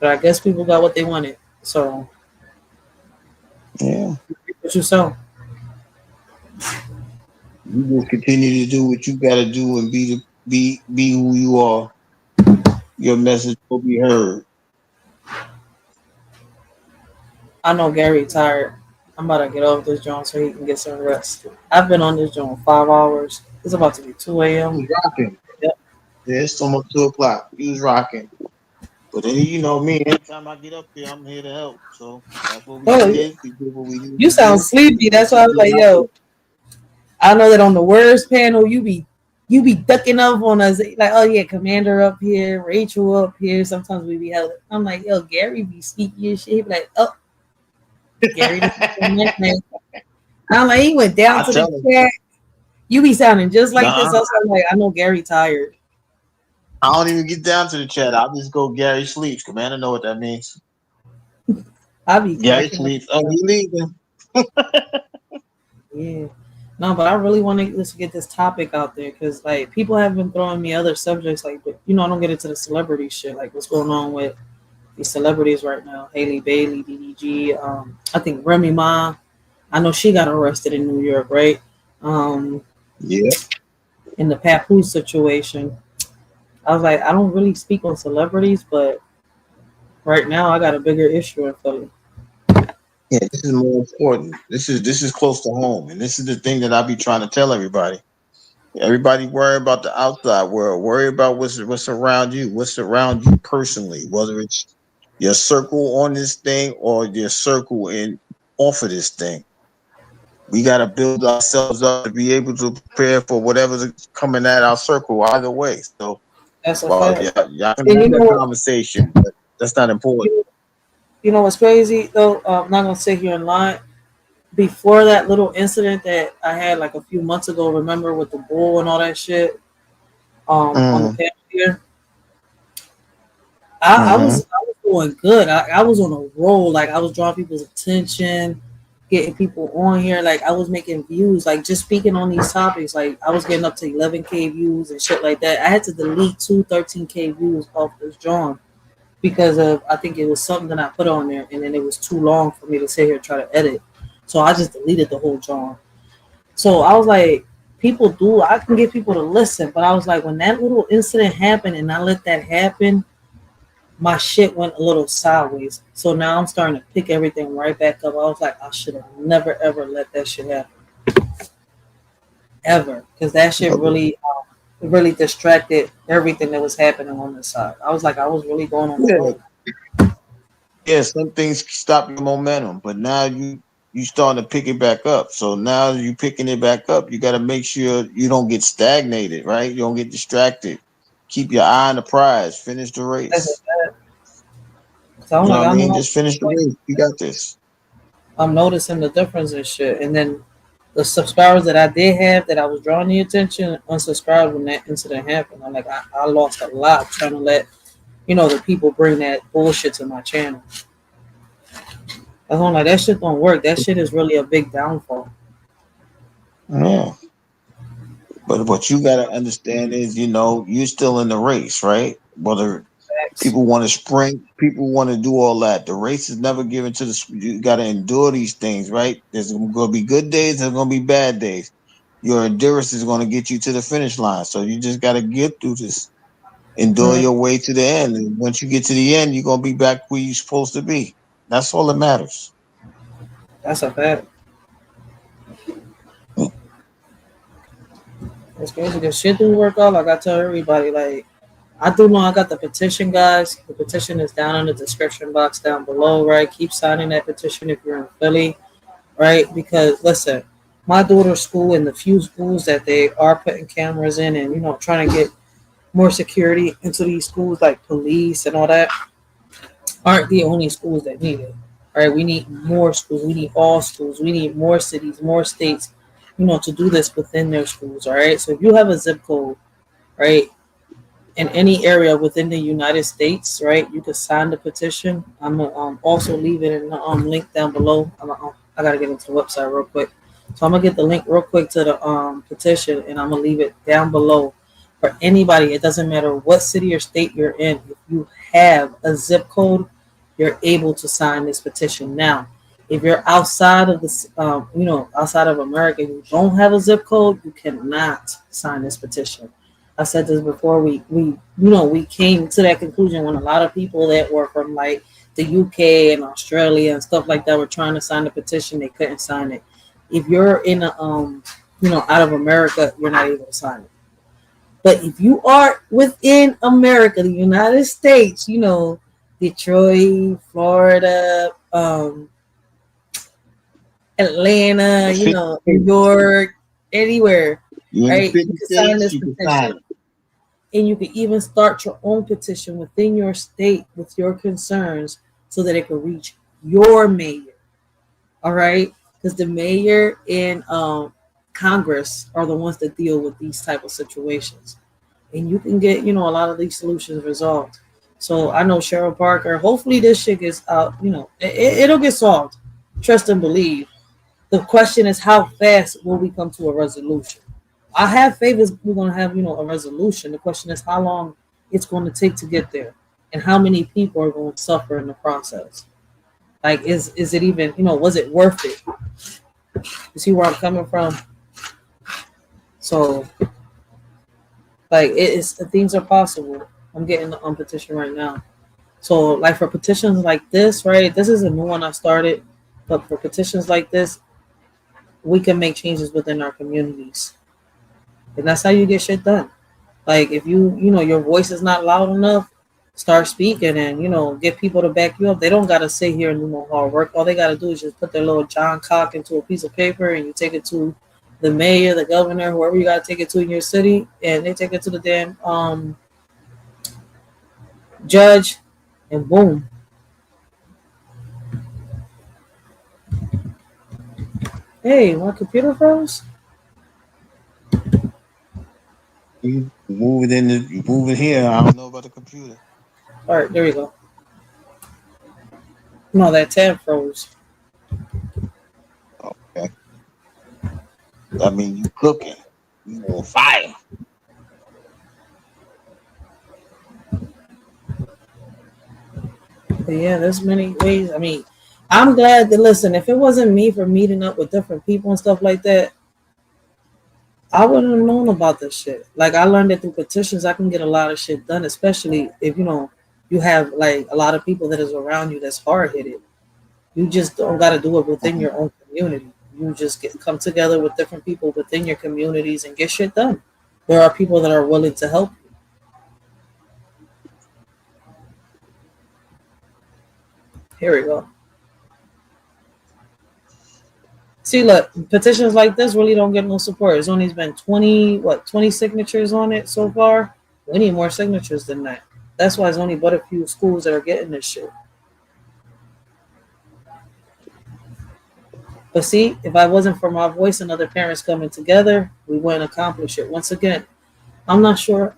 But I guess people got what they wanted. So yeah. What you saw? You just continue to do what you gotta do and be who you are. Your message will be heard. I know Gary tired. I'm about to get off this joint so he can get some rest. I've been on this joint 5 hours. It's about to be 2 a.m. He was rocking. Yep. Yeah, it's almost 2 o'clock. He was rocking. But then, me, anytime I get up there, I'm here to help. So that's what we did. We did what we did. You sound sleepy. That's why I was like, yo, I know that on the words panel, you be you be ducking up on us like, oh yeah, Commander up here, Rachel up here. Sometimes we be held. I'm like, yo, Gary be sneaky and shit. He be like, oh, Gary. I'm like, he went down to the chat. You be sounding just like this. I was like, I know Gary tired. I don't even get down to the chat. I'll just go Gary sleeps. Commander know what that means. I be Gary sleeps. Oh, you leaving? Yeah. No, but I really want to get this topic out there because like people have been throwing me other subjects like, but I don't get into the celebrity shit like what's going on with these celebrities right now. Haley Bailey, DDG. I think Remy Ma. I know she got arrested in New York, right? Yeah. In the Papoose situation. I was like, I don't really speak on celebrities, but right now I got a bigger issue in Philly. Yeah, this is more important. This is close to home, and this is the thing that I be trying to tell everybody. Everybody worry about the outside world. Worry about what's around you. What's around you personally, whether it's your circle on this thing or your circle in off of this thing. We got to build ourselves up to be able to prepare for whatever's coming at our circle either way. So, that's a fact. y'all can have that conversation, but that's not important. You know what's crazy though? I'm not gonna sit here and lie. Before that little incident that I had like a few months ago, remember with the bull and all that shit, on the panel here, I was doing good. I was on a roll. Like I was drawing people's attention, getting people on here. Like I was making views. Like just speaking on these topics. Like I was getting up to 11K views and shit like that. I had to delete 13K views off this drawing because of I think it was something that I put on there, and then it was too long for me to sit here and try to edit. So I just deleted the whole drawing. So I was like, I can get people to listen, but I was like, when that little incident happened and I let that happen, my shit went a little sideways. So now I'm starting to pick everything right back up. I was like, I should have never ever let that shit happen. Ever. Because that shit really distracted everything that was happening on this side. I was like, I was really going on the road. Yeah, some things stop your momentum, but now you starting to pick it back up. So now you picking it back up. You got to make sure you don't get stagnated, right? You don't get distracted. Keep your eye on the prize. Finish the race. So you know what I mean? Just finish the race. You got this. I'm noticing the difference in shit. And then the subscribers that I did have that I was drawing the attention unsubscribed when that incident happened. I'm like, I lost a lot trying to let, the people bring that bullshit to my channel. I'm like, that shit don't work. That shit is really a big downfall. Yeah. But what you got to understand is, you're still in the race, right? Whether people want to sprint, people want to do all that. The race is never given to you got to endure these things, right? There's going to be good days. There's going to be bad days. Your endurance is going to get you to the finish line. So you just got to get through this, endure your way to the end. And once you get to the end, you're going to be back where you're supposed to be. That's all that matters. That's a fact. It's crazy because shit do work out. Like I tell everybody, like I do know I got the petition, guys. The petition is down in the description box down below, right? Keep signing that petition if you're in Philly, right? Because listen, my daughter's school and the few schools that they are putting cameras in and trying to get more security into these schools, like police and all that, aren't the only schools that need it. Right? We need more schools. We need all schools. We need more cities, more states, to do this within their schools. All right. So if you have a zip code, right, in any area within the United States, right, you can sign the petition. I'm gonna also leave it in the link down below. I gotta get into the website real quick. So I'm gonna get the link real quick to the petition, and I'm gonna leave it down below for anybody. It doesn't matter what city or state you're in. If you have a zip code, you're able to sign this petition. Now, if you're outside of this, outside of America, you don't have a zip code, you cannot sign this petition. I said this before. We came to that conclusion when a lot of people that were from like the UK and Australia and stuff like that were trying to sign the petition. They couldn't sign it. If you're in a, out of America, you're not able to sign it. But if you are within America, the United States, Detroit, Florida, Atlanta, New York, anywhere. You in right? the You 50 can sign states, this you can sign petition, and you can even start your own petition within your state with your concerns so that it can reach your mayor. All right, because the mayor and Congress are the ones that deal with these type of situations, and you can get a lot of these solutions resolved. So I know Cheryl Parker. Hopefully this shit gets out. It'll get solved. Trust and believe. The question is, how fast will we come to a resolution? I have faith we're going to have a resolution. The question is how long it's going to take to get there, and how many people are going to suffer in the process. Like, is it even, was it worth it? You see where I'm coming from? So, like, things are possible. I'm getting the petition right now. So, like, for petitions like this, right? This is a new one I started, but for petitions like this, we can make changes within our communities, and that's how you get shit done. Like, if your voice is not loud enough, start speaking and get people to back you up. They don't gotta sit here and do no hard work. All they gotta do is just put their little John cock into a piece of paper, and you take it to the mayor, the governor, whoever you gotta take it to in your city, and they take it to the damn judge, and boom. Hey, my computer froze. You move it here. I don't know about the computer. All right, there we go. No, that tab froze. Okay. That means you cooking. You on fire. But yeah, there's many ways. I mean, I'm glad that, listen, if it wasn't me for meeting up with different people and stuff like that, I wouldn't have known about this shit. Like, I learned that through petitions, I can get a lot of shit done, especially if, you have, like, a lot of people that is around you that's hard-headed. You just don't got to do it within your own community. You just come together with different people within your communities and get shit done. There are people that are willing to help you. Here we go. See, look, petitions like this really don't get no support. There's only been 20 signatures on it so far. We need more signatures than that. That's why there's only but a few schools that are getting this shit. But see, if I wasn't for my voice and other parents coming together, we wouldn't accomplish it. Once again, I'm not sure.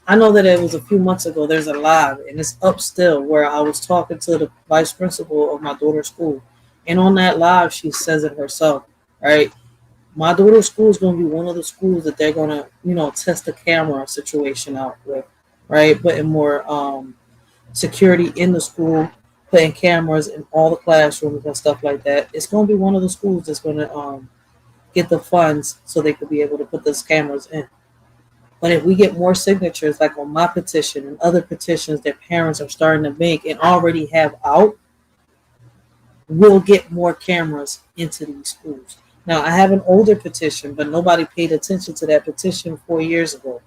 I know that it was a few months ago. There's a live, and it's up still, where I was talking to the vice principal of my daughter's school. And on that live, she says it herself, right? My daughter's school is going to be one of the schools that they're going to, test the camera situation out with, right? Putting more security in the school, putting cameras in all the classrooms and stuff like that. It's going to be one of the schools that's going to get the funds so they could be able to put those cameras in. But if we get more signatures, like on my petition and other petitions that parents are starting to make and already have out, we'll get more cameras into these schools. Now, I have an older petition, but nobody paid attention to that petition 4 years ago.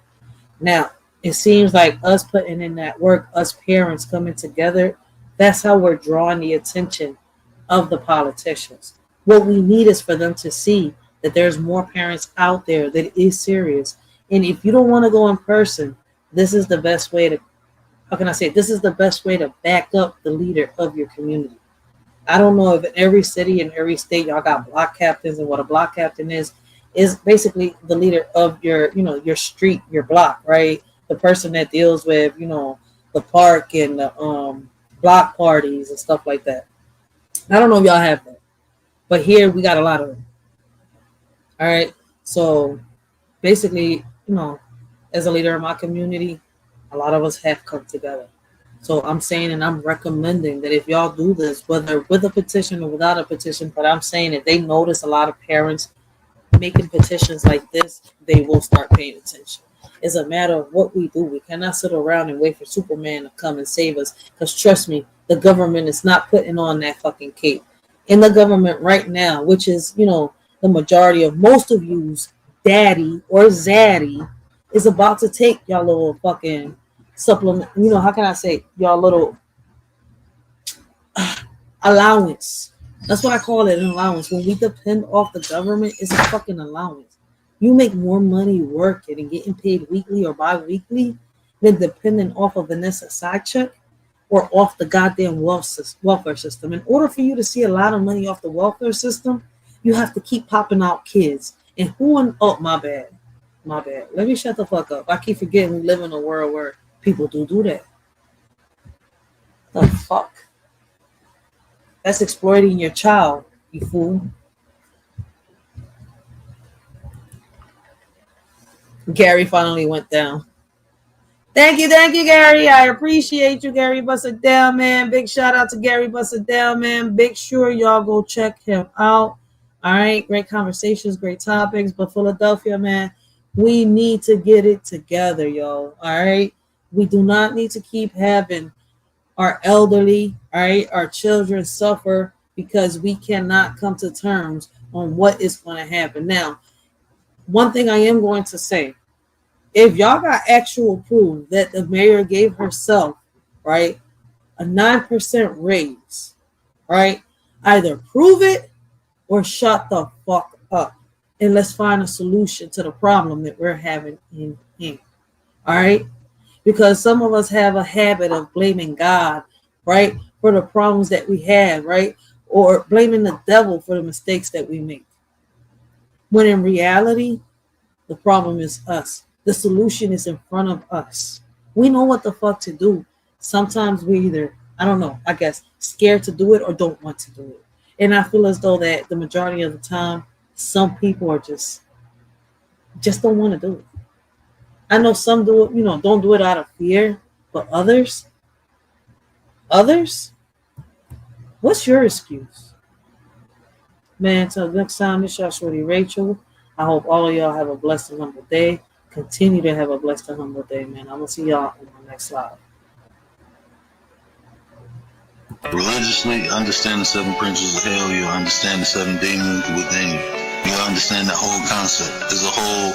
Now, it seems like us putting in that work, us parents coming together, that's how we're drawing the attention of the politicians. What we need is for them to see that there's more parents out there that is serious. And if you don't want to go in person, this is the best way to, this is the best way to back up the leader of your community. I don't know if in every city and every state y'all got block captains, and what a block captain is basically the leader of your, your street, your block, right? The person that deals with, the park and the block parties and stuff like that. I don't know if y'all have that, but here we got a lot of them. All right. So basically, as a leader of my community, a lot of us have come together. So I'm saying, and I'm recommending that if y'all do this, whether with a petition or without a petition, but I'm saying if they notice a lot of parents making petitions like this, they will start paying attention. It's a matter of what we do. We cannot sit around and wait for Superman to come and save us. Because trust me, the government is not putting on that fucking cape. In the government right now, which is, the majority of most of you's daddy or zaddy is about to take y'all little fucking supplement, how can I say, y'all little allowance. That's what I call it, an allowance. When we depend off the government, it's a fucking allowance. You make more money working and getting paid weekly or bi-weekly than depending off of Vanessa's side check or off the goddamn welfare system. In order for you to see a lot of money off the welfare system, you have to keep popping out kids. And my bad. Let me shut the fuck up. I keep forgetting we live in a world where people do that. The fuck? That's exploiting your child, you fool. Gary finally went down. Thank you, Gary. I appreciate you, Gary Busted Down, man. Big shout out to Gary Busted Down, man. Big sure y'all go check him out. All right, great conversations, great topics. But Philadelphia, man, we need to get it together, yo. All right, we do not need to keep having our elderly, all right, our children suffer because we cannot come to terms on what is going to happen. Now, one thing I am going to say. If y'all got actual proof that the mayor gave herself, right, a 9% raise, right, either prove it or shut the fuck up and let's find a solution to the problem that we're having in here. All right? Because some of us have a habit of blaming God, right, for the problems that we have, right, or blaming the devil for the mistakes that we make. When in reality, the problem is us. The solution is in front of us. We know what the fuck to do. Sometimes we either, I don't know, I guess, scared to do it or don't want to do it. And I feel as though that the majority of the time, some people are just don't want to do it. I know some do it, don't do it out of fear, but others, what's your excuse? Man, until next time, it's your Shorty Rachel. I hope all of y'all have a blessed and humble day. Continue to have a blessed and humble day, man. I'm going to see y'all in the next live. Religiously, understand the 7 principles of hell. You'll understand the 7 demons within you. You'll understand that whole concept. It's a whole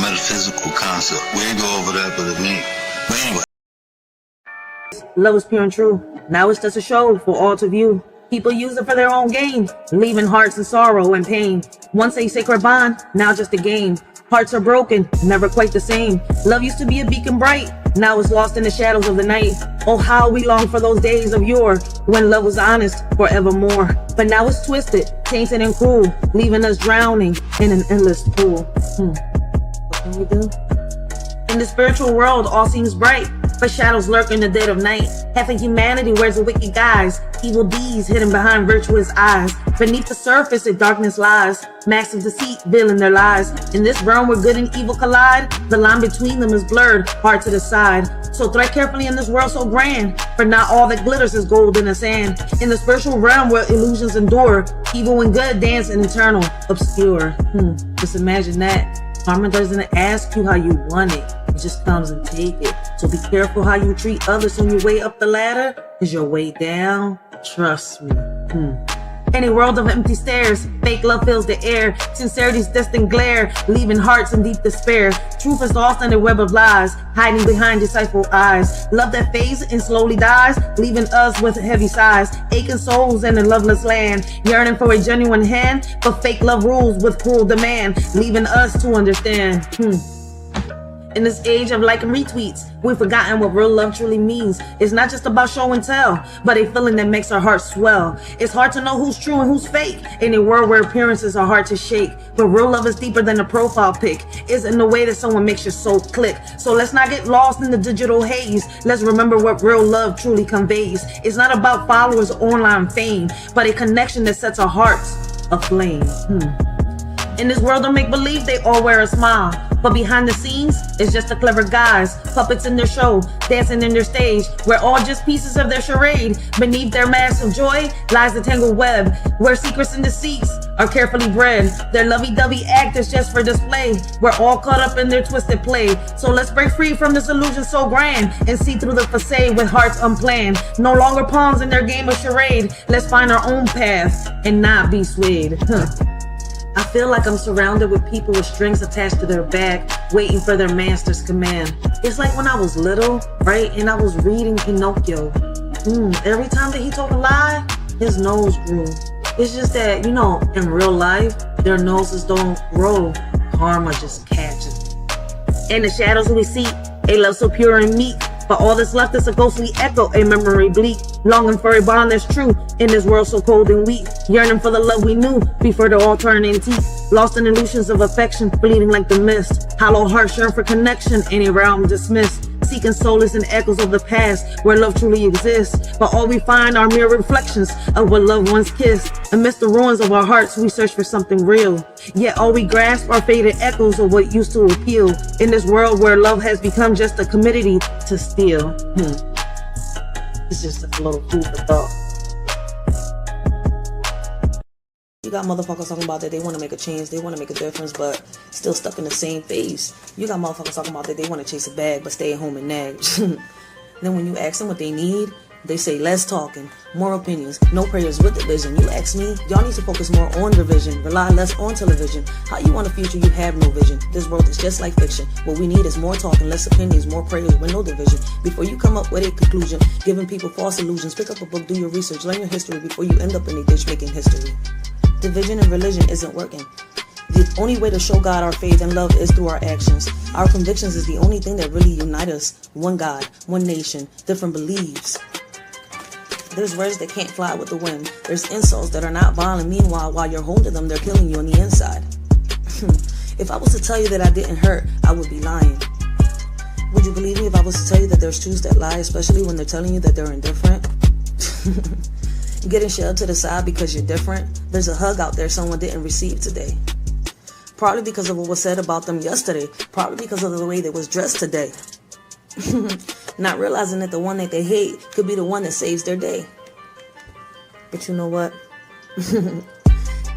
metaphysical concept. We ain't go over that, but anyway. Love is pure and true. Now it's just a show for all to view. People use it for their own gain, leaving hearts in sorrow and pain. Once a sacred bond, now just a game. Hearts are broken, never quite the same. Love used to be a beacon bright, now it's lost in the shadows of the night. Oh, how we long for those days of yore, when love was honest forevermore. But now it's twisted, tainted and cruel, leaving us drowning in an endless pool. What can we do? In the spiritual world, all seems bright, but shadows lurk in the dead of night. Half of humanity wears a wicked guise, evil deeds hidden behind virtuous eyes. Beneath the surface, a darkness lies, masks of deceit veiling their lies. In this realm where good and evil collide, the line between them is blurred, hard to decide. So tread carefully in this world so grand, for not all that glitters is gold in the sand. In the spiritual realm where illusions endure, evil and good dance in eternal obscure. Just imagine that. Karma doesn't ask you how you want it. It just comes and take it. So be careful how you treat others on your way up the ladder, because your way down, trust me. In a world of empty stares, fake love fills the air. Sincerity's distant glare, leaving hearts in deep despair. Truth is lost in a web of lies, hiding behind deceitful eyes. Love that fades and slowly dies, leaving us with heavy sighs. Aching souls in a loveless land, yearning for a genuine hand, but fake love rules with cruel demand, leaving us to understand. In this age of like and retweets, we've forgotten what real love truly means. It's not just about show and tell, but a feeling that makes our hearts swell. It's hard to know who's true and who's fake in a world where appearances are hard to shake. But real love is deeper than a profile pic. It's in the way that someone makes your soul click. So let's not get lost in the digital haze. Let's remember what real love truly conveys. It's not about followers or online fame, but a connection that sets our hearts aflame. In this world of make-believe, they all wear a smile. But behind the scenes, it's just a clever guys, puppets in their show, dancing in their stage. We're all just pieces of their charade. Beneath their mask of joy lies the tangled web, where secrets and deceits are carefully bred. Their lovey-dovey act is just for display. We're all caught up in their twisted play. So let's break free from this illusion so grand and see through the facade with hearts unplanned. No longer pawns in their game of charade. Let's find our own path and not be swayed. I feel like I'm surrounded with people with strings attached to their back, waiting for their master's command. It's like when I was little, right, and I was reading Pinocchio. Every time that he told a lie, his nose grew. It's just that, in real life, their noses don't grow harm or just catching. In the shadows we see a love so pure and meek, but all that's left is a ghostly echo, a memory bleak, longing for a bond that's true in this world so cold and weak, yearning for the love we knew before the all turned antique, lost in illusions of affection, bleeding like the mist, hollow hearts yearn for connection, any realm dismissed, seeking solace in echoes of the past where love truly exists, but all we find are mere reflections of what loved ones kissed. Amidst the ruins of our hearts we search for something real, yet all we grasp are faded echoes of what used to appeal in this world where love has become just a commodity to steal. It's just a little food for thought. You got motherfuckers talking about that they want to make a change, they want to make a difference, but still stuck in the same phase. You got motherfuckers talking about that they want to chase a bag, but stay at home and nag. Then when you ask them what they need, they say less talking, more opinions, no prayers with division. You ask me, y'all need to focus more on division, rely less on television. How you want a future you have no vision? This world is just like fiction. What we need is more talking, less opinions, more prayers with no division. Before you come up with a conclusion, giving people false illusions, pick up a book, do your research, learn your history before you end up in a ditch making history. Division and religion isn't working. The only way to show God our faith and love is through our actions. Our convictions is the only thing that really unite us. One God, one nation, different beliefs. There's words that can't fly with the wind. There's insults that are not violent. Meanwhile, while you're holding them, they're killing you on the inside. If I was to tell you that I didn't hurt, I would be lying. Would you believe me if I was to tell you that there's truths that lie, especially when they're telling you that they're indifferent? Getting shoved to the side because you're different. There's a hug out there someone didn't receive today. Probably because of what was said about them yesterday. Probably because of the way they was dressed today. Not realizing that the one that they hate could be the one that saves their day. But you know what?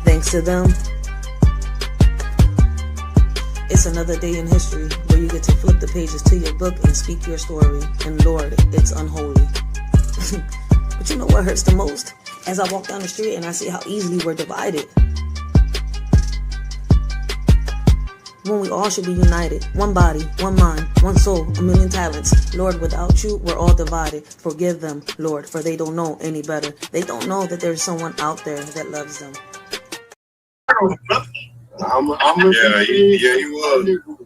Thanks to them, it's another day in history where you get to flip the pages to your book and speak your story. And Lord, it's unholy. But you know what hurts the most? As I walk down the street and I see how easily we're divided. When we all should be united. One body, one mind, one soul, a million talents. Lord, without you, we're all divided. Forgive them, Lord, for they don't know any better. They don't know that there's someone out there that loves them. Yeah, you was.